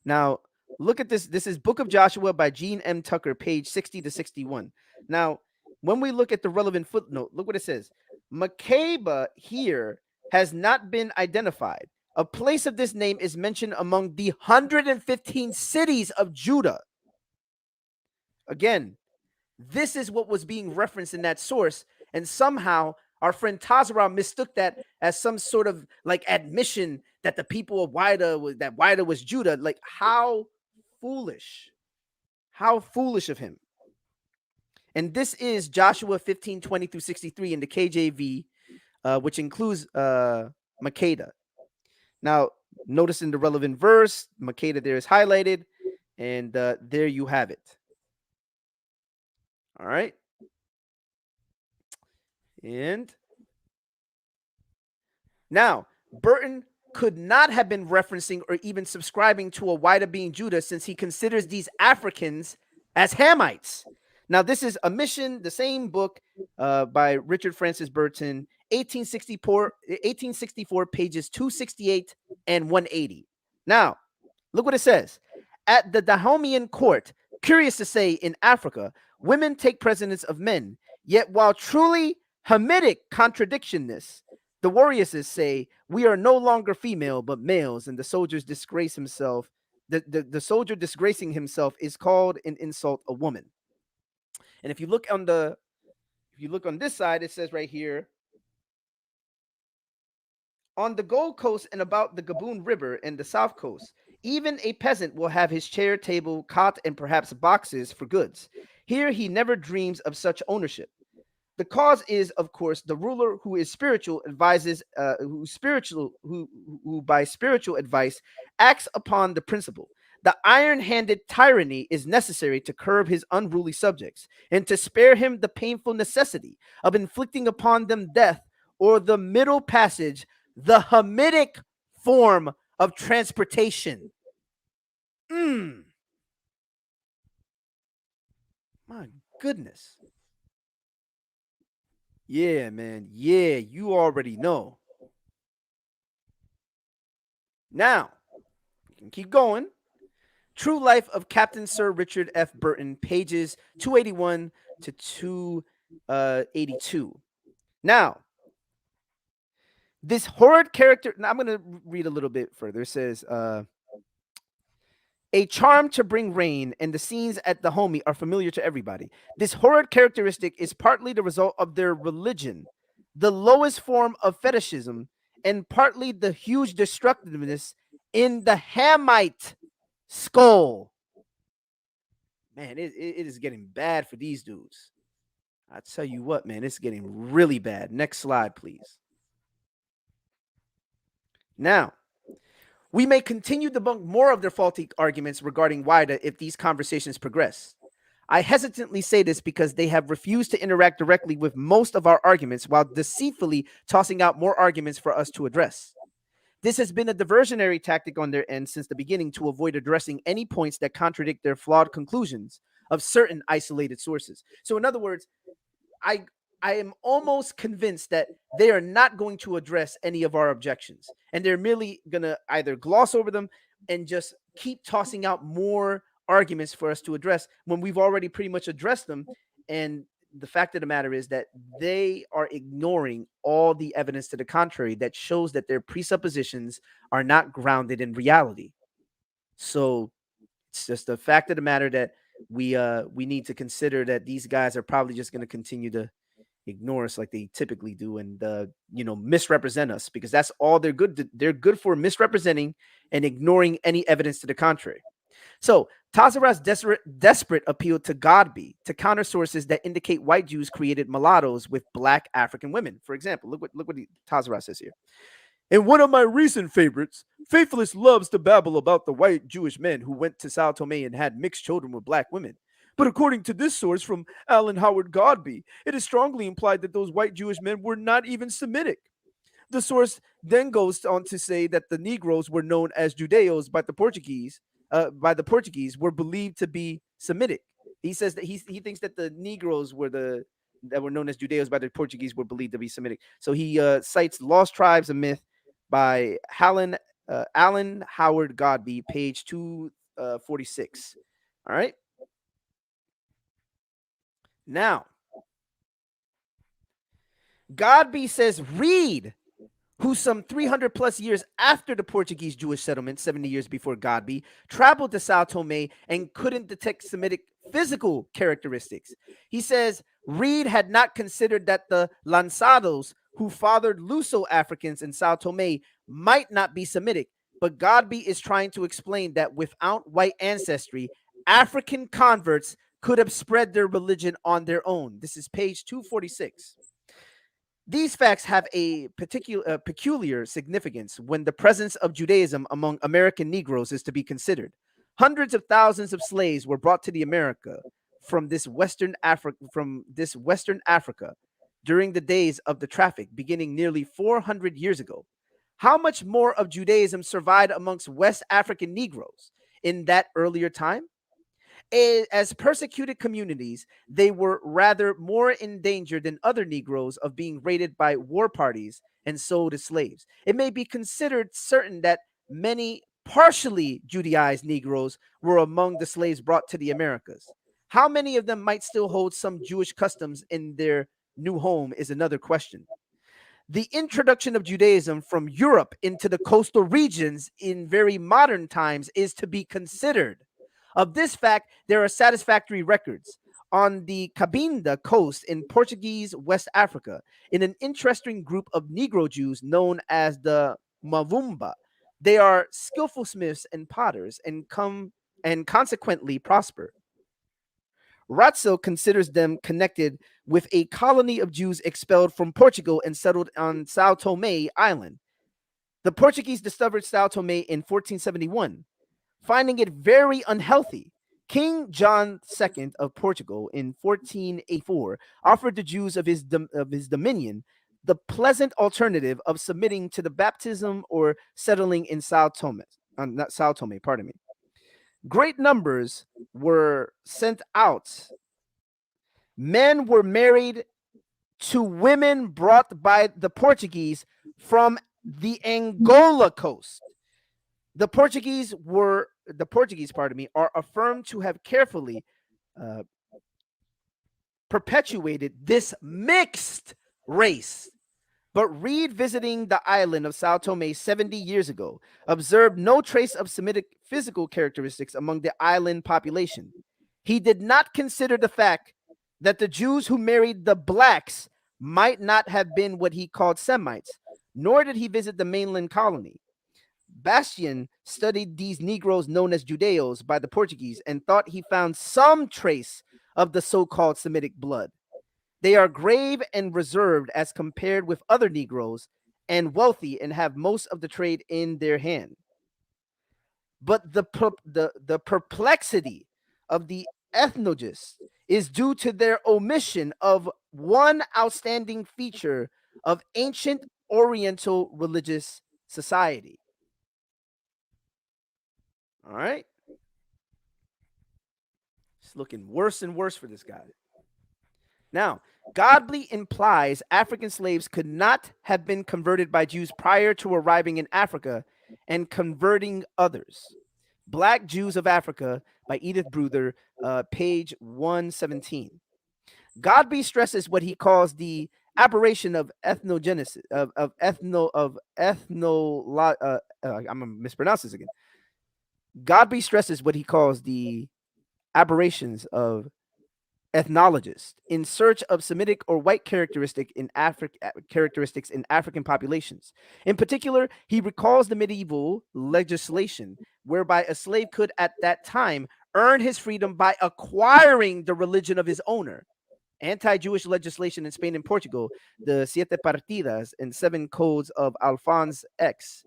A: Now, look at this. This is Book of Joshua by Gene M. Tucker, page 60 to 61. Now, when we look at the relevant footnote, look what it says. Makeda here has not been identified. A place of this name is mentioned among the 115 cities of Judah. Again, this is what was being referenced in that source, and somehow our friend Tazarah mistook that as some sort of like admission that the people of Wida was Judah. Like, how foolish. How foolish of him. And this is Joshua 15:20 through 63 in the KJV, which includes Makeda. Now, notice in the relevant verse, Makeda there is highlighted, and there you have it. All right. And now, Burton could not have been referencing or even subscribing to a Wida being Judah, since he considers these Africans as Hamites. Now, this is A Mission, the same book by Richard Francis Burton, 1864, pages 268 and 180. Now, look what it says. At the Dahomean court, curious to say, in Africa, women take precedence of men. Yet while truly Hamitic contradictionness, the warriors say, we are no longer female, but males, and the soldiers disgrace himself. The soldier disgracing himself is called an insult a woman. And if you look on this side, it says right here, on the Gold Coast and about the Gaboon River and the South Coast, even a peasant will have his chair, table, cot, and perhaps boxes for goods. Here he never dreams of such ownership. The cause is, of course, the ruler who is spiritual advises, who by spiritual advice acts upon the principle. The iron-handed tyranny is necessary to curb his unruly subjects and to spare him the painful necessity of inflicting upon them death, or the middle passage, the Hamitic form of transportation. My goodness. Yeah, man. Yeah, you already know. Now, we can keep going. True Life of Captain Sir Richard F. Burton, pages 281 to 282. Now, this horrid character, now I'm going to read a little bit further. It says, a charm to bring rain, and the scenes at the homie are familiar to everybody. This horrid characteristic is partly the result of their religion, the lowest form of fetishism, and partly the huge destructiveness in the Hamite skull. Man, it is getting bad for these dudes. I tell you what, man, it's getting really bad. Next slide, please. Now, we may continue to debunk more of their faulty arguments regarding Wida if these conversations progress. I hesitantly say this because they have refused to interact directly with most of our arguments while deceitfully tossing out more arguments for us to address. This has been a diversionary tactic on their end since the beginning to avoid addressing any points that contradict their flawed conclusions of certain isolated sources. So in other words, I am almost convinced that they are not going to address any of our objections, and they're merely going to either gloss over them and just keep tossing out more arguments for us to address when we've already pretty much addressed them. And the fact of the matter is that they are ignoring all the evidence to the contrary that shows that their presuppositions are not grounded in reality. So it's just the fact of the matter that we need to consider that these guys are probably just going to continue to ignore us like they typically do, and misrepresent us, because that's all they're good. They're good for misrepresenting and ignoring any evidence to the contrary. So Tazarah's desperate appeal to Godby to counter sources that indicate white Jews created mulattoes with black African women. For example, look what Tazarah says here. In one of my recent favorites, Faithless loves to babble about the white Jewish men who went to Sao Tome and had mixed children with black women. But according to this source from Alan Howard Godby, it is strongly implied that those white Jewish men were not even Semitic. The source then goes on to say that the Negroes were known as Judeos by the Portuguese, were believed to be Semitic. He says that he thinks that the Negroes that were known as Judeos by the Portuguese were believed to be Semitic. So he cites Lost Tribes, a Myth by Alan Howard Godby, page 246. All right. Now, Godby says, read who some 300 plus years after the Portuguese Jewish settlement, 70 years before Godby, traveled to Sao Tome and couldn't detect Semitic physical characteristics. He says Reed had not considered that the Lanzados who fathered Luso Africans in Sao Tome might not be Semitic, but Godby is trying to explain that without white ancestry, African converts could have spread their religion on their own. This is page 246. These facts have a peculiar significance when the presence of Judaism among American Negroes is to be considered. Hundreds of thousands of slaves were brought to the America from this Western Africa during the days of the traffic, beginning nearly 400 years ago. How much more of Judaism survived amongst West African Negroes in that earlier time? As persecuted communities, they were rather more in danger than other Negroes of being raided by war parties and sold as slaves. It may be considered certain that many partially Judaized Negroes were among the slaves brought to the Americas. How many of them might still hold some Jewish customs in their new home is another question. The introduction of Judaism from Europe into the coastal regions in very modern times is to be considered. Of this fact, there are satisfactory records. On the Cabinda coast in Portuguese West Africa, in an interesting group of Negro Jews known as the Mavumba. They are skillful smiths and potters and consequently prosper. Ratzel considers them connected with a colony of Jews expelled from Portugal and settled on Sao Tome Island. The Portuguese discovered Sao Tome in 1471. Finding it very unhealthy, King John II of Portugal in 1484 offered the Jews of his dominion the pleasant alternative of submitting to the baptism or settling in Sao Tome. Pardon me. Great numbers were sent out. Men were married to women brought by the Portuguese from the Angola coast. The Portuguese, are affirmed to have carefully perpetuated this mixed race. But Reed, visiting the island of Sao Tome 70 years ago, observed no trace of Semitic physical characteristics among the island population. He did not consider the fact that the Jews who married the blacks might not have been what he called Semites, nor did he visit the mainland colony. Bastian studied these Negroes known as Judeos by the Portuguese and thought he found some trace of the so-called Semitic blood. They are grave and reserved as compared with other Negroes and wealthy and have most of the trade in their hand. But the perplexity of the ethnologists is due to their omission of one outstanding feature of ancient Oriental religious society. All right. It's looking worse and worse for this guy. Now, Godby implies African slaves could not have been converted by Jews prior to arriving in Africa and converting others. Black Jews of Africa by Edith Bruder, page 117. Godby stresses what he calls the aberration of ethnogenesis, I'm gonna mispronounce this again. Godby stresses what he calls the aberrations of ethnologists in search of Semitic or white characteristics in African populations. In particular, he recalls the medieval legislation whereby a slave could at that time earn his freedom by acquiring the religion of his owner. Anti-Jewish legislation in Spain and Portugal, the Siete Partidas and Seven Codes of Alphonse X,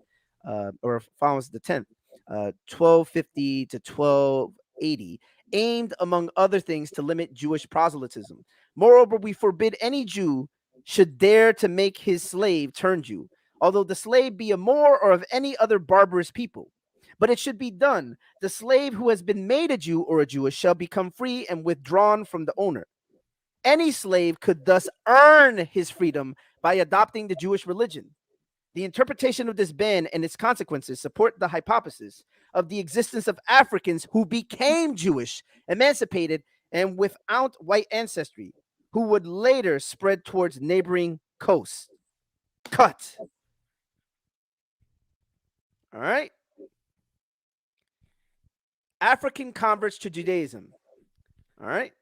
A: or Alphonse X, 1250 to 1280, aimed, among other things, to limit Jewish proselytism. Moreover, we forbid any Jew should dare to make his slave turn Jew, although the slave be a Moor or of any other barbarous people. But it should be done. The slave who has been made a Jew or a Jewess shall become free and withdrawn from the owner. Any slave could thus earn his freedom by adopting the Jewish religion. The interpretation of this ban and its consequences support the hypothesis of the existence of Africans who became Jewish, emancipated, and without white ancestry, who would later spread towards neighboring coasts. Cut. All right. African converts to Judaism. All right.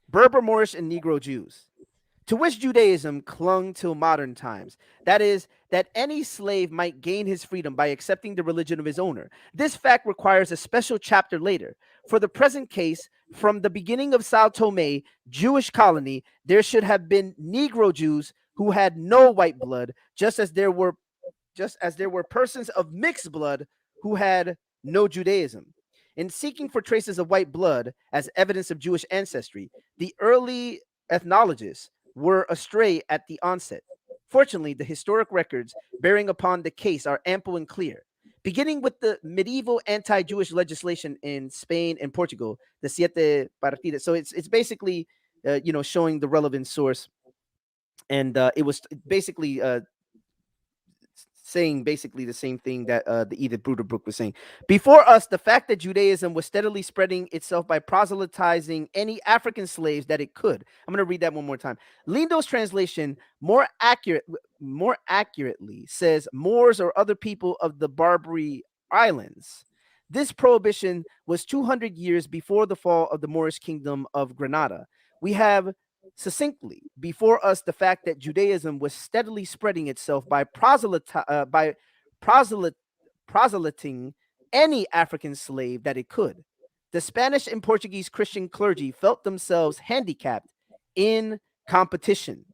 A: Berber, Moorish, and Negro Jews, to which Judaism clung till modern times. That is, that any slave might gain his freedom by accepting the religion of his owner. This fact requires a special chapter later. For the present case, from the beginning of Sao Tome, Jewish colony, there should have been Negro Jews who had no white blood, just as there were persons of mixed blood who had no Judaism. In seeking for traces of white blood as evidence of Jewish ancestry, the early ethnologists were astray at the onset. Fortunately, the historic records bearing upon the case are ample and clear. Beginning with the medieval anti-Jewish legislation in Spain and Portugal, the Siete Partidas. So it's basically, showing the relevant source, and it was basically saying basically the same thing that the Edith Bruder book was saying. Before us, the fact that Judaism was steadily spreading itself by proselytizing any African slaves that it could. I'm going to read that one more time. Lindo's translation more accurately says Moors or other people of the Barbary Islands. This prohibition was 200 years before the fall of the Moorish kingdom of Granada. We have succinctly before us the fact that Judaism was steadily spreading itself by proselyting any African slave that it could. The Spanish and Portuguese Christian clergy felt themselves handicapped in competition.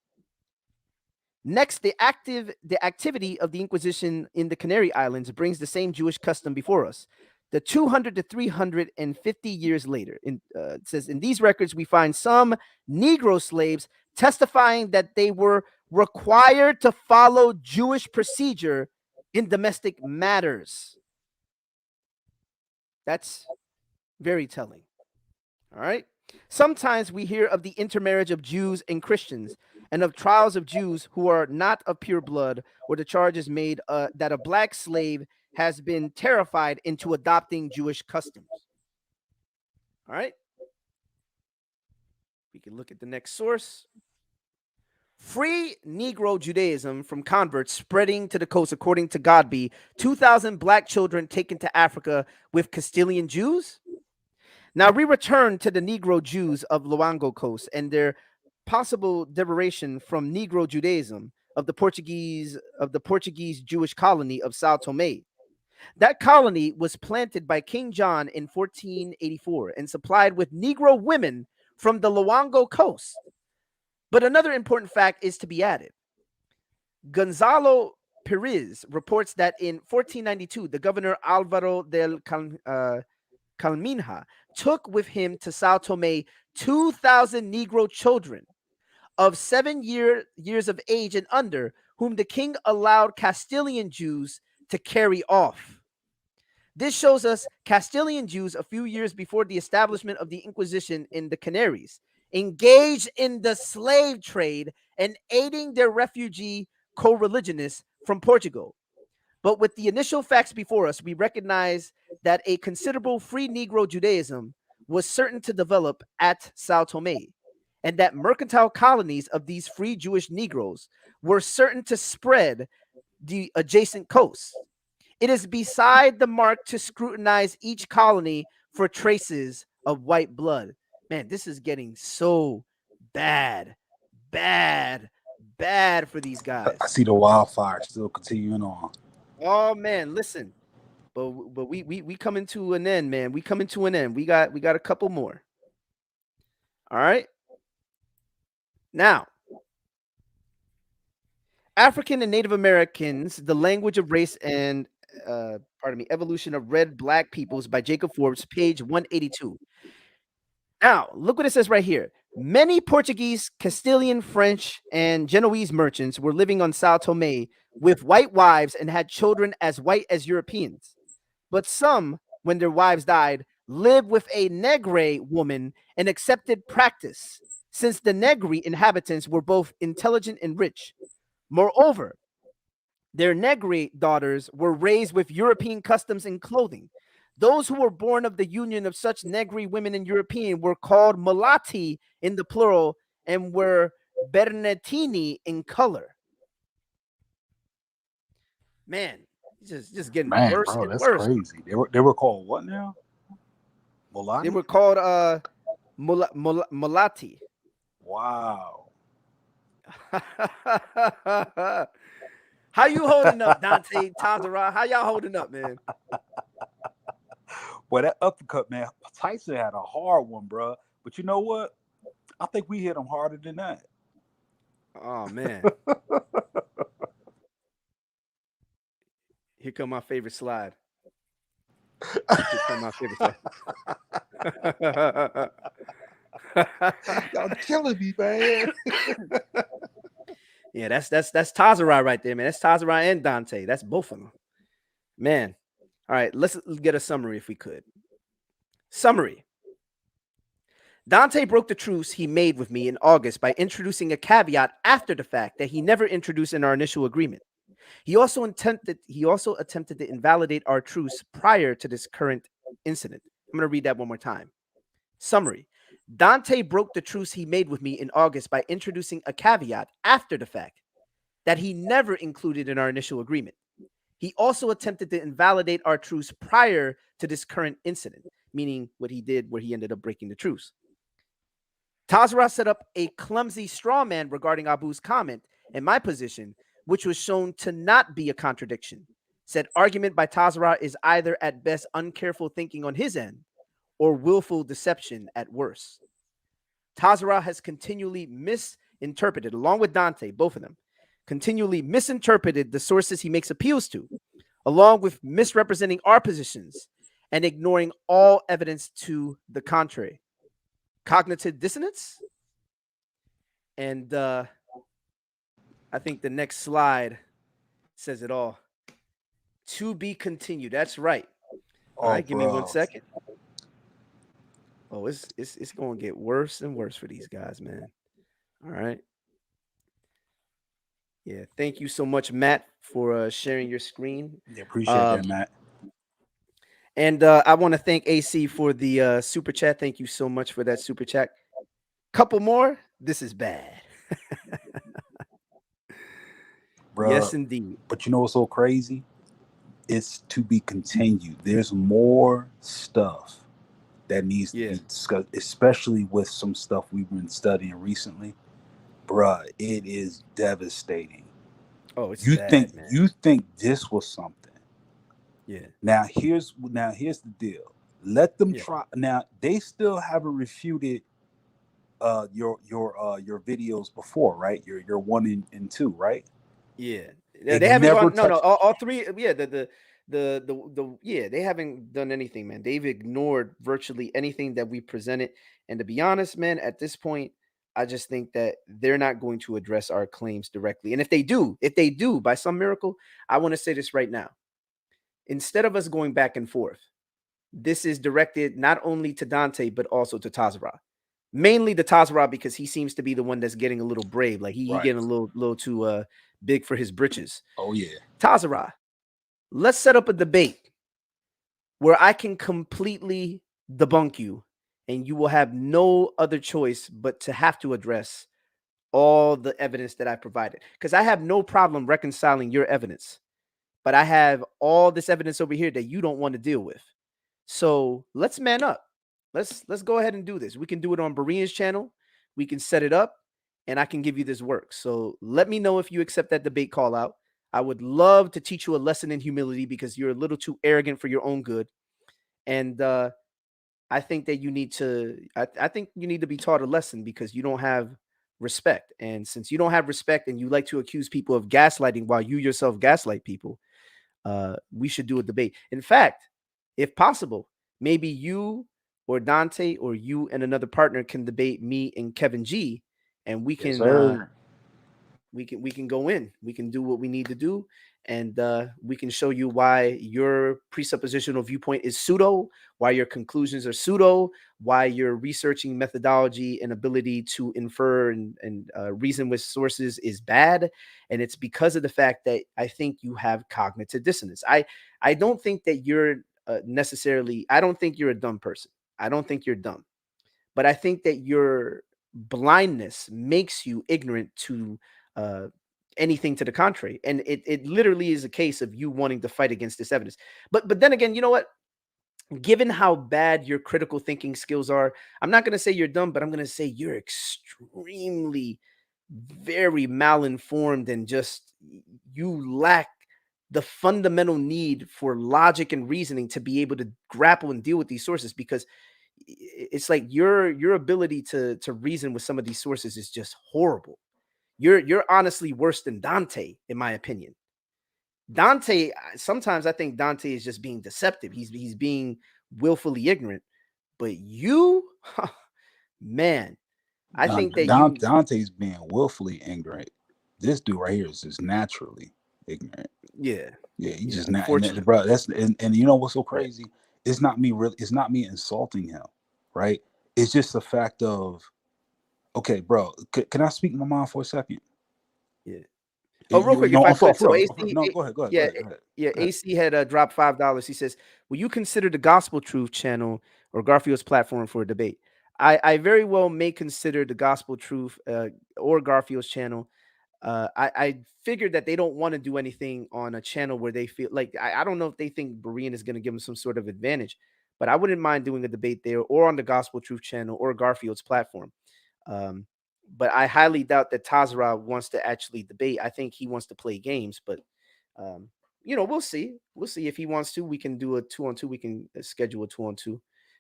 A: Next, the activity of the Inquisition in the Canary Islands brings the same Jewish custom before us. The 200 to 350 years later, it says, in these records, we find some Negro slaves testifying that they were required to follow Jewish procedure in domestic matters. That's very telling. All right. Sometimes we hear of the intermarriage of Jews and Christians and of trials of Jews who are not of pure blood, or the charge is made that a black slave has been terrified into adopting Jewish customs. All right. We can look at the next source. Free Negro Judaism from converts spreading to the coast, according to Godby. 2,000 black children taken to Africa with Castilian Jews. Now we return to the Negro Jews of Luango coast and their possible derivation from Negro Judaism of the Portuguese Jewish colony of Sao Tome. That colony was planted by King John in 1484 and supplied with Negro women from the Luango coast. But another important fact is to be added. Gonzalo Pérez reports that in 1492, the governor Alvaro del Calminha took with him to Sao Tome 2,000 Negro children of 7 years of age and under, whom the king allowed Castilian Jews to carry off. This shows us Castilian Jews a few years before the establishment of the Inquisition in the Canaries, engaged in the slave trade and aiding their refugee co-religionists from Portugal. But with the initial facts before us, we recognize that a considerable free Negro Judaism was certain to develop at Sao Tome, and that mercantile colonies of these free Jewish Negroes were certain to spread the adjacent coasts. It is beside the mark to scrutinize each colony for traces of white blood. Man, this is getting so bad for these guys.
I: I see the wildfire still continuing on.
A: Oh man, listen. But we coming to an end, man. We coming to an end. We got a couple more. All right. Now, African and Native Americans, the language of race and evolution of red black peoples by Jacob Forbes, page 182. Now, look what it says right here. Many Portuguese, Castilian, French, and Genoese merchants were living on Sao Tome with white wives and had children as white as Europeans. But some, when their wives died, lived with a Negre woman, an accepted practice, since the Negri inhabitants were both intelligent and rich. Moreover, their Negri daughters were raised with European customs and clothing. Those who were born of the union of such Negri women and European were called Mulati in the plural and were Bernatini in color. Man, just getting
I: Man,
A: worse
I: bro,
A: and
I: that's
A: worse.
I: crazy. They were called what now? Mulati?
A: They were called Mulati.
I: Wow.
A: How you holding up, Dante, Tazarah? How y'all holding up, man?
I: Well, that uppercut, man, Tyson had a hard one, bro. But you know what? I think we hit him harder than that.
A: Oh man. Here come my favorite slide. Here come my favorite slide.
I: Y'all killing me, man.
A: Yeah, that's Tazarah right there, man. That's Tazarah and Dante. That's both of them. Man. All right, let's get a summary if we could. Summary. Dante broke the truce he made with me in August by introducing a caveat after the fact that he never introduced in our initial agreement. He also attempted to invalidate our truce prior to this current incident. I'm going to read that one more time. Summary. Dante broke the truce he made with me in August by introducing a caveat after the fact that he never included in our initial agreement. He also attempted to invalidate our truce prior to this current incident, meaning what he did where he ended up breaking the truce. Tazarah set up a clumsy straw man regarding Abu's comment and my position, which was shown to not be a contradiction. Said argument by Tazarah is either at best uncareful thinking on his end or willful deception at worst. Tazarah has continually misinterpreted, along with Dante, both of them, continually misinterpreted the sources he makes appeals to, along with misrepresenting our positions and ignoring all evidence to the contrary. Cognitive dissonance. And I think the next slide says it all. To be continued. That's right. All right, give me 1 second. Oh, it's going to get worse and worse for these guys, man. All right. Yeah, thank you so much, Matt, for sharing your screen.
I: Yeah, appreciate that, Matt.
A: And I want to thank AC for the super chat. Thank you so much for that super chat. Couple more. This is bad.
I: Bruh,
A: yes, indeed.
I: But you know what's so crazy? It's to be continued. There's more stuff that needs to be discussed, especially with some stuff we've been studying recently. Bruh, it is devastating.
A: Oh, it's
I: you
A: bad,
I: think
A: man.
I: you think this was something.
A: Yeah.
I: Now here's the deal. Let them try. Now they still haven't refuted your videos before, right? Your 1 and 2, right?
A: Yeah. They haven't
I: never
A: gone. No, all three. Yeah, the they haven't done anything, man. They've ignored virtually anything that we presented. And to be honest, man, at this point, I just think that they're not going to address our claims directly. And if they do, by some miracle, I want to say this right now. Instead of us going back and forth, this is directed not only to Dante, but also to Tazarah. Mainly to Tazarah because he seems to be the one that's getting a little brave. Like he getting a little too big for his britches.
I: Oh, yeah.
A: Tazarah, let's set up a debate where I can completely debunk you and you will have no other choice but to have to address all the evidence that I provided. Because I have no problem reconciling your evidence, but I have all this evidence over here that you don't want to deal with. So let's man up. Let's go ahead and do this. We can do it on Berean's channel. We can set it up and I can give you this work. So let me know if you accept that debate call out. I would love to teach you a lesson in humility because you're a little too arrogant for your own good. And I think that you need to, I think you need to be taught a lesson because you don't have respect. And since you don't have respect and you like to accuse people of gaslighting while you yourself gaslight people, we should do a debate. In fact, if possible, maybe you or Dante or you and another partner can debate me and Kevin G, and we can we can go in. We can do what we need to do, and we can show you why your presuppositional viewpoint is pseudo, why your conclusions are pseudo, why your researching methodology and ability to infer and reason with sources is bad, and it's because of the fact that I think you have cognitive dissonance. I don't think that you're necessarily. I don't think you're a dumb person. I don't think you're dumb, but I think that your blindness makes you ignorant to anything to the contrary. And it literally is a case of you wanting to fight against this evidence. But then again, you know what? Given how bad your critical thinking skills are, I'm not going to say you're dumb, but I'm going to say you're extremely, very malinformed, and just you lack the fundamental need for logic and reasoning to be able to grapple and deal with these sources, because it's like your ability to reason with some of these sources is just horrible. You're honestly worse than Dante, in my opinion. Dante, sometimes I think Dante is just being deceptive. He's being willfully ignorant. But you, man, I think that you,
I: Dante's being willfully ignorant. This dude right here is just naturally ignorant.
A: yeah,
I: Yeah, he just not.
A: unfortunately,
I: Bro, and you know what's so crazy? It's not me really. It's not me insulting him, right? It's just the fact of, okay, bro. Can I speak my mind for a second?
A: yeah. Oh, real quick, if I could. So AC,
I: no, go ahead.
A: yeah, yeah. AC had dropped $5. He says, "Will you consider the Gospel Truth channel or Garfield's platform for a debate?" I very well may consider the Gospel Truth or Garfield's channel. I figured that they don't want to do anything on a channel where they feel like I don't know if they think Berean is going to give them some sort of advantage, but I wouldn't mind doing a debate there or on the Gospel Truth channel or Garfield's platform. Um, but I highly doubt that Tazarah wants to actually debate. I think he wants to play games, but we'll see. We'll see if he wants to. We can do a 2-on-2. We can schedule a 2-on-2.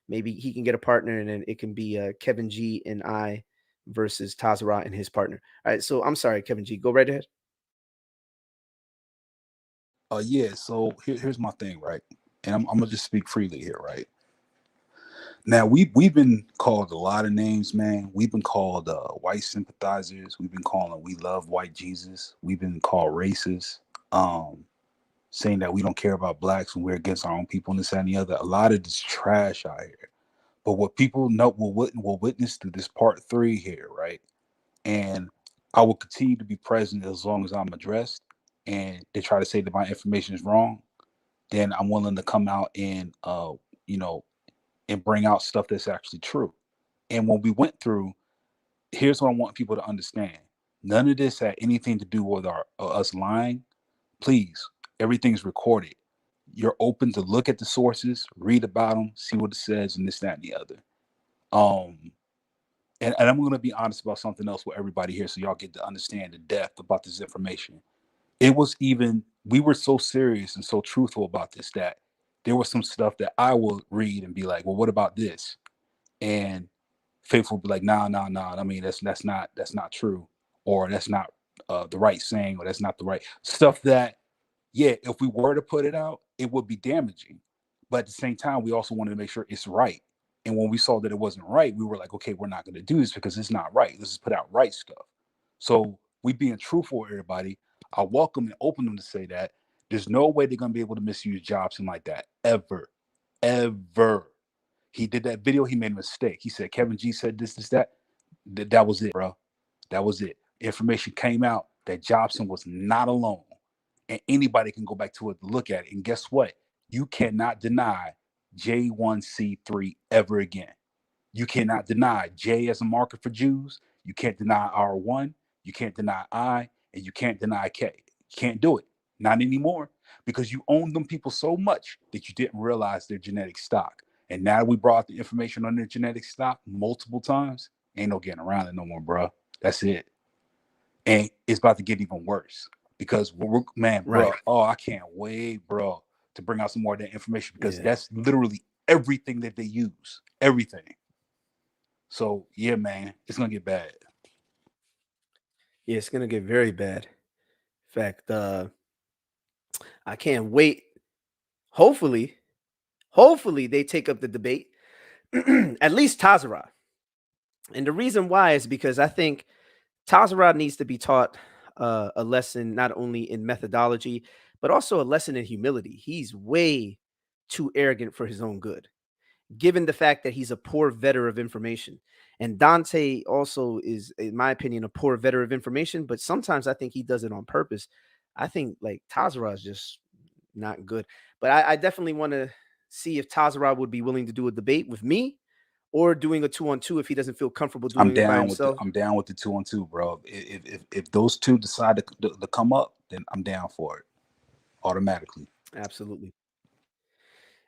A: Maybe he can get a partner, and then it can be Kevin G and I versus Tazarah and his partner. All right. So I'm sorry, Kevin G. Go right ahead.
I: Yeah. So here's my thing, right? And I'm gonna just speak freely here, right? Now we've been called a lot of names, man. We've been called white sympathizers. We've been calling we love white Jesus. We've been called racist. Saying that we don't care about blacks and we're against our own people and this and the other. A lot of this trash out here. But what people know will witness through this part 3 here, right? And I will continue to be present as long as I'm addressed. And they try to say that my information is wrong, then I'm willing to come out and and bring out stuff that's actually true. And when we went through, here's what I want people to understand. None of this had anything to do with us lying. Please, everything's recorded. You're open to look at the sources, read about them, see what it says, and this, that, and the other. And I'm going to be honest about something else with everybody here so y'all get to understand the depth about this information. We were so serious and so truthful about this that there was some stuff that I will read and be like, well, what about this? And Faithful will be like, nah. I mean, that's not true, or that's not the right saying, or that's not the right stuff that, yeah, if we were to put it out, it would be damaging. But at the same time, we also wanted to make sure it's right. And when we saw that it wasn't right, we were like, okay, we're not going to do this because it's not right. Let's just put out right stuff. So we being truthful with everybody, I welcome and open them to say that there's no way they're going to be able to misuse Jobson like that. Ever. He did that video. He made a mistake. He said, Kevin G said this, that. That was it, bro. That was it. Information came out that Jobson was not alone. And anybody can go back to it to look at it. And guess what? You cannot deny J1C3 ever again. You cannot deny J as a marker for Jews. You can't deny R1. You can't deny I. And you can't deny K. You can't do it. Not anymore. Because you own them people so much that you didn't realize their genetic stock. And now we brought the information on their genetic stock multiple times. Ain't no getting around it no more, bro. That's it. And it's about to get even worse. Because bro, oh, I can't wait, bro, to bring out some more of that information because that's literally everything that they use. Everything. So, yeah, man, it's going to get bad.
A: Yeah, it's going to get very bad. In fact, I can't wait. Hopefully they take up the debate, at least Tazarah. And the reason why is because I think Tazarah needs to be taught a lesson not only in methodology, but also a lesson in humility. He's way too arrogant for his own good, given the fact that he's a poor vetter of information. And Dante also is, in my opinion, a poor vetter of information, but sometimes I think he does it on purpose. I think like Tazarah is just not good. But I definitely want to see if Tazarah would be willing to do a debate with me or doing a 2-on-2 if he doesn't feel comfortable
I: I'm
A: doing it by
I: down with
A: himself.
I: I'm down with the 2-on-2, bro. If those two decide to come up, then I'm down for it automatically.
A: Absolutely.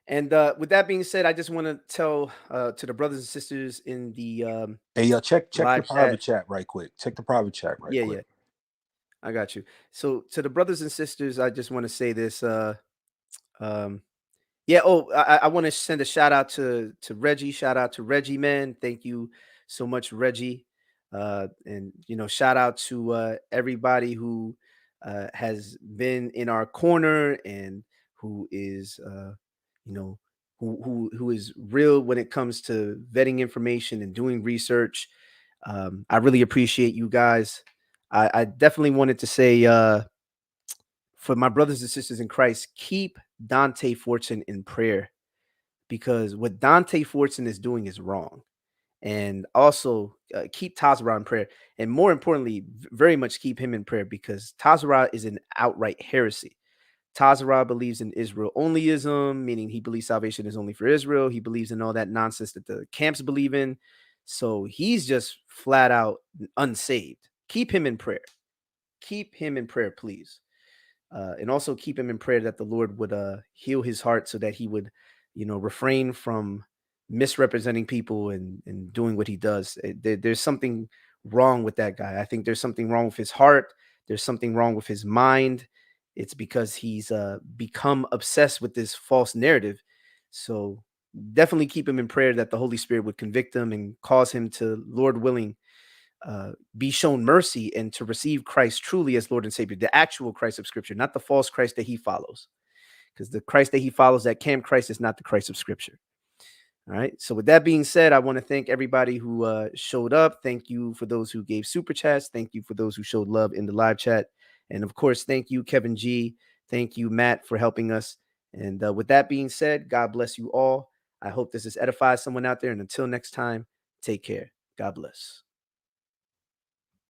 A: And with that being said, I just want to tell to the brothers and sisters in the
I: Hey, check the
A: live
I: private chat right quick. Check the private chat right
A: yeah,
I: quick.
A: yeah. I got you. So to the brothers and sisters, I just want to say this. Yeah. Oh, I want to send a shout out to Reggie. Shout out to Reggie, man. Thank you so much, Reggie. And shout out to everybody who has been in our corner and who is who is real when it comes to vetting information and doing research. I really appreciate you guys. I definitely wanted to say for my brothers and sisters in Christ, keep Dante Fortson in prayer, because what Dante Fortson is doing is wrong. And also keep Tazarah in prayer. And more importantly, very much keep him in prayer, because Tazarah is an outright heresy. Tazarah believes in Israel onlyism, meaning he believes salvation is only for Israel. He believes in all that nonsense that the camps believe in. So he's just flat out unsaved. Keep him in prayer. Keep him in prayer, please. And also keep him in prayer that the Lord would heal his heart so that he would, refrain from misrepresenting people and doing what he does. There's something wrong with that guy. I think there's something wrong with his heart. There's something wrong with his mind. It's because he's become obsessed with this false narrative. So definitely keep him in prayer that the Holy Spirit would convict him and cause him to, Lord willing, be shown mercy and to receive Christ truly as Lord and Savior, the actual Christ of Scripture, not the false Christ that he follows. Because the Christ that he follows, that Camp Christ, is not the Christ of Scripture. All right. So with that being said, I want to thank everybody who showed up. Thank you for those who gave super chats. Thank you for those who showed love in the live chat. And of course, thank you, Kevin G. Thank you, Matt, for helping us. And with that being said, God bless you all. I hope this has edified someone out there. And until next time, take care. God bless.